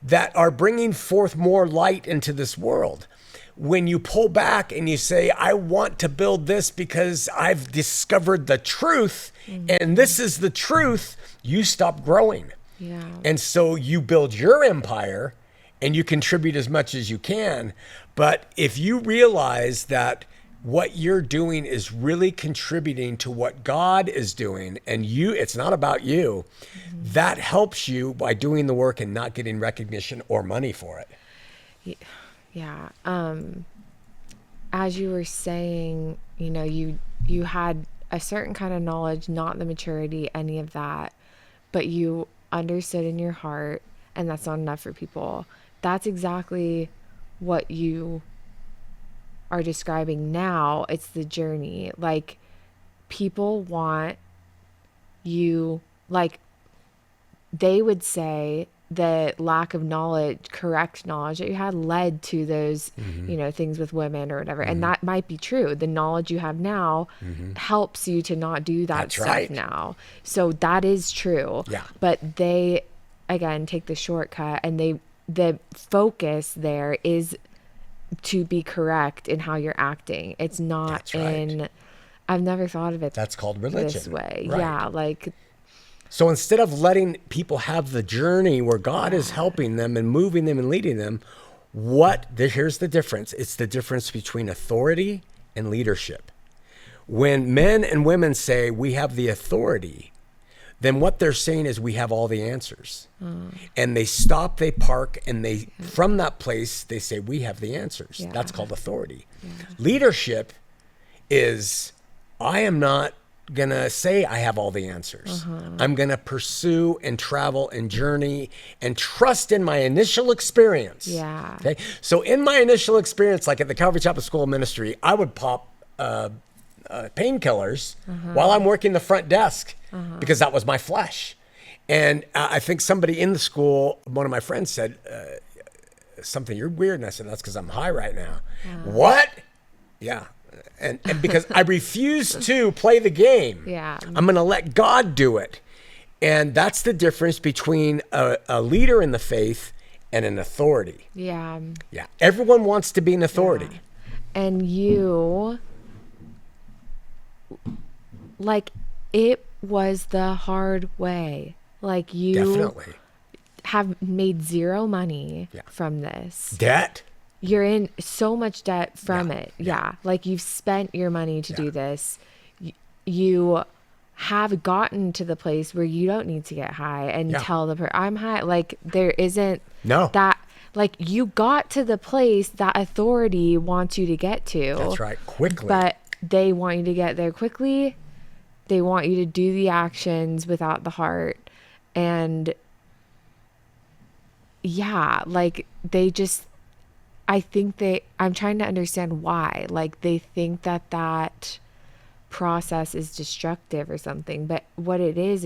that are bringing forth more light into this world. When you pull back and you say, I want to build this because I've discovered the truth, and this is the truth, you stop growing. Yeah. And so you build your empire and you contribute as much as you can. But if you realize that what you're doing is really contributing to what God is doing, and it's not about you, that helps you by doing the work and not getting recognition or money for it. Yeah. As you were saying, you had a certain kind of knowledge, not the maturity, any of that, but you understood in your heart, and that's not enough for people. That's exactly what you are describing now. It's the journey. Like, people want you, like, they would say the lack of knowledge, correct knowledge that you had led to those, things with women or whatever. And that might be true. The knowledge you have now helps you to not do that That's stuff right. now. So that is true. Yeah. But they, again, take the shortcut, and the focus there is to be correct in how you're acting. It's not That's right. I've never thought of it. That's called religion. This way. Right. Yeah. Like, So instead of letting people have the journey where God is helping them and moving them and leading them, here's the difference. It's the difference between authority and leadership. When men and women say we have the authority, then what they're saying is we have all the answers. And they stop, they park, and from that place, they say we have the answers. Yeah. That's called authority. Yeah. Leadership is, I am not going to say I have all the answers. I'm going to pursue and travel and journey and trust in my initial experience. Yeah. Okay. So in my initial experience, like at the Calvary Chapel School of Ministry, I would pop painkillers while I'm working the front desk because that was my flesh. And I think somebody in the school, one of my friends said something, "You're weird." And I said, "That's because I'm high right now." What? Yeah. And because I refuse to play the game. Yeah. I'm going to let God do it. And that's the difference between a leader in the faith and an authority. Yeah. Yeah. Everyone wants to be an authority. Yeah. And you, like, it was the hard way. Like, you Definitely. have made zero money from this. Debt. You're in so much debt from it. Yeah. Yeah. Like, you've spent your money to do this. You have gotten to the place where you don't need to get high and tell the person, I'm high. Like, there isn't that. Like, you got to the place that authority wants you to get to. That's right. Quickly. But they want you to get there quickly. They want you to do the actions without the heart. And yeah, like, they just, I think I'm trying to understand why. Like, they think that process is destructive or something. But what it is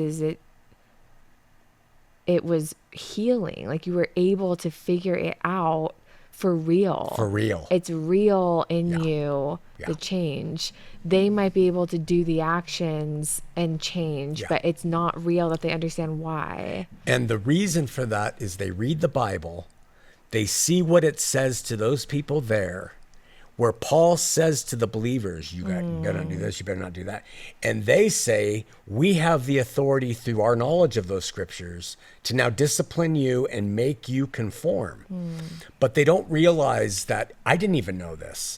it was healing. Like, you were able to figure it out for real. For real. It's real in you, the change. They might be able to do the actions and change, but it's not real that they understand why. And the reason for that is they read the Bible, they see what it says to those people there, where Paul says to the believers, you better not do this, you better not do that. And they say, we have the authority through our knowledge of those scriptures to now discipline you and make you conform. But they don't realize that, I didn't even know this,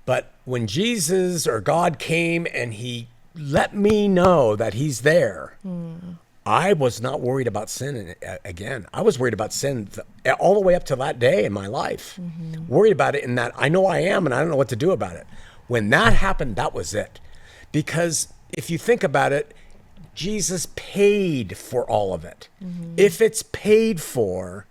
but when Jesus or God came and he let me know that he's there, I was not worried about sin again. I was worried about sin all the way up to that day in my life. Worried about it in that I know I am and I don't know what to do about it. When that happened, that was it. Because if you think about it, Jesus paid for all of it. If it's paid for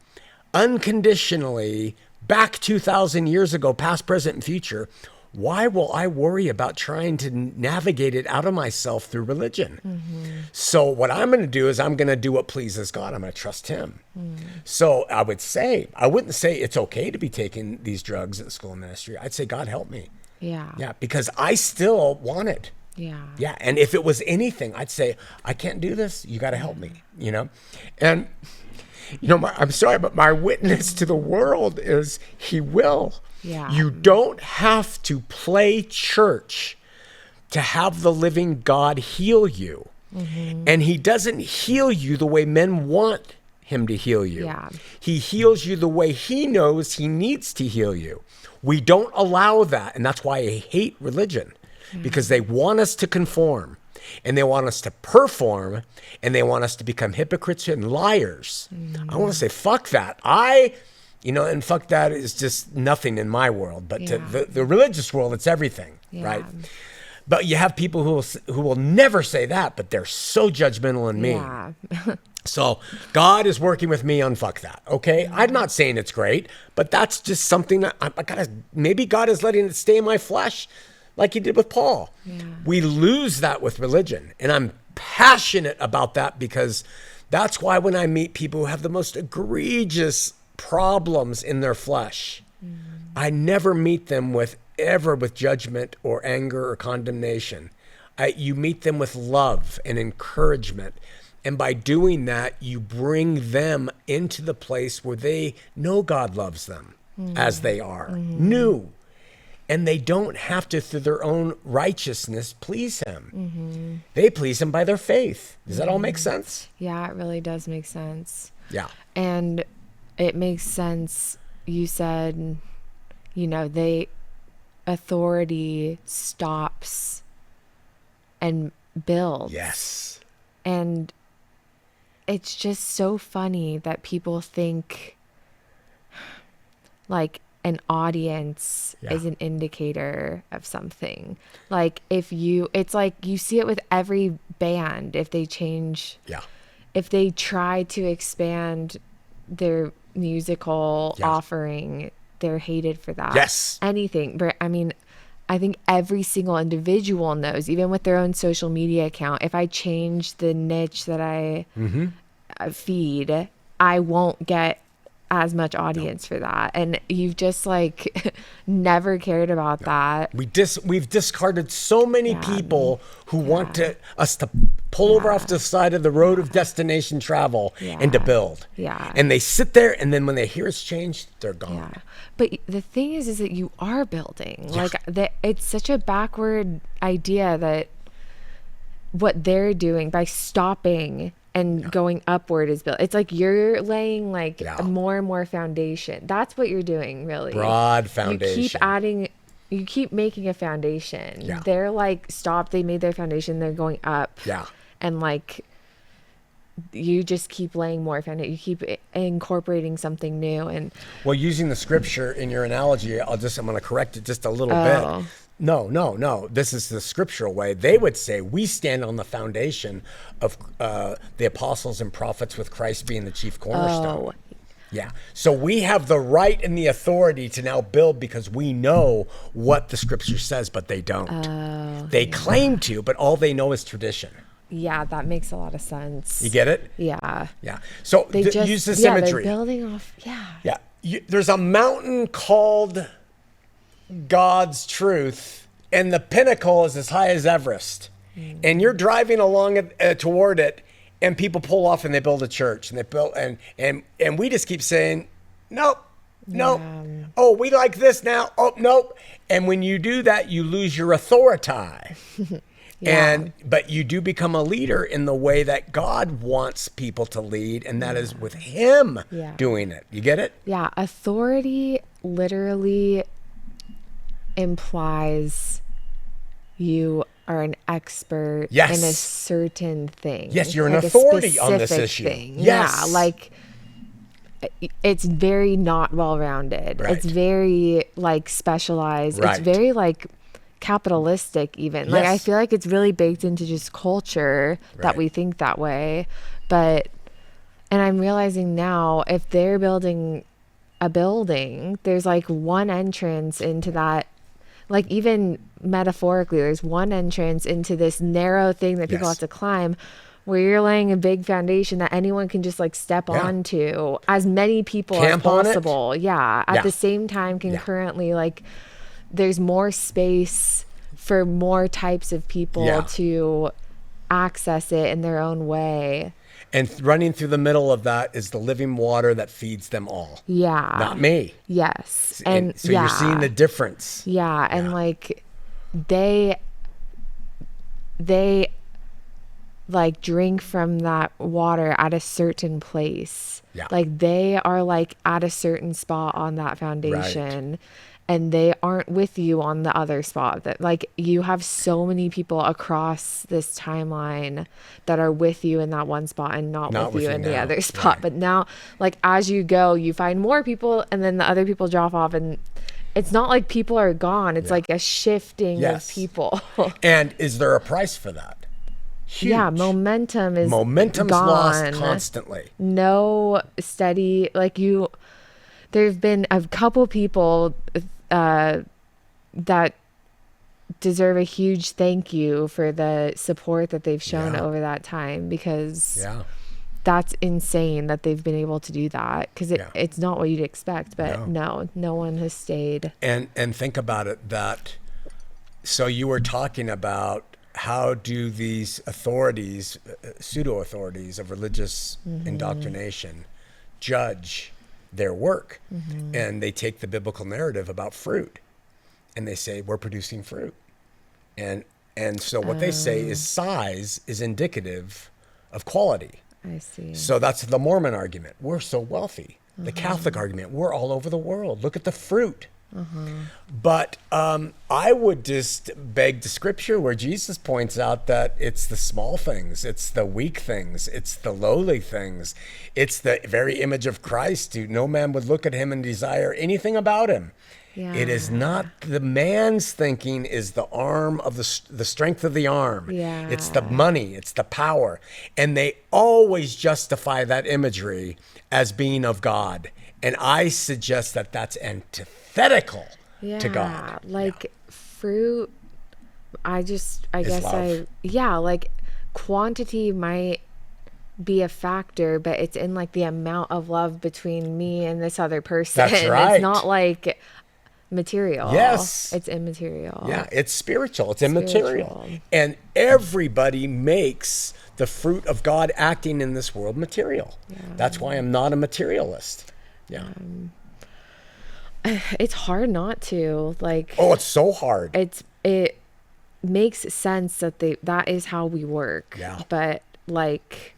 unconditionally back 2,000 years ago, past, present, and future, why will I worry about trying to navigate it out of myself through religion? So what I'm going to do is I'm going to do what pleases God. I'm going to trust him. So I wouldn't say it's okay to be taking these drugs at the school of ministry. I'd say, God, help me. Yeah, because I still want it. Yeah. And if it was anything, I'd say, I can't do this. You got to help me, And, I'm sorry, but my witness to the world is he will. Yeah. You don't have to play church to have the living God heal you. And he doesn't heal you the way men want him to heal you. Yeah. He heals you the way he knows he needs to heal you. We don't allow that. And that's why I hate religion, because they want us to conform and they want us to perform and they want us to become hypocrites and liars. I want to say, fuck that. And fuck that is just nothing in my world, but to the religious world, it's everything, right? But you have people who will never say that, but they're so judgmental and mean. Yeah. So God is working with me on fuck that, okay? I'm not saying it's great, but that's just something that maybe God is letting it stay in my flesh like he did with Paul. We lose that with religion, and I'm passionate about that because that's why when I meet people who have the most egregious problems in their flesh, I never meet them with judgment or anger or condemnation. You meet them with love and encouragement. And by doing that, you bring them into the place where they know God loves them as they are, new. And they don't have to, through their own righteousness, please him. They please him by their faith. Does that all make sense? Yeah, it really does make sense. Yeah. And it makes sense. You said, authority stops and builds. Yes. And it's just so funny that people think like an audience is an indicator of something. Like it's like you see it with every band. If they change, if they try to expand their musical offering, they're hated for that. Yes. Anything. But I mean, I think every single individual knows, even with their own social media account, if I change the niche that I feed, I won't get as much audience for that. And you've just like never cared about that. We've discarded so many people who want us to pull over off the side of the road of destination travel and to build. Yeah. And they sit there, and then when they hear it's changed, they're gone. Yeah. But the thing is that you are building. Like it's such a backward idea that what they're doing by stopping and going upward is built. It's like you're laying like more and more foundation. That's what you're doing, really. Broad foundation. You keep making a foundation. Yeah. They're like stopped. They made their foundation. They're going up. Yeah. And like you just keep laying more foundation. You keep incorporating something new. And well, using the scripture in your analogy, I'm going to correct it just a little bit. No. This is the scriptural way. They would say we stand on the foundation of the apostles and prophets, with Christ being the chief cornerstone. Yeah. So we have the right and the authority to now build because we know what the scripture says, but they don't. They claim to, but all they know is tradition. Yeah, that makes a lot of sense. You get it? Yeah. Yeah. So use this imagery. They're building off. Yeah. Yeah. There's a mountain called God's truth, and the pinnacle is as high as Everest. And you're driving along toward it, and people pull off and they build a church, and they build and we just keep saying, nope. Oh, we like this now. Oh, nope. And when you do that, you lose your authority. But you do become a leader in the way that God wants people to lead, and that is with him doing it. You get it? Yeah. Authority literally implies you are an expert in a certain thing. Yes, you're an authority on this issue. Thing. Yes. Yeah, like it's very not well-rounded. Right. It's very like specialized. Right. It's very like capitalistic even. Like I feel like it's really baked into just culture that we think that way. And I'm realizing now, if they're building a building, there's like one entrance into that. Like even metaphorically, there's one entrance into this narrow thing that people have to climb, where you're laying a big foundation that anyone can just like step onto, as many people as possible. Yeah. At the same time, concurrently, like there's more space for more types of people to access it in their own way. And running through the middle of that is the living water that feeds them all. Yeah. Not me. Yes. And so you're seeing the difference. Yeah. And like they like drink from that water at a certain place. Yeah. Like they are like at a certain spot on that foundation. Right. And they aren't with you on the other spot. That like you have so many people across this timeline that are with you in that one spot and not with you in the other spot. Right. But now, like as you go, you find more people, and then the other people drop off, and it's not like people are gone. It's like a shifting of people. And is there a price for that? Huge. Yeah, momentum's gone. Lost constantly. No steady, like you. There've been a couple people that deserve a huge thank you for the support that they've shown over that time, because that's insane that they've been able to do that, because it's not what you'd expect, but no one has stayed. And think about it, that so you were talking about how do these authorities, pseudo authorities of religious indoctrination, judge their work, and they take the biblical narrative about fruit, and they say we're producing fruit. And so what they say is size is indicative of quality. I see. So that's the Mormon argument. We're so wealthy. The Catholic argument, we're all over the world. Look at the fruit. But I would just beg the scripture where Jesus points out that it's the small things, it's the weak things, it's the lowly things, it's the very image of Christ. No man would look at him and desire anything about him. Yeah. It is not the man's thinking is the arm of the strength of the arm. Yeah. It's the money, it's the power. And they always justify that imagery as being of God. And I suggest that that's antithetical to God. Like fruit, I guess love. like quantity might be a factor, but it's in like the amount of love between me and this other person. That's right. It's not like material. Yes. It's immaterial. Yeah, it's spiritual. It's immaterial. And everybody makes the fruit of God acting in this world material. Yeah. That's why I'm not a materialist. Yeah. It's hard not to, like. Oh, it's so hard. It makes sense that that is how we work. Yeah. But like,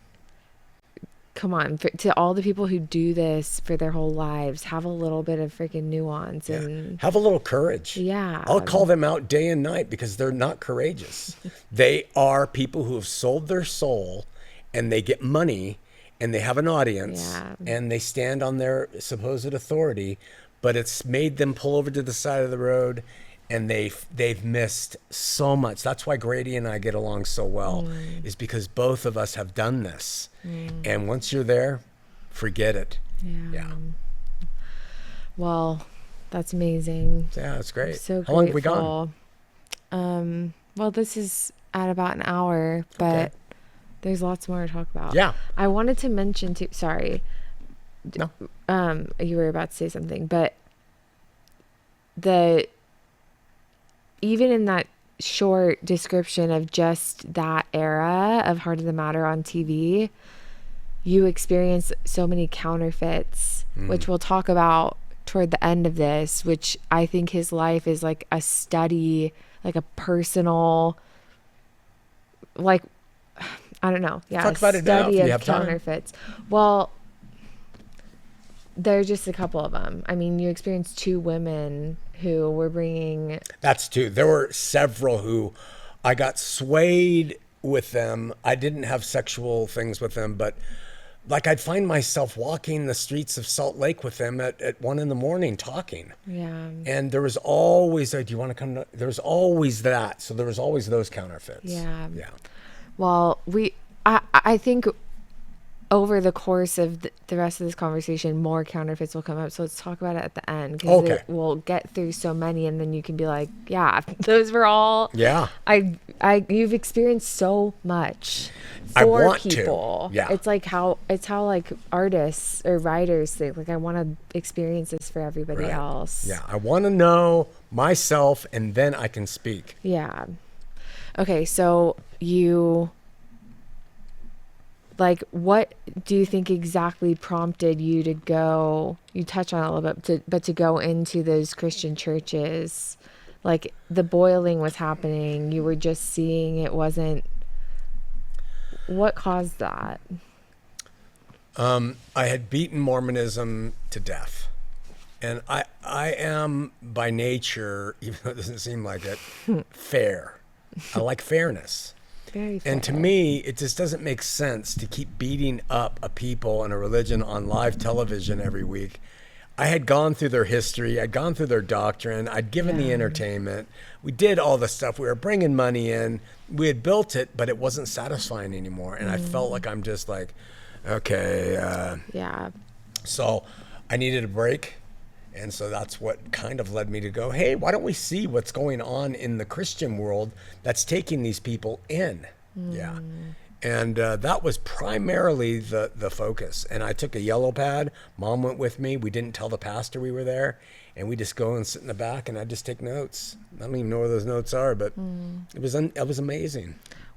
come on, to all the people who do this for their whole lives, have a little bit of freaking nuance and have a little courage. Yeah. I'll call them out day and night because they're not courageous. They are people who have sold their soul and they get money and they have an audience and they stand on their supposed authority, but it's made them pull over to the side of the road and they've missed so much. That's why Grady and I get along so well, is because both of us have done this. And once you're there, forget it. Yeah. Well, that's amazing. Yeah, that's great. I'm so How long have we gone? Well, this is at about an hour, but there's lots more to talk about. Yeah. I wanted to mention too, sorry. No. You were about to say something, but even in that short description of just that era of Heart of the Matter on TV, you experience so many counterfeits, which we'll talk about toward the end of this, which I think his life is like a study, like a personal, like, I don't know. Yeah. Talk about it now if you have time. Counterfeits. Well, there are just a couple of them. I mean, you experienced two women who were bringing... That's two. There were several who I got swayed with them. I didn't have sexual things with them, but like I'd find myself walking the streets of Salt Lake with them at 1 a.m. talking. Yeah. And there was always, do you want to come to... There was always that. So there was always those counterfeits. Yeah. Yeah. Well, I think over the course of the rest of this conversation, more counterfeits will come up. So let's talk about it at the end, because we'll get through so many, and then you can be like, yeah, those were all. Yeah. You've experienced so much I for want people. to. Yeah. It's how like artists or writers think, like, I want to experience this for everybody else. Yeah. I want to know myself, and then I can speak. Yeah. Okay. So what do you think exactly prompted you to go, you touch on it a little bit, but to go into those Christian churches? Like, the boiling was happening. You were just seeing it wasn't, what caused that? I had beaten Mormonism to death. And I am by nature, even though it doesn't seem like it, fair. I like fairness. Very fair. And to me, it just doesn't make sense to keep beating up a people and a religion on live television every week. I had gone through their history. I'd gone through their doctrine. I'd given the entertainment. We did all the stuff. We were bringing money in. We had built it, but it wasn't satisfying anymore. And I felt like I'm just like, okay. Yeah. So I needed a break. And so that's what kind of led me to go, hey, why don't we see what's going on in the Christian world that's taking these people in? Yeah. And that was primarily the focus. And I took a yellow pad. Mom went with me. We didn't tell the pastor we were there. And we just go and sit in the back, and I just take notes. I don't even know where those notes are, but it was amazing.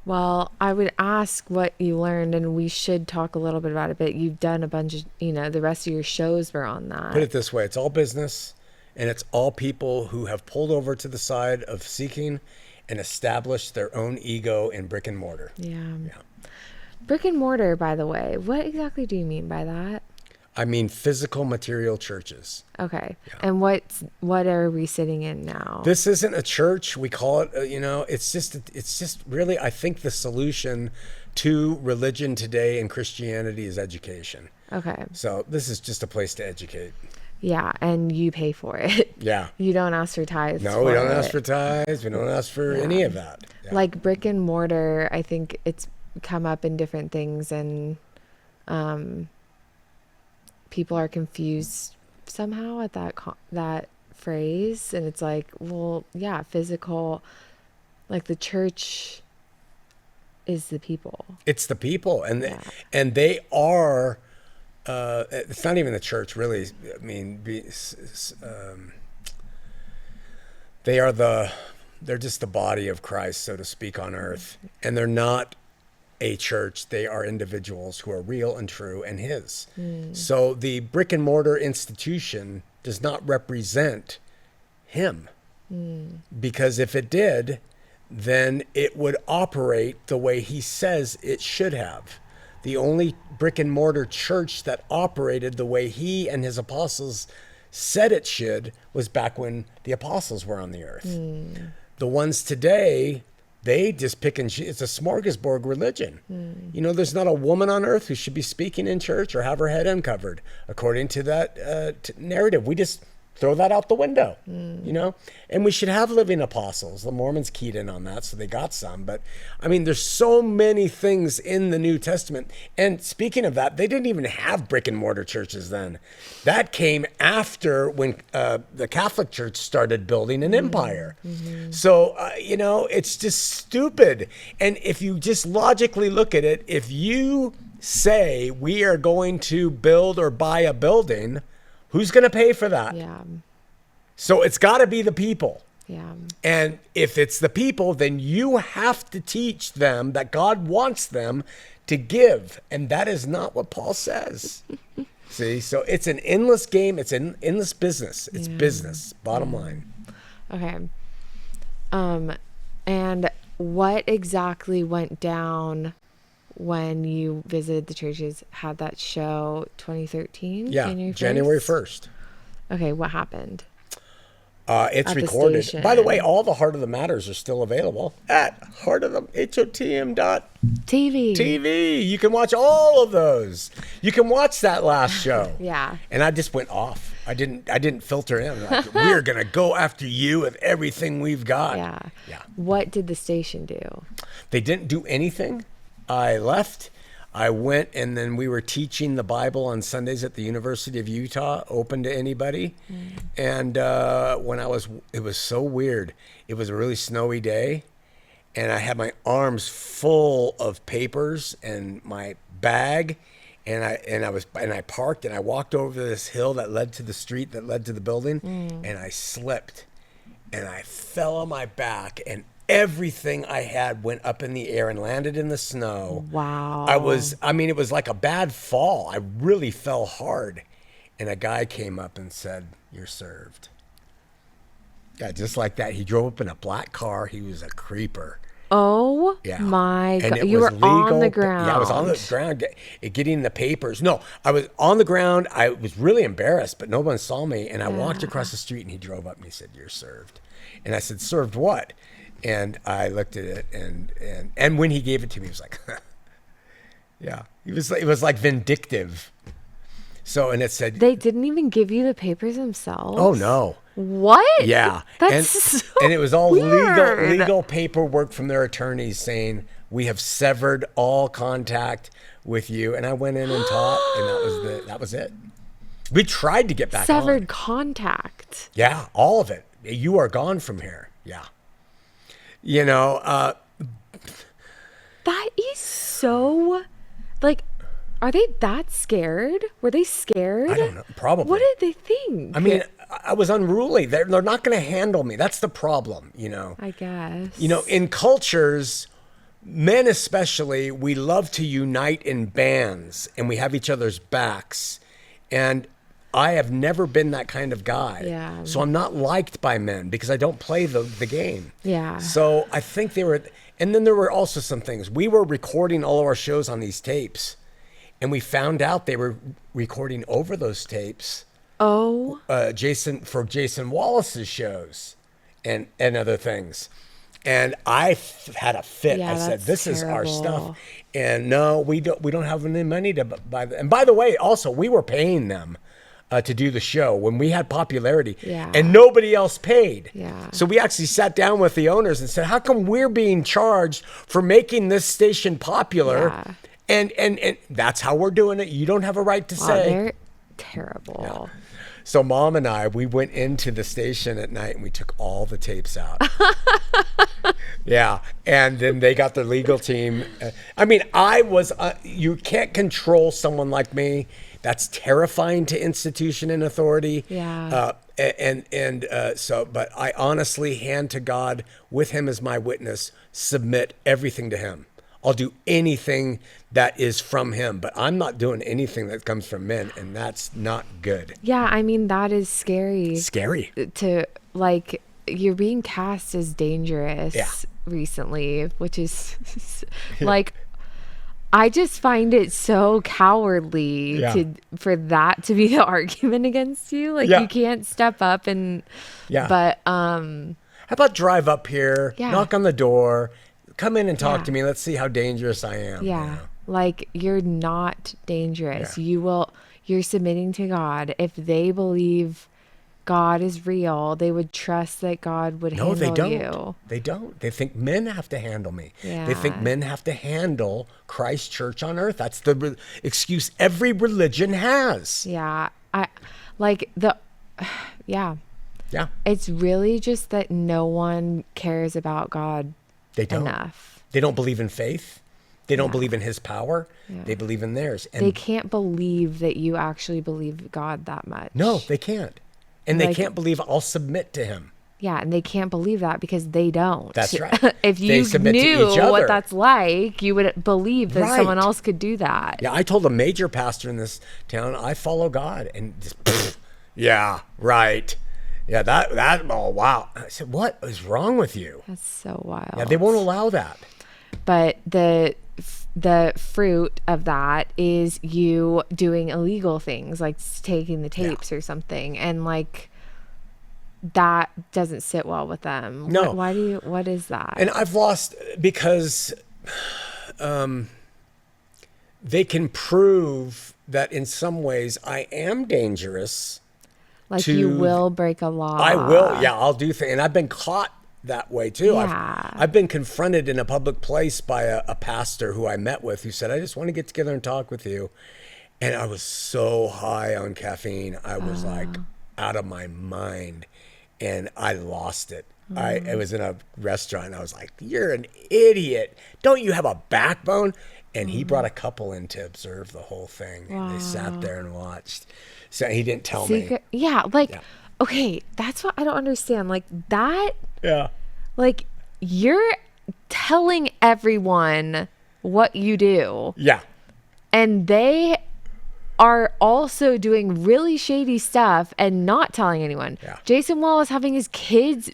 Well, I would ask what you learned, and we should talk a little bit about it, but you've done a bunch of, the rest of your shows were on that. Put it this way, it's all business. And it's all people who have pulled over to the side of seeking and established their own ego in brick and mortar. Yeah. Brick and mortar, by the way, what exactly do you mean by that? I mean physical material churches. Okay. And what are we sitting in now? This isn't a church. We call it, it's just really, I think the solution to religion today and Christianity is education. Okay. So this is just a place to educate. Yeah, and you pay for it. Yeah. You don't ask for tithes. No, we don't ask for tithes. We don't ask for any of that. Yeah. Like brick and mortar, I think it's come up in different things, and people are confused somehow at that phrase, and it's like, well, yeah, physical, like the church is the people. It's the people, and they are. It's not even the church, really. I mean, they're just the body of Christ, so to speak, on earth, and they're not a church. They are individuals who are real and true and his. So the brick and mortar institution does not represent him, because if it did, then it would operate the way he says it should have. The only brick and mortar church that operated the way he and his apostles said it should was back when the apostles were on the earth. The ones today, they just pick and choose. It's a smorgasbord religion. There's not a woman on earth who should be speaking in church or have her head uncovered, according to that narrative. We just throw that out the window, and we should have living apostles. The Mormons keyed in on that, so they got some. But I mean, there's so many things in the New Testament. And speaking of that, they didn't even have brick and mortar churches then. That came after when the Catholic Church started building an empire. So, it's just stupid. And if you just logically look at it, if you say we are going to build or buy a building, who's going to pay for that? Yeah. So it's got to be the people. Yeah. And if it's the people, then you have to teach them that God wants them to give. And that is not what Paul says. See, so it's an endless game. It's an endless business. It's business, bottom line. Okay. And what exactly went down when you visited the churches, had that show 2013? Yeah, January 1st. Okay, what happened? It's At the recorded. station. By the way, all the Heart of the Matters are still available at HotM.TV. TV. You can watch all of those. You can watch that last show. Yeah. And I just went off. I didn't filter in. Like, we're gonna go after you with everything we've got. Yeah. Yeah. What did the station do? They didn't do anything. I left. I went, and then we were teaching the Bible on Sundays at the University of Utah, open to anybody. And it was so weird. It was a really snowy day, and I had my arms full of papers and my bag, and I parked, and I walked over this hill that led to the street that led to the building, and I slipped, and I fell on my back, and everything I had went up in the air and landed in the snow. Wow. It was like a bad fall. I really fell hard. And a guy came up and said, "You're served." Yeah, just like that. He drove up in a black car. He was a creeper. Oh, Yeah. my And God. it You was were on legal. the ground. Yeah, I was on the ground getting the papers. No, I was on the ground. I was really embarrassed, but no one saw me. And I walked across the street, and he drove up and he said, "You're served." And I said, "Served what?" And I looked at it, and when he gave it to me, he was like, yeah, it was like vindictive. So, and it said, They didn't even give you the papers themselves? "Oh no." What? Yeah. That's and it was all weird. legal paperwork from their attorneys saying, "We have severed all contact with you." And I went in and taught, and that was it. We tried to get back Severed on. contact. Yeah, all of it. You are gone from here. Yeah. That is so, like, are they that scared? Were they scared? I don't know. Probably. What did they think? I mean, I was unruly. They're not going to handle me. That's the problem, I guess. In cultures, men especially, we love to unite in bands, and we have each other's backs. And I have never been that kind of guy. Yeah. So I'm not liked by men because I don't play the game. Yeah. So I think they were, and then there were also some things. We were recording all of our shows on these tapes, and we found out they were recording over those tapes. Oh. Jason Wallace's shows and other things. And I had a fit. Yeah, I said, that's this is our terrible. stuff. And no, we don't have any money to buy them. And by the way, also, we were paying them to do the show when we had popularity. Yeah. And nobody else paid. Yeah. So we actually sat down with the owners and said, how come we're being charged for making this station popular? Yeah. And that's how we're doing it. You don't have a right to Wow, say. they're terrible. So Mom and I, we went into the station at night and we took all the tapes out. Yeah. And then they got their legal team. I mean, you can't control someone like me. That's terrifying to institution and authority. Yeah. But I honestly, hand to God, with him as my witness, submit everything to him. I'll do anything that is from him, but I'm not doing anything that comes from men, and that's not good. Yeah, I mean, that is scary. Scary. To, like, you're being cast as dangerous Yeah. recently, which is, like, I just find it so cowardly Yeah. for that to be the argument against you. Like, Yeah. you can't step up and, Yeah. but, How about drive up here, Yeah. knock on the door, come in and talk Yeah. to me. Let's see how dangerous I am. yeah, you know? like, you're not dangerous. Yeah. You're submitting to God. If they believe God is real, they would trust that God would No, handle they don't. you. They don't. They think men have to handle me. They think Yeah. men have to handle Christ's church on earth. That's the excuse every religion has. Yeah. Yeah. Yeah, It's really just that no one cares about God they don't. enough. They don't believe in faith. They don't believe in his power. Yeah. They believe in theirs. And They can't believe that you actually believe God that much. no, they can't. And they Like- can't believe I'll submit to him. Yeah, and they can't believe that because they don't. That's right. If They you submit to knew each other. what that's like, you would believe that someone Right. else could do that. Yeah, I told a major pastor in this town, I follow God. And just, yeah, right. Yeah, oh, wow. I said, what is wrong with you? That's so wild. Yeah, they won't allow that. But the fruit of that is you doing illegal things, like taking the tapes or something, and like that doesn't sit well with them. No. What is that? And I've lost because they can prove that in some ways I am dangerous. Like to- you will break a law. I will. Yeah, I'll do things. And I've been caught that way too. Yeah. I've been confronted in a public place by a pastor who I met with who said, I just want to get together and talk with you. And I was so high on caffeine. I was like out of my mind and I lost it. I was in a restaurant and I was like, you're an idiot. Don't you have a backbone? And he brought a couple in to observe the whole thing. And they sat there and watched. So he didn't tell me. Yeah, like, Yeah. okay, that's what I don't understand. Like that, Yeah. like you're telling everyone what you do, Yeah. and they are also doing really shady stuff and not telling anyone. Yeah. Jason Wallace having his kids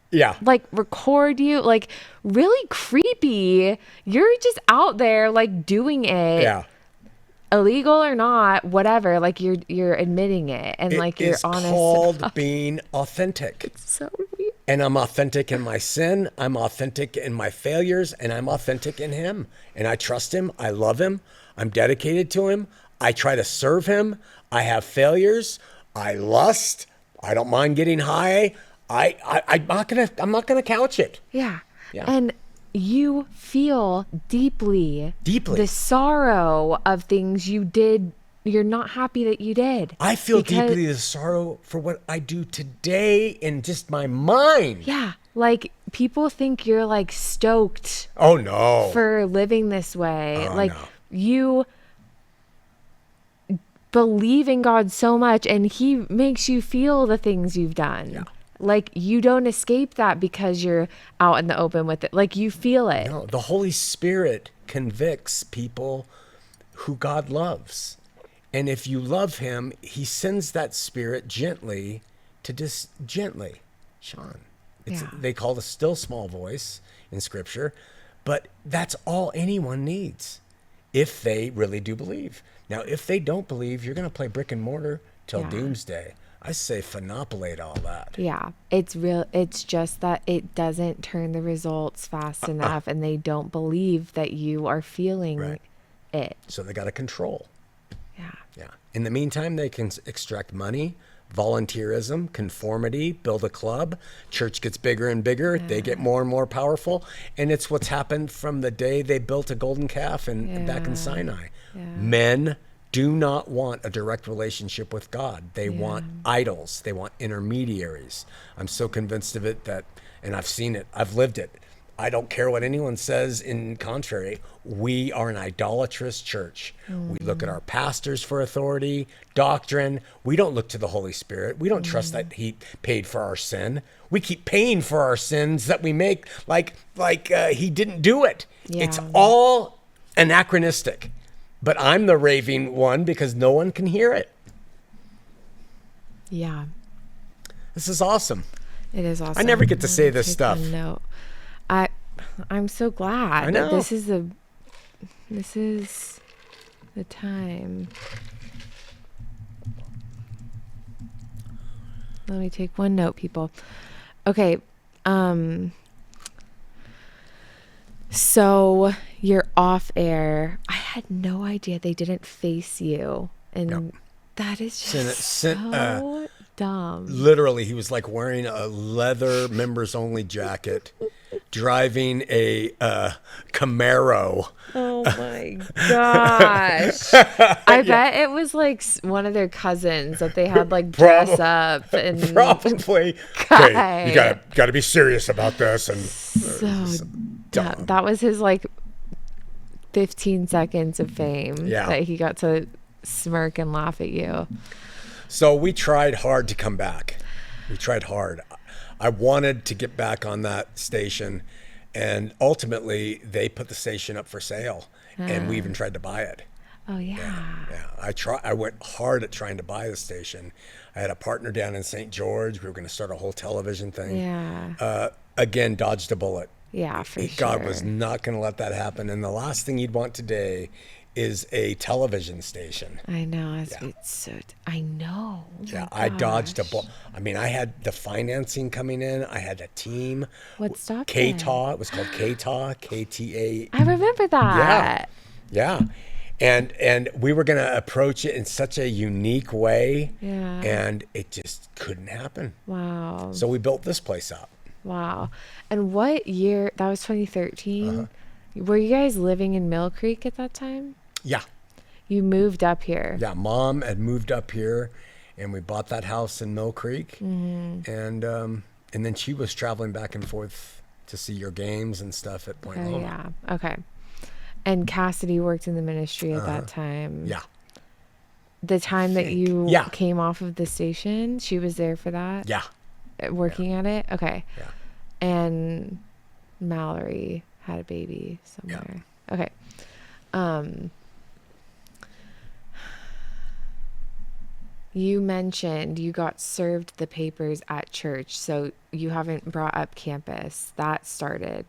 Yeah. like record you, like really creepy. You're just out there like doing it. Yeah. Illegal or not, whatever, like you're admitting it and like you're It's honest. called being authentic. So weird. And I'm authentic in my sin. I'm authentic in my failures. And I'm authentic in him. And I trust him. I love him. I'm dedicated to him. I try to serve him. I have failures. I lust. I don't mind getting high. I'm not gonna couch it. Yeah. Yeah. And you feel deeply Deeply. the sorrow of things you did. You're not happy that you did. I feel Because- deeply the sorrow for what I do today in just my mind. Yeah. Like people think you're like stoked Oh no. for living this way. Oh, like no. you believe in God so much and he makes you feel the things you've done. Yeah. Like you don't escape that because you're out in the open with it. Like you feel it. No, the Holy Spirit convicts people who God loves. And if you love him, he sends that spirit gently to just gently, Shawn. They call the still small voice in scripture, but that's all anyone needs if they really do believe. Now, if they don't believe, you're going to play brick and mortar till doomsday. I say phenopolate all that. Yeah, it's real. It's just that it doesn't turn the results fast enough, and they don't believe that you are feeling it. So they got to control. Yeah. Yeah. In the meantime, they can extract money, volunteerism, conformity, build a club. Church gets bigger and bigger. They get more and more powerful. And it's what's happened from the day they built a golden calf and back in Sinai. Yeah. Men do not want a direct relationship with God. They want idols. They want intermediaries. I'm so convinced of it that, and I've seen it, I've lived it. I don't care what anyone says in contrary. We are an idolatrous church. We look at our pastors for authority, doctrine. We don't look to the Holy Spirit. We don't trust that he paid for our sin. We keep paying for our sins that we make like he didn't do it. Yeah. It's all anachronistic. But I'm the raving one because no one can hear it. Yeah. This is awesome. It is awesome. I never get to say this Take stuff. a note. I'm so glad I know. that this is the time. Let me take one note, people. Okay. So you're off air. I had no idea they didn't face you. And that is just so dumb. Literally, he was like wearing a leather members only jacket, driving a Camaro. Oh my gosh. I bet it was like one of their cousins that they had like dress up and Probably. Okay, you gotta be serious about this. And so dumb. That was his like 15 seconds of fame that he got to smirk and laugh at you. So we tried hard to come back. We tried hard. I wanted to get back on that station, and ultimately they put the station up for sale, and we even tried to buy it. Oh yeah. I went hard at trying to buy the station. I had a partner down in St. George. We were going to start a whole television thing. Yeah. Again, dodged a bullet. Yeah, for sure. God was not going to let that happen. And the last thing you'd want today is a television station. I know. It's so. I know. Yeah, I dodged a bullet. I mean, I had the financing coming in. I had a team. What stopped KTAW. It was called KTAW. KTA. I remember that. Yeah. And we were going to approach it in such a unique way. Yeah. And it just couldn't happen. Wow. So we built this place up. Wow. And what year? That was 2013. Were you guys living in Mill Creek at that time? Yeah. You moved up here. Yeah. Mom had moved up here, and we bought that house in Mill Creek. Mm-hmm. And then she was traveling back and forth to see your games and stuff at Point Loma. Yeah. Okay. And Cassidy worked in the ministry at that time. Yeah. The time that you came off of the station, she was there for that? Yeah. Working at it? Okay. Yeah. And Mallory had a baby somewhere. Yeah. Okay. You mentioned you got served the papers at church, so you haven't brought up campus. That started.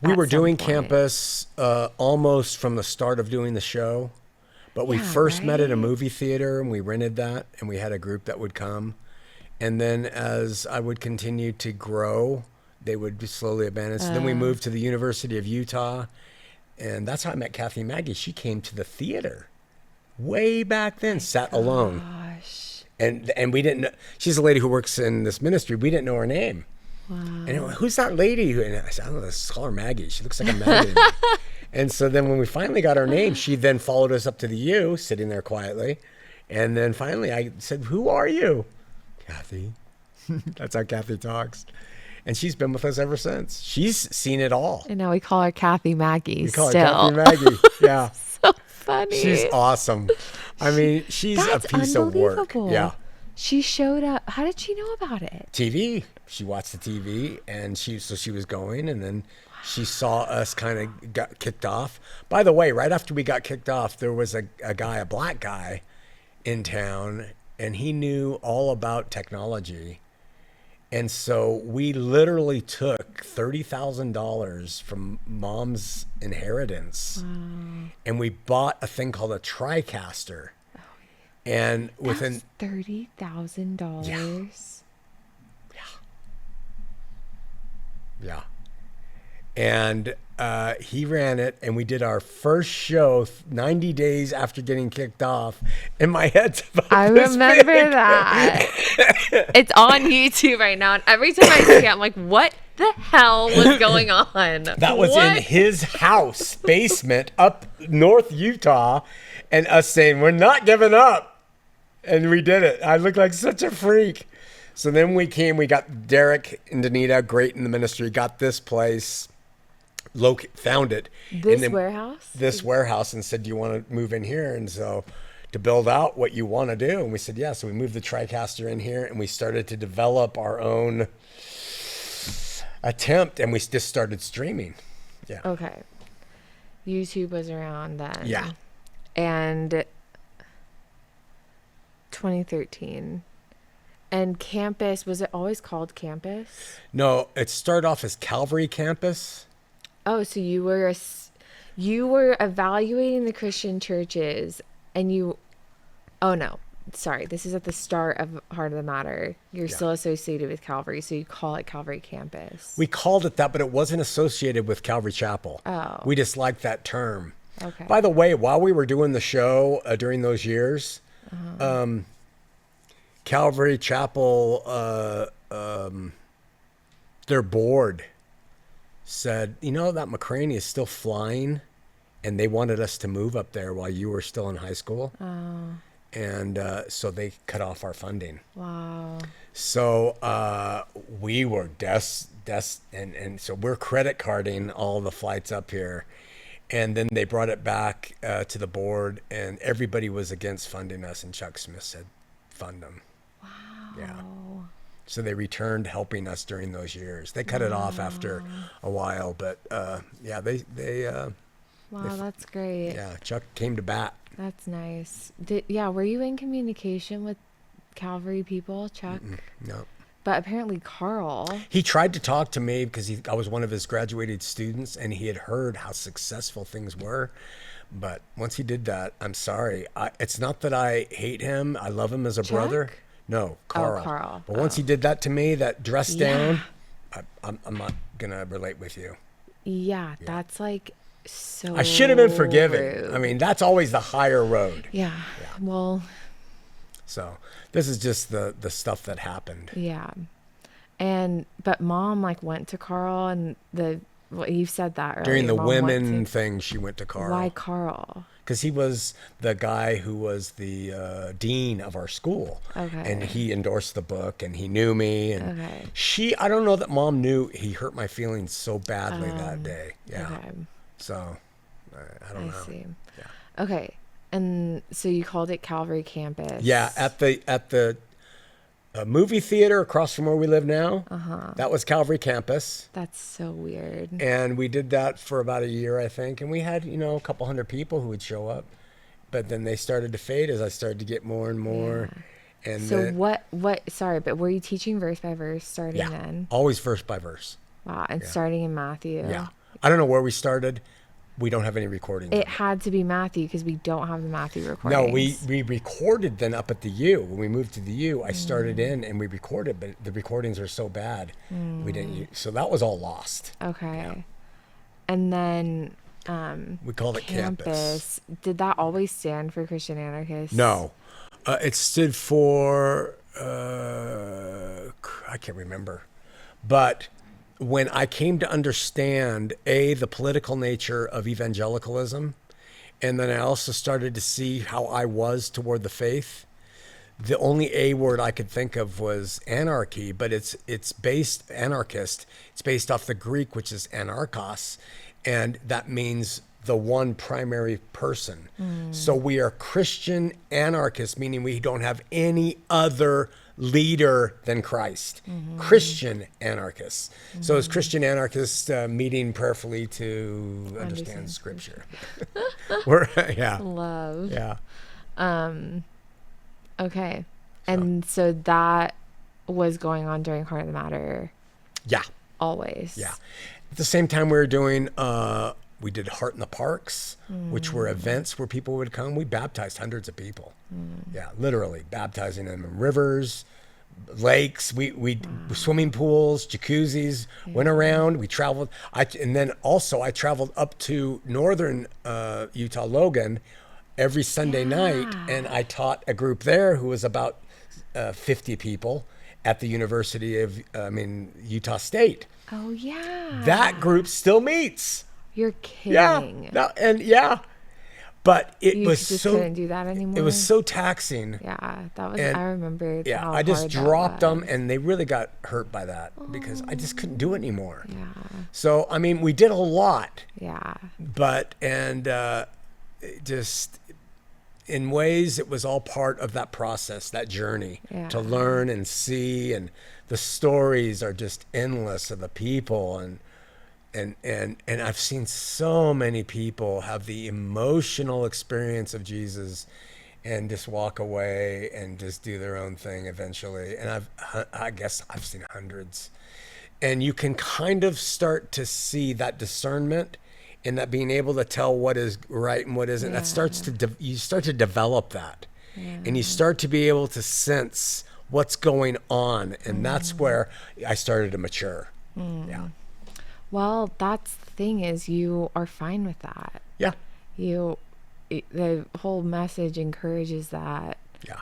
We were doing campus almost from the start of doing the show, but we first met at a movie theater, and we rented that, and we had a group that would come. And then as I would continue to grow, they would slowly abandon. So then we moved to the University of Utah, and that's how I met Kathy Maggie. She came to the theater way back then, sat alone. And we didn't know. She's a lady who works in this ministry. We didn't know her name. Wow. And went, who's that lady? And I said, I don't know, let's call her Maggie. She looks like a Maggie. And so then when we finally got her name, she then followed us up to the U, sitting there quietly. And then finally I said, who are you? Kathy. That's how Kathy talks. And she's been with us ever since. She's seen it all. And now we call her Kathy Maggie. We call her Kathy Maggie. Yeah. So funny. She's awesome. I mean, she's a piece of work. Yeah. She showed up. How did she know about it? TV. She watched the TV, and she was going, and then she saw us kind of got kicked off. By the way, right after we got kicked off, there was a black guy in town, and he knew all about technology. And so we literally took $30,000 from mom's inheritance, and we bought a thing called a TriCaster. And within $30,000. Yeah. And he ran it, and we did our first show 90 days after getting kicked off. And my head's about I this remember big. that. It's on YouTube right now. And every time I see it, I'm like, what the hell was going on? That was in his house basement up North Utah, and us saying, we're not giving up. And we did it. I looked like such a freak. So then we got Derek and Danita, great in the ministry, got this place, found it. This warehouse? This warehouse, and said, do you want to move in here? And so to build out what you want to do. And we said, yeah. So we moved the TriCaster in here, and we started to develop our own attempt, and we just started streaming. Yeah. Okay. YouTube was around then. Yeah. And 2013. And campus, was it always called campus? No, it started off as Calvary Campus. Oh, so you were evaluating the Christian churches, and oh no, sorry, this is at the start of Heart of the Matter. You're still associated with Calvary, so you call it Calvary Campus. We called it that, but it wasn't associated with Calvary Chapel. Oh. We just liked that term. Okay. By the way, while we were doing the show during those years, Calvary Chapel, their board said, you know, that McCraney is still flying, and they wanted us to move up there while you were still in high school. Oh. And so they cut off our funding. Wow. So we were and so we're credit carding all the flights up here. And then they brought it back to the board, and everybody was against funding us, and Chuck Smith said, fund them. Wow. Yeah. So they returned helping us during those years. They cut it off after a while, but yeah, they Wow, that's great. yeah, Chuck came to bat. That's nice. Were you in communication with Calvary people, Chuck? No. But apparently Carl. He tried to talk to me because I was one of his graduated students, and he had heard how successful things were. But once he did that, I'm sorry. It's not that I hate him. I love him as a brother. No, Carl. Oh, Carl. But once he did that to me, that dress down, I'm not going to relate with you. Yeah, that's like so I should have been forgiven. rude. I mean, that's always the higher road. Yeah. Well, So this is just the stuff that happened. yeah. But mom went to Carl, and you said that earlier. During the Mom went women to- thing, she went to Carl. Why Carl? Because he was the guy who was the dean of our school. Okay. And he endorsed the book, and he knew me. And Okay. I don't know that mom knew he hurt my feelings so badly that day. Yeah. Okay. So, I don't know. I see. Yeah. Okay. And so you called it Calvary Campus. Yeah, at the movie theater across from where we live now. That was Calvary Campus. That's so weird. And we did that for about a year, I think. And we had, a couple hundred people who would show up. But then they started to fade as I started to get more and more. Yeah. And So then, sorry, but were you teaching verse by verse starting then? always verse by verse. Wow. And starting in Matthew. Yeah. I don't know where we started. We don't have any recordings. It had to be Matthew because we don't have the Matthew No, recordings. we recorded then up at the U. When we moved to the U, I started in and we recorded, but the recordings are so bad. We didn't so that was all lost. Okay. And then We called it Campus. Did that always stand for Christian anarchists? No. It stood for I can't remember. But when I came to understand the political nature of evangelicalism, and then I also started to see how I was toward the faith, the only A word I could think of was anarchy, but it's based anarchist. It's based off the Greek, which is anarchos, and that means the one primary person. So we are Christian anarchists, meaning we don't have any other leader than Christ. Christian anarchists. So as Christian anarchists, meeting prayerfully to understand Scripture. We're, yeah. Love. Yeah. Okay. And so that was going on during Heart of the Matter Yeah. always. Yeah. At the same time, we were doing, we did Heart in the Parks, which were events where people would come. We baptized hundreds of people. Yeah, literally baptizing them in rivers, lakes, we swimming pools, jacuzzis, went around, we traveled. And then also I traveled up to northern Utah, Logan, every Sunday night, and I taught a group there who was about 50 people at the University of, Utah State. Oh, yeah. That group still meets. You're kidding. Yeah. No, and yeah. But it You was just so couldn't do that anymore. it was so taxing. Yeah, that was. And, I remember. Yeah, how I just hard that dropped them, was. and they really got hurt by that because I just couldn't do it anymore. Yeah. So I mean, we did a lot, Yeah. but just in ways it was all part of that process, that journey to Yeah. learn and see, and the stories are just endless of the people and I've seen so many people have the emotional experience of Jesus and just walk away and just do their own thing eventually. And I guess I've seen hundreds. And you can kind of start to see that discernment and that being able to tell what is right and what isn't. That starts to, you start to develop that. And you start to be able to sense what's going on. And that's where I started to mature. Yeah. Well, that's the thing is you are fine with that. Yeah. The whole message encourages that, Yeah.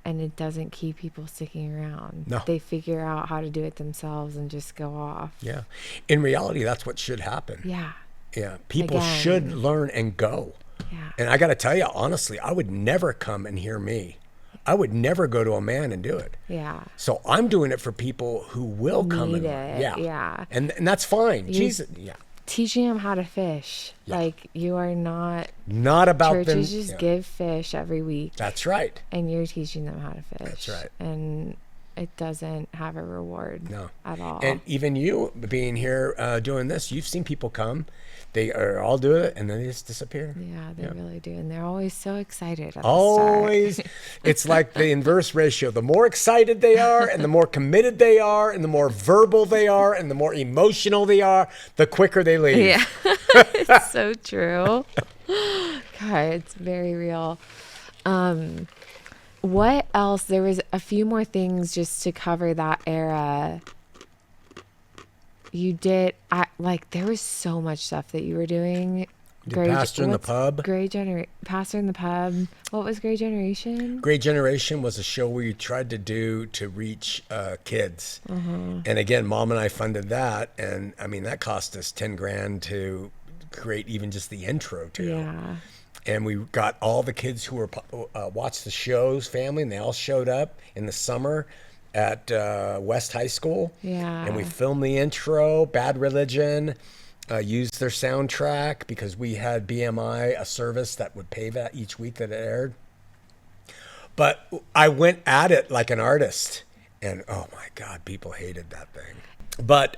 and it doesn't keep people sticking around. No. They figure out how to do it themselves and just go off. Yeah. In reality, that's what should happen. Yeah. Yeah. People Again. should learn and go. Yeah. And I got to tell you, honestly, I would never come and hear me. I would never go to a man and do it. Yeah. So I'm doing it for people who will come Need and it. yeah. Yeah. And that's fine. Jesus, yeah. Teaching them how to fish. Yeah. Like you are not. Not about them. Churches just yeah. give fish every week, That's right. and you're teaching them how to fish. That's right. And it doesn't have a reward. No. At all. And even you being here doing this, you've seen people come, they are all do it, and then they just disappear. Yeah, they really do. And they're always so excited at the Always. It's like the inverse ratio. The more excited they are, and the more committed they are, and the more verbal they are, and the more emotional they are, the quicker they leave. start. Yeah. It's so true. God, it's very real. What else? There was a few more things just to cover that era. You did, there was so much stuff that you were doing. Pastor in the Pub. Pastor in the Pub. What was Great Generation? Great Generation was a show we tried to do to reach kids. And again, Mom and I funded that. And I mean, that cost us 10 grand to create even just the intro to. Yeah. And we got all the kids who were watched the shows, family, and they all showed up in the summer at West High School. Yeah. And we filmed the intro, Bad Religion, used their soundtrack because we had BMI, a service that would pay that each week that it aired. But I went at it like an artist. And oh my God, people hated that thing. But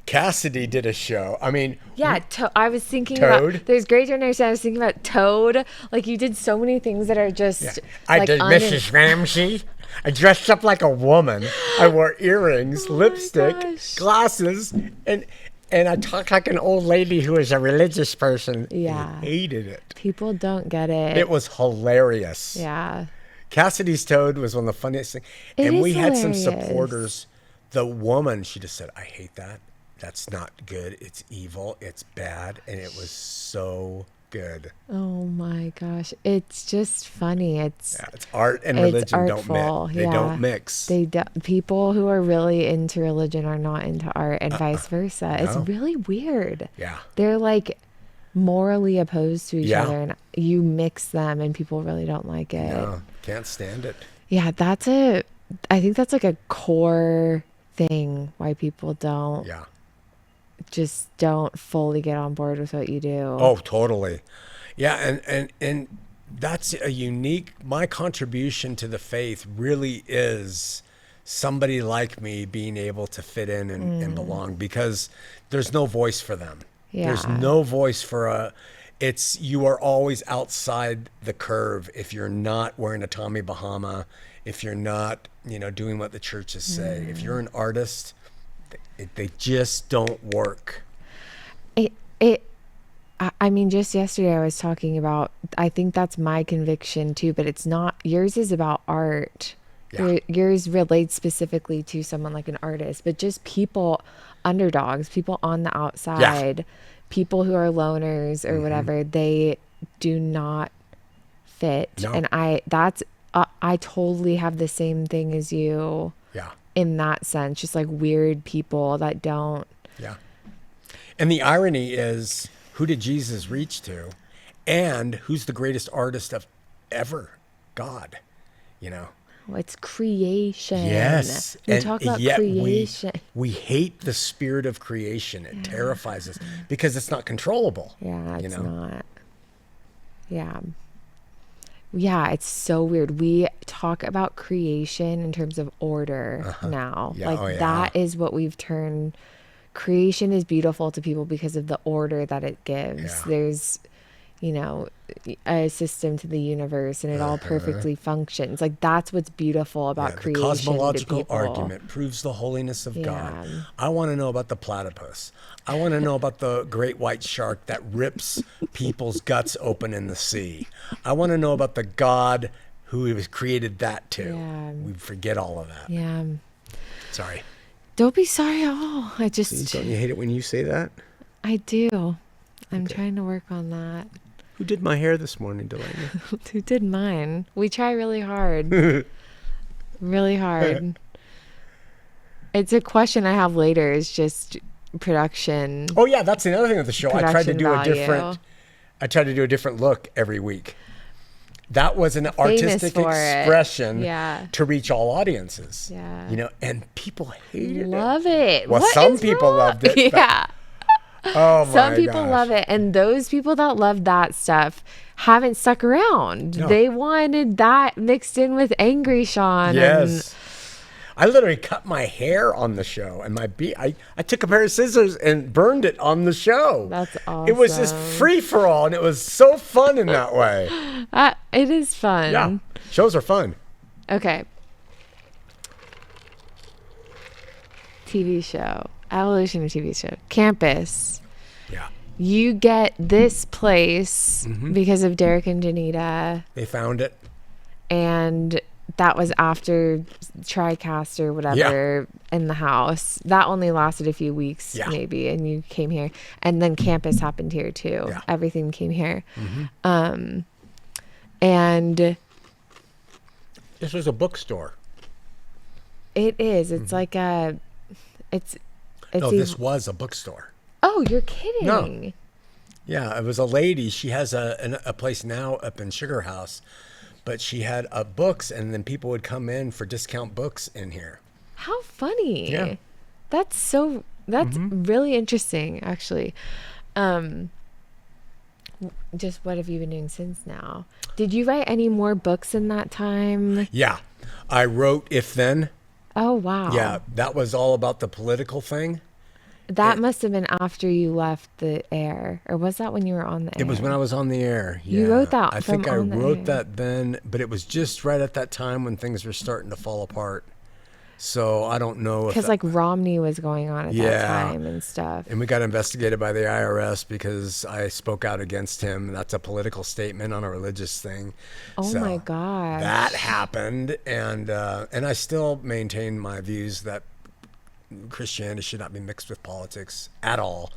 Cassidy did a show. I mean, Yeah, I was thinking Toad? about, there's Great Generation, I was thinking about Toad. Like, you did so many things that are just, I like, did Mrs. Ramsey. I dressed up like a woman. I wore earrings, lipstick, gosh. glasses, and I talked like an old lady who was a religious person. Yeah. He hated it. People don't get it. It was hilarious. Yeah. Cassidy's Toad was one of the funniest things. It And is we had some hilarious. supporters. The woman, she just said, I hate that. That's not good. It's evil. It's bad. And it was so good. Oh my gosh. It's just funny. It's Art and it's religion artful. don't mix. They don't mix. People who are really into religion are not into art, and vice versa. It's really weird. Yeah. They're like morally opposed to each Yeah. other, and you mix them and people really don't like it. No, can't stand it. Yeah, I think that's like a core thing why people don't Yeah. just don't fully get on board with what you do. Oh, totally. Yeah, and that's a unique, my contribution to the faith really is somebody like me being able to fit in and belong, because there's no voice for them. Yeah. There's no voice for you are always outside the curve if you're not wearing a Tommy Bahama, if you're not, doing what the churches say. If you're an artist, they just don't work. I mean, just yesterday I was talking about, I think that's my conviction too, but it's not, yours is about art. Yeah. Yours relates specifically to someone like an artist, but just people, underdogs, people on the outside, people who are loners or whatever, they do not fit. No. And I totally have the same thing as you in that sense, just like weird people that don't. Yeah. And the irony is, who did Jesus reach to? And who's the greatest artist of ever? God, Well, it's creation. Yes. We talk about yet creation. We hate the spirit of creation. It terrifies us because it's not controllable. Yeah, it's not. Yeah. Yeah, it's so weird. We talk about creation in terms of order now. Yeah, that is what we've turned. Creation is beautiful to people because of the order that it gives. Yeah. There's, a system to the universe, and it all perfectly functions. Like, that's what's beautiful about creation. The cosmological to people. argument proves the holiness of God. Yeah. I want to know about the platypus. I want to know about the great white shark that rips people's guts open in the sea. I want to know about the God who has created that too. Yeah. We forget all of that. Yeah. Sorry. Don't be sorry at all. Don't you hate it when you say that? I do. I'm trying to work on that. Who did my hair this morning, Delaney? Who did mine? We try really hard. Really hard. It's a question I have later, is just production. Oh yeah, that's another thing of the show. I tried to do value. a different look every week. That was an artistic expression to reach all audiences. Yeah. And people hated Love it. Well, What some is people wrong? loved it. Yeah. Oh my Some people gosh. love it, and those people that love that stuff haven't stuck around. No. They wanted that mixed in with Angry Shawn. Yes. I literally cut my hair on the show, and I took a pair of scissors and burned it on the show. That's awesome. It was just free for all, and it was so fun in that way. It is fun. Yeah. Shows are fun. Okay. TV show. Evolution of TV show. Campus. Yeah. You get this place because of Derek and Janita. They found it. And that was after TriCast or whatever in the house. That only lasted a few weeks maybe, and you came here. And then campus happened here too. Yeah. Everything came here. And This was a bookstore. it is. It's like a... It's No, this was a bookstore. Oh, you're kidding. No. Yeah, it was a lady. She has a place now up in Sugar House, but she had books, and then people would come in for discount books in here. How funny. Yeah. That's really interesting, actually. Just what have you been doing since now? Did you write any more books in that time? Yeah. I wrote If Then. Oh, wow. Yeah, that was all about the political thing. That must have been after you left the air. Or was that when you were on the air? It was when I was on the air. You wrote that I from think I on the wrote air. that then, but it was just right at that time when things were starting to fall apart. So I don't know if Because like Romney was going on at that time and stuff. And we got investigated by the IRS because I spoke out against him. That's a political statement on a religious thing. Oh So my gosh. that happened, and I still maintain my views that Christianity should not be mixed with politics at all.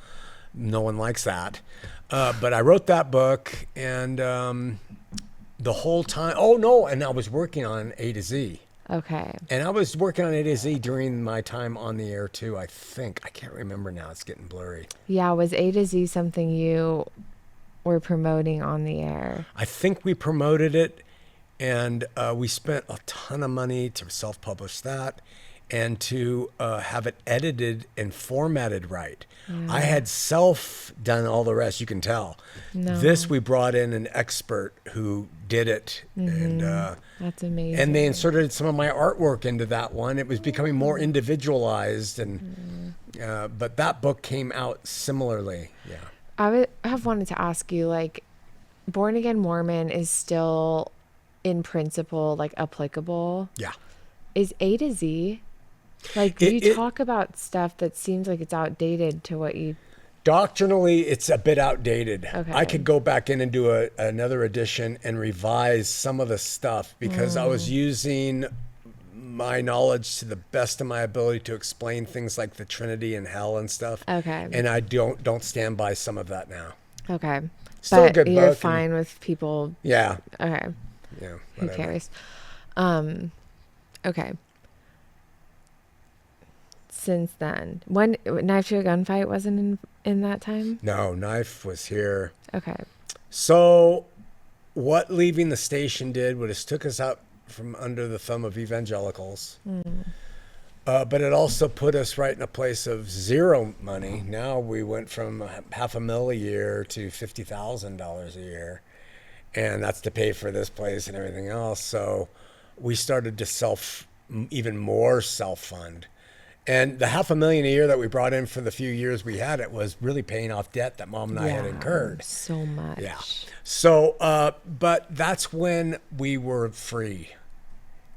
No one likes that. But I wrote that book, and the whole time, and I was working on A to Z. Okay. And I was working on A to Z during my time on the air too, I think. I can't remember now. It's getting blurry. Yeah, was A to Z something you were promoting on the air? I think we promoted it, and we spent a ton of money to self-publish that. and to have it edited and formatted right. Yeah. I had self done all the rest, you can tell. No. This, we brought in an expert who did it. And That's amazing. and they inserted some of my artwork into that one. It was becoming more individualized, and but that book came out similarly. Yeah. I would have wanted to ask you, like, Born Again Mormon is still in principle like applicable. Yeah. Is A to Z, like, you talk about stuff that seems like it's outdated to what you... Doctrinally, it's a bit outdated. Okay. I could go back in and do another edition and revise some of the stuff, because I was using my knowledge to the best of my ability to explain things like the Trinity and hell and stuff. Okay. And I don't stand by some of that now. Okay. Still a but good you're book. fine with people... Yeah. Okay. Yeah. Who whatever. cares? Okay. Since then, when Knife to a Gunfight wasn't in that time? No, Knife was here. Okay. So what Leaving the Station did was took us out from under the thumb of evangelicals. But it also put us right in a place of zero money. Now we went from $500,000 a year to $50,000 a year. And that's to pay for this place and everything else. So we started to even more self-fund. And the $500,000 a year that we brought in for the few years we had it was really paying off debt that Mom and I had incurred. So much. Yeah. So, but that's when we were free.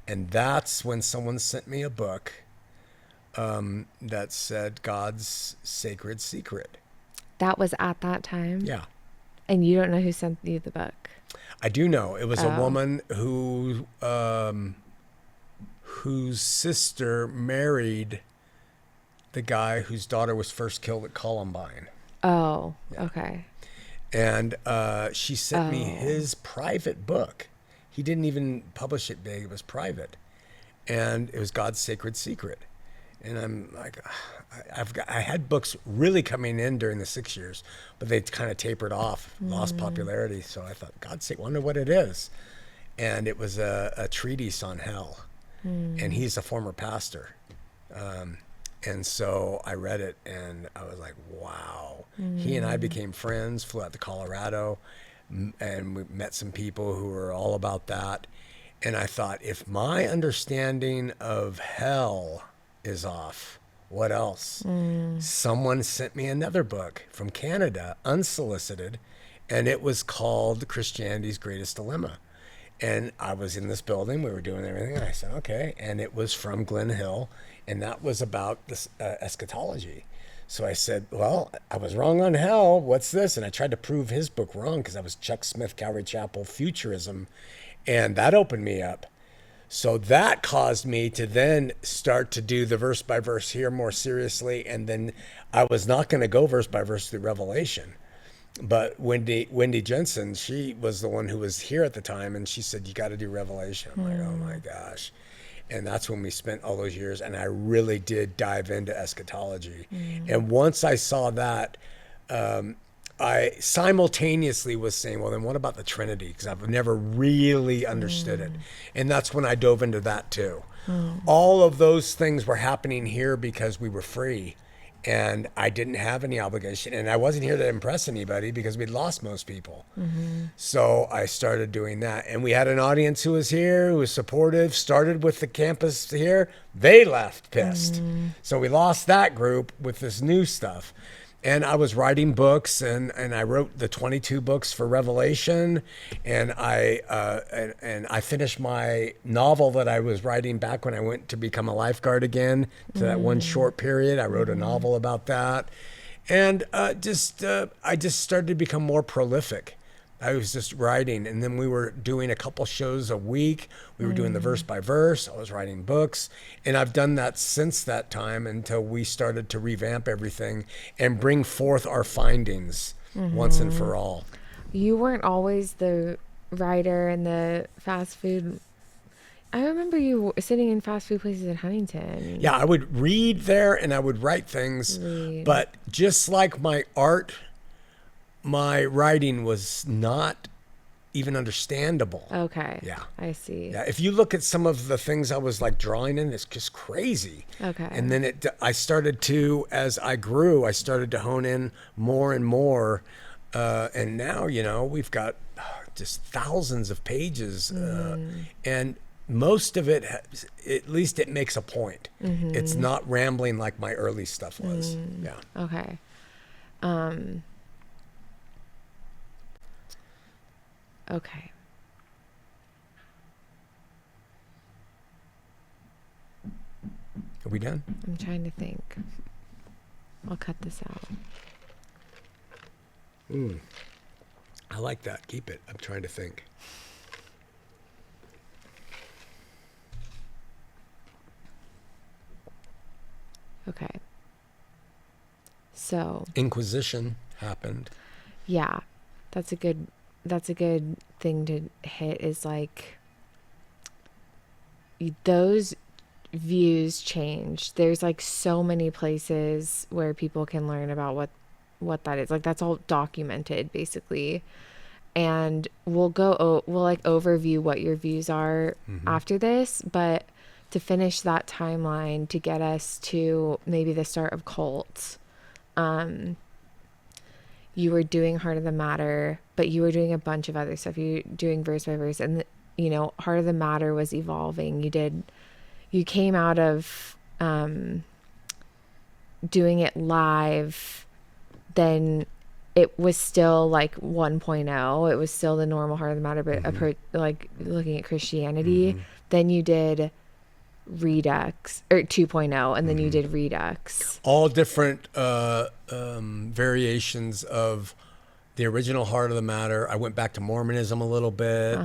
And that's when someone sent me a book that said God's Sacred Secret. That was at that time? Yeah. And you don't know who sent you the book? I do know. It was a woman who whose sister married the guy whose daughter was first killed at Columbine. Oh, okay. And she sent me his private book. He didn't even publish it big. It was private. And it was God's Sacred Secret. And I'm like, I had books really coming in during the 6 years, but they kind of tapered off, lost popularity. So I thought, God's sake, wonder what it is. And it was a treatise on hell. And he's a former pastor. And so I read it and I was like, wow. He and I became friends, flew out to Colorado, and we met some people who were all about that. And I thought, if my understanding of hell is off, what else? Someone sent me another book from Canada, unsolicited, and it was called Christianity's Greatest Dilemma. And I was in this building, we were doing everything, and I said, okay. And it was from Glen Hill, and that was about this eschatology. So I said, well, I was wrong on hell. What's this? And I tried to prove his book wrong, because I was Chuck Smith, Calvary Chapel, Futurism, and that opened me up. So that caused me to then start to do the verse by verse here more seriously. And then I was not going to go verse by verse through Revelation. But Wendy Jensen, she was the one who was here at the time, and she said, you got to do Revelation. I'm like, oh my gosh. And that's when we spent all those years, and I really did dive into eschatology. And once I saw that, I simultaneously was saying, well, then what about the Trinity? Because I've never really understood it. And that's when I dove into that too. All of those things were happening here because we were free. And I didn't have any obligation. And I wasn't here to impress anybody because we'd lost most people. So I started doing that. And we had an audience who was here, who was supportive, started with the campus here. They left pissed. So we lost that group with this new stuff. And I was writing books, and I wrote the 22 books for Revelation, and I finished my novel that I was writing back when I went to become a lifeguard again. To that one short period, I wrote a novel about that, and I just started to become more prolific. I was just writing, and then we were doing a couple shows a week. We were doing the verse by verse. I was writing books, and I've done that since that time until we started to revamp everything and bring forth our findings once and for all. You weren't always the writer in the fast food. I remember you sitting in fast food places in Huntington. Yeah, I would read there and I would write things, but just like my art, my writing was not even understandable. Okay. Yeah. I see. Yeah, if you look at some of the things I was like drawing in, it's just crazy. Okay. And then I started to, as I grew, I started to hone in more and more. And now, we've got just thousands of pages. And most of it, at least it makes a point. It's not rambling like my early stuff was. Yeah. Okay. Okay. Are we done? I'm trying to think. I'll cut this out. I like that. Keep it. I'm trying to think. Okay. So, Inquisition happened. yeah, that's a good thing to hit, is like those views change. There's like so many places where people can learn about what that is. Like that's all documented basically. And we'll like overview what your views are after this, but to finish that timeline to get us to maybe the start of cults, you were doing Heart of the Matter, but you were doing a bunch of other stuff. You were doing verse by verse, and Heart of the Matter was evolving. You came out of doing it live, then it was still like 1.0. It was still the normal Heart of the Matter, but like looking at Christianity. Then you did Redux, or 2.0, and then you did Redux. All different variations of the original Heart of the Matter. I went back to Mormonism a little bit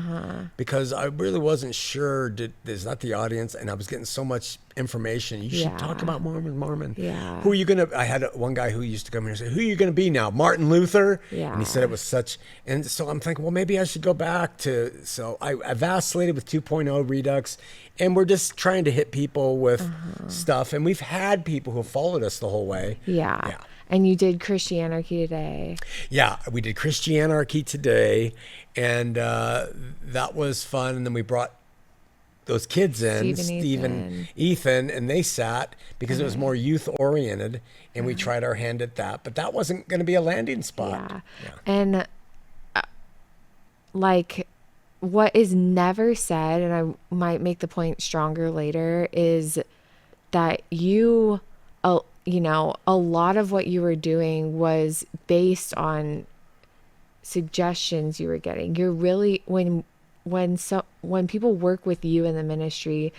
because I really wasn't sure, is that the audience? And I was getting so much information. You should talk about Mormon. Yeah. Who are you going to, I had one guy who used to come here and say, who are you going to be now? Martin Luther? Yeah. And he said it was such, and so I'm thinking, well, maybe I should go back to, so I vacillated with 2.0 Redux, and we're just trying to hit people with stuff. And we've had people who have followed us the whole way. Yeah. And you did Christianarchy Today. Yeah, we did Christianarchy Today, and that was fun. And then we brought those kids in, Stephen, Ethan, and they sat because it was more youth oriented, and we tried our hand at that. But that wasn't going to be a landing spot. Yeah. And like what is never said, and I might make the point stronger later, is that a lot of what you were doing was based on suggestions you were getting. You're really, when people work with you in the ministry,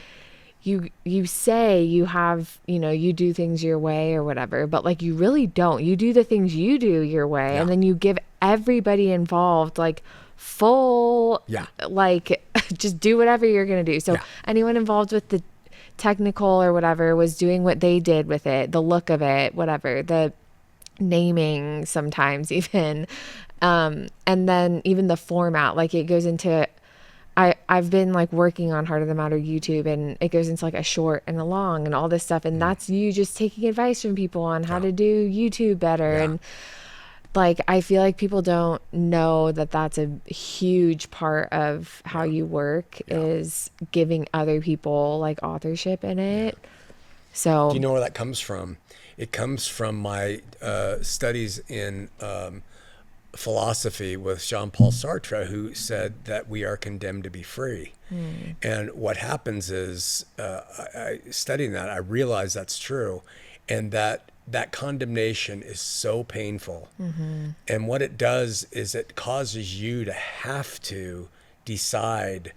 you say you have, you do things your way or whatever, but like you really don't. You do the things you do your way, and then you give everybody involved like full, like just do whatever you're gonna do. So anyone involved with the technical or whatever was doing what they did with it, the look of it, whatever, the naming sometimes even, and then even the format, like it goes into, I've been like working on Heart of the Matter YouTube, and it goes into like a short and a long and all this stuff, and that's you just taking advice from people on how to do YouTube better. And like I feel like people don't know that that's a huge part of how you work, is giving other people like authorship in it. So do you know where that comes from? It comes from my studies in philosophy with Jean-Paul Sartre, who said that we are condemned to be free. And what happens is, I studying that, I realize that's true, and that condemnation is so painful. And what it does is it causes you to have to decide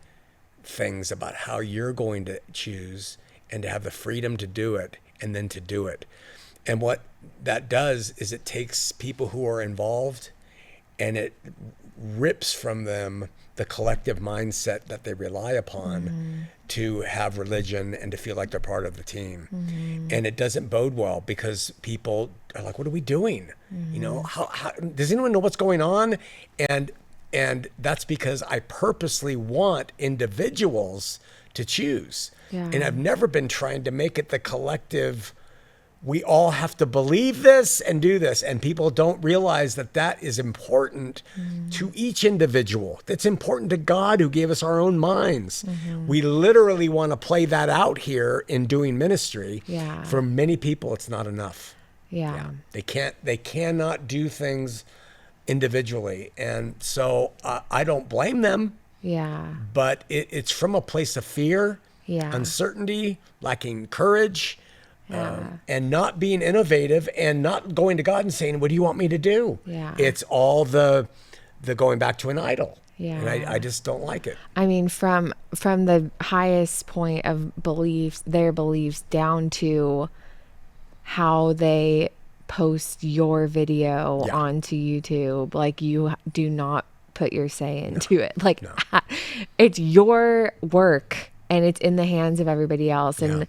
things about how you're going to choose, and to have the freedom to do it, and then to do it. And what that does is it takes people who are involved, and it rips from them the collective mindset that they rely upon to have religion and to feel like they're part of the team. And it doesn't bode well, because people are like, what are we doing? How does anyone know what's going on? And that's because I purposely want individuals to choose. And I've never been trying to make it the collective we all have to believe this and do this. And people don't realize that that is important to each individual. That's important to God who gave us our own minds. We literally want to play that out here in doing ministry. Yeah. For many people, it's not enough. Yeah. They cannot do things individually. And so I don't blame them, Yeah. but it's from a place of fear, Yeah. uncertainty, lacking courage, and not being innovative and not going to God and saying, what do you want me to do? Yeah. It's all the going back to an idol. Yeah. And I just don't like it. I mean, from the highest point of beliefs, their beliefs, down to how they post your video Yeah. onto YouTube. Like, you do not put your say into it. Like, it's your work and it's in the hands of everybody else. And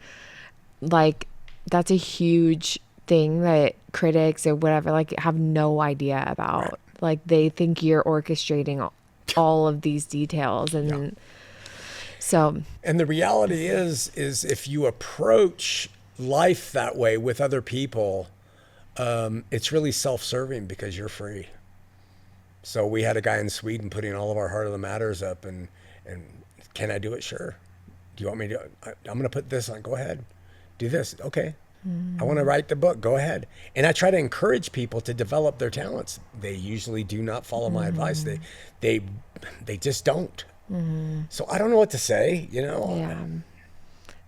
like, that's a huge thing that critics or whatever, like, have no idea about. Right. Like, they think you're orchestrating all of these details. And so, And the reality is if you approach life that way with other people, it's really self-serving because you're free. So we had a guy in Sweden putting all of our Heart of the Matters up, and can I do it? Sure. Do you want me to? I'm going to put this on. Go ahead. Do this. Okay. I want to write the book. Go ahead. And I try to encourage people to develop their talents. They usually do not follow my advice. They just don't. So I don't know what to say, you know. yeah.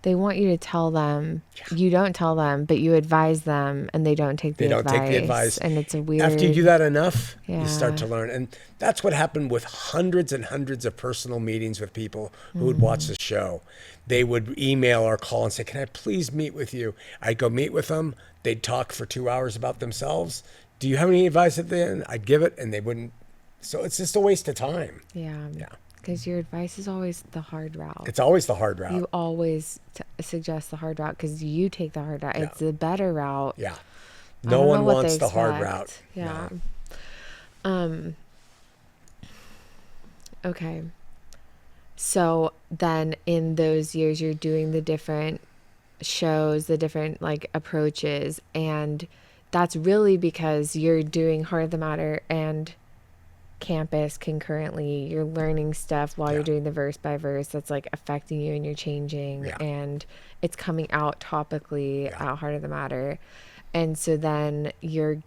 They want you to tell them. You don't tell them, but you advise them, and they don't take the They advice. don't take the advice. And it's a weird... After you do that enough, Yeah. you start to learn. And that's what happened with hundreds and hundreds of personal meetings with people who would watch the show. They would email or call and say, can I please meet with you? I'd go meet with them. They'd talk for 2 hours about themselves. Do you have any advice at the end? I'd give it, and they wouldn't. So it's just a waste of time. Yeah. Yeah. Because your advice is always the hard route. It's always the hard route. You always suggest the hard route because you take the hard route. Yeah. It's the better route. Yeah. I No don't one know what wants they the hard expect. route. Yeah. No. Okay. So then in those years, you're doing the different shows, the different like approaches. And that's really because you're doing Heart of the Matter and Campus concurrently. You're learning stuff while you're doing the verse by verse that's like affecting you, and you're changing, and it's coming out topically at Heart of the Matter. And so then you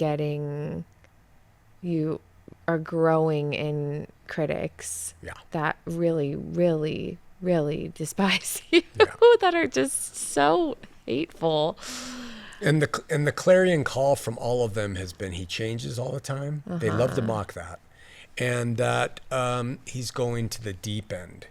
are growing in critics that really, really, really despise you, that are just so hateful. And the clarion call from all of them has been, he changes all the time. They love to mock that. And that he's going to the deep end.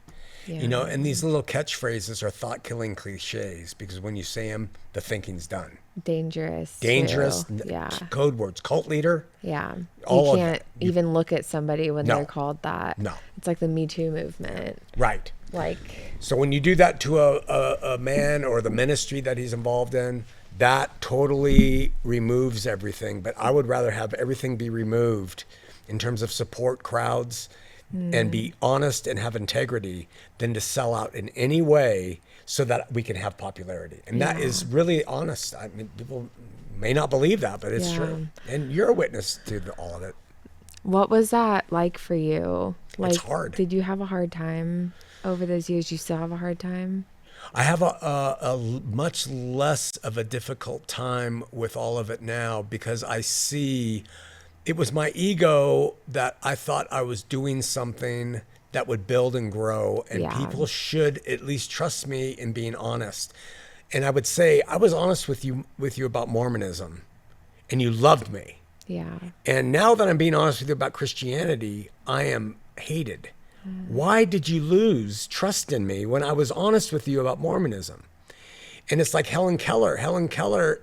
You know, and these little catchphrases are thought-killing cliches because when you say them, the thinking's done. Dangerous. Yeah. Code words. Cult leader. Yeah. All You of can't it. even look at somebody when No. they're called that. No. It's like the Me Too movement. Right. Like, So when you do that to a man or the ministry that he's involved in, that totally removes everything. But I would rather have everything be removed in terms of support crowds and be honest and have integrity than to sell out in any way so that we can have popularity. And that is really honest. I mean, people may not believe that, but it's true. And you're a witness to all of it. what was that like for you? Like, It's hard. Did you have a hard time over those years? You still have a hard time? I have a much less of a difficult time with all of it now because I see it was my ego that I thought I was doing something that would build and grow, and people should at least trust me in being honest. And I would say I was honest with you about Mormonism, and you loved me. Yeah. And now that I'm being honest with you about Christianity, I am hated. Why did you lose trust in me when I was honest with you about Mormonism? And it's like Helen Keller. Helen Keller,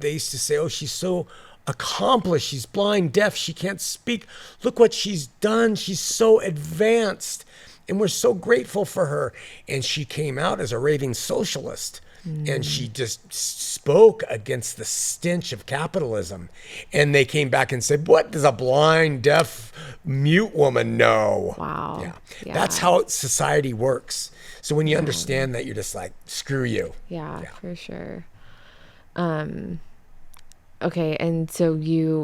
they used to say, oh, she's so accomplished. She's blind, deaf. She can't speak. Look what she's done. She's so advanced. And we're so grateful for her. And she came out as a raving socialist. And she just spoke against the stench of capitalism. And they came back and said, what does a blind, deaf, mute woman know? Wow. Yeah. That's how society works. So when you understand that, you're just like, screw you. Yeah, for sure. Okay, and so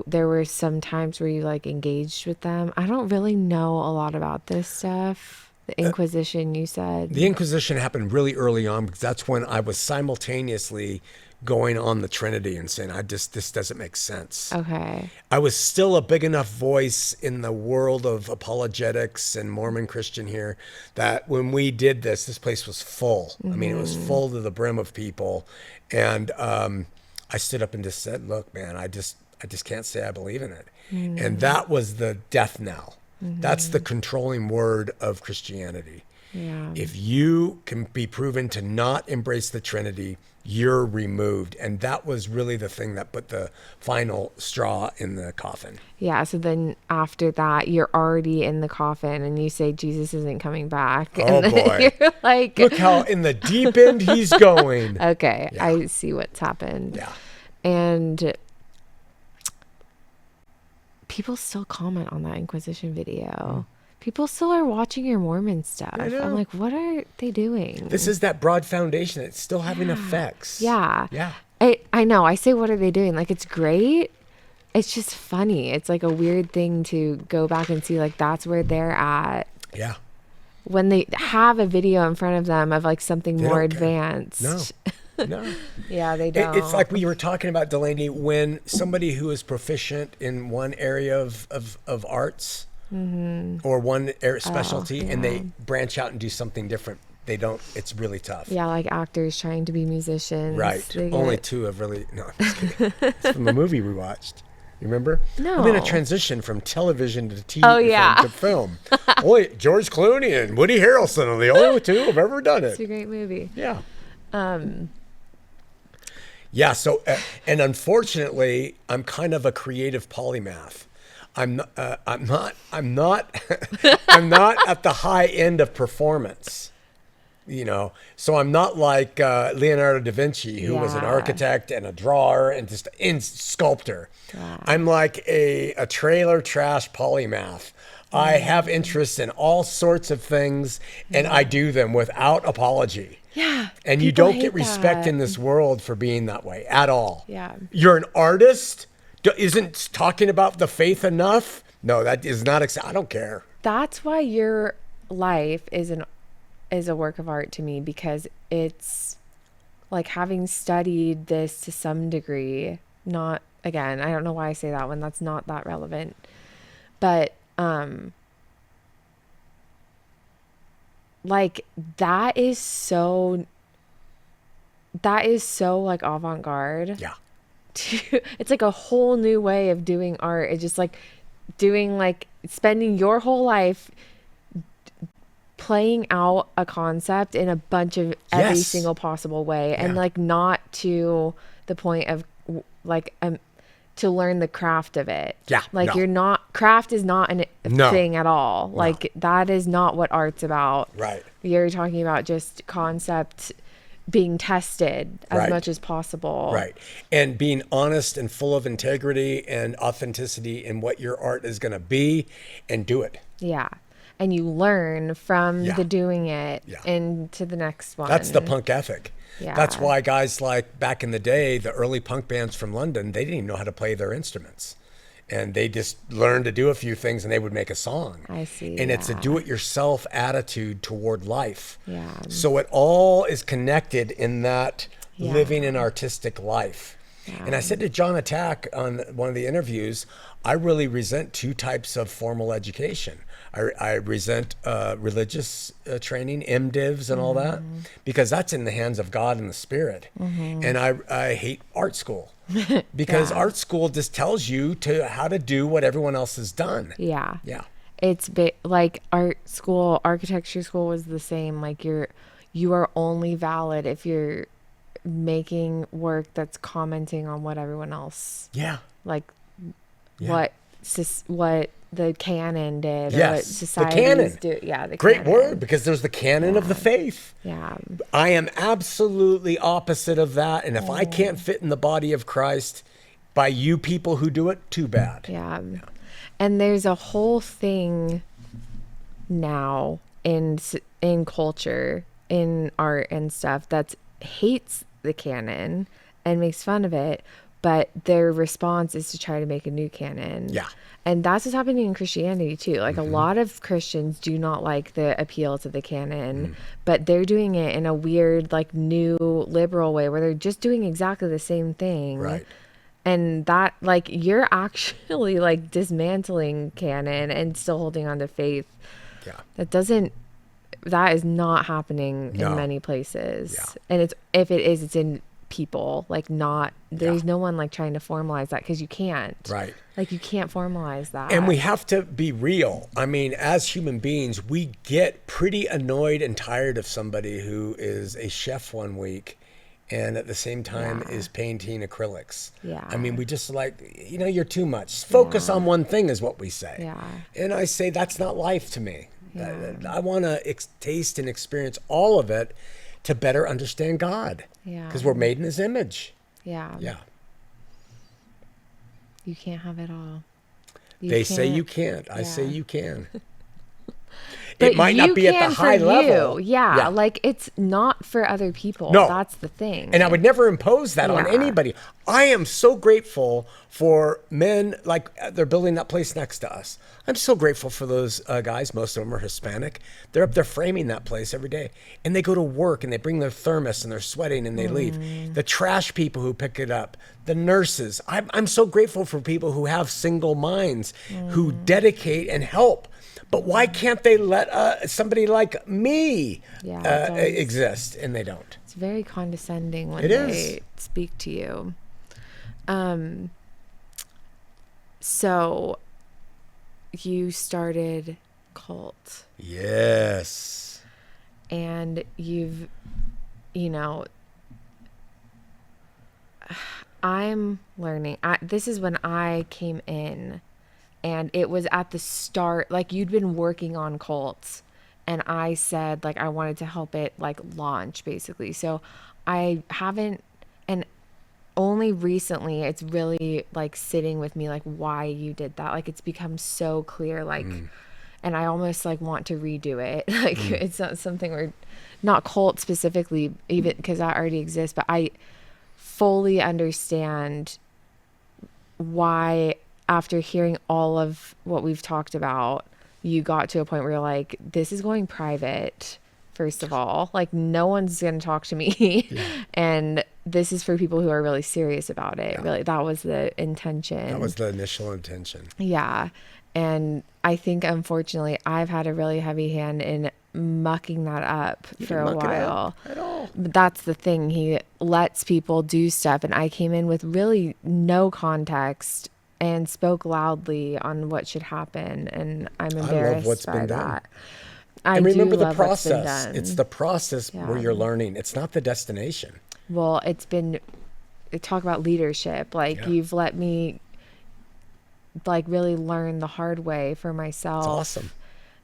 there were some times where you like engaged with them. I don't really know a lot about this stuff. The Inquisition, you said. The Inquisition happened really early on because that's when I was simultaneously going on the Trinity and saying, this doesn't make sense. Okay. I was still a big enough voice in the world of apologetics and Mormon Christian here that when we did this place was full. I mean, it was full to the brim of people. And I stood up and just said, look, man, I just can't say I believe in it. And that was the death knell. That's the controlling word of Christianity. Yeah. If you can be proven to not embrace the Trinity, you're removed. And that was really the thing that put the final straw in the coffin. Yeah, so then after that, you're already in the coffin and you say Jesus isn't coming back. Oh, and then boy. You're like, Look how in the deep end he's going. okay, Yeah. I see what's happened. Yeah. And people still comment on that Inquisition video. People still are watching your Mormon stuff. I know. I'm like, what are they doing? This is that broad foundation that's still having effects. Yeah. Yeah. I know. I say, what are they doing? Like, it's great. It's just funny. It's like a weird thing to go back and see, like, that's where they're at. Yeah. When they have a video in front of them of like something They more don't care. advanced. No. Yeah, they don't. It's like we were talking about, Delaney, when somebody who is proficient in one area of arts or one specialty and they branch out and do something different, they don't, it's really tough. Yeah, like actors trying to be musicians. Right. They Only get- two have really, no, I'm just kidding. It's from the movie we watched. You remember? No. I'm in a transition from television to TV Oh, yeah. to film. Only George Clooney and Woody Harrelson are the only two who've ever done It's a it. great movie. Yeah. Yeah. So, and unfortunately, I'm kind of a creative polymath. I'm not I'm not at the high end of performance. You know, so I'm not like Leonardo da Vinci, who was an Yeah. architect and a drawer and just a sculptor. I'm like a trailer trash polymath. I have interests in all sorts of things, and I do them without apology. Yeah. And you people don't get hate respect that. in this world for being that way at all. Yeah. You're an artist? Isn't talking about the faith enough? No, that is not. I don't care. That's why your life is a work of art to me, because it's like, having studied this to some degree, not, again, I don't know why I say that when that's not that relevant, but like that is so like avant-garde. Yeah. It's like a whole new way of doing art. It's just like doing, like, spending your whole life playing out a concept in a bunch of every Yes. single possible way, and Yeah. like not to the point of like to learn the craft of it. Yeah, like no. you're not, craft is not a No. thing at all. Like that is not what art's about. Right. You're talking about just concept being tested as Right. much as possible. Right. And being honest and full of integrity and authenticity in what your art is going to be, and do it. Yeah. And you learn from Yeah. the doing it Yeah. into the next one. That's the punk ethic. Yeah. That's why guys like back in the day, the early punk bands from London, they didn't even know how to play their instruments. And they just learned to do a few things and they would make a song. I see, And it's a yeah. do-it-yourself attitude toward life. Yeah. So it all is connected in that Yeah. living an artistic life. And I said to John Attack on one of the interviews, I really resent two types of formal education. I resent religious training, MDivs and all that, because that's in the hands of God and the Spirit. And I hate art school because art school just tells you how to do what everyone else has done. Yeah. Yeah. It's like art school, architecture school was the same. Like you are only valid if you're making work that's commenting on what everyone else, Yeah. like Yeah. what the canon did, or Yes, what the societies canon. do. Yeah, the Great canon. word, because there's the canon of the faith. Yeah, I am absolutely opposite of that. And if I can't fit in the body of Christ by you people who do it, too bad. yeah. And there's a whole thing now in culture, in art and stuff, that hates the canon and makes fun of it, but their response is to try to make a new canon. Yeah. And that's what's happening in Christianity too. Like a lot of Christians do not like the appeal to the canon, but they're doing it in a weird, like new liberal way where they're just doing exactly the same thing. Right. And that, like, you're actually like dismantling canon and still holding on to faith. Yeah. That is not happening No. in many places. Yeah. And if it is, it's in people, like there's no one like trying to formalize that because you can't. Right. Like you can't formalize that. And we have to be real. I mean, as human beings, we get pretty annoyed and tired of somebody who is a chef one week and at the same time is painting acrylics. Yeah. I mean, we just like, you're too much. Focus on one thing is what we say. Yeah. And I say that's not life to me. Yeah. I want to taste and experience all of it to better understand God. Yeah. Because we're made in his image. Yeah. Yeah. You can't have it all. They say you can't. I say Yeah. you can. But It might not you be at can the high for level. you. Yeah, like it's not for other people. No. That's the thing. And I would never impose that on Yeah. anybody. I am so grateful for men, like they're building that place next to us. I'm so grateful for those guys. Most of them are Hispanic. They're up there framing that place every day. And they go to work and they bring their thermos and they're sweating and they leave. The trash people who pick it up, the nurses. I'm so grateful for people who have single minds, who dedicate and help. But why can't they let somebody like me exist? And they don't. It's very condescending when It they is. speak to you. So you started cult Yes. and you've, I'm learning. This is when I came in. And it was at the start, like you'd been working on cults and I said like I wanted to help it like launch basically. So I haven't, and only recently it's really like sitting with me like why you did that. Like it's become so clear, like, and I almost like want to redo it. Like it's not something where, not cult specifically, even because that already exists, but I fully understand why after hearing all of what we've talked about, you got to a point where you're like, this is going private, first of all. Like, no one's going to talk to me. And this is for people who are really serious about it. Really, that was the intention. That was the initial intention. Yeah. And I think, unfortunately, I've had a really heavy hand in mucking that up for a while. At all. But that's the thing. He lets people do stuff. And I came in with really no context and spoke loudly on what should happen, and I'm embarrassed what's by been done. that. And remember the love what's been process. done. It's the process where you're learning. It's not the destination. Well, it's been, talk about leadership. Like you've let me like really learn the hard way for myself. It's awesome.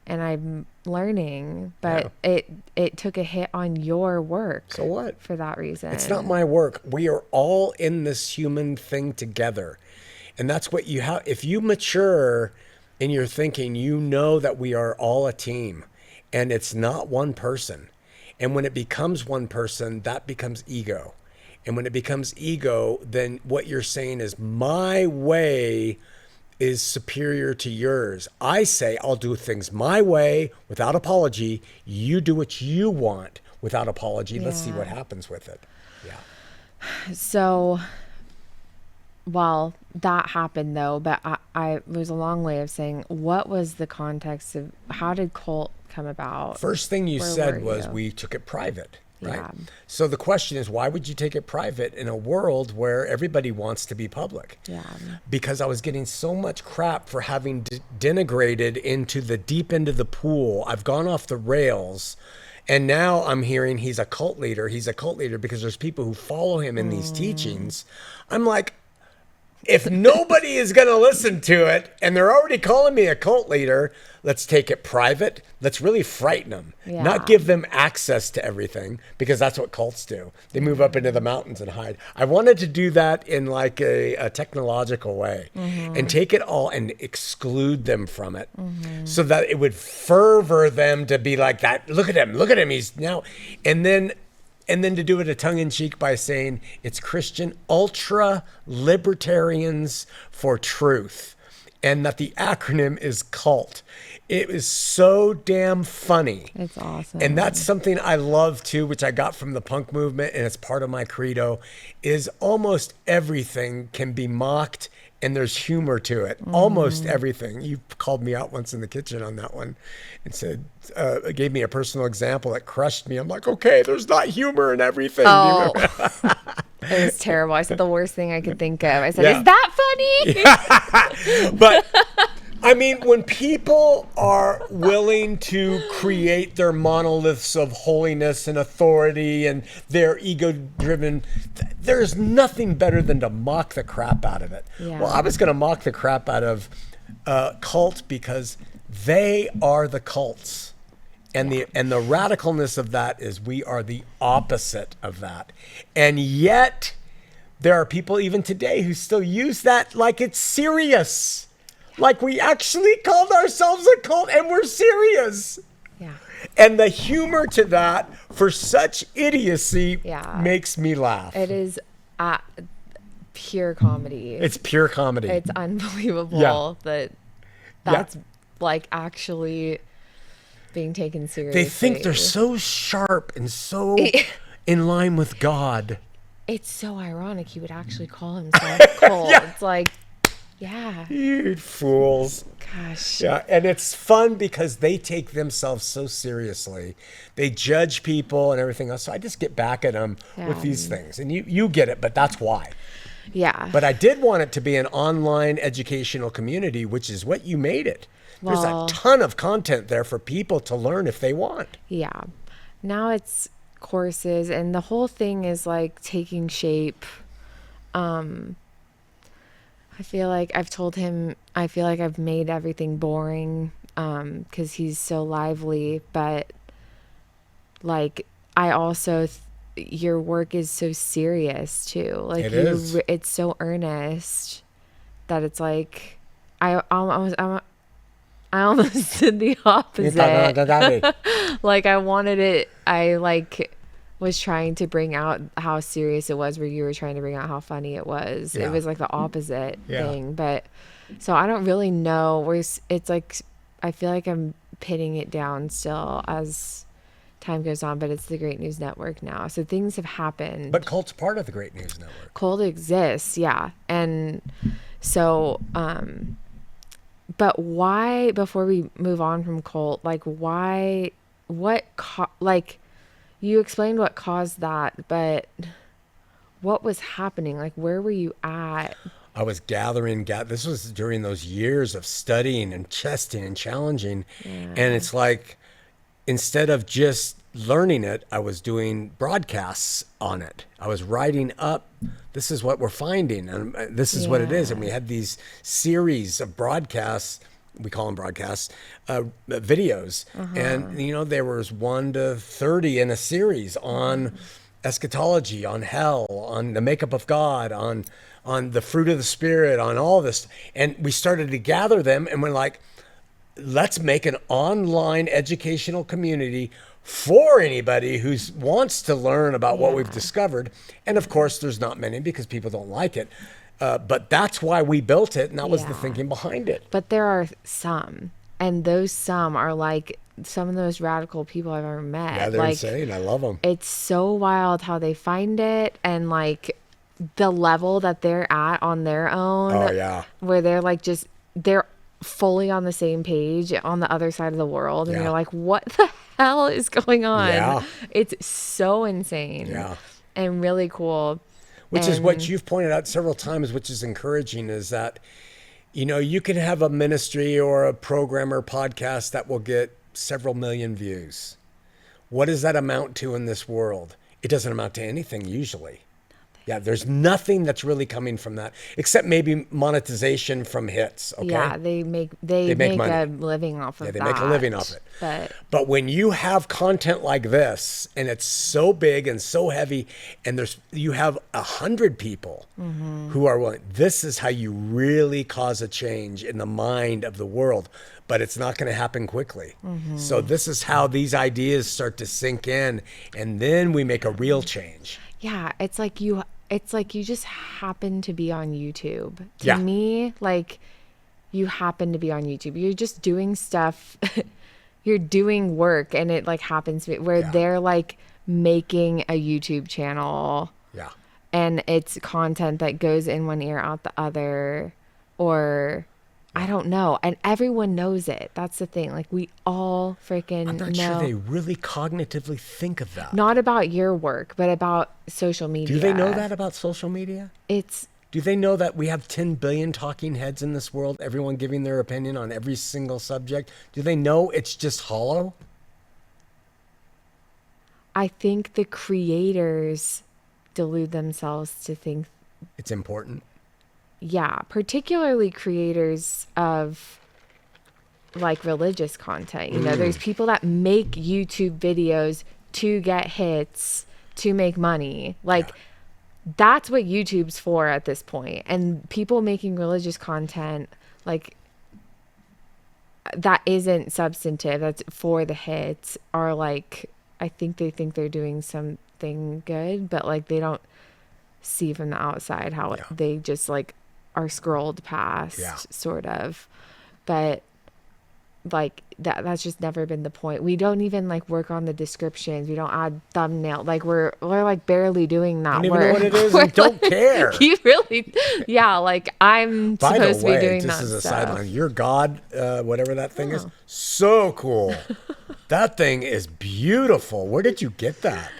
And I'm learning, but it took a hit on your work. So what? For that reason. It's not my work. We are all in this human thing together. And that's what you have. If you mature in your thinking, you know that we are all a team and it's not one person. And when it becomes one person, that becomes ego. And when it becomes ego, then what you're saying is my way is superior to yours. I say I'll do things my way without apology. You do what you want without apology. Let's see what happens with it. Yeah. So, well, that happened though, but I was a long way of saying, what was the context of, how did cult come about? First thing you Where said were was you? we took it private, right? Yeah. So the question is, why would you take it private in a world where everybody wants to be public? Yeah. Because I was getting so much crap for having denigrated into the deep end of the pool. I've gone off the rails. And now I'm hearing he's a cult leader. He's a cult leader because there's people who follow him in these teachings. I'm like, if nobody is going to listen to it and they're already calling me a cult leader, let's take it private. Let's really frighten them, not give them access to everything, because that's what cults do. They move up into the mountains and hide. I wanted to do that in like a technological way and take it all and exclude them from it so that it would fervor them to be like that. Look at him. He's now. And then And then to do it a tongue-in-cheek by saying it's Christian ultra libertarians for truth, and that the acronym is CULT. It is so damn funny. It's awesome. And that's something I love too, which I got from the punk movement, and it's part of my credo, is almost everything can be mocked and there's humor to it. Almost everything. You called me out once in the kitchen on that one and said, gave me a personal example that crushed me. I'm like, okay, there's not humor in everything. Oh, it was terrible. I said the worst thing I could think of. I said, Yeah. is that funny? But I mean, when people are willing to create their monoliths of holiness and authority and their ego-driven, there's nothing better than to mock the crap out of it. Yeah. Well, I was going to mock the crap out of cult because they are the cults. And the radicalness of that is we are the opposite of that. And yet there are people even today who still use that like it's serious. Like we actually called ourselves a cult and we're serious. Yeah. And the humor to that for such idiocy makes me laugh. It is pure comedy. It's pure comedy. It's unbelievable that that's like actually being taken seriously. They think they're so sharp and so in line with God. It's so ironic he would actually call himself cold. It's like, yeah. You fools. Gosh. Yeah, and it's fun because they take themselves so seriously. They judge people and everything else. So I just get back at them with these things. And you get it, but that's why. Yeah. But I did want it to be an online educational community, which is what you made it. There's a ton of content there for people to learn if they want. Yeah. Now it's courses, and the whole thing is like taking shape. I feel like I've told him, I feel like I've made everything boring because he's so lively. But like, I also, your work is so serious too. Like it is. It's so earnest that it's like, I almost did the opposite. Like I wanted it, I like was trying to bring out how serious it was, where you were trying to bring out how funny it was. It was like the opposite thing. But so I don't really know where it's like, I feel like I'm pinning it down still as time goes on, but it's the Great News Network now. So things have happened. But Cult's part of the Great News Network. Cult exists, yeah. And so, but why, before we move on from Cult, like why, like you explained what caused that, but what was happening? Like, where were you at? I was gathering, this was during those years of studying and testing and challenging. And it's like, instead of just learning it, I was doing broadcasts on it. I was writing up, this is what we're finding, and this is what it is. And we had these series of broadcasts, we call them broadcasts, videos. And, you know, there was 1 to 30 in a series on eschatology, on hell, on the makeup of God, on the fruit of the Spirit, on all this. And we started to gather them, and we're like, let's make an online educational community for anybody who wants to learn about what we've discovered. And of course, there's not many because people don't like it. But that's why we built it, and that was the thinking behind it. But there are some, and those some are like some of the most radical people I've ever met. Yeah, they're like, insane. I love them. It's so wild how they find it, and like the level that they're at on their own. Oh, yeah. Where they're like they're fully on the same page on the other side of the world. And you're like, what the hell is going on? Yeah. It's so insane. Yeah. And really cool. Which is what you've pointed out several times, which is encouraging, is that, you know, you can have a ministry or a program or podcast that will get several million views. What does that amount to in this world? It doesn't amount to anything usually. Yeah, there's nothing that's really coming from that except maybe monetization from hits. Okay. Yeah, they make money. A living off of that. Yeah, they make a living off it. But when you have content like this and it's so big and so heavy, and you have 100 people who are willing, this is how you really cause a change in the mind of the world. But it's not going to happen quickly. So this is how these ideas start to sink in, and then we make a real change. Yeah, it's like you just happen to be on YouTube. Yeah. To me, like, you happen to be on YouTube. You're just doing stuff. You're doing work, and it like happens to be where they're like making a YouTube channel. Yeah. And it's content that goes in one ear out the other, or I don't know. And everyone knows it. That's the thing. Like, we all freaking know. I'm not sure they really cognitively think of that. Not about your work, but about social media. Do they know that about social media? Do they know that we have 10 billion talking heads in this world, everyone giving their opinion on every single subject? Do they know it's just hollow? I think the creators delude themselves to think it's important. Yeah, particularly creators of like religious content. You know, there's people that make YouTube videos to get hits, to make money. Like, that's what YouTube's for at this point. And people making religious content, like, that isn't substantive, that's for the hits, are like, I think they think they're doing something good, but like they don't see from the outside how they just like are scrolled past, sort of. But like that's just never been the point. We don't even like work on the descriptions. We don't add thumbnail. Like we're like barely doing that. I don't even know what it is and don't care. You really, like I'm supposed to be doing that. This is a sideline. Your God, whatever that thing is, so cool. That thing is beautiful. Where did you get that?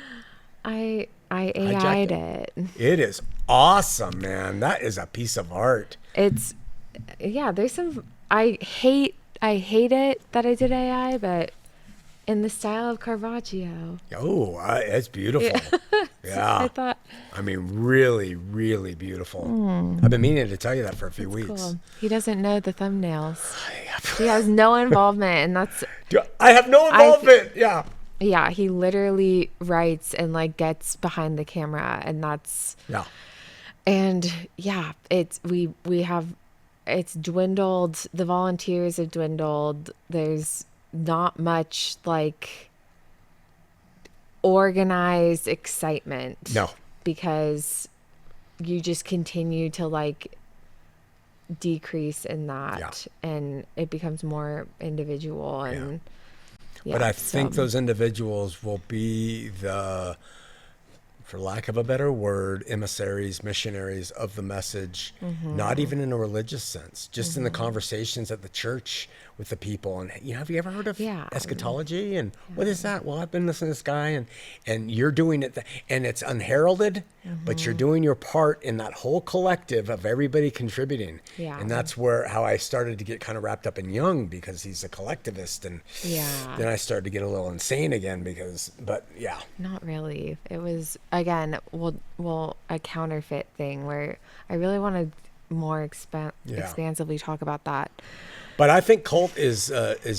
I AI'd it. It is awesome, man. That is a piece of art. There's some, I hate it that I did AI, but in the style of Caravaggio. Oh, it's beautiful. Yeah. I thought. I mean, really, really beautiful. I've been meaning to tell you that for a few weeks. Cool. He doesn't know the thumbnails. He has no involvement, and that's. I have no involvement. Yeah, he literally writes and like gets behind the camera, and that's. Yeah. And it's dwindled. The volunteers have dwindled. There's not much like organized excitement. No. Because you just continue to like decrease in that, and it becomes more individual. And but I think those individuals will be the, for lack of a better word, emissaries, missionaries of the message, not even in a religious sense, just in the conversations at the church with the people. And have you ever heard of eschatology? And what is that? Well, I've been listening to this guy, and you're doing it, and it's unheralded, but you're doing your part in that whole collective of everybody contributing. Yeah. And that's how I started to get kind of wrapped up in Jung, because he's a collectivist, and then I started to get a little insane again but not really. It was again, a counterfeit thing where I really want to more expansively talk about that. But I think cult is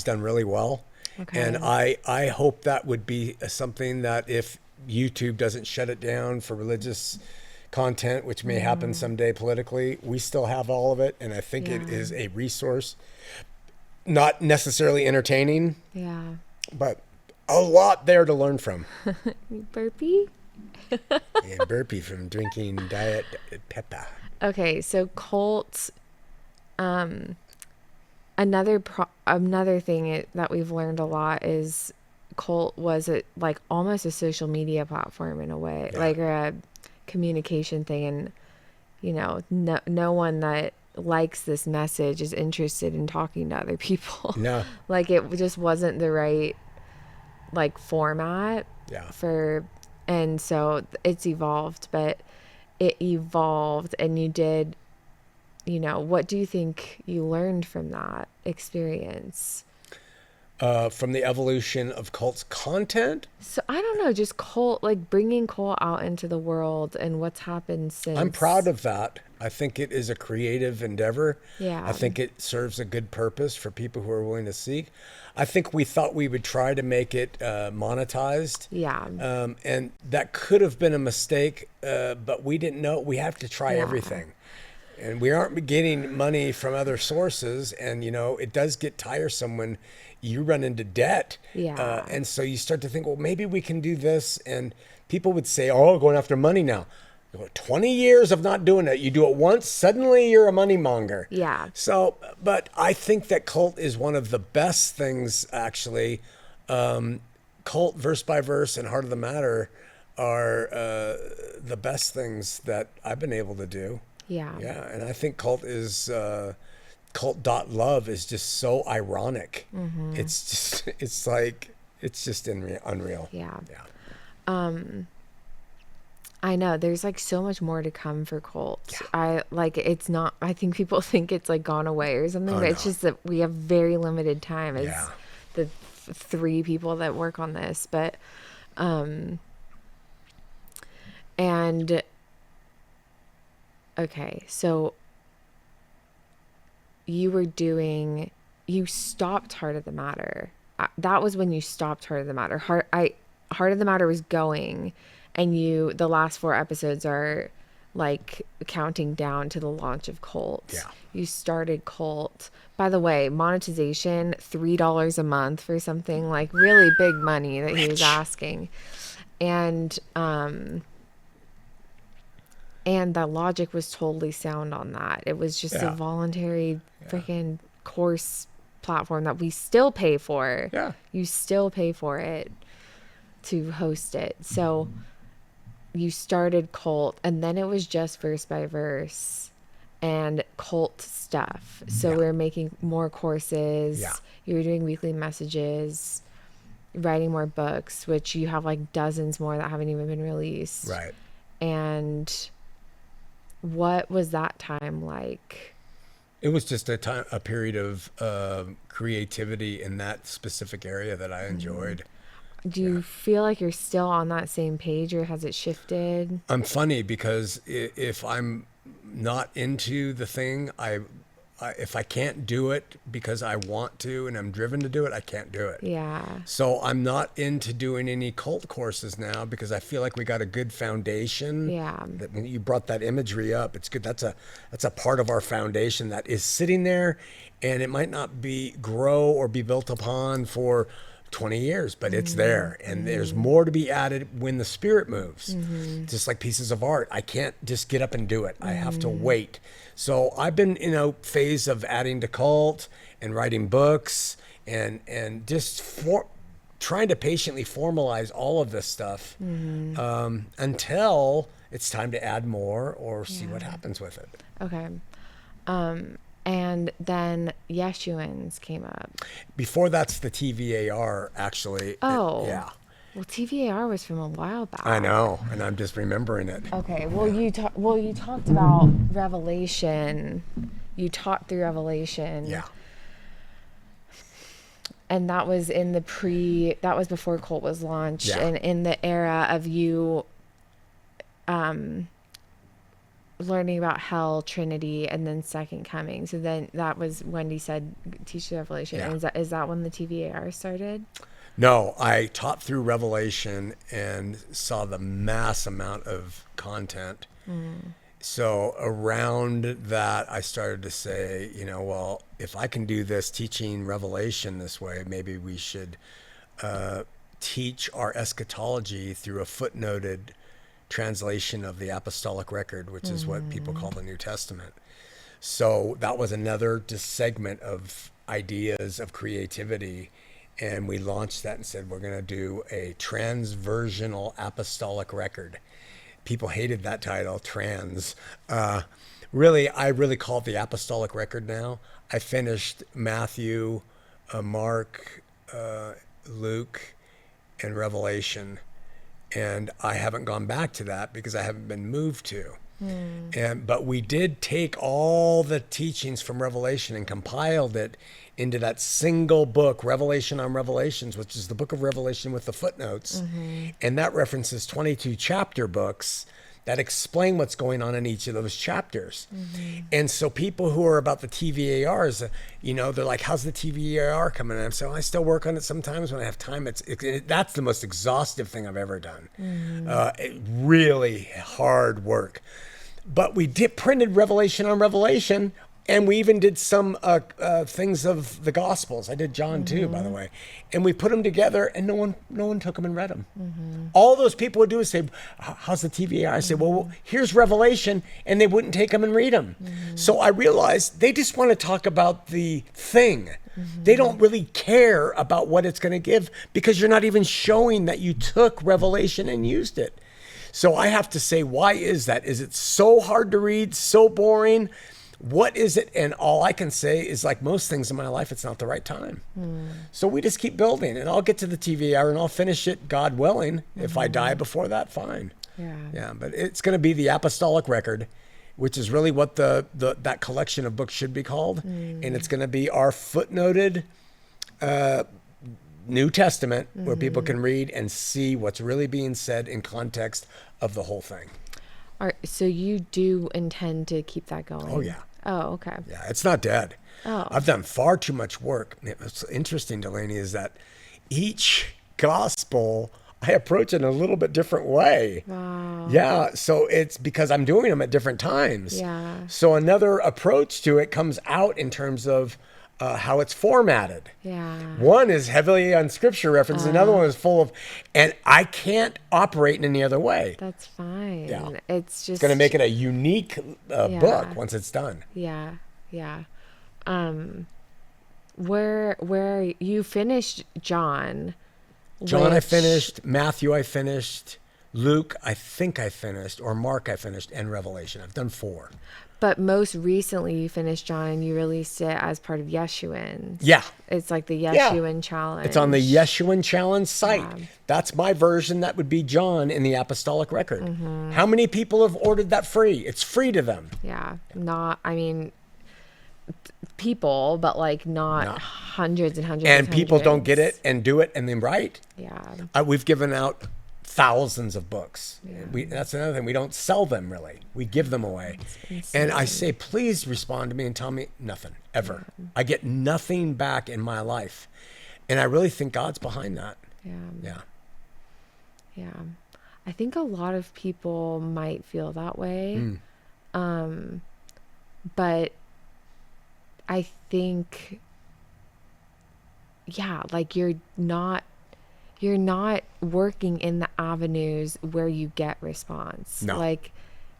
done really well. Okay. And I hope that would be something that if YouTube doesn't shut it down for religious content, which may happen someday politically, we still have all of it. And I think it is a resource, not necessarily entertaining, but a lot there to learn from. Burpee? And burpee from drinking Diet Peppa. Okay, so cult, another thing that we've learned a lot is cult was like almost a social media platform in a way, like a communication thing. And no one that likes this message is interested in talking to other people. No. Like it just wasn't the right like format and so it's evolved, but it evolved, and you did, what do you think you learned from that experience? from the evolution of cult's content. So I don't know, just cult, like bringing cult out into the world and what's happened since. I'm proud of that. I think it is a creative endeavor. Yeah. I think it serves a good purpose for people who are willing to seek. I think we thought we would try to make it monetized. Yeah. And that could have been a mistake, but we didn't know. We have to try everything. And we aren't getting money from other sources. And, you know, it does get tiresome when you run into debt. Yeah. And so you start to think, well, maybe we can do this. And people would say, oh, going after money now. 20 years of not doing it. You do it once, suddenly you're a money monger. Yeah. So, but I think that cult is one of the best things, actually. Cult, verse by verse, and Heart of the Matter are the best things that I've been able to do. Yeah. Yeah, and I think cult is cult.love is just so ironic. Mm-hmm. It's just unreal. Yeah. Yeah. I know there's like so much more to come for cults. It's not, I think people think it's like gone away or something, but it's just that we have very limited time as the three people that work on this. But, okay, so you stopped Heart of the Matter. That was when you stopped Heart of the Matter. Heart of the Matter was going, and the last 4 episodes are like counting down to the launch of Cult. Yeah. You started Cult. By the way, monetization, $3 a month for something like really big money that he was asking. And the logic was totally sound on that. It was just a voluntary freaking course platform that we still pay for. Yeah. You still pay for it to host it. So you started Cult, and then it was just verse by verse and cult stuff. So we were making more courses. Yeah. You were doing weekly messages, writing more books, which you have like dozens more that haven't even been released. Right. And what was that time like? It was just a period of creativity in that specific area that I enjoyed. Do you feel like you're still on that same page, or has it shifted? I'm funny because if I'm not into the thing, if I can't do it because I want to and I'm driven to do it, I can't do it. Yeah. So I'm not into doing any cult courses now because I feel like we got a good foundation. Yeah. When you brought that imagery up, it's good. That's a part of our foundation that is sitting there, and it might not grow or be built upon for 20 years, but it's there, and there's more to be added when the Spirit moves. Just like pieces of art, I can't just get up and do it. I have to wait. So I've been in a phase of adding to cult and writing books and just trying to patiently formalize all of this stuff until it's time to add more or see what happens with it. Okay. And then Yeshuans came up. Before that's the TVAR, actually. Oh. Yeah. Well, TVAR was from a while back. I know, and I'm just remembering it. Okay. Well, you talked about Revelation. You taught through Revelation. Yeah. And that was that was before Cult was launched, and in the era of you learning about hell, Trinity, and then Second Coming. So then that was Wendy said, teach the Revelation. Yeah. And is that when the TVAR started? No, I taught through Revelation and saw the mass amount of content. So around that, I started to say, well, if I can do this teaching Revelation this way, maybe we should teach our eschatology through a footnoted translation of the apostolic record, which is what people call the New Testament. So that was another just segment of ideas of creativity, and we launched that and said we're going to do a transversional apostolic record. People hated that title, trans. I really call it the apostolic record now. I finished Matthew, Mark, Luke, and Revelation. And I haven't gone back to that because I haven't been moved to. But we did take all the teachings from Revelation and compiled it into that single book, Revelation on Revelations, which is the book of Revelation with the footnotes. And that references 22 chapter books that explain what's going on in each of those chapters. And so people who are about the TVARs, you know, they're like, how's the TVAR coming? And I'm saying, I still work on it sometimes when I have time. That's the most exhaustive thing I've ever done. Really hard work. But we printed Revelation on Revelation, and we even did some things of the Gospels. I did John too, by the way. And we put them together, and no one took them and read them. All those people would do is say, how's the TVA? I say, well, here's Revelation, and they wouldn't take them and read them. So I realized they just want to talk about the thing. They don't really care about what it's going to give, because you're not even showing that you took Revelation and used it. So I have to say, why is that? Is it so hard to read, so boring? What is it? And all I can say is, like most things in my life, it's not the right time. So we just keep building, and I'll get to the TVR and I'll finish it, God willing. If I die before that, fine. Yeah, but it's going to be the apostolic record, which is really what that collection of books should be called. And it's going to be our footnoted New Testament, where people can read and see what's really being said in context of the whole thing. All right, so you do intend to keep that going? Oh, yeah. Oh, okay. Yeah, it's not dead. Oh. I've done far too much work. What's interesting, Delaney, is that each gospel I approach in a little bit different way. Wow. Yeah, so it's because I'm doing them at different times. Yeah. So another approach to it comes out in terms of how it's formatted. Yeah. One is heavily on scripture reference. Another one is full of, and I can't operate in any other way. That's fine. Yeah. It's just It's going to make it a unique book once it's done. Yeah. Yeah. Where you finished John. John, I finished. Matthew, I finished. Luke, I think I finished. Or Mark, I finished. And Revelation. I've done 4. But most recently you finished John and you released it as part of Yeshuans. Yeah. It's like the Yeshuan challenge. It's on the Yeshuan challenge site. Yeah. That's my version. That would be John in the apostolic record. How many people have ordered that free? It's free to them. Yeah. People, but like not hundreds and hundreds And and people don't hundreds. get it and do it and then write. Yeah. We've given out thousands of books. That's another thing. We don't sell them really. We give them away. And I say, please respond to me and tell me nothing, ever. I get nothing back in my life. And I really think God's behind that. Yeah. Yeah. I think a lot of people might feel that way. But I think, like you're not working in the avenues where you get response. No. Like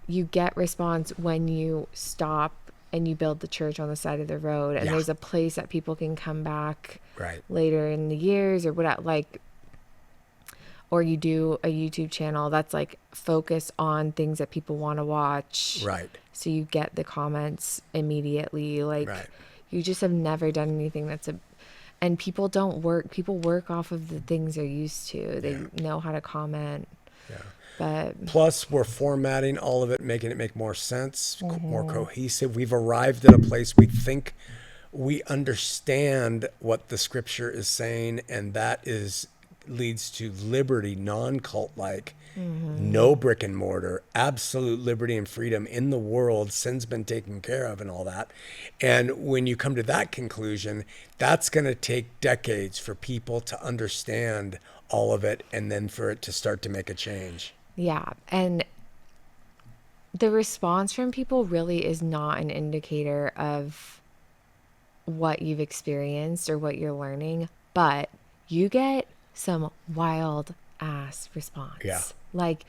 you get response when you stop and you build the church on the side of the road, and there's a place that people can come back later in the years or whatever, like, or you do a YouTube channel that's like focused on things that people want to watch. Right. So you get the comments immediately. Like you just have never done anything and people work off of the things they're used to. They know how to comment. Yeah. But plus we're formatting all of it, making it make more sense, more cohesive. We've arrived at a place we think we understand what the scripture is saying, and that leads to liberty, non-cult like, no brick and mortar, absolute liberty and freedom in the world. Sin's been taken care of and all that. And when you come to that conclusion, that's going to take decades for people to understand all of it, and then for it to start to make a change. Yeah. And the response from people really is not an indicator of what you've experienced or what you're learning, but you get some wild ass response. Yeah. Like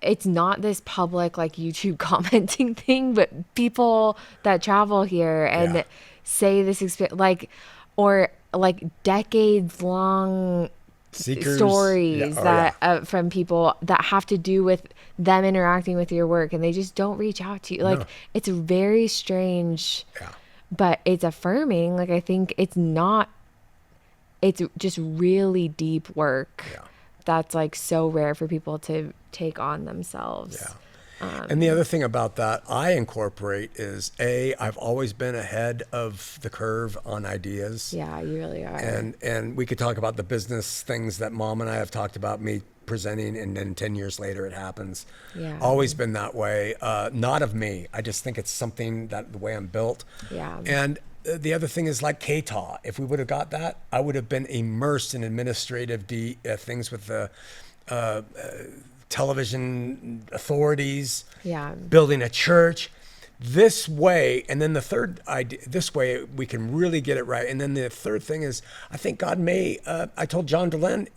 it's not this public like YouTube commenting thing, but people that travel here and say this experience, like, or like decades long stories from people that have to do with them interacting with your work, and they just don't reach out to you. Like it's very strange, but it's affirming. Like I think it's just really deep work that's like so rare for people to take on themselves. And the other thing about that I incorporate is I've always been ahead of the curve on ideas. Yeah, you really are. And we could talk about the business things that Mom and I have talked about, me presenting, and then 10 years later it happens. Yeah. Always been that way. Not of me. I just think it's something that the way I'm built. Yeah. And the other thing is like KTAW. If we would have got that, I would have been immersed in administrative things with the television authorities, building a church this way. And then the third idea, this way we can really get it right. And then the third thing is, I think God may, I told John Delenn,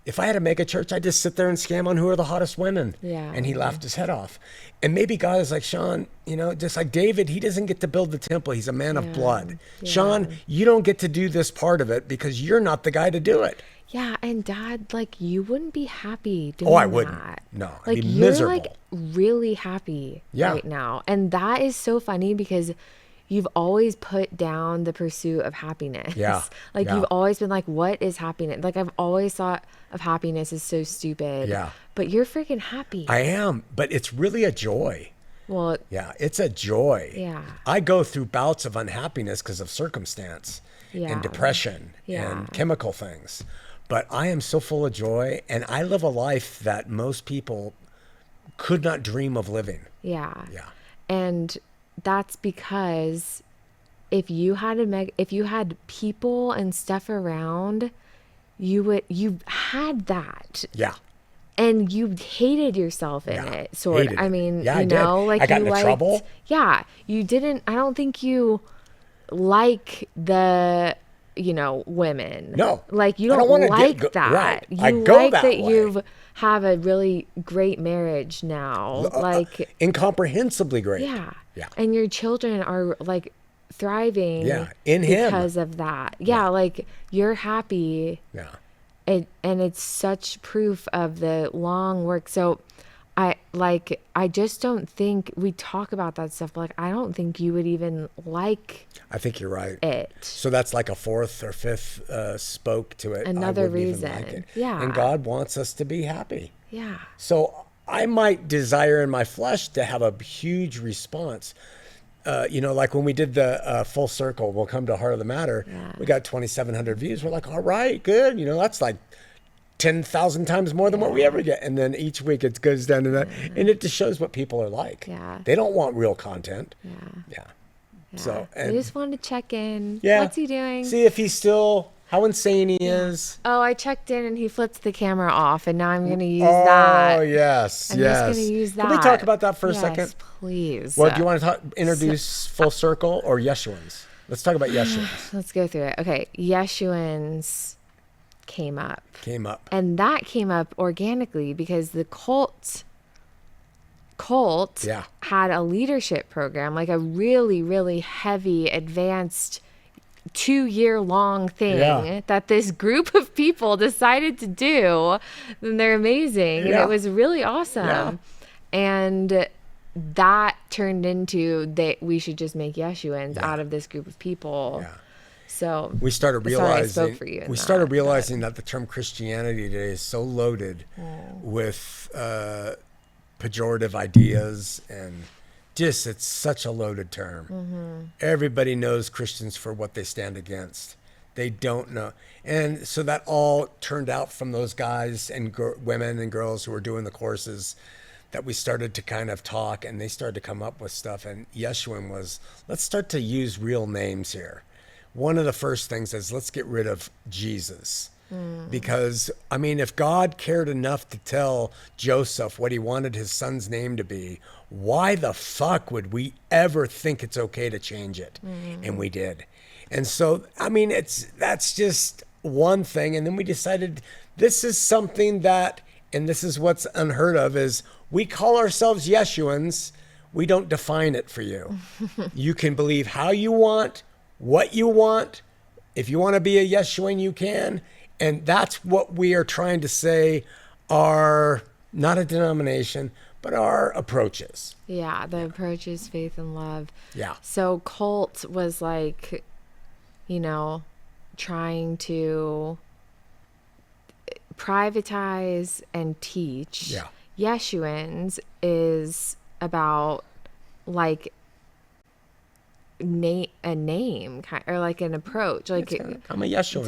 if I had to make a church, I'd just sit there and scam on who are the hottest women. Yeah. And he laughed his head off. And maybe God is like, Shawn, just like David, he doesn't get to build the temple. He's a man of blood. Yeah. Shawn, you don't get to do this part of it because you're not the guy to do it. Yeah, and Dad, like, you wouldn't be happy doing I wouldn't. that. No, I'd like, be you're miserable. like really happy right now, and that is so funny because you've always put down the pursuit of happiness. Yeah, like yeah. you've always been like, what is happiness? Like I've always thought of happiness as so stupid. Yeah, but you're freaking happy. I am, but it's really a joy. Well, yeah, it's a joy. Yeah, I go through bouts of unhappiness because of circumstance and depression and chemical things. But I am so full of joy, and I live a life that most people could not dream of living. Yeah. Yeah. And that's because if you had people and stuff around, you had that. Yeah. And you hated yourself in it, sort of. I mean, yeah, I did. like I got you into trouble. Yeah. You didn't, I don't think you like the, women. No. Like you don't like that. Right. You I go like that way. you have a really great marriage now. Like incomprehensibly great. Yeah. Yeah. And your children are like thriving in him because of that. Yeah, like you're happy. Yeah. And it's such proof of the long work. So I just don't think we talk about that stuff, but like I don't think you would even like I think you're right. it. So that's like a fourth or fifth spoke to it. Another I wouldn't reason. Even like it. Yeah. And God wants us to be happy. Yeah. So I might desire in my flesh to have a huge response. Like when we did the full circle, we'll come to Heart of the Matter. Yeah. We got 2,700 views. We're like, all right, good. That's like 10,000 times more than what we ever get. And then each week it goes down to that. And it just shows what people are like. Yeah. They don't want real content. Yeah. Yeah. Yeah. So, I just wanted to check in. Yeah. What's he doing? See if he's still, how insane he is. Oh, I checked in and he flipped the camera off, and now I'm going to use that. Oh, yes. I'm just going to use that. Can we talk about that for a yes, second? Please. Well, do you want to introduce Full Circle or Yeshuans? Let's talk about Yeshuans. Let's go through it. Okay. Yeshuans came up. And that came up organically because the cult had a leadership program, like a really, really heavy, advanced 2-year-long thing that this group of people decided to do. And they're amazing. And it was really awesome. Yeah. And that turned into that we should just make Yeshuans out of this group of people. Yeah. So we started realizing sorry, I spoke for you that the term Christianity today is so loaded with pejorative ideas, and just it's such a loaded term. Mm-hmm. Everybody knows Christians for what they stand against. They don't know. And so that all turned out from those guys and women and girls who were doing the courses that we started to kind of talk, and they started to come up with stuff. And Yeshuan was, let's start to use real names here. One of the first things is let's get rid of Jesus. Because, I mean, if God cared enough to tell Joseph what he wanted his son's name to be, why the fuck would we ever think it's okay to change it? And we did. And so, I mean, that's just one thing. And then we decided this is something that, and this is what's unheard of, is we call ourselves Yeshuans. We don't define it for you. You can believe how you want, what you want. If you want to be a Yeshuan, you can. And that's what we are trying to say are not a denomination, but our approaches. Yeah, the approach is faith and love. Yeah. So cult was like, trying to privatize and teach. Yeah. Yeshuans is about like a name or like an approach, like I'm a Yeshuan.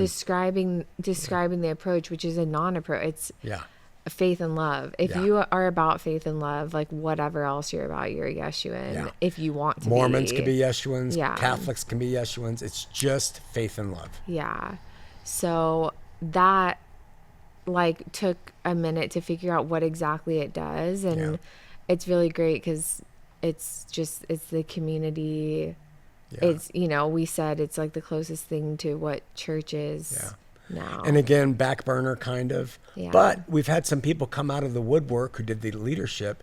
describing the approach, which is a non-approach. It's Yeah. faith and love. If Yeah. you are about faith and love, like whatever else you're about, you're a Yeshuan. Yeah. If you want to Mormons be. can be Yeshuans. Yeah. Catholics can be Yeshuans. It's just faith and love. Yeah. So that like took a minute to figure out what exactly it does. And Yeah. it's really great because it's the community. Yeah. It's, we said it's like the closest thing to what church is now. And again, back burner kind of. Yeah. But we've had some people come out of the woodwork who did the leadership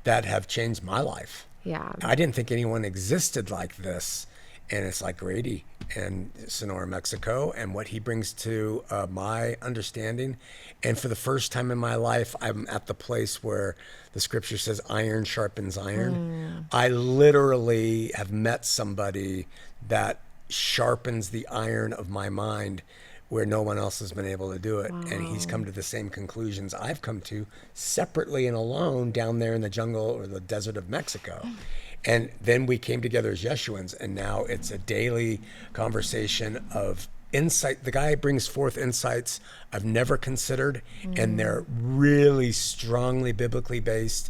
that have changed my life. Yeah. I didn't think anyone existed like this. And it's like Grady in Sonora, Mexico, and what he brings to my understanding. And for the first time in my life, I'm at the place where the scripture says iron sharpens iron. I literally have met somebody that sharpens the iron of my mind where no one else has been able to do it. And he's come to the same conclusions I've come to separately and alone down there in the jungle or the desert of Mexico. And then we came together as Yeshuans, and now it's a daily conversation of insight. The guy brings forth insights I've never considered, and they're really strongly biblically based.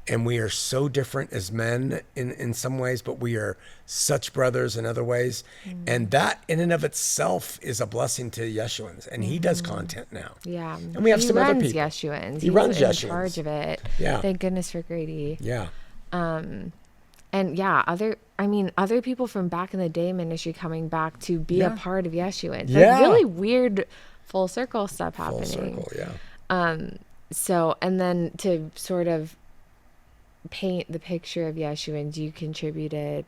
And we are so different as men in some ways, but we are such brothers in other ways. And that in and of itself is a blessing to Yeshuans. And he does content now. Yeah. And we have some other people. Yeshuans. He runs in Yeshuans. charge of it. Yeah. Thank goodness for Grady. Yeah. And yeah, other people from back in the day ministry coming back to be a part of Yeshuans. Yeah. Like really weird full circle stuff happening. Full circle, yeah. So, and then to sort of paint the picture of Yeshuans, you contributed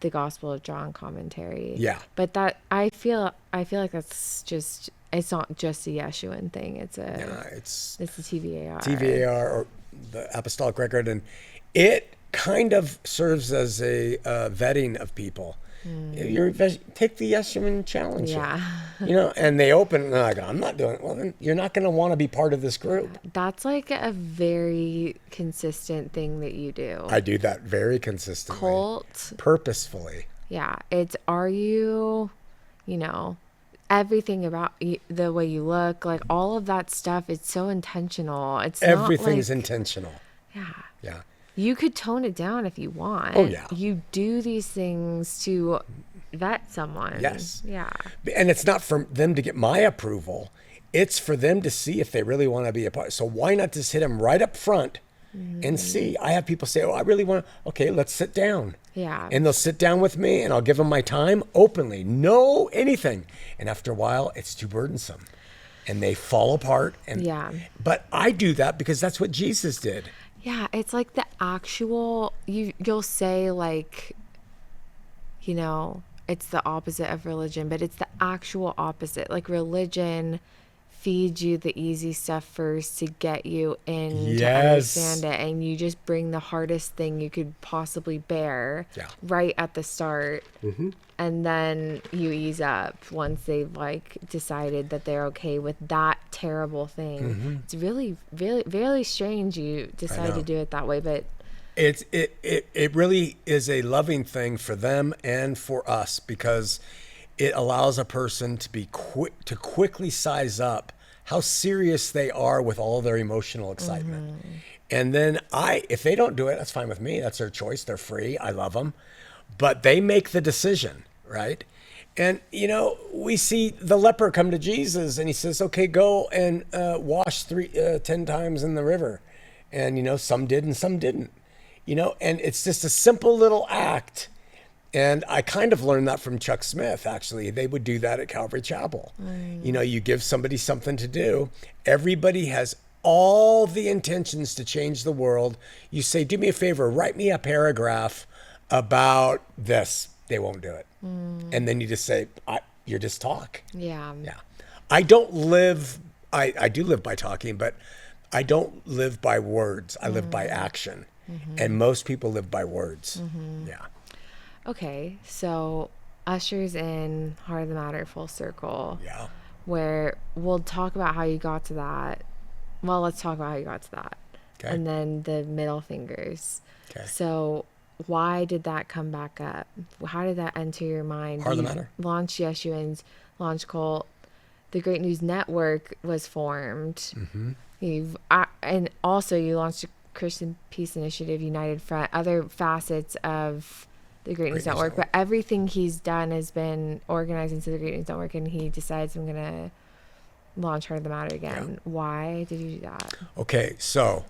the Gospel of John commentary. Yeah. But that I feel like that's just, it's not just a Yeshuan thing. It's It's a TVAR. TVAR or the Apostolic Record, and it kind of serves as a vetting of people. Take the Yeshuan challenge. Yeah. And they open and I go, I'm not doing it. Well, then you're not going to want to be part of this group. That's like a very consistent thing that you do. I do that very consistently. Cult. Purposefully. Yeah. Are you, everything about the way you look, like all of that stuff, it's so intentional. Everything's not like, intentional. Yeah. Yeah. You could tone it down if you want. Oh, yeah. You do these things to vet someone. Yes. Yeah. And it's not for them to get my approval. It's for them to see if they really want to be a part. So why not just hit them right up front and see? I have people say, I really want to. Okay, let's sit down. Yeah. And they'll sit down with me and I'll give them my time openly. No anything. And after a while, it's too burdensome. And they fall apart. Yeah. But I do that because that's what Jesus did. Yeah, it's like the actual, you'll say like, it's the opposite of religion, but it's the actual opposite. Like religion feeds you the easy stuff first to get you in to understand it. And you just bring the hardest thing you could possibly bear right at the start. And then you ease up once they've like decided that they're okay with that terrible thing. It's really, really, really strange you decide to do it that way, but it really is a loving thing for them and for us because it allows a person to be quickly size up how serious they are with all their emotional excitement. And then if they don't do it, that's fine with me. That's their choice. They're free. I love them. But they make the decision, right? And, we see the leper come to Jesus and he says, okay, go and wash 10 times in the river. And, some did and some didn't, and it's just a simple little act. And I kind of learned that from Chuck Smith, actually. They would do that at Calvary Chapel. You give somebody something to do. Everybody has all the intentions to change the world. You say, do me a favor, write me a paragraph about this. They won't do it. And then you just say, you just talk. yeah. I don't live, I do live by talking, but I don't live by words. I live by action. And most people live by words. Yeah. Okay, so ushers in Heart of the Matter full circle. Yeah. Where we'll talk about how you got to that. Well, let's talk about how you got to that. Okay. and then the middle fingers. Okay. So why did that come back up? How did that enter your mind? Heart of the You matter. launched Yeshuans, launched Cult. The Great News Network was formed. Mm-hmm. And also you launched a Christian Peace Initiative, United Front, other facets of the Great News Network. But everything he's done has been organized into the Great News Network, and he decides, I'm going to launch Heart of the Matter again. Yeah. Why did you do that? Okay, so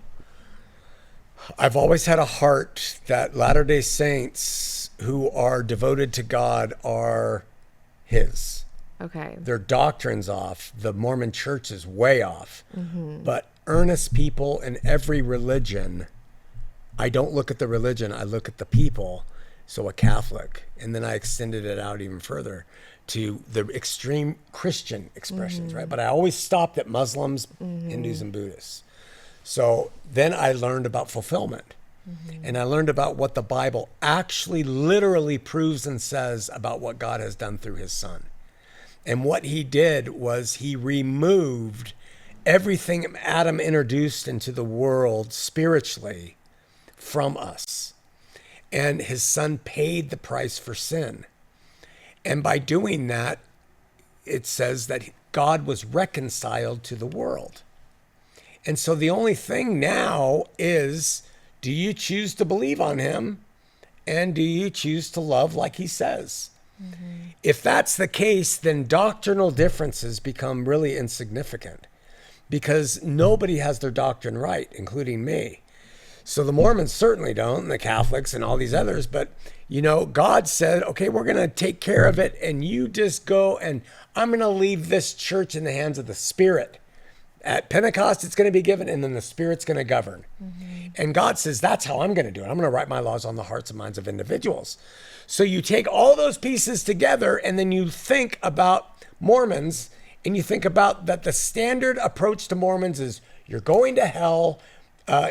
I've always had a heart that Latter-day Saints who are devoted to God are his. Okay. Their doctrine's off. The Mormon church is way off. Mm-hmm. But earnest people in every religion, I don't look at the religion, I look at the people. So a Catholic. And then I extended it out even further to the extreme Christian expressions, right? But I always stopped at Muslims, Hindus, and Buddhists. So then I learned about fulfillment. And I learned about what the Bible actually literally proves and says about what God has done through his son. And what he did was he removed everything Adam introduced into the world spiritually from us. And his son paid the price for sin. And by doing that, it says that God was reconciled to the world. And so the only thing now is, do you choose to believe on him? And do you choose to love like he says? If that's the case, then doctrinal differences become really insignificant because nobody has their doctrine right, including me. So the Mormons certainly don't, and the Catholics and all these others. But, God said, okay, we're going to take care of it. And you just go, and I'm going to leave this church in the hands of the Spirit. At Pentecost, it's going to be given, and then the Spirit's going to govern. And God says, that's how I'm going to do it. I'm going to write my laws on the hearts and minds of individuals. So you take all those pieces together, and then you think about Mormons, and you think about that the standard approach to Mormons is you're going to hell,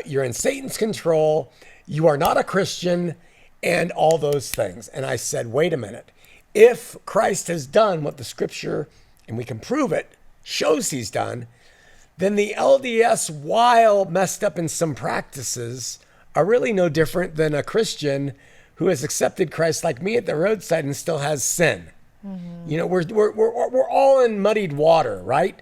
you're in Satan's control, you are not a Christian, and all those things. And I said, wait a minute. If Christ has done what the scripture, and we can prove it, shows he's done, then the LDS, while messed up in some practices, are really no different than a Christian who has accepted Christ like me at the roadside and still has sin. We're all in muddied water, right?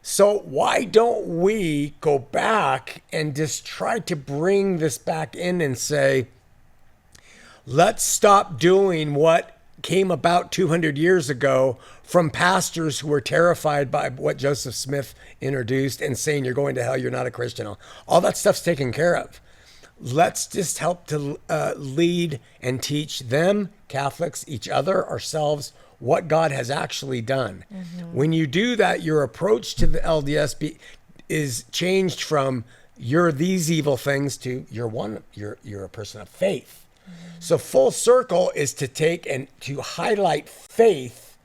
So why don't we go back and just try to bring this back in and say, let's stop doing what came about 200 years ago from pastors who were terrified by what Joseph Smith introduced and saying you're going to hell, you're not a Christian. All that stuff's taken care of. Let's just help to lead and teach them, Catholics, each other, ourselves, what God has actually done. When you do that, your approach to the LDS is changed from you're these evil things to you're a person of faith. So full circle is to take and to highlight faith,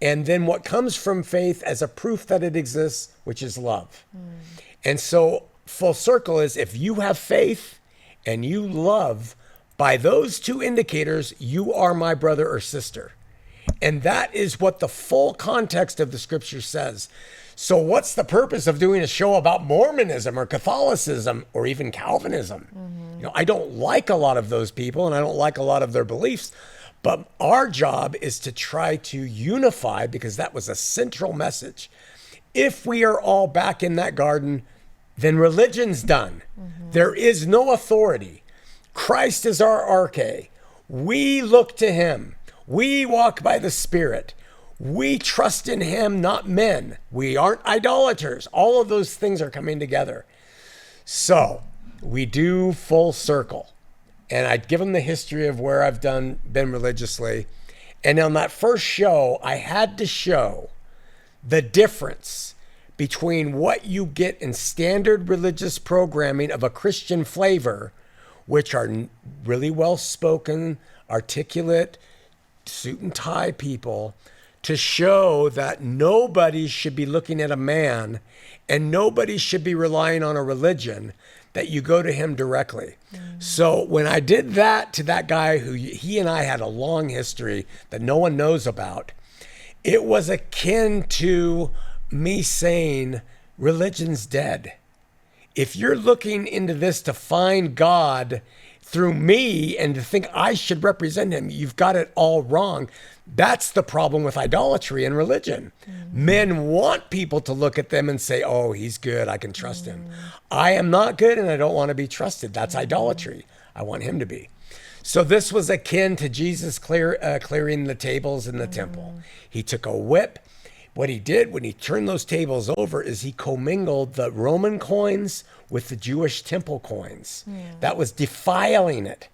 and then what comes from faith as a proof that it exists, which is love. And so full circle is if you have faith and you love, by those two indicators, you are my brother or sister. And that is what the full context of the scripture says. So what's the purpose of doing a show about Mormonism or Catholicism or even Calvinism? I don't like a lot of those people and I don't like a lot of their beliefs, but our job is to try to unify because that was a central message. If we are all back in that garden, then religion's done. There is no authority. Christ is our arche. We look to him. We walk by the Spirit. We trust in him, not men. We aren't idolaters. All of those things are coming together. So we do full circle. And I'd give them the history of where I've been religiously. And on that first show, I had to show the difference between what you get in standard religious programming of a Christian flavor, which are really well-spoken, articulate, suit and tie people, to show that nobody should be looking at a man and nobody should be relying on a religion, that you go to him directly. So when I did that to that guy who he and I had a long history that no one knows about, it was akin to me saying religion's dead. if you're looking into this to find God through me and to think I should represent him, you've got it all wrong. That's the problem with idolatry and religion. Men want people to look at them and say, oh, he's good, I can trust him. I am not good and I don't want to be trusted. That's idolatry. I want him to be. So this was akin to Jesus clearing the tables in the temple. He took a whip. What he did when he turned those tables over is he commingled the Roman coins with the Jewish temple coins. That was defiling it.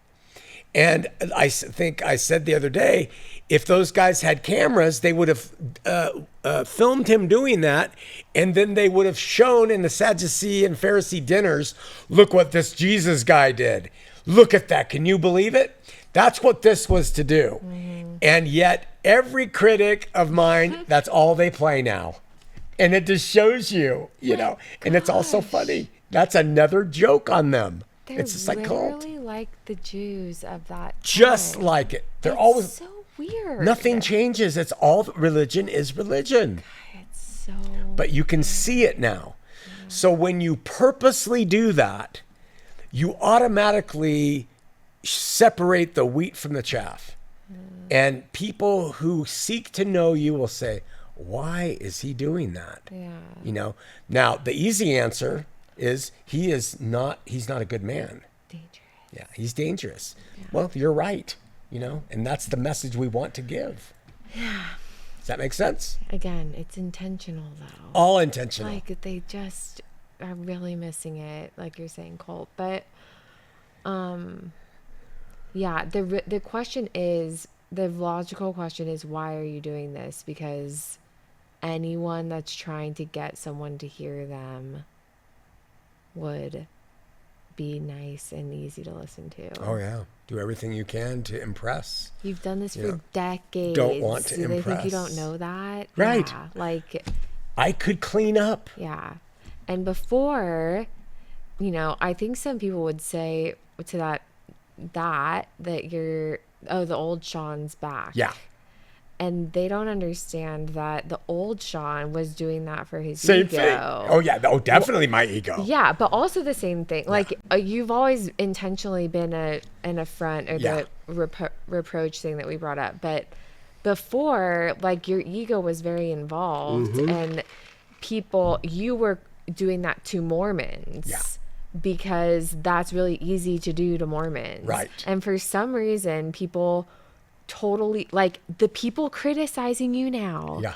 And I think I said the other day, if those guys had cameras, they would have filmed him doing that. And then they would have shown in the Sadducee and Pharisee dinners, look what this Jesus guy did. Look at that. Can you believe it? That's what this was to do. And yet every critic of mine, that's all they play now. And it just shows you, you know, and it's also funny. That's another joke on them. They're it's just like cult. literally like the Jews of that time. Just like it. They're It's always, so weird. nothing changes. It's all, religion is religion. It's so But you can see it now. So when you purposely do that, you automatically separate the wheat from the chaff. And people who seek to know you will say, why is he doing that? Yeah. You know, now the easy answer is he's not a good man. Dangerous. Yeah, he's dangerous. Well, you're right, you know, and that's the message we want to give. Yeah. Does that make sense? Again, it's intentional though. All intentional. Like they just are really missing it, like you're saying, Colt. But yeah, the question is, the logical question is, why are you doing this? Because anyone that's trying to get someone to hear them would be nice and easy to listen to. Oh yeah, do everything you can to impress. You've done this Yeah. for decades. Don't want to Do they impress. think you don't know that? Right. Yeah, like, I could clean up. yeah. And before, you know, I think some people would say to that you're, oh, the old Shawn's back. Yeah. And they don't understand that the old Shawn was doing that for his Same ego. thing. Oh yeah. Oh, definitely my ego. Yeah, but also the same thing. Like you've always intentionally been an affront or Yeah. the reproach thing that we brought up. But before, like your ego was very involved, and you were doing that to Mormons. Yeah. Because that's really easy to do to Mormons. Right. And for some reason, people totally, like the people criticizing you now, Yeah.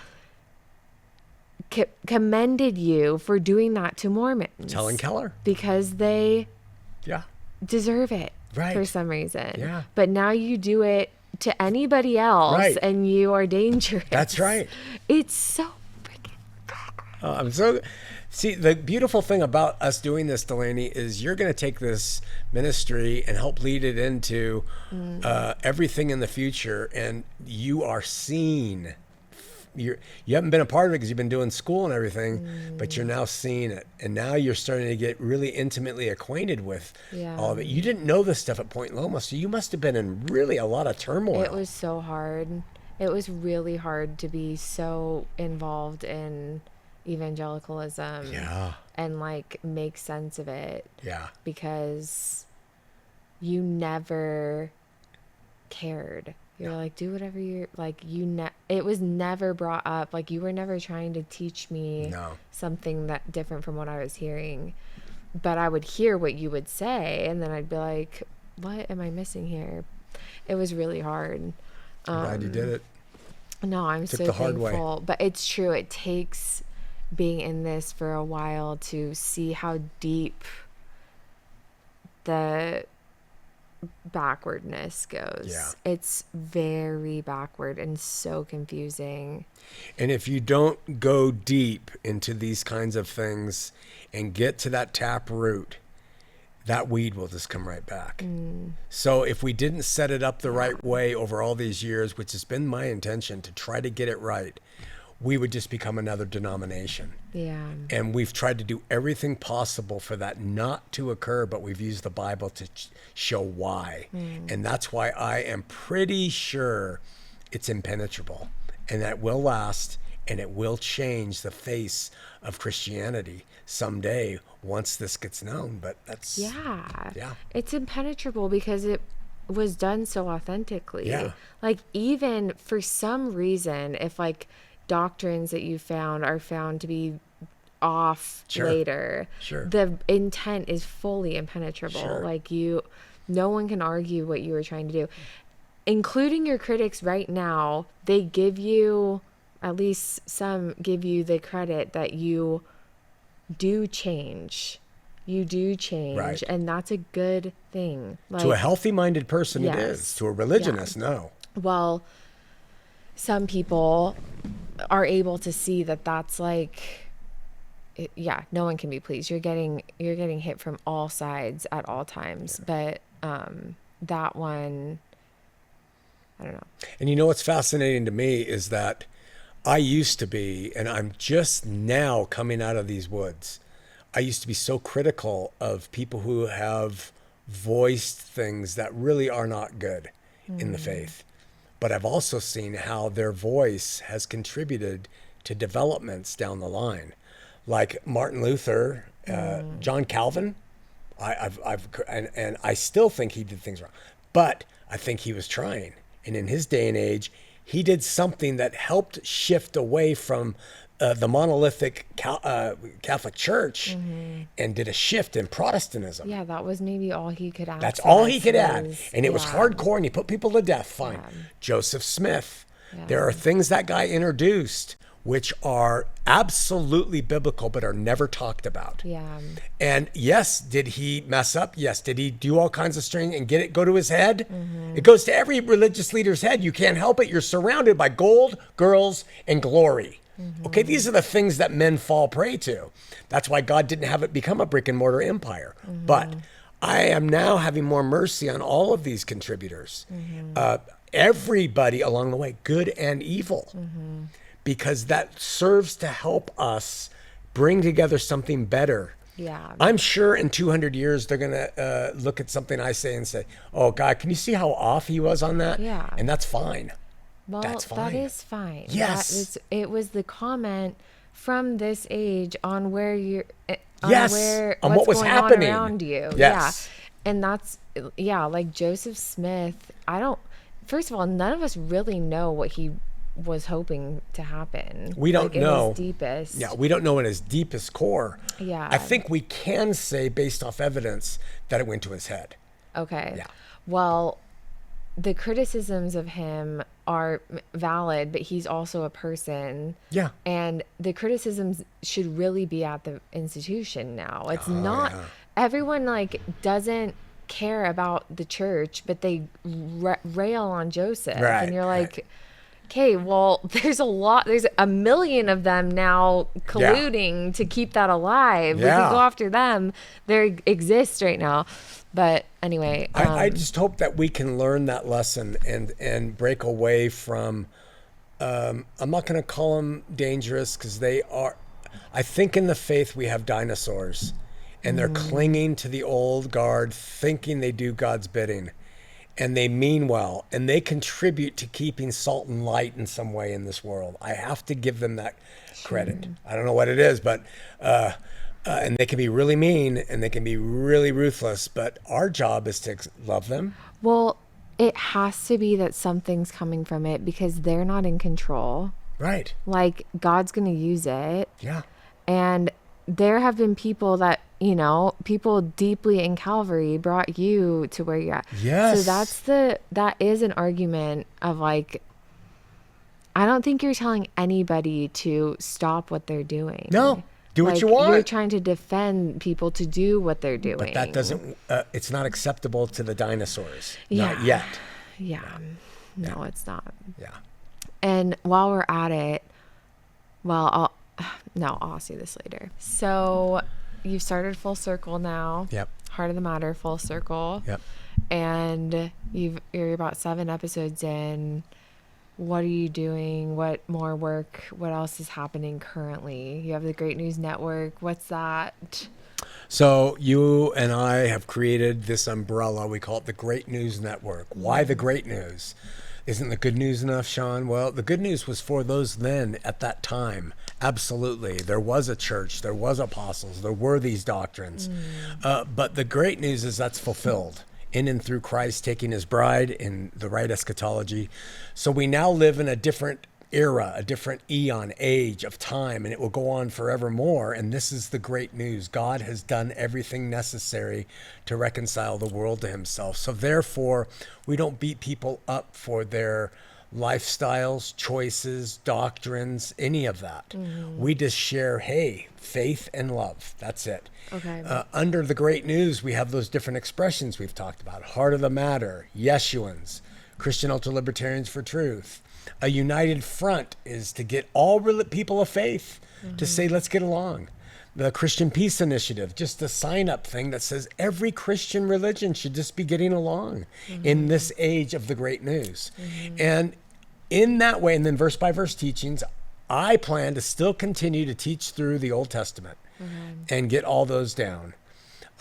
commended you for doing that to Mormons. Helen Keller. Because they Yeah. deserve it Right. for some reason. Yeah. But now you do it to anybody else, Right. and you are dangerous. That's right. It's so freaking Oh, I'm so. See, the beautiful thing about us doing this, Delaney, is you're going to take this ministry and help lead it into everything in the future, and you are seen. You haven't been a part of it because you've been doing school and everything, but you're now seeing it, and now you're starting to get really intimately acquainted with all of it. You didn't know this stuff at Point Loma, so you must have been in really a lot of turmoil. It was so hard. It was really hard to be so involved in evangelicalism and like make sense of it, because you never cared. You're like, do whatever you're like, it was never brought up. Like you were never trying to teach me something that different from what I was hearing, but I would hear what you would say and then I'd be like, what am I missing here? It was really hard. I'm glad you did it. No, I'm Took so the hard thankful. way. But it's true. It takes being in this for a while to see how deep the backwardness goes. Yeah. It's very backward and so confusing. And if you don't go deep into these kinds of things and get to that tap root, that weed will just come right back. So if we didn't set it up the right way over all these years, which has been my intention to try to get it right, we would just become another denomination. Yeah. And we've tried to do everything possible for that not to occur, but we've used the Bible to show why. And that's why I am pretty sure it's impenetrable and that will last. and it will change the face of Christianity someday once this gets known. But that's Yeah. It's impenetrable because it was done so authentically. Yeah. Like, even for some reason, if like doctrines that you found are found to be off later, the intent is fully impenetrable. Like, no one can argue what you were trying to do, including your critics right now. They give you, at least some give you, the credit that you do change. Right. And that's a good thing. Like, to a healthy-minded person, yes. it is. To a religionist, no. Well, some people are able to see that that's like, no one can be pleased. You're getting hit from all sides at all times. But that one, I don't know. And you know what's fascinating to me is that I used to be, and I'm just now coming out of these woods, I used to be so critical of people who have voiced things that really are not good in the faith. But I've also seen how their voice has contributed to developments down the line. Like Martin Luther, John Calvin, and I still think he did things wrong, but I think he was trying. And in his day and age, he did something that helped shift away from the monolithic Catholic Church and did a shift in Protestantism. Yeah, that was maybe all he could add. That's all he could add. And it was hardcore, and he put people to death. Fine. Yeah. Joseph Smith. Yeah. There are things that guy introduced which are absolutely biblical but are never talked about. Yeah. And yes, did he mess up? Yes. Did he do all kinds of string and go to his head? It goes to every religious leader's head. You can't help it. You're surrounded by gold, girls, and glory. Okay, these are the things that men fall prey to. That's why God didn't have it become a brick and mortar empire. But I am now having more mercy on all of these contributors. Everybody along the way, good and evil. Because that serves to help us bring together something better. Yeah. I'm sure in 200 years, they're going to look at something I say and say, oh, God, can you see how off he was on that? Yeah. And that's fine. Well, that's fine. That is fine. Yes. It was the comment from this age on where you're, on what's what was going happening on around you. Yes. Yeah. And that's, like Joseph Smith, first of all, none of us really know what he was hoping to happen. We don't know. In his deepest. Yeah, we don't know in his deepest core. Yeah. I think we can say, based off evidence, that it went to his head. Okay. Yeah. Well, the criticisms of him are valid, but he's also a person. Yeah. And the criticisms should really be at the institution now. It's not, everyone doesn't care about the church, but they rail on Joseph. Right, and you're like, okay, well, there's a million of them now colluding to keep that alive. We can go after them. They exist right now. But anyway. I just hope that we can learn that lesson and break away from, I'm not going to call them dangerous because they are, I think in the faith we have dinosaurs and they're clinging to the old guard, thinking they do God's bidding. And they mean well, and they contribute to keeping salt and light in some way in this world. I have to give them that credit. I don't know what it is, but and they can be really mean and they can be really ruthless, but our job is to love them. Well, it has to be that something's coming from it because they're not in control. Right. Like, God's going to use it. Yeah. And there have been people that, people deeply in Calvary brought you to where you're at. Yes. So that is an argument of I don't think you're telling anybody to stop what they're doing. No, do what you want. You're trying to defend people to do what they're doing. But that doesn't, it's not acceptable to the dinosaurs. Yeah. Not yet. Yeah. No, it's not. Yeah. And while we're at it, I'll ask you this later. So you've started Full Circle now. Yep. Heart of the Matter, Full Circle. Yep. And you're about 7 episodes in. What are you doing? What more work? What else is happening currently? You have the Great News Network. What's that? So you and I have created this umbrella. We call it the Great News Network. Why the Great News? Isn't the good news enough, Shawn? Well, the good news was for those then at that time. Absolutely. There was a church, there was apostles, there were these doctrines. But the great news is that's fulfilled in and through Christ taking his bride in the right eschatology. So we now live in a different era, a different eon, age of time, and it will go on forevermore. And this is the great news. God has done everything necessary to reconcile the world to himself. So therefore, we don't beat people up for their lifestyles, choices, doctrines, any of that. We just share, hey, faith and love. That's it. Okay. Under the great news, we have those different expressions we've talked about. Heart of the matter, Yeshuans, Christian ultra-libertarians for truth. A united front is to get all people of faith to say, let's get along. The Christian Peace Initiative, just a sign-up thing that says every Christian religion should just be getting along in this age of the great news. And in that way, and then verse by verse teachings, I plan to still continue to teach through the Old Testament and get all those down.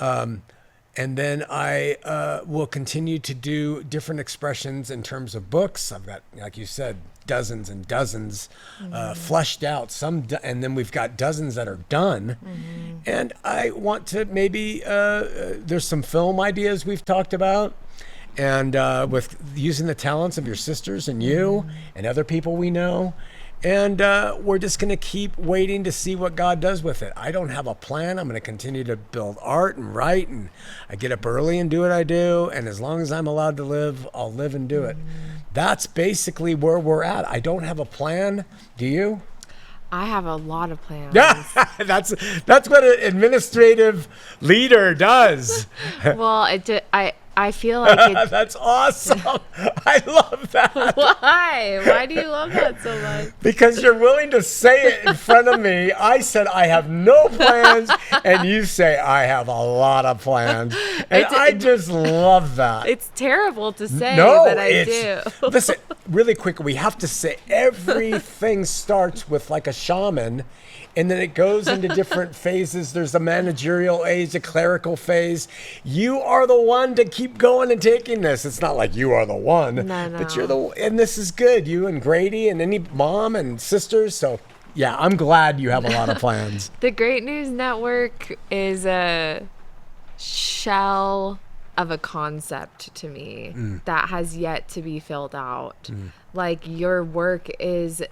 And then I will continue to do different expressions in terms of books. I've got, like you said, dozens and dozens fleshed out. And then we've got dozens that are done. And I want to maybe, there's some film ideas we've talked about. And with using the talents of your sisters and you and other people we know. And we're just going to keep waiting to see what God does with it. I don't have a plan. I'm going to continue to build art and write, and I get up early and do what I do. And as long as I'm allowed to live, I'll live and do it. That's basically where we're at. I don't have a plan. Do you? I have a lot of plans. that's what an administrative leader does. Well, I feel like it's... That's awesome. I love that. Why? Why do you love that so much? Because you're willing to say it in front of me. I said I have no plans, and you say I have a lot of plans. And I just love that. It's terrible to say, No, but I do. Listen, really quick, we have to say everything starts with like a shaman, and then it goes into different phases. There's a managerial age, a clerical phase. You are the one to keep going and taking this. It's not like you are the one, but you're the, and this is good. You and Grady and any mom and sisters. So yeah, I'm glad you have a lot of plans. The Great News Network is a shell of a concept to me that has yet to be filled out. Like your work is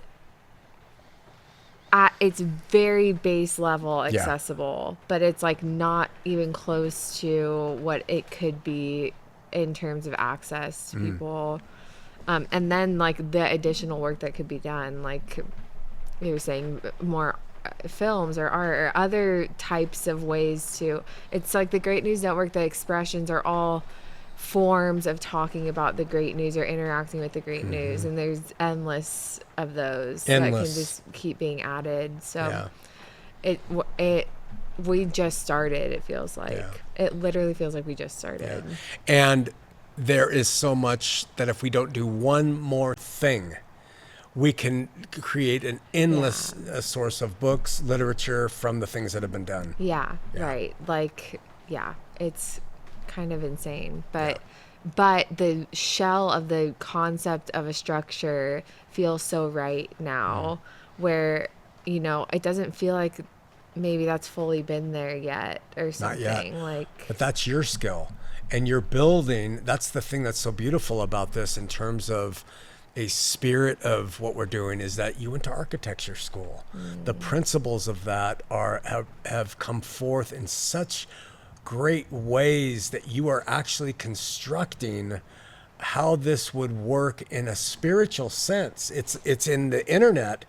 at its very base level accessible, but it's like not even close to what it could be in terms of access to people. And then like the additional work that could be done, like you were saying, more films or art or other types of ways to, it's like the Great News Network, the expressions are all forms of talking about the great news or interacting with the great news, and there's endless of those that can just keep being added. So we just started. It feels like it literally feels like we just started. And there is so much that if we don't do one more thing, we can create an endless source of books, literature from the things that have been done. Right. Like it's kind of insane, but the shell of the concept of a structure feels so right now, where it doesn't feel like maybe that's fully been there yet or something. Not yet. Like, but that's your skill, and you're building. That's the thing that's so beautiful about this in terms of a spirit of what we're doing, is that you went to architecture school. The principles of that have come forth in such great ways that you are actually constructing how this would work in a spiritual sense. It's in the internet,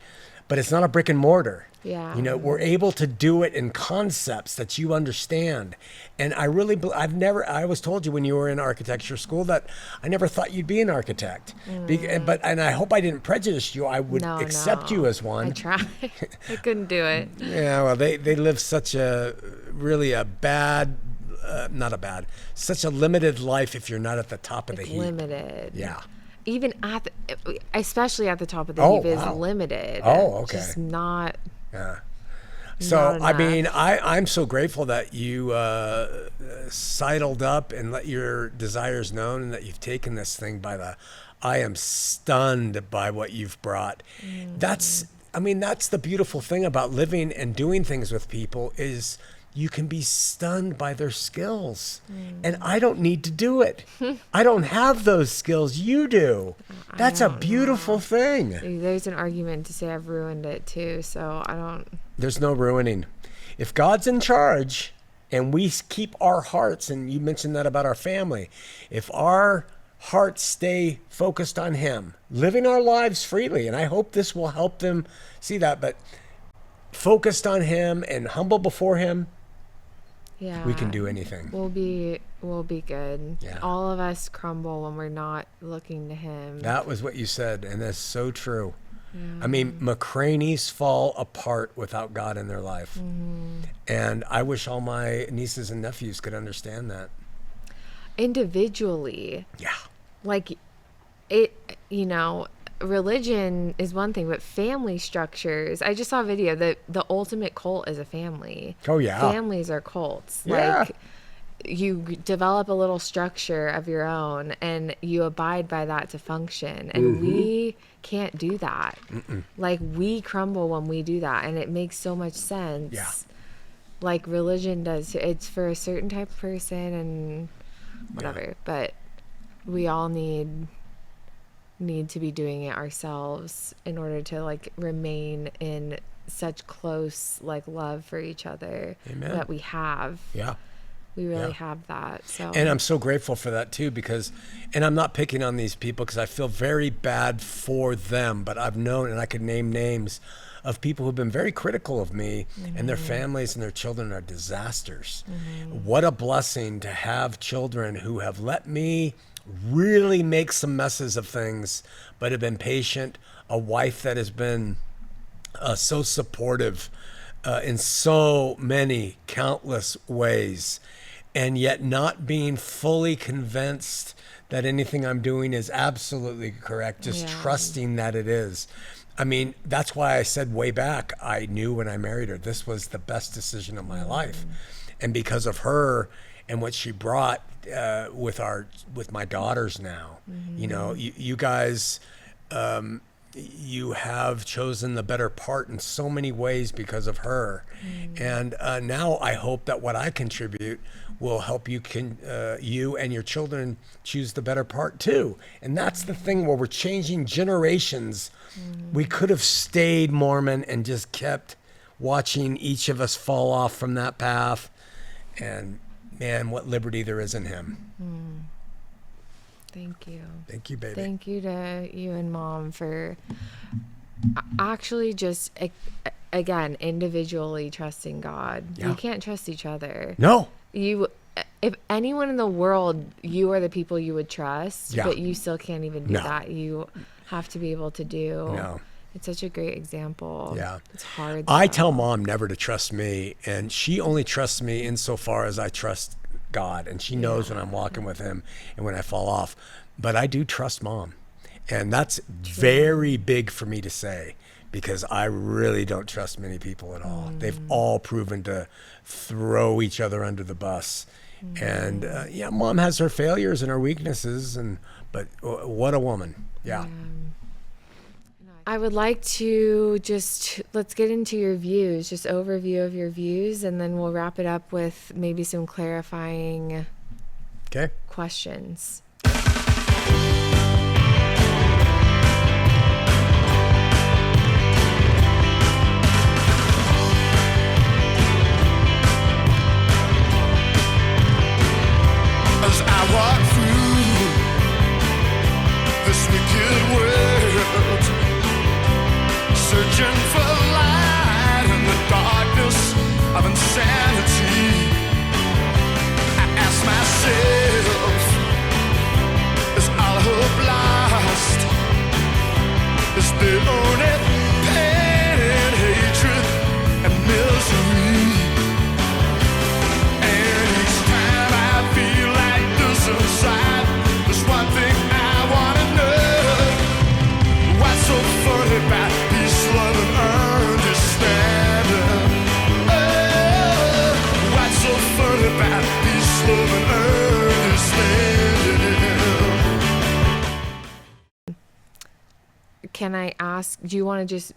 but it's not a brick and mortar. We're able to do it in concepts that you understand. And I really, I was told you when you were in architecture school that I never thought you'd be an architect. And I hope I didn't prejudice you. I would accept you as one. I tried. I couldn't do it. Yeah, well, they live such a such a limited life if you're not at the top of the heap. Limited. Yeah. Even especially at the top of the heap is limited. Oh, okay. Just not. Yeah. So, I mean, I'm so grateful that you sidled up and let your desires known, and that you've taken this thing by the I am stunned by what you've brought. That's the beautiful thing about living and doing things with people is you can be stunned by their skills. And I don't need to do it. I don't have those skills. You do. That's a beautiful thing. There's an argument to say I've ruined it too, so I don't. There's no ruining. If God's in charge and we keep our hearts, and you mentioned that about our family, if our hearts stay focused on him, living our lives freely, and I hope this will help them see that, but focused on him and humble before him, Yeah, we can do anything. We'll be good. Yeah. All of us crumble when we're not looking to him. That was what you said, and that's so true. I mean, McCraneys fall apart without God in their life. And I wish all my nieces and nephews could understand that. Individually. Yeah. Like, religion is one thing, but family structures. I just saw a video that the ultimate cult is a family. Oh, yeah. Families are cults. Yeah. Like, you develop a little structure of your own and you abide by that to function. And we can't do that. Like, we crumble when we do that. And it makes so much sense. Yeah. Like religion does. It's for a certain type of person and whatever. But we all need to be doing it ourselves in order to like remain in such close like love for each other. Amen. That we have. Yeah. We really Yeah. have that. So, And I'm so grateful for that too, because, and I'm not picking on these people because I feel very bad for them, but I've known, and I could name names of people who've been very critical of me, and their families and their children are disasters. What a blessing to have children who have let me really make some messes of things, but have been patient. A wife that has been so supportive in so many countless ways, and yet not being fully convinced that anything I'm doing is absolutely correct, just trusting that it is. I mean, that's why I said way back, I knew when I married her, this was the best decision of my life. And because of her and what she brought with my daughters now, you guys, you have chosen the better part in so many ways because of her. And now I hope that what I contribute will help you and your children choose the better part too. And that's the thing where we're changing generations. We could have stayed Mormon and just kept watching each of us fall off from that path. And man, what liberty there is in him. thank you. Thank you, baby. Thank you to you and Mom for actually just, again, individually trusting God. Yeah. You can't trust each other. No. If anyone in the world, you are the people you would trust, Yeah. but you still can't even do No. that. You have to be able to do. No. It's such a great example. Yeah. It's hard. I though. tell Mom never to trust me, and she only trusts me insofar as I trust God, and she knows when I'm walking with him and when I fall off. But I do trust Mom, and that's very big for me to say, because I really don't trust many people at all. They've all proven to throw each other under the bus. And Mom has her failures and her weaknesses, but what a woman. Yeah. I would like to let's get into your views, just overview of your views, and then we'll wrap it up with maybe some clarifying Okay. questions. As I walk through this wicked world, searching for light in the darkness of insanity, I ask myself, is all hope lost? Is there only pain and hatred and misery? And each time I feel like this inside, there's one thing I wanna know. What's so funny about peace, love, and understanding? Oh, what's so funny about peace, love, and understanding? can I ask, do you want to just...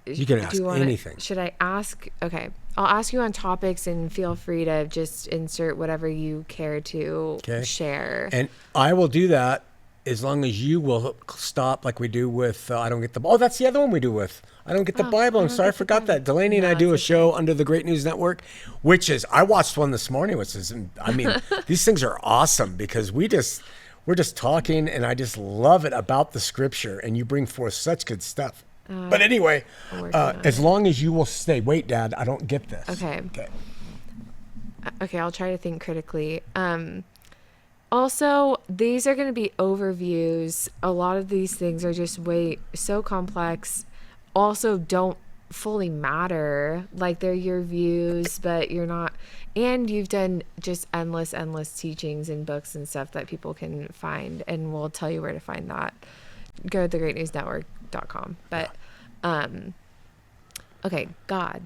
You can ask anything. Should I ask? Okay. I'll ask you on topics and feel free to just insert whatever you care to share. And I will do that as long as you will stop like we do with, I Don't Get the... Oh, that's the other one we do with. I Don't Get the Bible. I'm sorry, I forgot that. Delaney and I do a show under the Great News Network, which is, I watched one this morning, which is, I mean, these things are awesome because we're just talking and I just love it about the scripture and you bring forth such good stuff. But anyway, as long as you will stay. Wait, Dad, I don't get this. Okay, I'll try to think critically. Also, these are going to be overviews. A lot of these things are just so complex. Also, don't fully matter. Like, they're your views, but you're not. And you've done just endless teachings and books and stuff that people can find, and we'll tell you where to find that. Go to thegreatnewsnetwork.com. But okay, God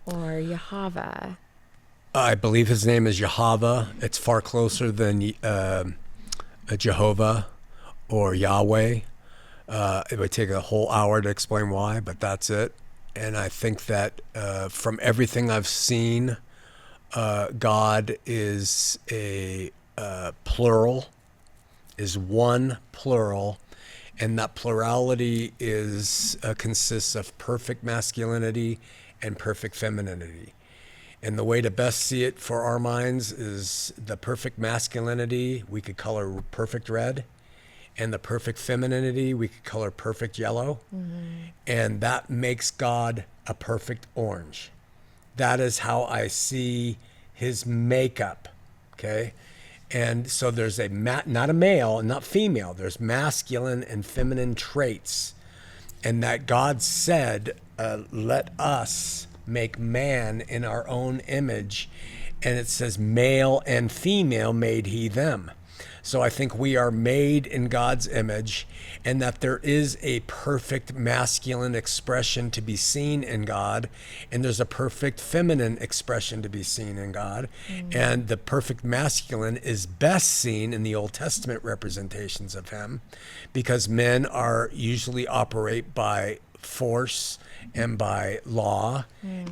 or Yahweh. I believe his name is Yahweh. It's far closer than Jehovah or Yahweh. It would take a whole hour to explain why, but that's it. And I think that from everything I've seen, God is a plural, is one plural, and that plurality consists of perfect masculinity and perfect femininity. And the way to best see it for our minds is the perfect masculinity we could color perfect red, and the perfect femininity we could color perfect yellow. And that makes God a perfect orange. That is how I see his makeup, okay? And so there's not a male and not female, there's masculine and feminine traits. And that God said, let us make man in our own image. And it says male and female made he them. So I think we are made in God's image, and that there is a perfect masculine expression to be seen in God, and there's a perfect feminine expression to be seen in God. And the perfect masculine is best seen in the Old Testament representations of him, because men are usually operate by force and by law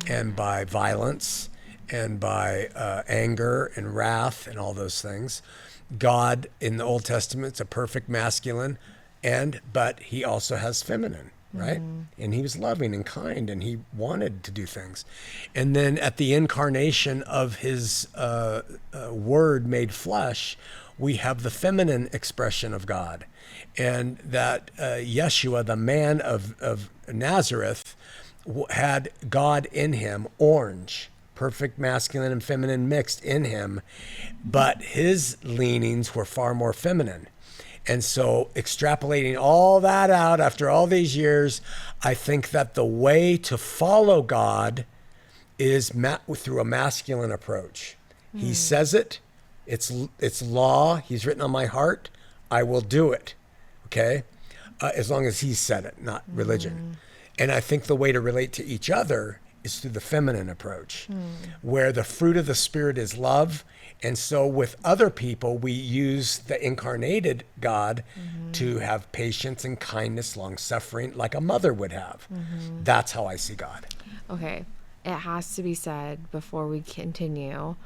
and by violence and by anger and wrath and all those things. God in the Old Testament is a perfect masculine, but he also has feminine, right? And he was loving and kind, and he wanted to do things. And then at the incarnation of his word made flesh, we have the feminine expression of God. And that Yeshua, the man of Nazareth, had God in him, orange, perfect masculine and feminine mixed in him, but his leanings were far more feminine. And so extrapolating all that out after all these years, I think that the way to follow God is through a masculine approach. He says it, it's law, he's written on my heart, I will do it, okay? As long as he said it, not religion. And I think the way to relate to each other is through the feminine approach, where the fruit of the Spirit is love. And so with other people, we use the incarnated God to have patience and kindness, long-suffering, like a mother would have. That's how I see God. Okay. It has to be said before we continue,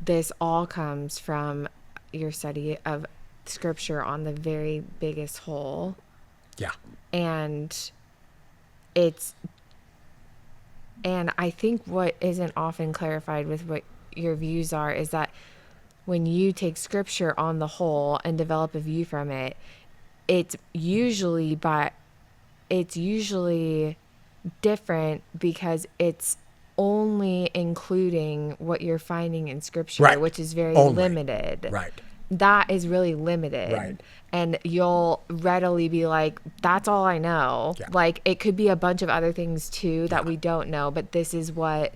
this all comes from your study of Scripture on the very biggest whole. Yeah. And I think what isn't often clarified with what your views are is that when you take Scripture on the whole and develop a view from it, it's usually different because it's only including what you're finding in Scripture, right, which is very only limited. Right. That is really limited. Right. And you'll readily be like, that's all I know. Yeah. Like, it could be a bunch of other things too that we don't know, but this is what,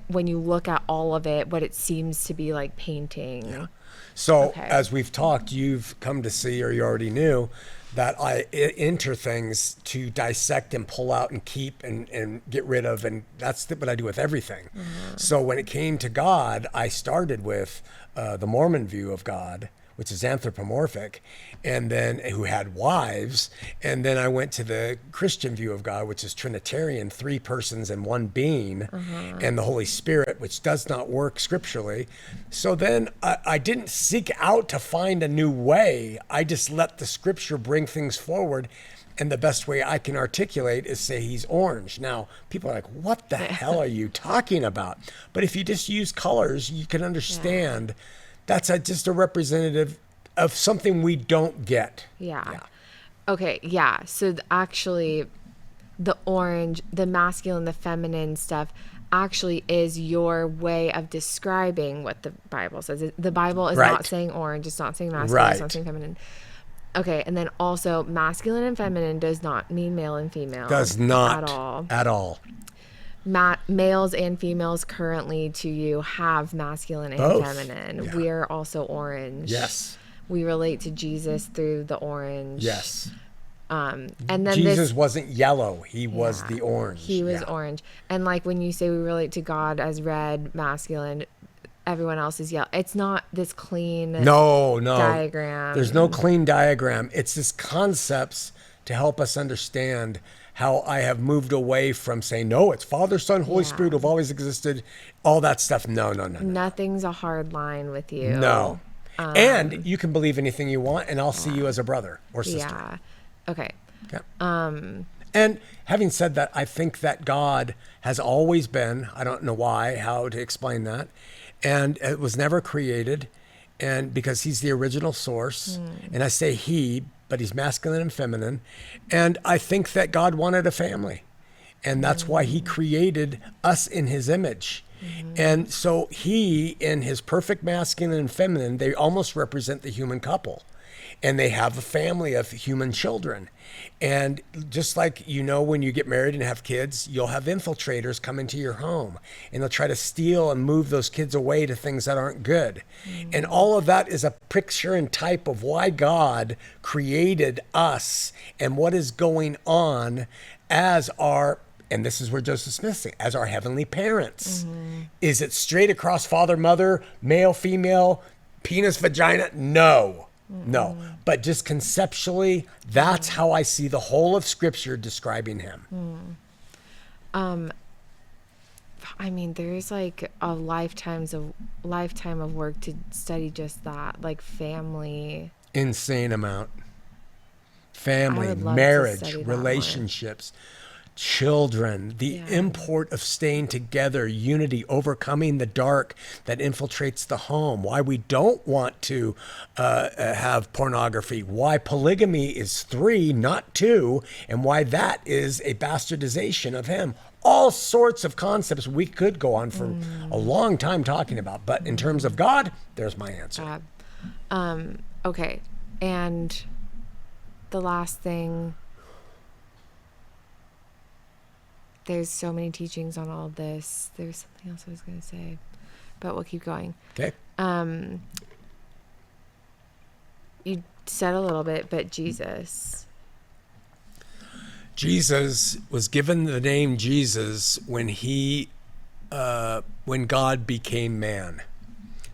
when you look at all of it, what it seems to be like painting. Yeah. So as we've talked, you've come to see, or you already knew, that I enter things to dissect and pull out and keep and get rid of. And that's what I do with everything. So when it came to God, I started with the Mormon view of God, which is anthropomorphic, and then who had wives. And then I went to the Christian view of God, which is Trinitarian, 3 persons and 1 being, and the Holy Spirit, which does not work scripturally. So then I didn't seek out to find a new way. I just let the scripture bring things forward. And the best way I can articulate is say he's orange. Now, people are like, what the hell are you talking about? But if you just use colors, you can understand that's just a representative of something we don't get. Yeah. Okay, yeah. So actually, the orange, the masculine, the feminine stuff actually is your way of describing what the Bible says. The Bible is not saying orange. It's not saying masculine. It's not saying feminine. Okay, and then also masculine and feminine does not mean male and female. Does not. At all. Males and females currently to you have masculine and Both. feminine. Yeah. We are also orange. Yes. We relate to Jesus through the orange. Yes. And then Jesus wasn't yellow. He was the orange. He was orange. And like when you say we relate to God as red, masculine, everyone else is yellow. It's not this clean diagram. There's no clean diagram. It's this concepts to help us understand how I have moved away from saying, no, it's Father, Son, Holy Spirit who've always existed. All that stuff. No. Nothing's a hard line with you. No. And you can believe anything you want, and I'll see you as a brother or sister. Yeah. Okay. And having said that, I think that God has always been, I don't know why, how to explain that, and it was never created, and because he's the original source, and I say he, but he's masculine and feminine, and I think that God wanted a family, and that's why he created us in his image. And so he, in his perfect masculine and feminine, they almost represent the human couple. And they have a family of human children. And just like, when you get married and have kids, you'll have infiltrators come into your home and they'll try to steal and move those kids away to things that aren't good. And all of that is a picture and type of why God created us and what is going on as our, and this is where Joseph Smith's saying, as our heavenly parents. Is it straight across father, mother, male, female, penis, vagina? No. But just conceptually, that's how I see the whole of Scripture describing him. I mean, there's like a lifetime of work to study just that, like family. Insane amount. Family, I would love to marriage, study that relationships, children, the import of staying together, unity, overcoming the dark that infiltrates the home, why we don't want to have pornography, why polygamy is 3, not 2, and why that is a bastardization of him. All sorts of concepts we could go on for a long time talking about, but in terms of God, there's my answer. Okay, and the last thing, there's so many teachings on all of this. There's something else I was going to say, but we'll keep going. Okay. You said a little bit, but Jesus was given the name Jesus when when God became man.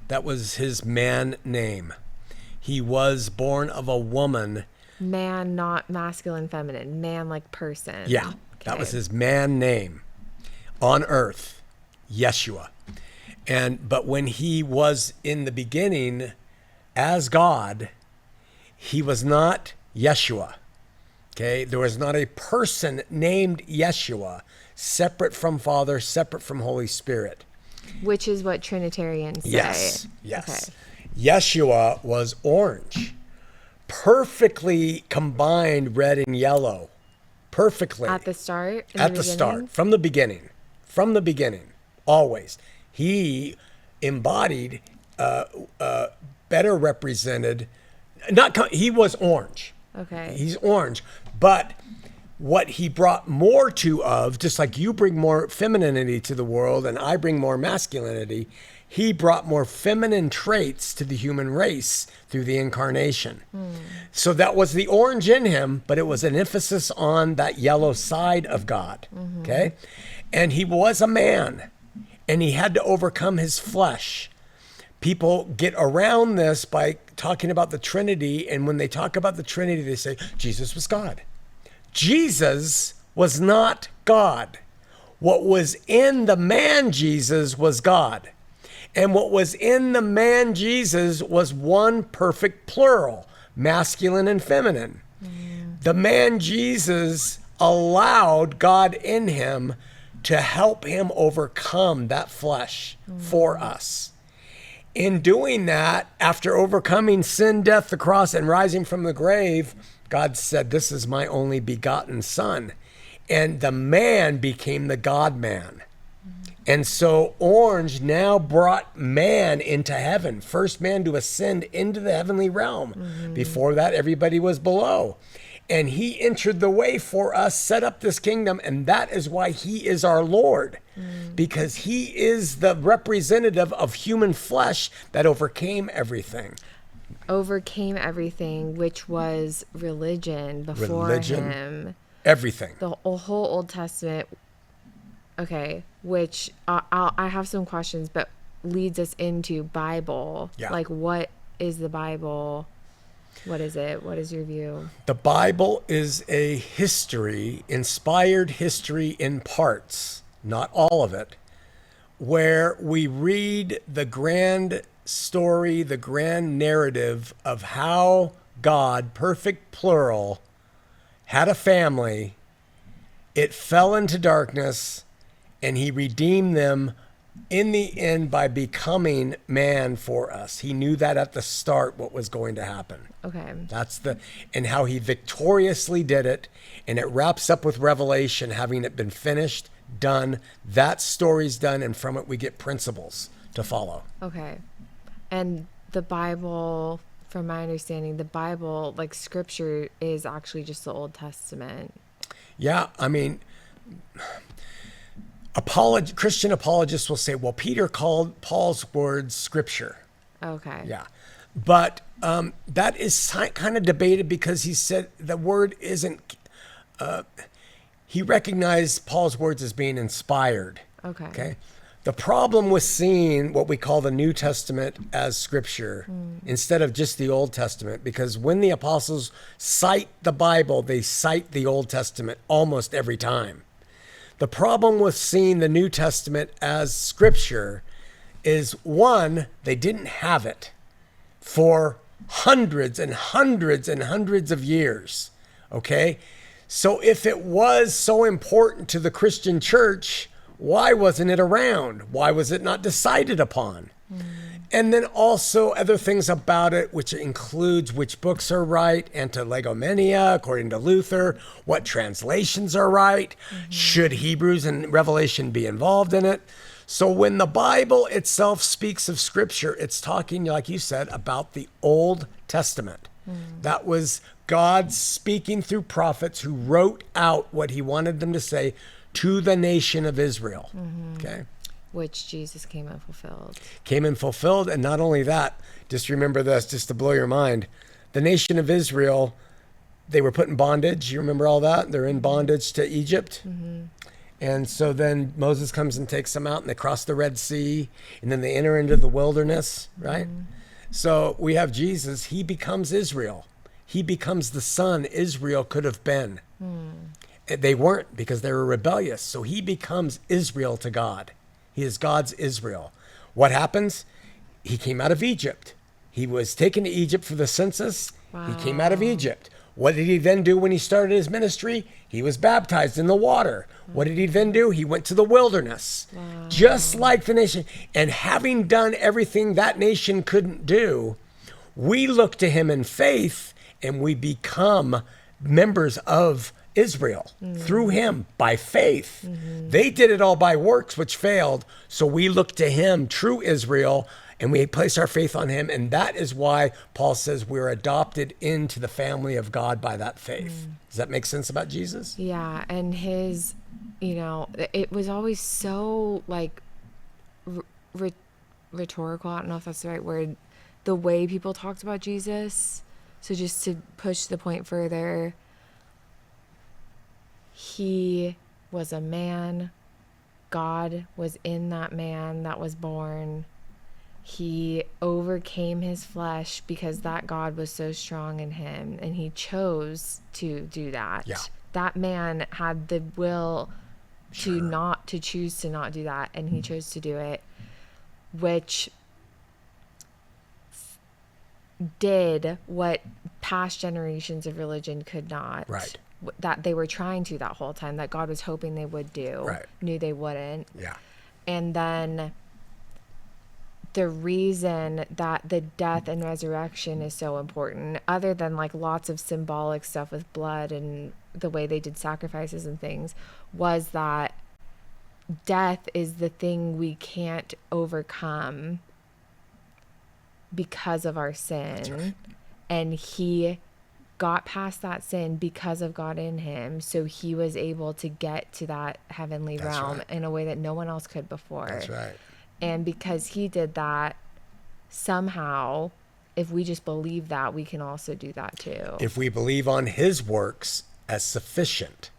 That was his man name. He was born of a woman. Man, not masculine, feminine. Man, like person. Yeah. That was his man name on earth, Yeshua. But when he was in the beginning as God, he was not Yeshua. Okay, there was not a person named Yeshua, separate from Father, separate from Holy Spirit. Which is what Trinitarians say. Yes. Okay. Yeshua was orange, perfectly combined red and yellow. Perfectly. At the start? At the start, from the beginning, always. He embodied, better represented, he was orange. Okay. He's orange, but what he brought more just like you bring more femininity to the world and I bring more masculinity, he brought more feminine traits to the human race through the incarnation. So that was the orange in him, but it was an emphasis on that yellow side of God. Okay? And he was a man, and he had to overcome his flesh. people get around this by talking about the Trinity. And when they talk about the Trinity, they say Jesus was God. Jesus was not God. What was in the man Jesus was God. And what was in the man Jesus was one perfect plural, masculine and feminine. The man Jesus allowed God in him to help him overcome that flesh for us. In doing that, after overcoming sin, death, the cross, and rising from the grave, God said, this is my only begotten son. And the man became the God-man. And so Orange now brought man into heaven, first man to ascend into the heavenly realm. Before that, everybody was below. And he entered the way for us, set up this kingdom, and that is why he is our Lord. Because he is the representative of human flesh that overcame everything. Overcame everything, which was religion before him. Everything. The whole Old Testament. Okay, which I have some questions, but leads us into Bible. Yeah. Like, what is the Bible? What is it? What is your view? The Bible is a history, inspired history in parts, not all of it, where we read the grand story, the grand narrative of how God, perfect plural, had a family. It fell into darkness, and he redeemed them in the end by becoming man for us. He knew that at the start what was going to happen. Okay. And how he victoriously did it. And it wraps up with Revelation, having it been finished, done. That story's done, and from it we get principles to follow. Okay. And the Bible, from my understanding, the Bible, like scripture, is actually just the Old Testament. Yeah, I mean, Christian apologists will say, well, Peter called Paul's words scripture. Okay. Yeah. But that is kind of debated because he said the word isn't, he recognized Paul's words as being inspired. Okay. The problem with seeing what we call the New Testament as scripture instead of just the Old Testament, because when the apostles cite the Bible, they cite the Old Testament almost every time. The problem with seeing the New Testament as scripture is, one, they didn't have it for hundreds and hundreds and hundreds of years, okay? So if it was so important to the Christian church, why wasn't it around? Why was it not decided upon? And then also other things about it, which includes which books are right, antilegomenia, according to Luther, what translations are right, should Hebrews and Revelation be involved in it? So when the Bible itself speaks of scripture, it's talking, like you said, about the Old Testament. That was God speaking through prophets who wrote out what he wanted them to say to the nation of Israel. Okay. Which Jesus came and fulfilled. Came and fulfilled. And not only that, just remember this, just to blow your mind, the nation of Israel, they were put in bondage. You remember all that? They're in bondage to Egypt. And so then Moses comes and takes them out, and they cross the Red Sea, and then they enter into the wilderness, right? So we have Jesus. He becomes Israel. He becomes the son Israel could have been. They weren't, because they were rebellious. So he becomes Israel to God. He is God's Israel. What happens? He came out of Egypt. He was taken to Egypt for the census. Wow. He came out of Egypt. What did he then do when he started his ministry? He was baptized in the water. What did he then do? He went to the wilderness. Wow. Just like the nation. And having done everything that nation couldn't do, we look to him in faith, and we become members of Israel through him by faith. They did it all by works, which failed. So we look to him, true Israel, and we place our faith on him. And that is why Paul says we're adopted into the family of God by that faith. Does that make sense about Jesus? Yeah. And his, it was always so like rhetorical. I don't know if that's the right word. The way people talked about Jesus. So just to push the point further, he was a man. God was in that man that was born. he overcame his flesh because that God was so strong in him, and he chose to do that. Yeah. That man had the will Sure. to choose to not do that, and he chose to do it, which did what past generations of religion could not. Right. That they were trying to that whole time, that God was hoping they would do. Right. Knew they wouldn't. Yeah. And then the reason that the death and resurrection is so important, other than like lots of symbolic stuff with blood and the way they did sacrifices and things, was that death is the thing we can't overcome because of our sin. That's right. And he got past that sin because of God in him, so he was able to get to that heavenly That's realm right. in a way that no one else could before. That's right. And because he did that, somehow, if we just believe that, we can also do that too. If we believe on his works as sufficient,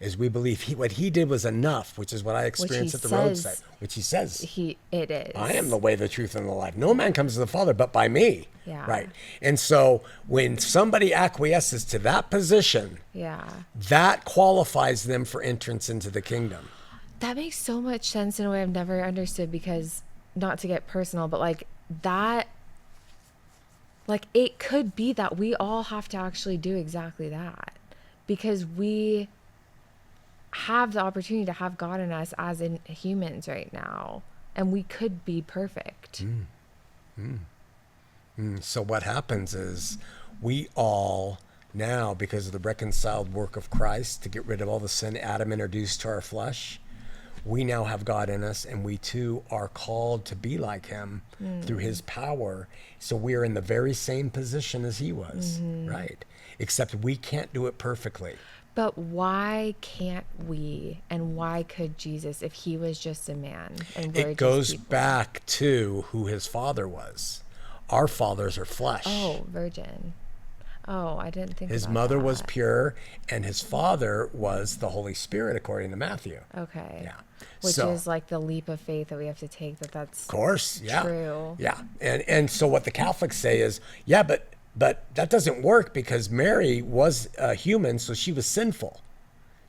is we believe what he did was enough, which is what I experienced at the roadside, which he says. It is. I am the way, the truth, and the life. No man comes to the Father but by me. Yeah. Right. And so when somebody acquiesces to that position, Yeah. that qualifies them for entrance into the kingdom. That makes so much sense in a way I've never understood, because, not to get personal, but like that, like it could be that we all have to actually do exactly that, because we have the opportunity to have God in us as in humans right now, and we could be perfect. So what happens is we all now, because of the reconciled work of Christ to get rid of all the sin Adam introduced to our flesh, we now have God in us, and we too are called to be like him through his power. So we are in the very same position as he was, right? Except we can't do it perfectly. But why can't we, and why could Jesus if he was just a man and we're It goes just people? back to who his father was. Our fathers are flesh. Oh, virgin. Oh, I didn't think His about mother was that. pure, and his father was the Holy Spirit, according to Matthew. Okay. Yeah. Which So- is like the leap of faith that we have to take, that's Of course, yeah. true. Yeah. And so what the Catholics say is, yeah, but that doesn't work because Mary was a human, so she was sinful.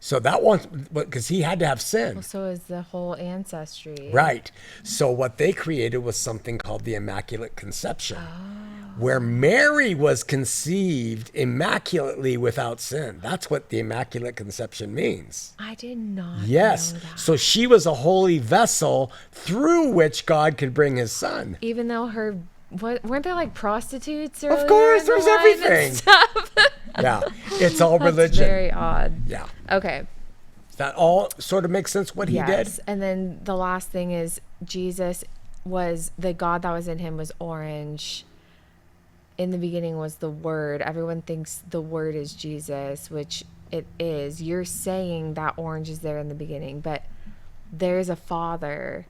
So that one, because he had to have sin. Well, so is the whole ancestry. Right. So what they created was something called the Immaculate Conception, Oh. where Mary was conceived immaculately without sin. That's what the Immaculate Conception means. I did not Yes. know that. So she was a holy vessel through which God could bring his son. Even though weren't there like prostitutes or Of course, there's everything. stuff? Yeah. It's all That's religion. very odd. Yeah. Okay. That all sort of makes sense what he Yes. did? And then the last thing is Jesus was the God that was in him was orange. In the beginning was the Word. Everyone thinks the Word is Jesus, which it is. You're saying that orange is there in the beginning, but there's a Father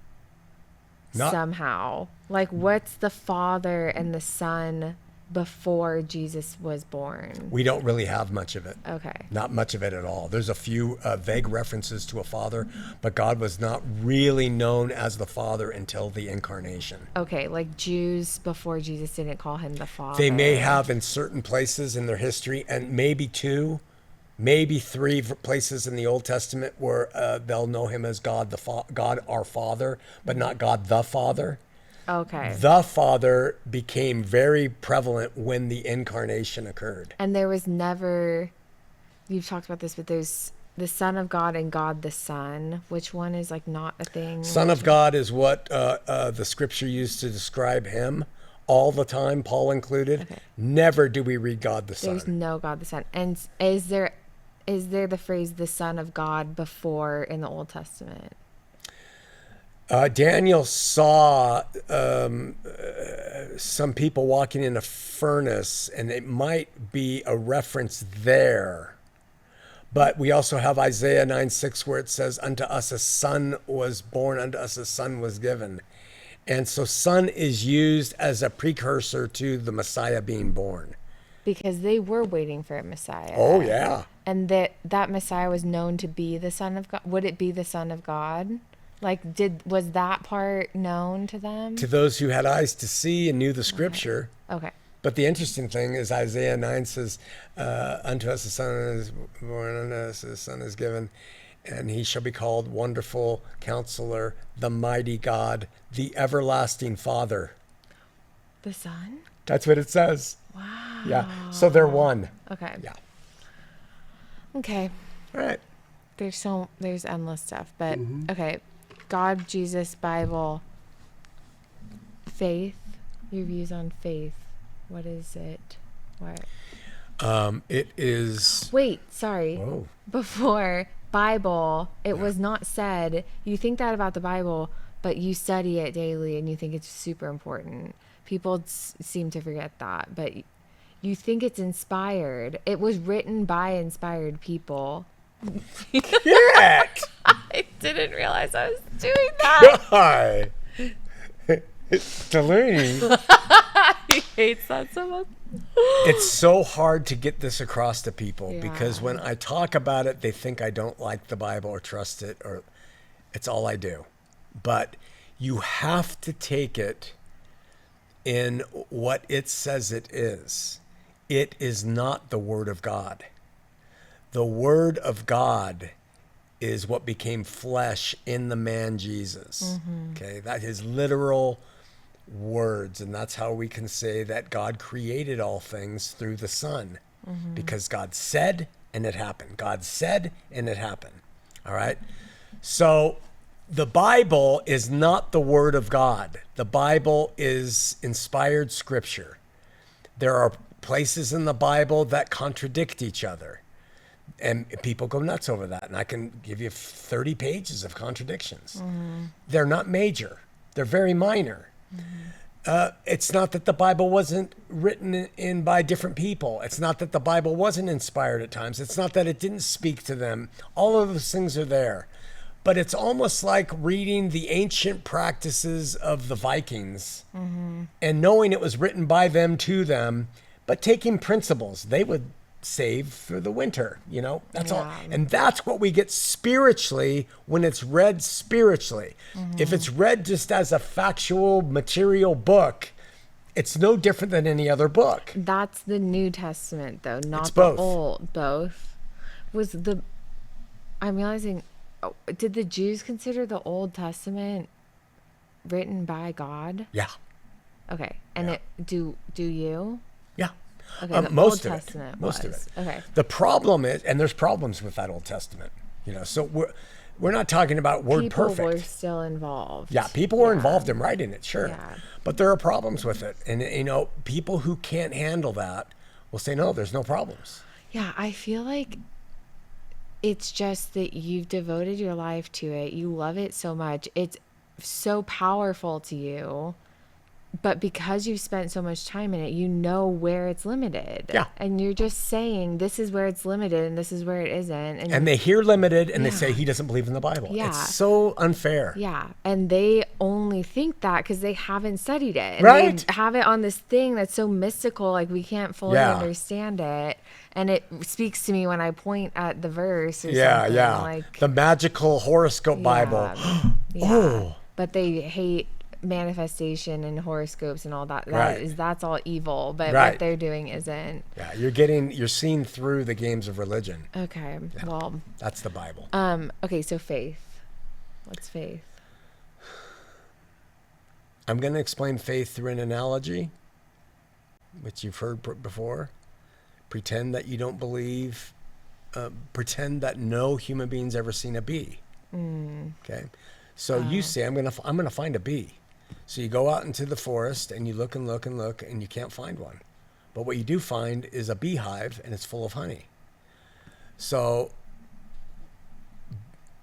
somehow. Like, what's the Father and the Son before Jesus was born? We don't really have much of it. Okay. Not much of it at all. There's a few vague references to a father, but God was not really known as the Father until the incarnation. Okay, like Jews before Jesus didn't call him the Father. They may have in certain places in their history, and maybe 2, maybe 3 places in the Old Testament where they'll know him as God, God our Father, but not God the Father. Okay. The Father became very prevalent when the incarnation occurred. And there was never, you've talked about this, but there's the Son of God and God the Son. Which one is like not a thing? Son of God is what the scripture used to describe him all the time, Paul included. Okay. Never do we read God the Son. There's no God the Son. And is there the phrase the Son of God before in the Old Testament? Daniel saw some people walking in a furnace, and it might be a reference there. But we also have Isaiah 9:6 where it says, unto us a son was born, unto us a son was given. And so son is used as a precursor to the Messiah being born. Because they were waiting for a Messiah. Oh, yeah. And that Messiah was known to be the Son of God. Would it be the Son of God? Like, was that part known to them? To those who had eyes to see and knew the scripture. Okay. But the interesting thing is Isaiah 9 says, unto us a son is born, unto us a son is given, and he shall be called Wonderful Counselor, the Mighty God, the Everlasting Father. The son? That's what it says. Wow. Yeah. So they're one. Okay. Yeah. Okay. All right. There's endless stuff, but okay. God, Jesus, Bible, faith. Your views on faith. What is it? What? It is. Wait, sorry. Whoa. Before Bible, it was not said. You think that about the Bible, but you study it daily and you think it's super important. People seem to forget that, but you think it's inspired. It was written by inspired people. Yet. I didn't realize I was doing that. Hi. Delaney. He hates that so much. It's so hard to get this across to people because Yeah. when I talk about it, they think I don't like the Bible or trust it, or it's all I do. But you have to take it in what it says it is. It is not the Word of God. The Word of God is what became flesh in the man Jesus. Okay, that is literal words, and that's how we can say that God created all things through the Son, because God said and it happened. God said and it happened. All right. So the Bible is not the Word of God. The Bible is inspired scripture. There are places in the Bible that contradict each other, and people go nuts over that. And I can give you 30 pages of contradictions. They're not major. They're very minor. It's not that the Bible wasn't written in by different people. It's not that the Bible wasn't inspired at times. It's not that it didn't speak to them. All of those things are there. But it's almost like reading the ancient practices of the Vikings and knowing it was written by them to them, but taking principles they would save for the winter, that's all. And that's what we get spiritually when it's read spiritually. If it's read just as a factual material book, it's no different than any other book. That's the New Testament, though, not It's the both. Old. Both. I'm realizing, did the Jews consider the Old Testament written by God? Yeah. Okay. And do you? Yeah. Okay, the Most Old of Testament it. Most of was. it. Okay. The problem is, and there's problems with that Old Testament, so we're not talking about word People perfect. were still involved. Yeah, people were involved in writing it, sure. Yeah. But there are problems with it. And, people who can't handle that will say, no, there's no problems. Yeah, I feel like it's just that you've devoted your life to it. You love it so much. It's so powerful to you. But because you've spent so much time in it, you know where it's limited. Yeah. And you're just saying, this is where it's limited and this is where it isn't. And they hear limited and they say he doesn't believe in the Bible. Yeah. It's so unfair. Yeah. And they only think that because they haven't studied it. And Right. They have it on this thing that's so mystical, like we can't fully understand it. And it speaks to me when I point at the verse or something. Yeah. Like, The magical horoscope Bible. Yeah. But they hate manifestation and horoscopes and all that. That's all evil. But what they're doing isn't. Yeah, you're seeing through the games of religion. Okay. Yeah. Well. That's the Bible. Okay, so faith. What's faith? I'm going to explain faith through an analogy, which you've heard before. Pretend that you don't believe. Pretend that no human being's ever seen a bee. Okay, so you say I'm gonna find a bee. So you go out into the forest and you look and look and look and you can't find one. But what you do find is a beehive and it's full of honey. So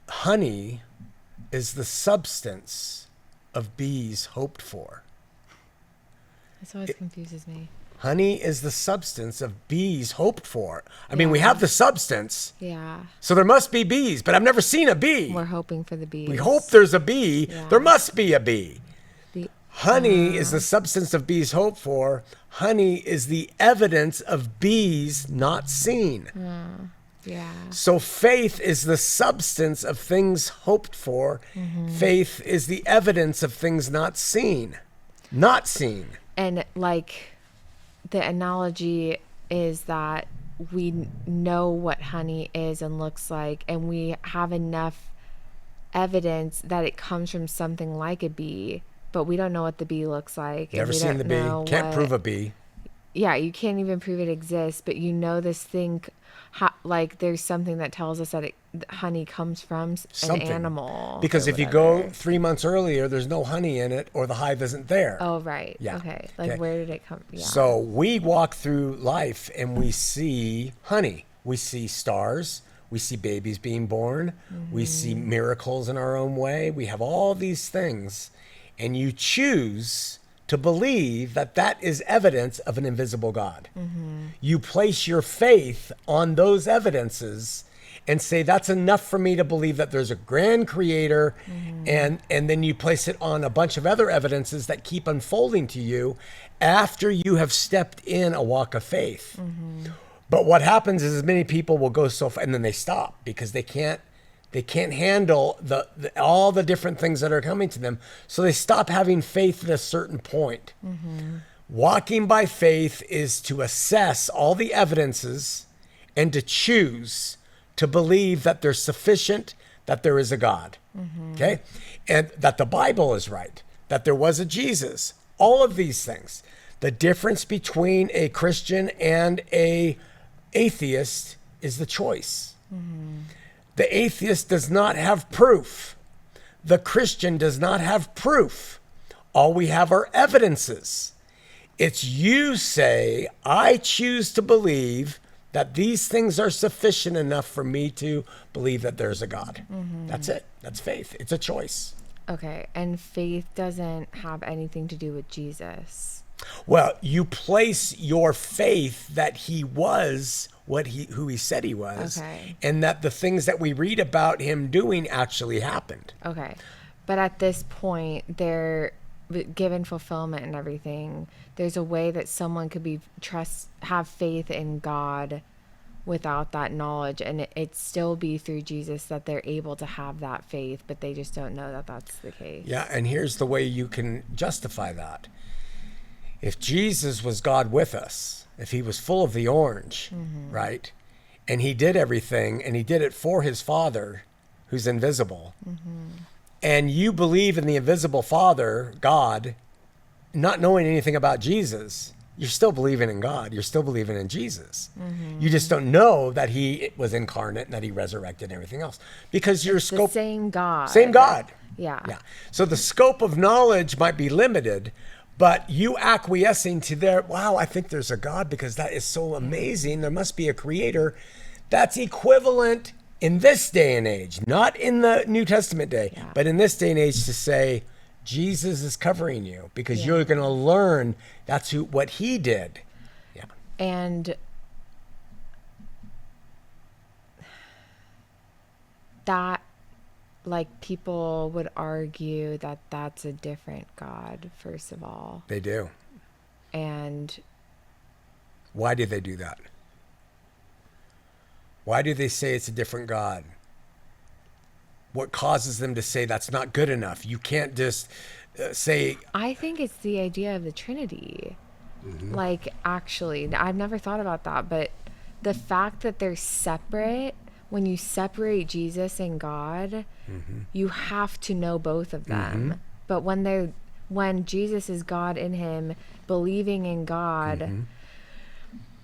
honey is the substance of bees hoped for. This always confuses me. Honey is the substance of bees hoped for. I mean, we have the substance, Yeah. so there must be bees, but I've never seen a bee. We're hoping for the bees. We hope there's a bee. Yeah. There must be a bee. The, Honey is the substance of bees hoped for. Honey is the evidence of bees not seen. Yeah. So faith is the substance of things hoped for. Faith is the evidence of things not seen. Not seen. And like the analogy is that we know what honey is and looks like, and we have enough evidence that it comes from something like a bee, but we don't know what the bee looks like. and Never we seen don't the know bee. Can't what- prove a bee. Yeah, you can't even prove it exists, but you know this thing, like there's something that tells us that honey comes from Something. an animal. Because or if you go whatever. 3 months earlier, there's no honey in it or the hive isn't there. Oh, right. Yeah. Okay. Like, Okay. where did it come? Yeah. So we walk through life and we see honey. We see stars. We see babies being born. We see miracles in our own way. We have all these things. And you choose to believe that that is evidence of an invisible God. You place your faith on those evidences and say, that's enough for me to believe that there's a grand creator. And then you place it on a bunch of other evidences that keep unfolding to you after you have stepped in a walk of faith. But what happens is many people will go so far and then they stop because they can't handle all the different things that are coming to them. So they stop having faith at a certain point. Walking by faith is to assess all the evidences and to choose to believe that there's sufficient, that there is a God. Okay? And that the Bible is right, that there was a Jesus. All of these things. The difference between a Christian and a atheist is the choice. The atheist does not have proof. The Christian does not have proof. All we have are evidences. It's you say, I choose to believe that these things are sufficient enough for me to believe that there's a God. That's it. That's faith. It's a choice. Okay. And faith doesn't have anything to do with Jesus. Well, you place your faith that he was who he said he was, Okay. and that the things that we read about him doing actually happened. Okay. But at this point, they're given fulfillment and everything. There's a way that someone could have faith in God without that knowledge, and it still be through Jesus that they're able to have that faith, but they just don't know that that's the case. Yeah, and here's the way you can justify that. If Jesus was God with us, if he was full of the orange, right, and he did everything, and he did it for his Father, who's invisible, and you believe in the invisible Father, God, not knowing anything about Jesus, you're still believing in God. You're still believing in Jesus. You just don't know that he was incarnate and that he resurrected and everything else. Because your The scope... same God. Same God. Yeah. Yeah. So the scope of knowledge might be limited, but you acquiescing to wow, I think there's a God because that is so amazing. There must be a creator. That's equivalent in this day and age, not in the New Testament day, but in this day and age to say, Jesus is covering you because you're going to learn that's what he did. Yeah. And that, like, people would argue that that's a different God, first of all. They do. And Why do they do that? Why do they say it's a different God? What causes them to say that's not good enough? You can't just say... I think it's the idea of the Trinity. Like, actually, I've never thought about that, but the fact that they're separate, when you separate Jesus and God, you have to know both of them. But when Jesus is God in him, believing in God,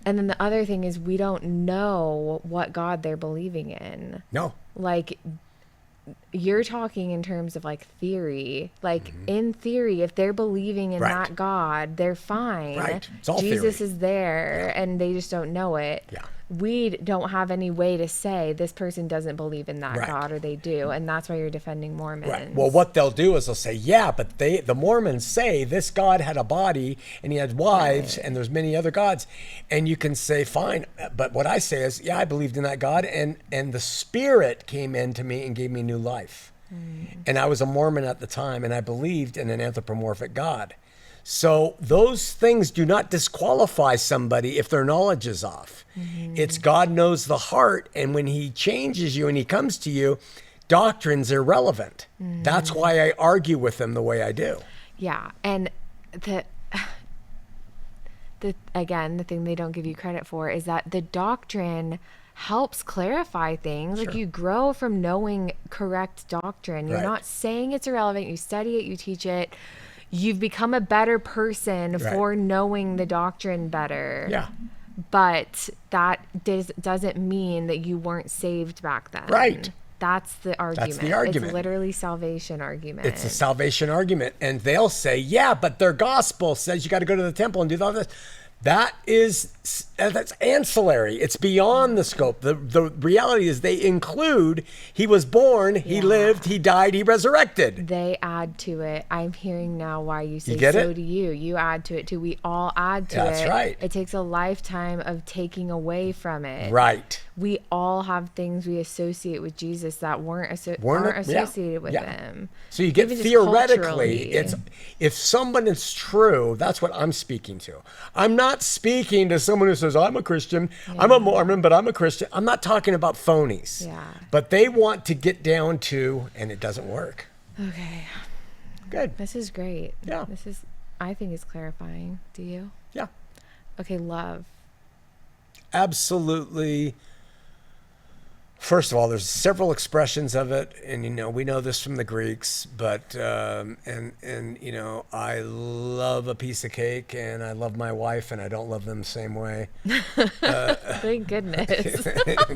and then the other thing is we don't know what God they're believing in. No. Like, you're talking in terms of like theory. Like, in theory, if they're believing in Right. that God, they're fine. Right. It's all Jesus theory. is there, and they just don't know it. Yeah. We don't have any way to say this person doesn't believe in that Right. God or they do, and that's why you're defending Mormons. Right. Well, what they'll do is they'll say, yeah, but the Mormons say this God had a body and he had wives and there's many other gods. And you can say, fine. But what I say is, yeah, I believed in that God and the Spirit came into me and gave me new life. And I was a Mormon at the time and I believed in an anthropomorphic God. So those things do not disqualify somebody if their knowledge is off. It's God knows the heart, and when he changes you and he comes to you, doctrine's irrelevant. That's why I argue with them the way I do. Yeah. And the thing they don't give you credit for is that the doctrine helps clarify things. Like, you grow from knowing correct doctrine. You're Right. not saying it's irrelevant. You study it, you teach it. You've become a better person Right. for knowing the doctrine better. Yeah. But that doesn't mean that you weren't saved back then. Right. That's the argument. the argument. It's literally salvation argument. It's a salvation argument. And they'll say, yeah, but their gospel says you got to go to the temple and do all this. That's ancillary. It's beyond the scope. The reality is they include he was born, he lived, he died, he resurrected. They add to it. I'm hearing now why you say get so it? do you. You add to it too. We all add to it. That's right. It takes a lifetime of taking away from it. Right. We all have things we associate with Jesus that aren't associated with him. So you get Even just theoretically, culturally. it's if someone is true, that's what I'm speaking to. I'm not speaking to someone who says, I'm a Christian, I'm a Mormon, but I'm a Christian. I'm not talking about phonies. Yeah. But they want to get down to, and it doesn't work. Okay. Good. This is great. Yeah. I think it's clarifying. Do you? Yeah. Okay, love. Absolutely. First of all, there's several expressions of it, and we know this from the Greeks. But I love a piece of cake, and I love my wife, and I don't love them the same way. Thank goodness.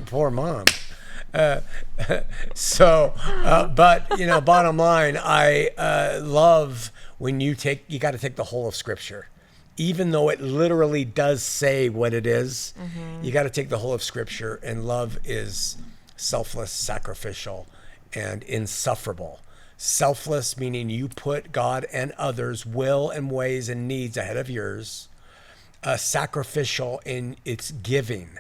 Poor mom. But bottom line, I love when you got to take the whole of Scripture. Even though it literally does say what it is, you got to take the whole of Scripture, and love is selfless, sacrificial, and insufferable. Selfless meaning you put God and others' will and ways and needs ahead of yours. Sacrificial in its giving.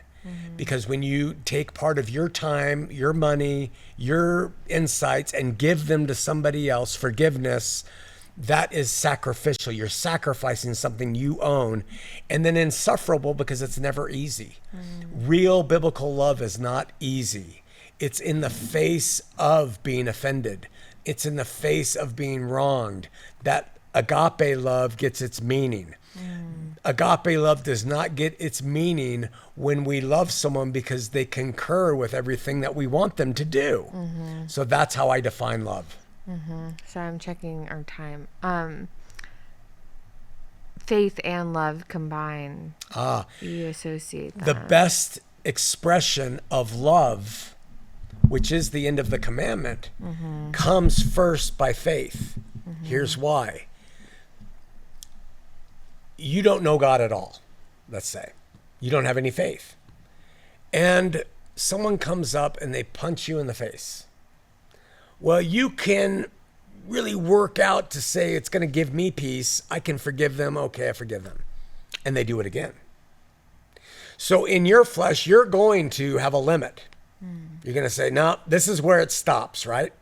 Because when you take part of your time, your money, your insights, and give them to somebody else, forgiveness, that is sacrificial. You're sacrificing something you own. And then insufferable because it's never easy. Real biblical love is not easy. It's in the face of being offended. It's in the face of being wronged. That agape love gets its meaning. Agape love does not get its meaning when we love someone because they concur with everything that we want them to do. So that's how I define love. So I'm checking our time. Faith and love combined. You associate that. The best expression of love, which is the end of the commandment, comes first by faith. Here's why. You don't know God at all, let's say. You don't have any faith. And someone comes up and they punch you in the face. Well, you can really work out to say it's going to give me peace. I can forgive them. Okay, I forgive them. And they do it again. So in your flesh, you're going to have a limit. You're going to say, no, this is where it stops, right?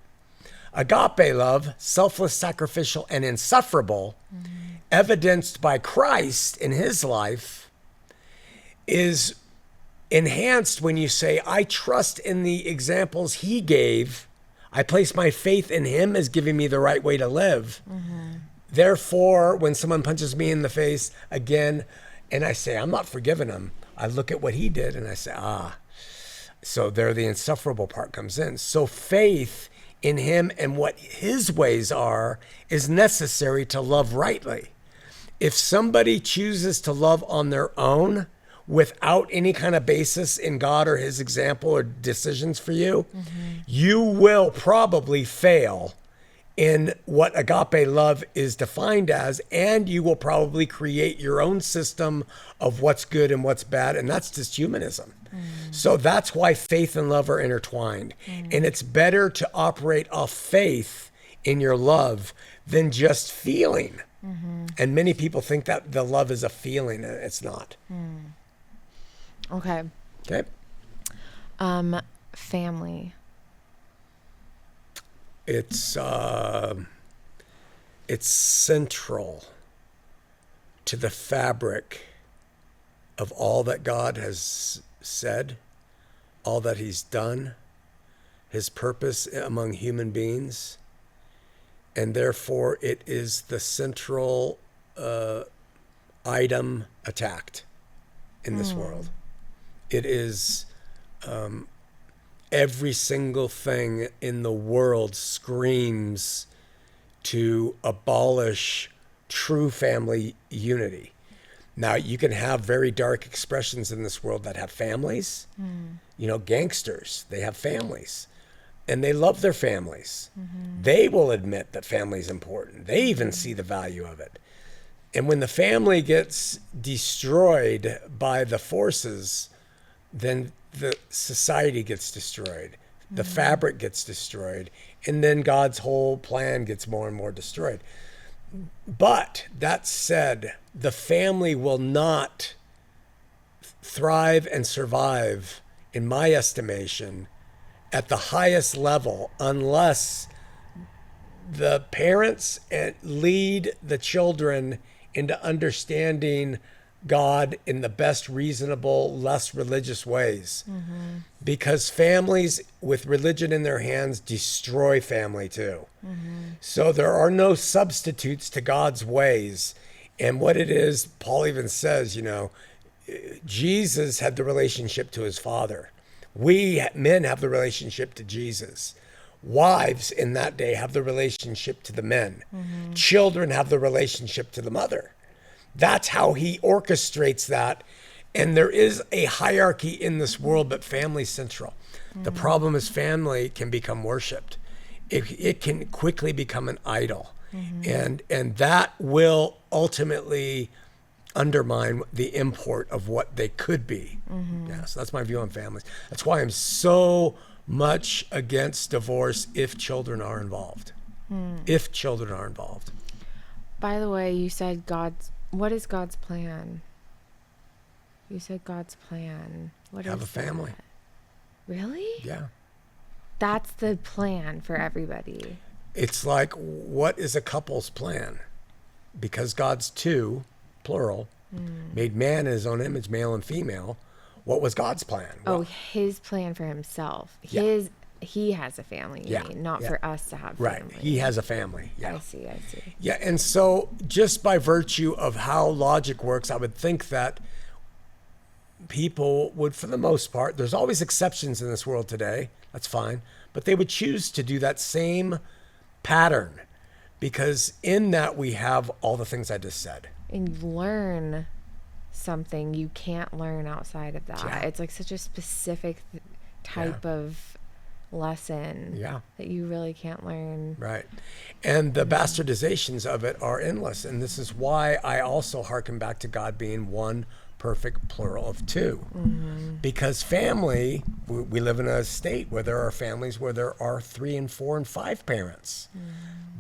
Agape love, selfless, sacrificial, and insufferable, evidenced by Christ in his life, is enhanced when you say, I trust in the examples he gave. I place my faith in him as giving me the right way to live. Therefore, when someone punches me in the face again, and I say, I'm not forgiving him, I look at what he did and I say, so there the insufferable part comes in. So faith in him and what his ways are is necessary to love rightly. If somebody chooses to love on their own without any kind of basis in God or his example or decisions for you, you will probably fail in what agape love is defined as, and you will probably create your own system of what's good and what's bad, and that's just humanism. So that's why faith and love are intertwined. And it's better to operate off faith in your love than just feeling. And many people think that the love is a feeling, and it's not. Okay. Okay. Family. It's central. to the fabric of all that God has said, all that he's done, his purpose among human beings, and therefore it is the central item attacked in this world. It is every single thing in the world screams to abolish true family unity. Now, you can have very dark expressions in this world that have families. You know, gangsters, they have families. And they love their families. They will admit that family is important. They even see the value of it. And when the family gets destroyed by the forces, then the society gets destroyed. The fabric gets destroyed. And then God's whole plan gets more and more destroyed. But that said, the family will not thrive and survive, in my estimation, at the highest level unless the parents lead the children into understanding God in the best reasonable, less religious ways. Because families with religion in their hands destroy family too. So there are no substitutes to God's ways. And what it is, Paul even says, you know, Jesus had the relationship to his Father. We men have the relationship to Jesus. Wives in that day have the relationship to the men. Children have the relationship to the mother. That's how he orchestrates that. And there is a hierarchy in this world, but family's central. The problem is family can become worshipped. It can quickly become an idol. And that will ultimately undermine the import of what they could be. Yeah, so that's my view on families. That's why I'm so much against divorce if children are involved. If children are involved. By the way, you said what is God's plan? You said God's plan. What Have is a family. that? Really? Yeah. That's the plan for everybody. It's like, what is a couple's plan? Because God's two, plural, made man in his own image, male and female. What was God's plan? Oh, his plan for himself. Yeah. He has a family, you mean, not for us to have Right. family. He has a family. Yeah. I see. Yeah, and so just by virtue of how logic works, I would think that people would, for the most part, there's always exceptions in this world today. That's fine. But they would choose to do that same pattern because in that we have all the things I just said. And learn something you can't learn outside of that. Yeah. It's like such a specific type of lesson that you really can't learn. Right. And the bastardizations of it are endless. And this is why I also hearken back to God being one perfect plural of two. Because family, we live in a state where there are families where there are 3 and 4 and 5 parents.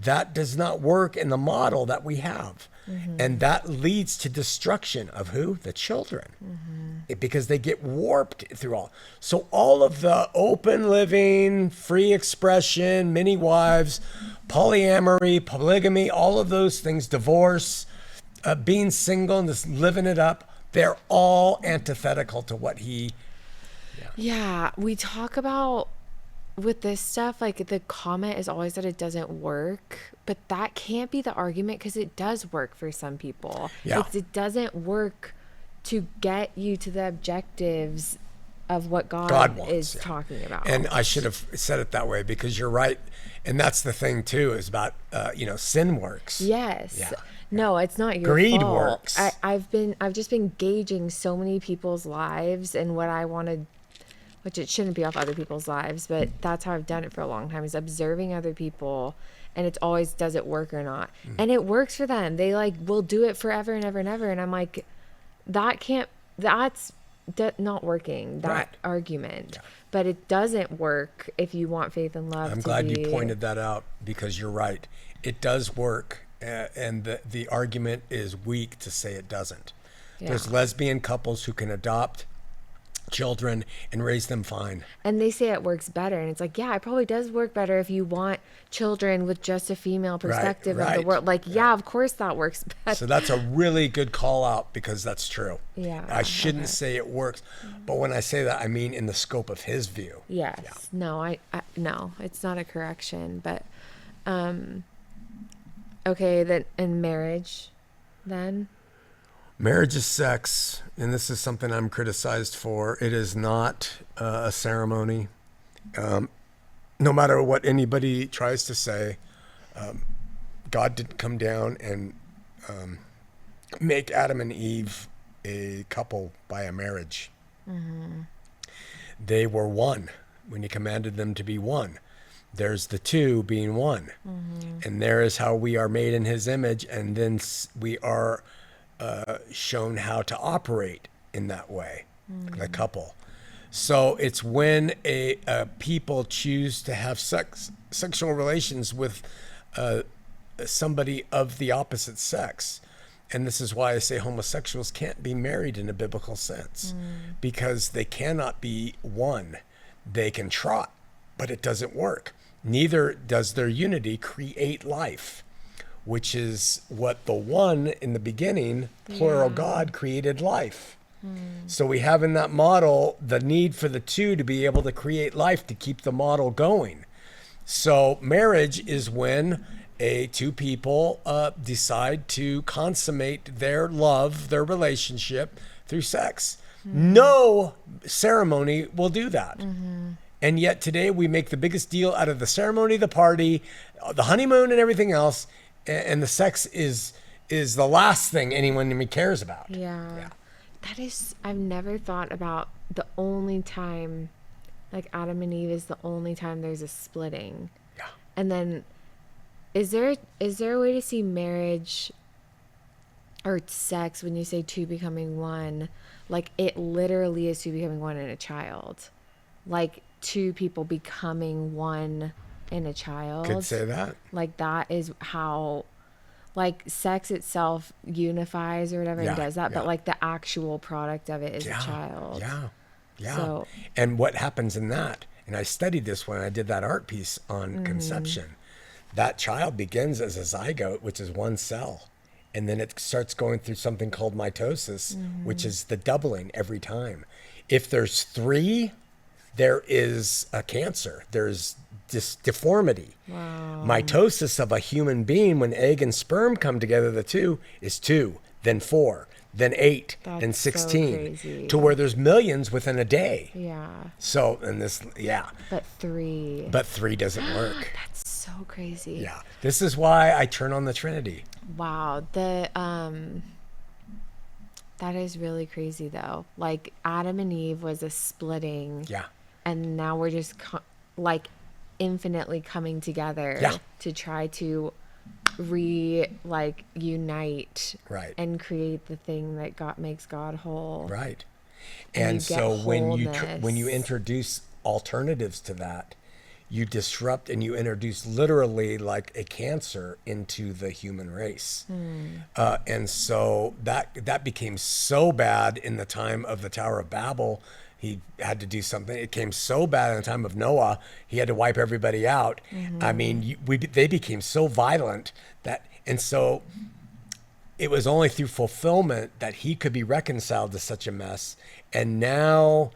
That does not work in the model that we have. And that leads to destruction of who? The children. Because they get warped through all. So all of the open living, free expression, many wives, polyamory, polygamy, all of those things, divorce, being single and just living it up, they're all antithetical to what he... Yeah, we talk about with this stuff, like the comment is always that it doesn't work, but that can't be the argument because it does work for some people. Yeah. It doesn't work to get you to the objectives of what God wants, is talking about. And I should have said it that way because you're right. And that's the thing too, is about, sin works. Yes. Yeah. No, it's not your Greed fault. works. I've just been gauging so many people's lives and what I wanted, which it shouldn't be off other people's lives, but that's how I've done it for a long time, is observing other people, and it's always, does it work or not? And it works for them. They will do it forever and ever and ever. And I'm like, that's not working, that argument. Yeah. But it doesn't work if you want faith and love. I'm glad you pointed that out because you're right. It does work. And the argument is weak to say it doesn't. Yeah. There's lesbian couples who can adopt children and raise them fine. And they say it works better. And it's like, yeah, it probably does work better if you want children with just a female perspective of the right. world. Like, yeah, of course that works better. So that's a really good call out, because that's true. Yeah, I shouldn't say it works, but when I say that, I mean in the scope of his view. Yes. Yeah. No, no, it's not a correction, but, okay, then in marriage, then. Marriage is sex, and this is something I'm criticized for. It is not a ceremony. No matter what anybody tries to say, God didn't come down and make Adam and Eve a couple by a marriage. Mm-hmm. They were one when he commanded them to be one. There's the two being one. Mm-hmm. And there is how we are made in his image, and then we are shown how to operate in that way, the couple. So it's when a people choose to have sexual relations with somebody of the opposite sex. And this is why I say homosexuals can't be married in a biblical sense, because they cannot be one. They can try, but it doesn't work. Neither does their unity create life, which is what the one in the beginning, plural God, created life. So we have in that model the need for the two to be able to create life to keep the model going. So marriage is when two people decide to consummate their love, their relationship through sex. No ceremony will do that. And yet today we make the biggest deal out of the ceremony, the party, the honeymoon and everything else. And the sex is the last thing anyone even cares about. Yeah. That is, I've never thought about the only time, like Adam and Eve is the only time there's a splitting. Yeah. And then is there a way to see marriage or sex when you say two becoming one? Like it literally is two becoming one in a child. Like two people becoming one in a child. Could say that. Like that is how, like sex itself unifies or whatever and does that, but like the actual product of it is a child. Yeah. So, and what happens in that, and I studied this when I did that art piece on conception, that child begins as a zygote, which is one cell. And then it starts going through something called mitosis, which is the doubling every time. If there's three, there is a cancer. There's deformity. Wow. Mitosis of a human being, when egg and sperm come together, the two is 2, then 4, then 8, then 16, so to where there's millions within a day. Yeah. So, and this, But 3. But 3 doesn't work. That's so crazy. Yeah. This is why I turn on the Trinity. Wow. That is really crazy though. Like Adam and Eve was a splitting. Yeah. And now we're just infinitely coming together to try to unite and create the thing that makes God whole. Right. And so when you introduce alternatives to that, you disrupt and you introduce literally like a cancer into the human race. And so that became so bad in the time of the Tower of Babel. He had to do something. It came so bad in the time of Noah, he had to wipe everybody out. I mean, they became so violent and so it was only through fulfillment that he could be reconciled to such a mess. And now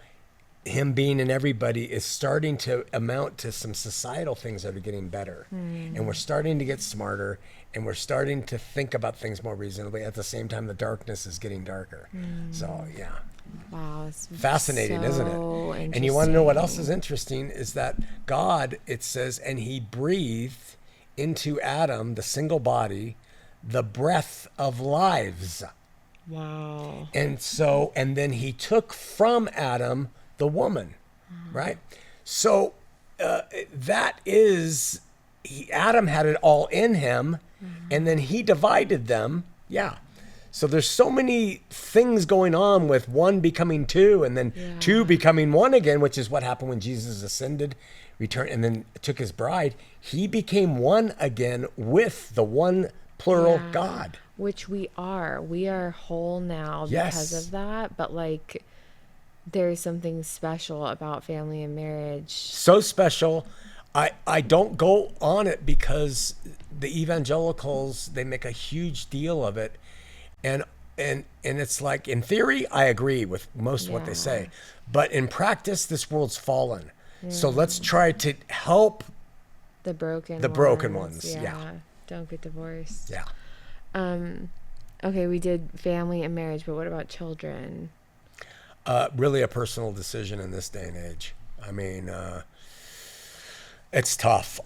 him being in everybody is starting to amount to some societal things that are getting better. And we're starting to get smarter, and we're starting to think about things more reasonably. At the same time, the darkness is getting darker. So, yeah. Wow. It's fascinating, so isn't it? And you want to know what else is interesting is that God, it says, and he breathed into Adam, the single body, the breath of lives. Wow. And so, and then he took from Adam the woman, right? So that is, Adam had it all in him, and then he divided them. Yeah. So there's so many things going on with one becoming two, and then two becoming one again, which is what happened when Jesus ascended, returned, and then took his bride. He became one again with the one plural God. Which we are. We are whole now because of that. But like, there's something special about family and marriage. So special. I don't go on it because the evangelicals, they make a huge deal of it. And it's like, in theory, I agree with most of what they say. But in practice, this world's fallen. So let's try to help The broken ones. Yeah. Don't get divorced. Yeah. Okay, we did family and marriage, but what about children? Really a personal decision in this day and age. I mean, it's tough.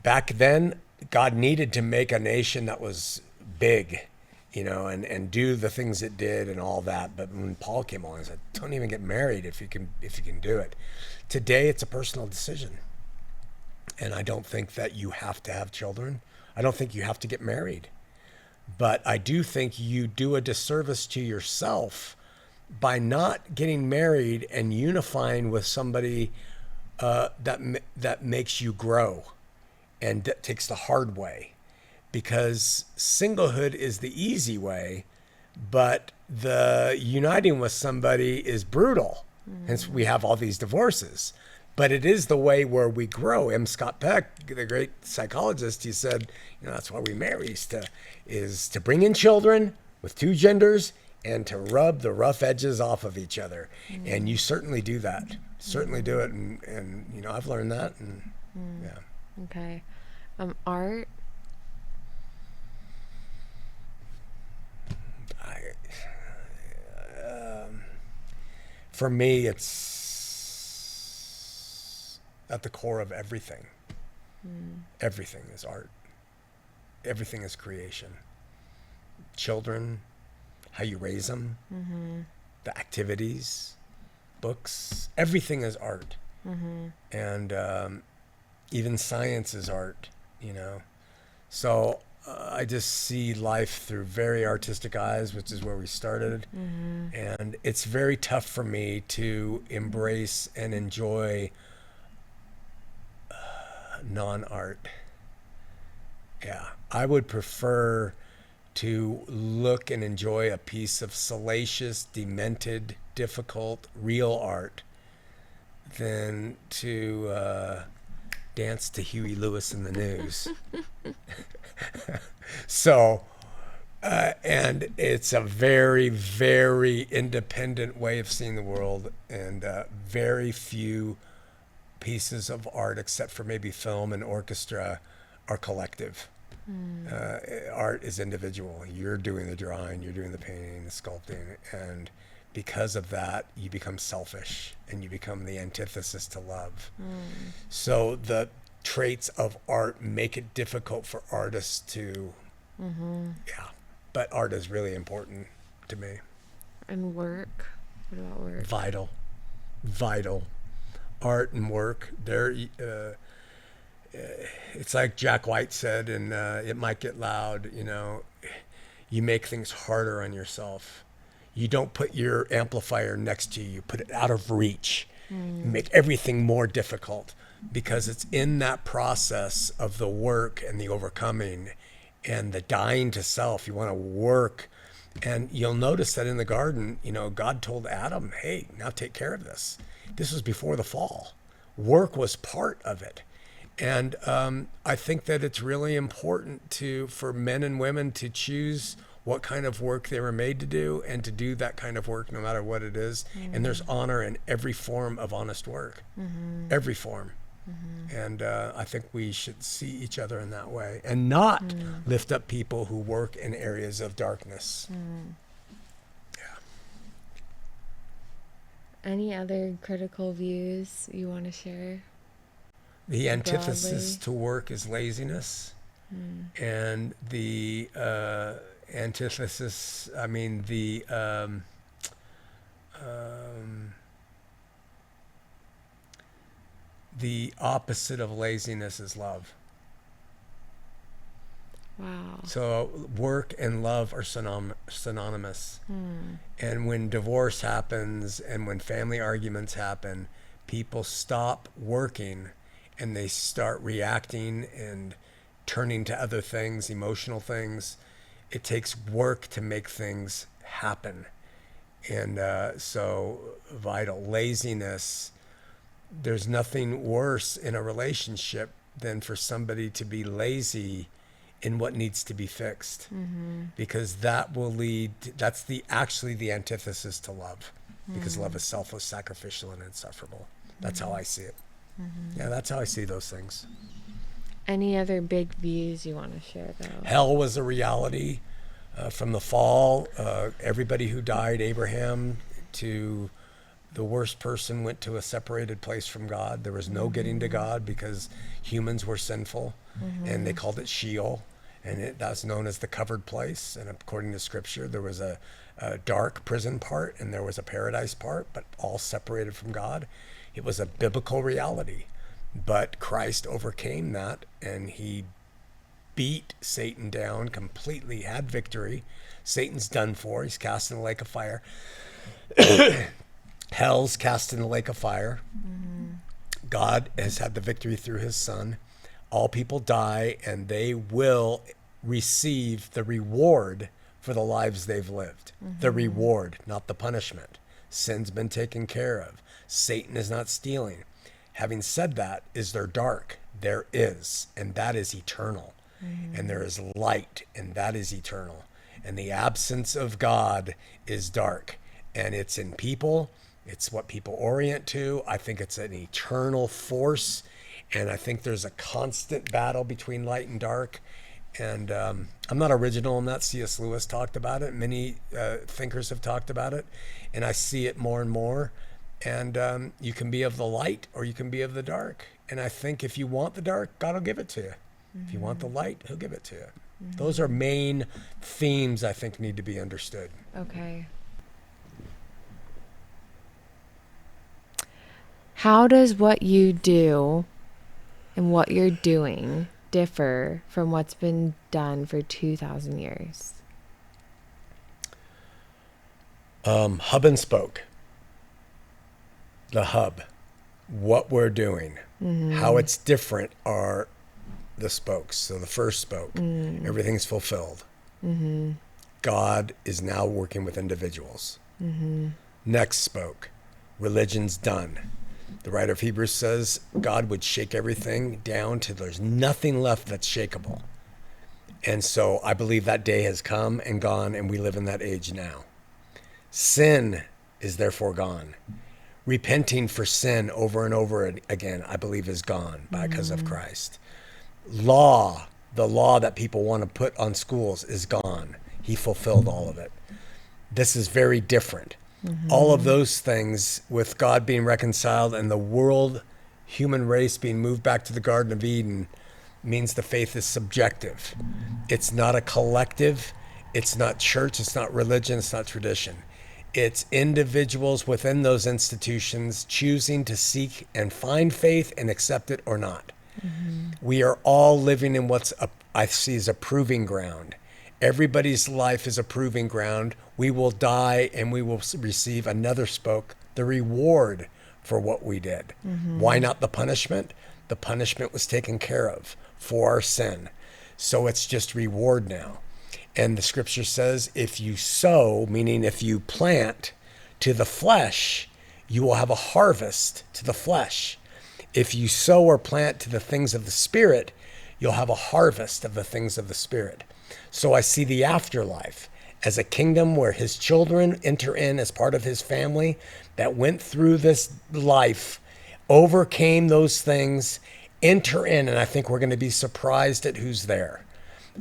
Back then, God needed to make a nation that was big, and do the things it did and all that. But when Paul came along, he said, don't even get married if you can do it. Today, it's a personal decision. And I don't think that you have to have children. I don't think you have to get married. But I do think you do a disservice to yourself by not getting married and unifying with somebody that makes you grow and that takes the hard way. Because singlehood is the easy way, but the uniting with somebody is brutal. Hence we have all these divorces. But it is the way where we grow. M. Scott Peck, the great psychologist, he said, that's why we marry, is to bring in children with two genders and to rub the rough edges off of each other. And you certainly do that. Certainly do it. And I've learned that. And yeah. Okay. Art? For me, it's at the core of everything. Everything is art. Everything is creation. Children, how you raise them, the activities, books, everything is art. And even science is art, So I just see life through very artistic eyes, which is where we started. And it's very tough for me to embrace and enjoy non-art. Yeah, I would prefer to look and enjoy a piece of salacious, demented, difficult, real art than to dance to Huey Lewis in the News. So, and it's a very, very independent way of seeing the world, and very few pieces of art, except for maybe film and orchestra, are collective. Art is individual. You're doing the drawing, you're doing the painting, the sculpting, and because of that, you become selfish and you become the antithesis to love. So the traits of art make it difficult for artists to, but art is really important to me. And work? What about work? Vital. Art and work, it's like Jack White said, and It Might Get Loud, you make things harder on yourself. You don't put your amplifier next to you, you put it out of reach. You make everything more difficult, because it's in that process of the work and the overcoming and the dying to self. You want to work. And you'll notice that in the garden, God told Adam, hey, now take care of this. This was before the fall. Work was part of it. And I think that it's really important for men and women to choose what kind of work they were made to do, and to do that kind of work no matter what it is. And there's honor in every form of honest work, every form. And I think we should see each other in that way, and not lift up people who work in areas of darkness. Yeah. Any other critical views you want to share? The antithesis Broadly. to work is laziness. And the antithesis, the opposite of laziness is love. Wow. So work and love are synonymous. And when divorce happens and when family arguments happen, people stop working and they start reacting and turning to other things, emotional things. It takes work to make things happen. And so vital laziness, there's nothing worse in a relationship than for somebody to be lazy in what needs to be fixed, because that will lead, that's actually the antithesis to love, because love is selfless, sacrificial, and insufferable. That's how I see it. Yeah, that's how I see those things. Any other big views you want to share, though? Hell was a reality from the fall. Everybody who died, Abraham to the worst person, went to a separated place from God. There was no getting to God because humans were sinful, and they called it Sheol, and that's known as the covered place. And according to Scripture, there was a dark prison part and there was a paradise part, but all separated from God. It was a biblical reality, but Christ overcame that, and he beat Satan down completely, had victory. Satan's done for. He's cast in the lake of fire. Hell's cast in the lake of fire. God has had the victory through his son. All people die, and they will receive the reward for the lives they've lived. The reward, not the punishment. Sin's been taken care of. Satan is not stealing. Having said that, is there dark? There is, and that is eternal. And there is light, and that is eternal. And the absence of God is dark, and it's in people. It's what people orient to. I think it's an eternal force, and I think there's a constant battle between light and dark. And I'm not original in that. C.S. Lewis talked about it. Many thinkers have talked about it, and I see it more and more. And you can be of the light or you can be of the dark. And I think if you want the dark, God will give it to you. If you want the light, he'll give it to you. Those are main themes I think need to be understood. Okay. How does what you do and what you're doing differ from what's been done for 2,000 years? Hub and spoke. The hub. What we're doing. How it's different are the spokes. So the first spoke, everything's fulfilled. God is now working with individuals. Next spoke, religion's done. The writer of Hebrews says God would shake everything down till there's nothing left that's shakeable. And so I believe that day has come and gone, and we live in that age now. Sin is therefore gone. Repenting for sin over and over again, I believe, is gone because of Christ. Law, the law that people want to put on schools, is gone. He fulfilled all of it. This is very different. All of those things, with God being reconciled and the world, human race being moved back to the Garden of Eden, means the faith is subjective. It's not a collective. It's not church. It's not religion. It's not tradition. It's individuals within those institutions choosing to seek and find faith and accept it or not. We are all living in what's I see as a proving ground. Everybody's life is a proving ground. We will die and we will receive another spoke, the reward for what we did. Why not the punishment? The punishment was taken care of for our sin. So it's just reward now. And the scripture says, if you sow, meaning if you plant to the flesh, you will have a harvest to the flesh. If you sow or plant to the things of the Spirit, you'll have a harvest of the things of the Spirit. So I see the afterlife as a kingdom where his children enter in as part of his family that went through this life, overcame those things, enter in, and I think we're going to be surprised at who's there.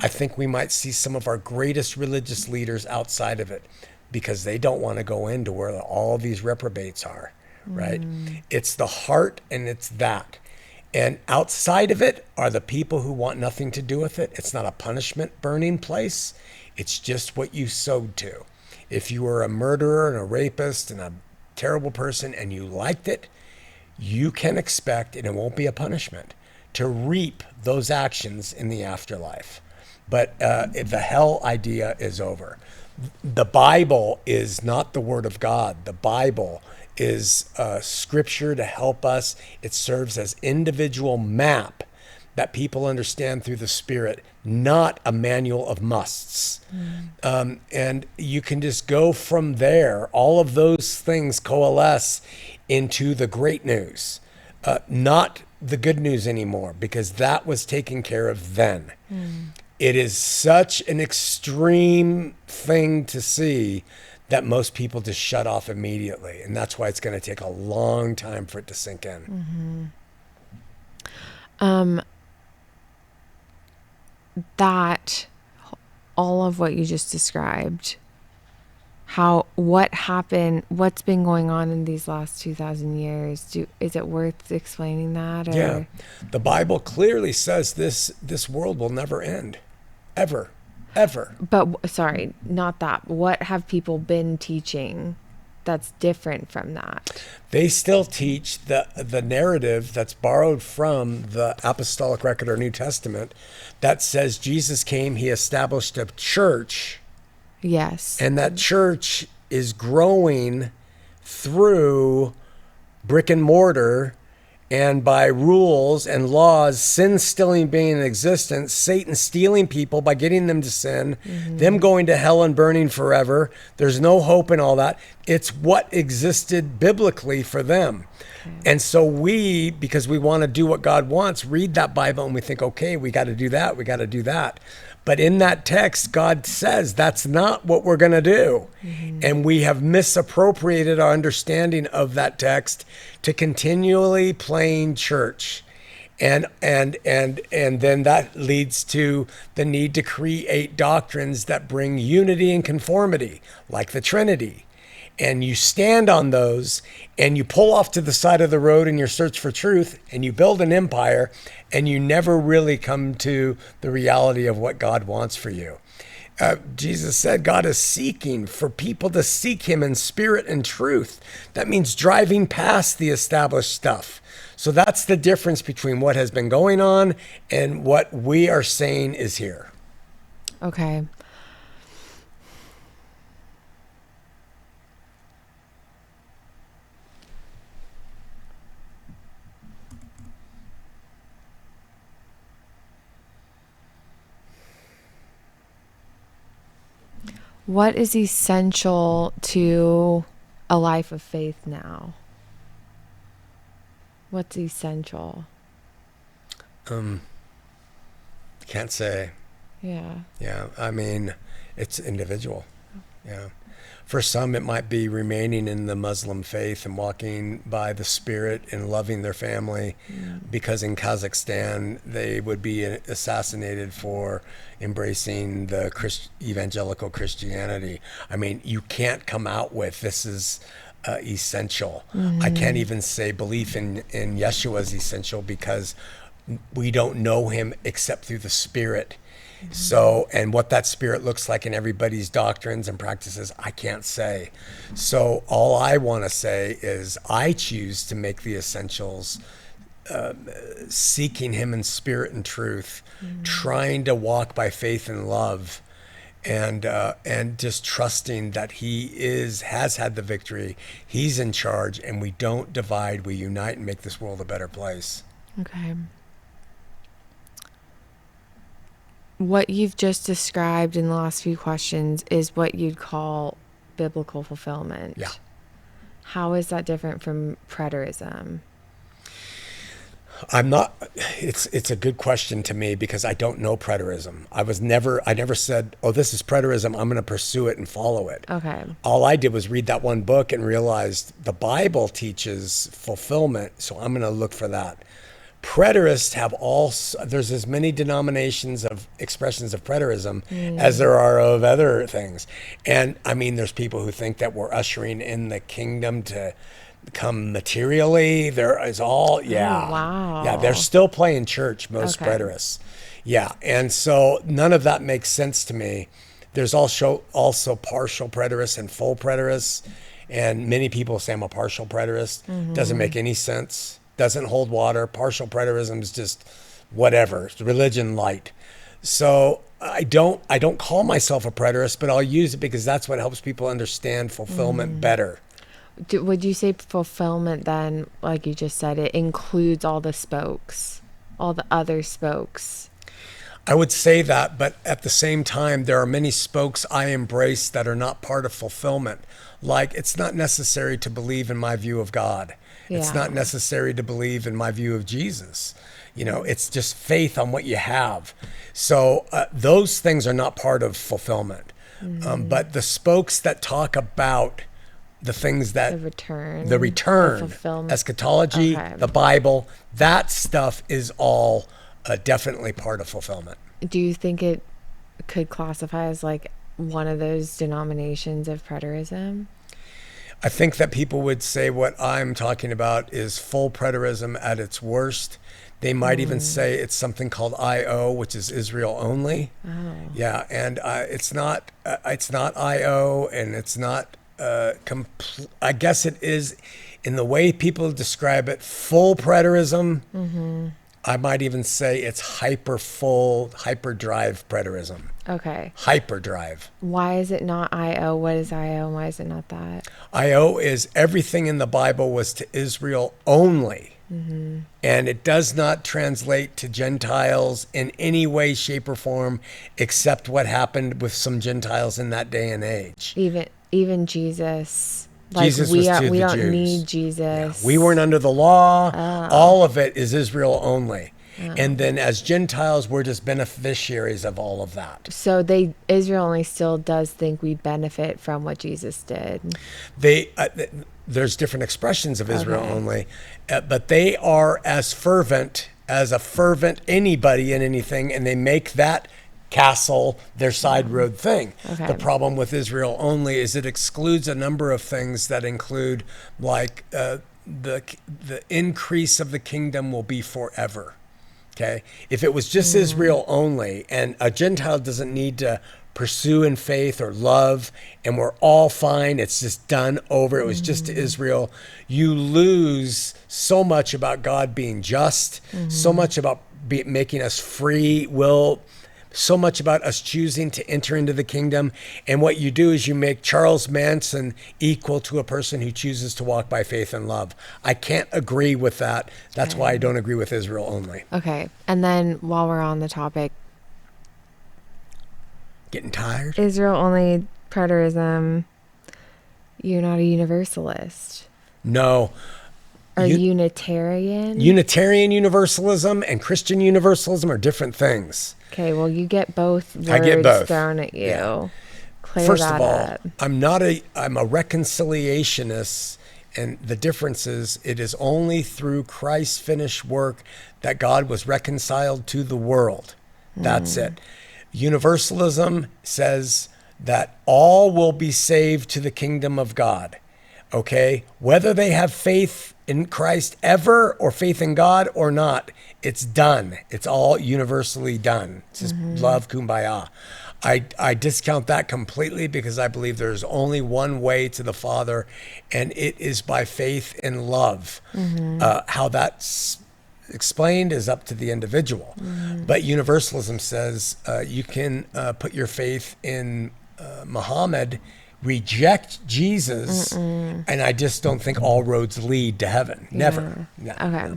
I think we might see some of our greatest religious leaders outside of it because they don't want to go into where all these reprobates are, right? It's the heart, and it's that. And outside of it are the people who want nothing to do with it. It's not a punishment burning place. It's just what you sowed to. If you were a murderer and a rapist and a terrible person and you liked it, you can expect, and it won't be a punishment, to reap those actions in the afterlife. But the hell idea is over. The Bible is not the Word of God. The Bible is scripture to help us. It serves as individual map that people understand through the Spirit, not a manual of musts. And you can just go from there. All of those things coalesce into the great news, not the good news anymore, because that was taken care of then. It is such an extreme thing to see that most people just shut off immediately. And that's why it's going to take a long time for it to sink in. That all of what you just described, what happened, what's been going on in these last 2,000 years, is it worth explaining that? Or? Yeah. The Bible clearly says this world will never end. Ever. But sorry, not that. What have people been teaching that's different from that? They still teach the narrative that's borrowed from the apostolic record or New Testament that says Jesus came, he established a church. Yes. And that church is growing through brick and mortar and by rules and laws, sin still being in existence, Satan stealing people by getting them to sin, them going to hell and burning forever. There's no hope in all that. It's what existed biblically for them. Okay. And so we, because we want to do what God wants, read that Bible and we think, okay, we got to do that. We got to do that. But in that text, God says that's not what we're going to do. And we have misappropriated our understanding of that text to continually playing church. And then that leads to the need to create doctrines that bring unity and conformity, like the Trinity. And you stand on those and you pull off to the side of the road in your search for truth and you build an empire and you never really come to the reality of what God wants for you. Jesus said God is seeking for people to seek him in spirit and truth. That means driving past the established stuff. So that's the difference between what has been going on and what we are saying is here. Okay. What is essential to a life of faith now? What's essential? Can't say. Yeah. Yeah, I mean, it's individual. Yeah. For some, it might be remaining in the Muslim faith and walking by the Spirit and loving their family, because in Kazakhstan, they would be assassinated for embracing the evangelical Christianity. I mean, you can't come out with this is essential. I can't even say belief in Yeshua is essential because we don't know him except through the Spirit. So, and what that Spirit looks like in everybody's doctrines and practices, I can't say. So all I want to say is I choose to make the essentials seeking him in spirit and truth, trying to walk by faith and love, and just trusting that he has had the victory. He's in charge, and we don't divide, we unite and make this world a better place. Okay. What you've just described in the last few questions is what you'd call biblical fulfillment. Yeah. How is that different from preterism? It's a good question to me because I don't know preterism. I never said, oh, this is preterism, I'm going to pursue it and follow it. Okay. All I did was read that one book and realized the Bible teaches fulfillment, so I'm going to look for that. Preterists have there's as many denominations of expressions of preterism as there are of other things. And I mean, there's people who think that we're ushering in the kingdom to come materially. There is all, yeah. Oh, wow. Yeah, they're still playing church, most preterists. Yeah, and so none of that makes sense to me. There's also partial preterists and full preterists. And many people say I'm a partial preterist. Doesn't make any sense. Doesn't hold water. Partial preterism is just whatever. It's religion light. So I don't call myself a preterist, but I'll use it because that's what helps people understand fulfillment better. Would you say fulfillment then, like you just said, it includes all the spokes? all the other spokes. I would say that, but at the same time, there are many spokes I embrace that are not part of fulfillment. Like, it's not necessary to believe in my view of God. It's Yeah. not necessary to believe in my view of Jesus. You know, it's just faith on what you have. So those things are not part of fulfillment. But the spokes that talk about the things that The return, the fulfillment. eschatology, Okay. the Bible, that stuff is all definitely part of fulfillment. Do you think it could classify as like one of those denominations of preterism? I think that people would say what I'm talking about is full preterism at its worst. They might even say it's something called IO, which is Israel only. Oh. Yeah, and it's not IO, and it's not I guess it is, in the way people describe it, full preterism. I might even say it's hyperdrive preterism. Okay. Hyperdrive. Why is it not IO? What is IO? Why is it not that? IO is everything in the Bible was to Israel only. And it does not translate to Gentiles in any way, shape, or form, except what happened with some Gentiles in that day and age. Even Jesus. Like Jesus we was to we the don't Jews. need Jesus. We weren't under the law. All of it is Israel only. And then as Gentiles, we're just beneficiaries of all of that. So Israel only still does think we benefit from what Jesus did. There's different expressions of Israel Okay. only, but they are as fervent as a fervent anybody in anything, and they make that castle their side road thing. Okay. The problem with Israel only is it excludes a number of things that include, like, the increase of the kingdom will be forever. Okay, if it was just Israel only, and a Gentile doesn't need to pursue in faith or love, and we're all fine, it's just done over, it was just to Israel, you lose so much about God being just, so much about making us free will, so much about us choosing to enter into the kingdom. And what you do is you make Charles Manson equal to a person who chooses to walk by faith and love. I can't agree with that. That's why I don't agree with Israel only. Okay. And then while we're on the topic, Getting tired? Israel only preterism, you're not a universalist. No. Or Unitarian? Unitarian Universalism and Christian Universalism are different things. Okay, well, you get both words I get both. thrown at you. Yeah. Clear First that of all, up. I'm a reconciliationist, and the difference is it is only through Christ's finished work that God was reconciled to the world. That's it. Universalism says that all will be saved to the kingdom of God. Okay? Whether they have faith in Christ ever or faith in God or not, it's done. It's all universally done. It's just love, kumbaya. I discount that completely because I believe there's only one way to the Father, and it is by faith and love. How that's explained is up to the individual. But universalism says you can put your faith in Muhammad, reject Jesus, and I just don't think all roads lead to heaven. Never. No, Okay.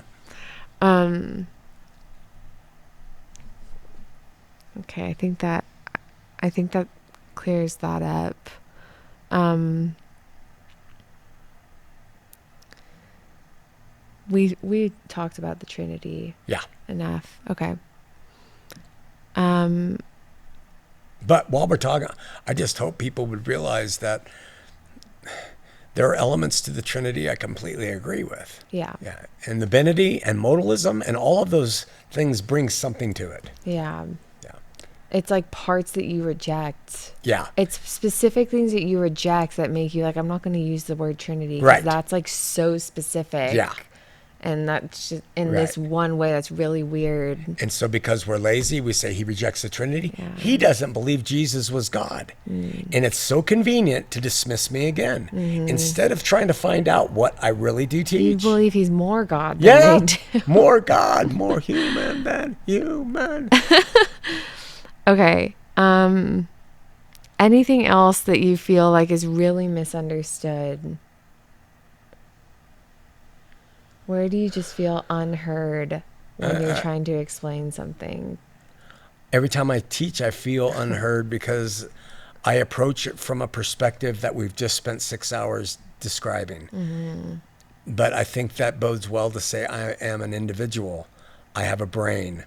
no. Okay, I think that clears that up. We talked about the Trinity Yeah. enough. Okay. But while we're talking, I just hope people would realize that there are elements to the Trinity I completely agree with. Yeah. Yeah. And the Benedy and modalism and all of those things bring something to it. Yeah. Yeah. It's like parts that you reject. Yeah. It's specific things that you reject that make you like, I'm not going to use the word Trinity. 'Cause Right. That's like so specific. Yeah. And that's just in Right. this one way that's really weird. And so because we're lazy, we say he rejects the Trinity. Yeah. He doesn't believe Jesus was God. And it's so convenient to dismiss me again instead of trying to find out what I really do You teach. believe he's more God than Yeah, they do. more God, more human than human. Okay. Anything else that you feel like is really misunderstood? Where do you just feel unheard when you're trying to explain something. Every time I teach, I feel unheard because I approach it from a perspective that we've just spent 6 hours describing. But I think that bodes well to say I am an individual. I have a brain.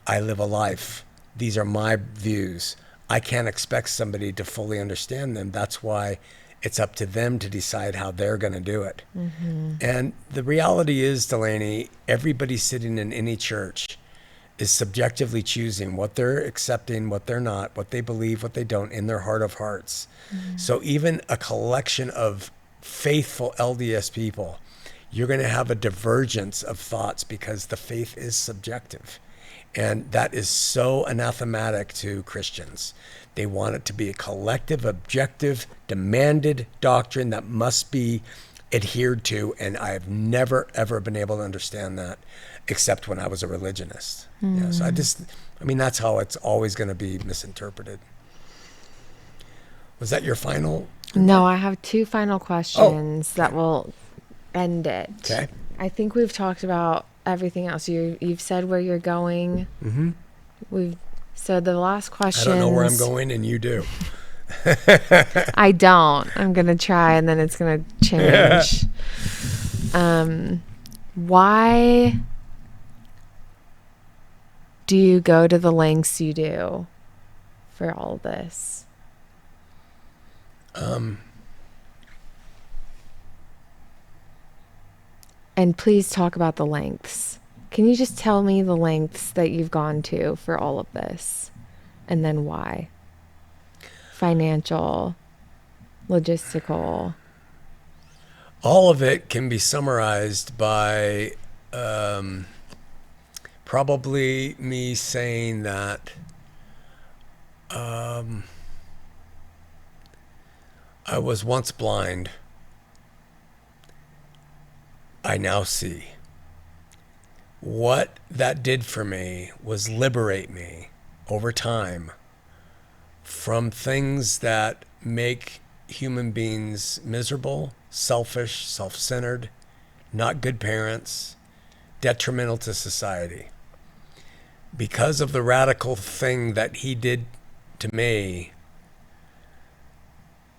I live a life. These are my views. I can't expect somebody to fully understand them. That's why it's up to them to decide how they're going to do it. And the reality is, Delaney, everybody sitting in any church is subjectively choosing what they're accepting, what they're not, what they believe, what they don't, in their heart of hearts. So even a collection of faithful LDS people, you're going to have a divergence of thoughts because the faith is subjective. And that is so anathematic to Christians. They want it to be a collective, objective, demanded doctrine that must be adhered to. And I have never, ever been able to understand that, except when I was a religionist. Yeah, so that's how it's always going to be misinterpreted. Was that your final? No, I have 2 final questions that will end it. Okay. I think we've talked about everything else. You've said where you're going. So the last question. I don't know where I'm going, and you do. I don't. I'm gonna try, and then it's gonna change. Why do you go to the lengths you do for all this? And please talk about the lengths. Can you just tell me the lengths that you've gone to for all of this? And then why? Financial, logistical. All of it can be summarized by probably me saying that I was once blind. I now see. What that did for me was liberate me over time from things that make human beings miserable, selfish, self-centered, not good parents, detrimental to society. Because of the radical thing that he did to me,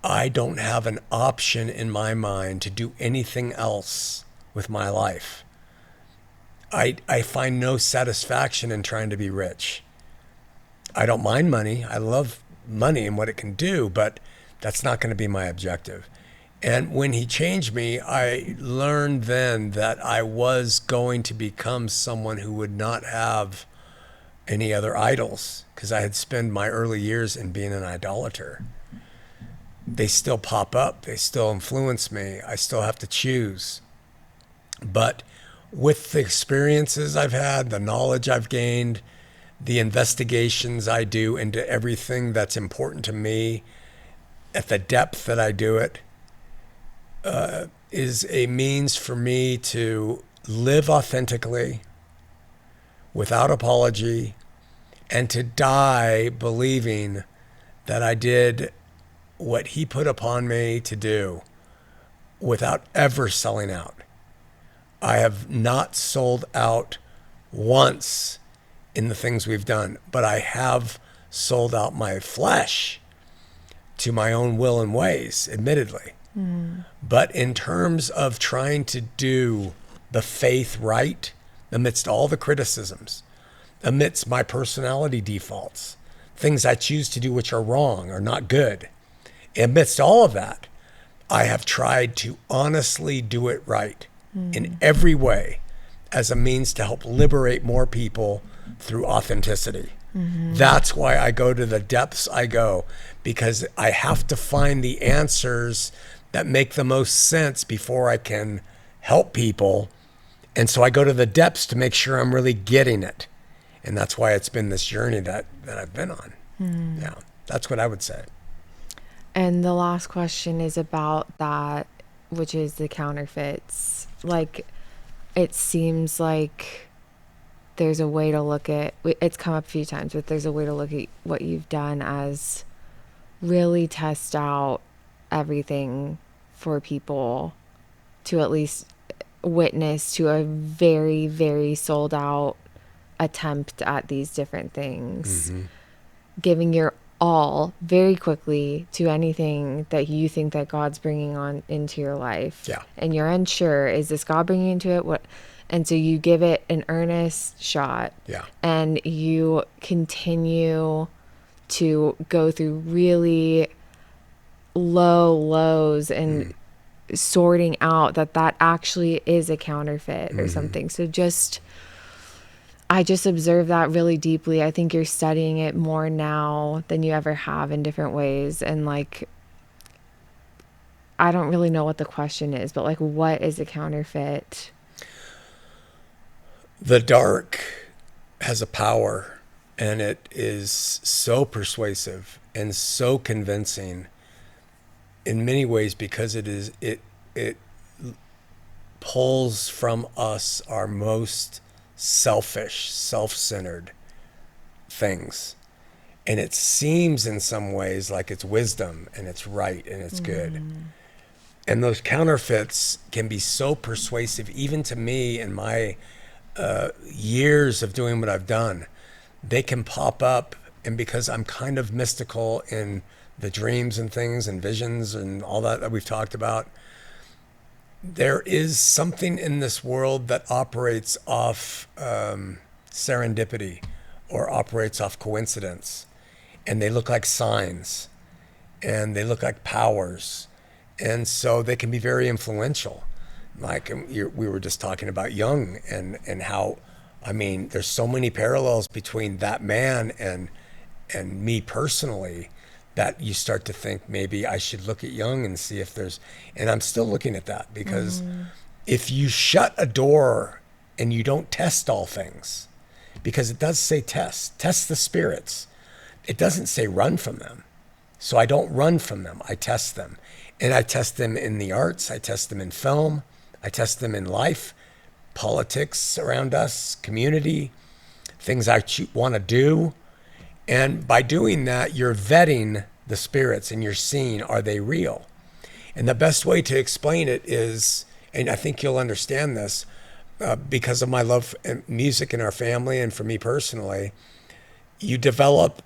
I don't have an option in my mind to do anything else with my life. I find no satisfaction in trying to be rich. I don't mind money. I love money and what it can do, but that's not going to be my objective. And when he changed me, I learned then that I was going to become someone who would not have any other idols, because I had spent my early years in being an idolater. They still pop up. They still influence me. I still have to choose. But with the experiences I've had, the knowledge I've gained, the investigations I do into everything that's important to me, at the depth that I do it, is a means for me to live authentically, without apology, and to die believing that I did what he put upon me to do without ever selling out. I have not sold out once in the things we've done, but I have sold out my flesh to my own will and ways, admittedly. But in terms of trying to do the faith right, amidst all the criticisms, amidst my personality defaults, things I choose to do which are wrong or not good, amidst all of that, I have tried to honestly do it right in every way as a means to help liberate more people through authenticity. That's why I go to the depths I go, because I have to find the answers that make the most sense before I can help people. And so I go to the depths to make sure I'm really getting it. And that's why it's been this journey that I've been on. Yeah, that's what I would say. And the last question is about that, which is the counterfeits. Like, it seems like there's a way to look at, it's come up a few times, but there's a way to look at what you've done as really test out everything for people to at least witness to a very, very sold out attempt at these different things, giving your all very quickly to anything that you think that God's bringing on into your life. Yeah. And you're unsure, is this God bringing into it? What? And so you give it an earnest shot. Yeah. And you continue to go through really low lows and sorting out that actually is a counterfeit or something. So I just observe that really deeply. I think you're studying it more now than you ever have in different ways. And like, I don't really know what the question is, but like, what is a counterfeit? The dark has a power, and it is so persuasive and so convincing in many ways, because it pulls from us our most selfish, self-centered things. And it seems in some ways like it's wisdom and it's right and it's good. And those counterfeits can be so persuasive, even to me in my years of doing what I've done. They can pop up, and because I'm kind of mystical in the dreams and things and visions and all that we've talked about, there is something in this world that operates off serendipity or operates off coincidence. And they look like signs, and they look like powers. And so they can be very influential. Like we were just talking about Jung and how, I mean, there's so many parallels between that man and me personally, that you start to think maybe I should look at Jung and see if there's, and I'm still looking at that, because if you shut a door and you don't test all things, because it does say test the spirits. It doesn't say run from them. So I don't run from them, I test them. And I test them in the arts, I test them in film, I test them in life, politics around us, community, things I want to do. And by doing that, you're vetting the spirits and you're seeing, are they real? And the best way to explain it is, and I think you'll understand this, because of my love for music in our family and for me personally, you develop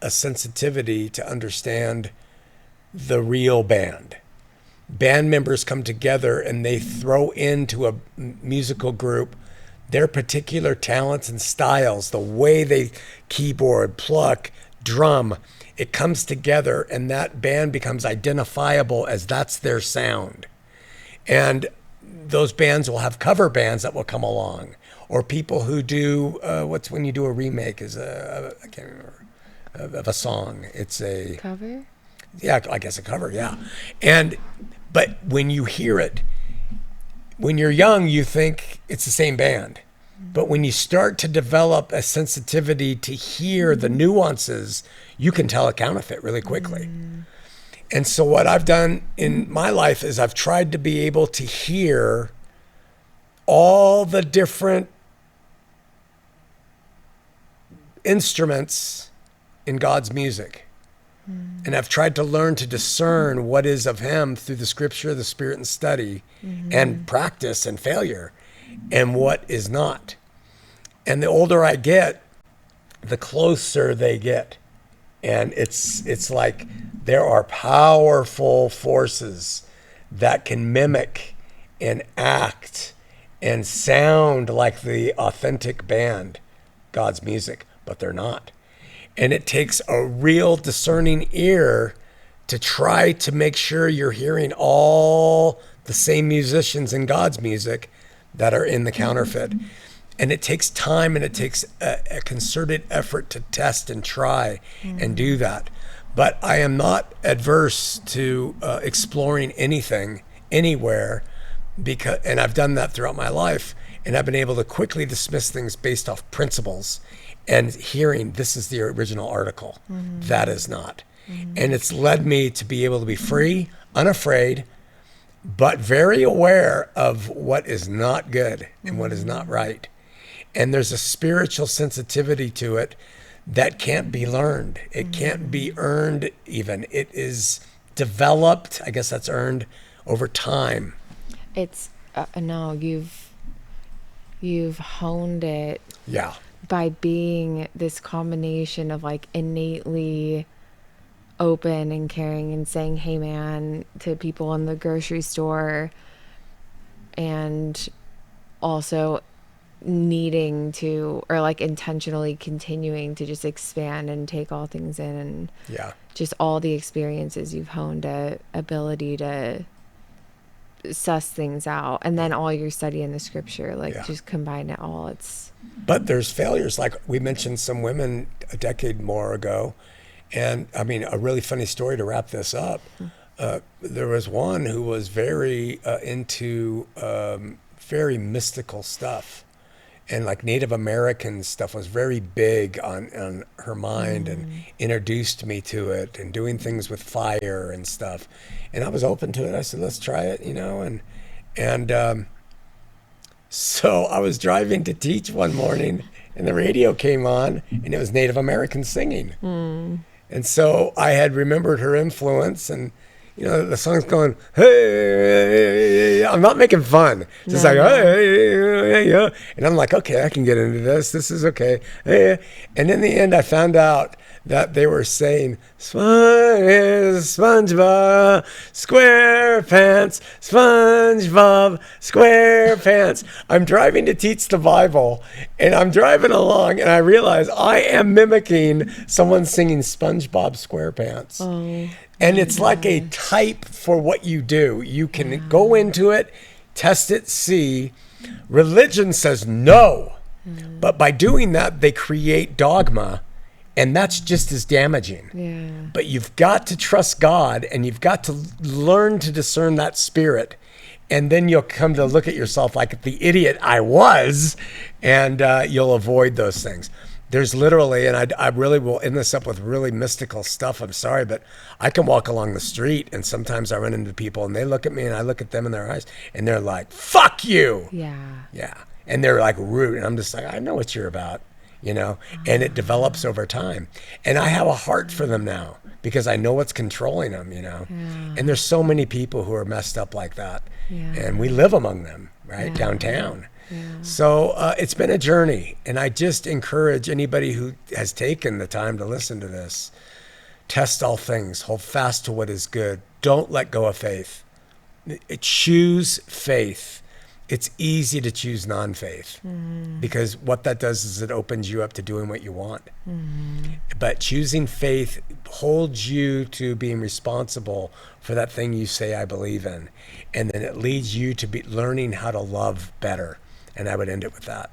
a sensitivity to understand the real band. Band members come together and they throw into a musical group their particular talents and styles, the way they keyboard, pluck, drum. It comes together, and that band becomes identifiable as that's their sound. And those bands will have cover bands that will come along, or people who do what's when you do a remake is I can't remember of a song. It's a Cover? Yeah, I guess a cover. Yeah, but when you hear it, when you're young, you think it's the same band. But when you start to develop a sensitivity to hear the nuances, you can tell a counterfeit really quickly. And so what I've done in my life is I've tried to be able to hear all the different instruments in God's music. And I've tried to learn to discern what is of him through the scripture, the spirit, and study, and practice and failure, and what is not. And the older I get, the closer they get. And it's like there are powerful forces that can mimic and act and sound like the authentic band, God's music, but they're not. And it takes a real discerning ear to try to make sure you're hearing all the same musicians in God's music that are in the counterfeit. And it takes time, and it takes a concerted effort to test and try and do that. But I am not adverse to exploring anything, anywhere, and I've done that throughout my life. And I've been able to quickly dismiss things based off principles and hearing this is the original article. That is not. And it's led me to be able to be free, unafraid, but very aware of what is not good and what is not right. And there's a spiritual sensitivity to it that can't be learned. It can't be earned even. It is developed, I guess that's earned over time. It's, no, you've honed it Yeah. by being this combination of like innately open and caring and saying hey man to people in the grocery store, and also needing to, or like intentionally continuing to just expand and take all things in, and Yeah. just all the experiences you've honed a ability to suss things out, and then all your study in the scripture, like Yeah. just combine it all. It's But there's failures. Like we mentioned some women a decade more ago. And I mean, a really funny story to wrap this up. There was one who was very into very mystical stuff. And like Native American stuff was very big on her mind, and introduced me to it, and doing things with fire and stuff. And I was open to it. I said, let's try it, and so I was driving to teach one morning, and the radio came on, and it was Native American singing. And so I had remembered her influence, and the song's going, hey, I'm not making fun. Just like, hey, and I'm like, okay, I can get into this. This is okay. Hey. And in the end, I found out that they were saying, SpongeBob SquarePants, SpongeBob SquarePants. I'm driving to teach the Bible, and I'm driving along, and I realize I am mimicking someone singing SpongeBob SquarePants. And it's like a type for what you do. You can go into it, test it, see. Religion says no. But by doing that, they create dogma. And that's just as damaging. yeah. But you've got to trust God, and you've got to learn to discern that spirit. And then you'll come to look at yourself like the idiot I was, and you'll avoid those things. There's literally, and I really will end this up with really mystical stuff. I'm sorry, but I can walk along the street, and sometimes I run into people, and they look at me, and I look at them in their eyes, and they're like, fuck you. Yeah. Yeah. And they're like rude. And I'm just like, I know what you're about, and it develops over time. And I have a heart for them now because I know what's controlling them, And there's so many people who are messed up like that. Yeah. And we live among them, right? Downtown. So it's been a journey, and I just encourage anybody who has taken the time to listen to this, test all things, hold fast to what is good. Don't let go of faith. Choose faith. It's easy to choose non-faith because what that does is it opens you up to doing what you want. But choosing faith holds you to being responsible for that thing you say I believe in. And then it leads you to be learning how to love better. And I would end it with that.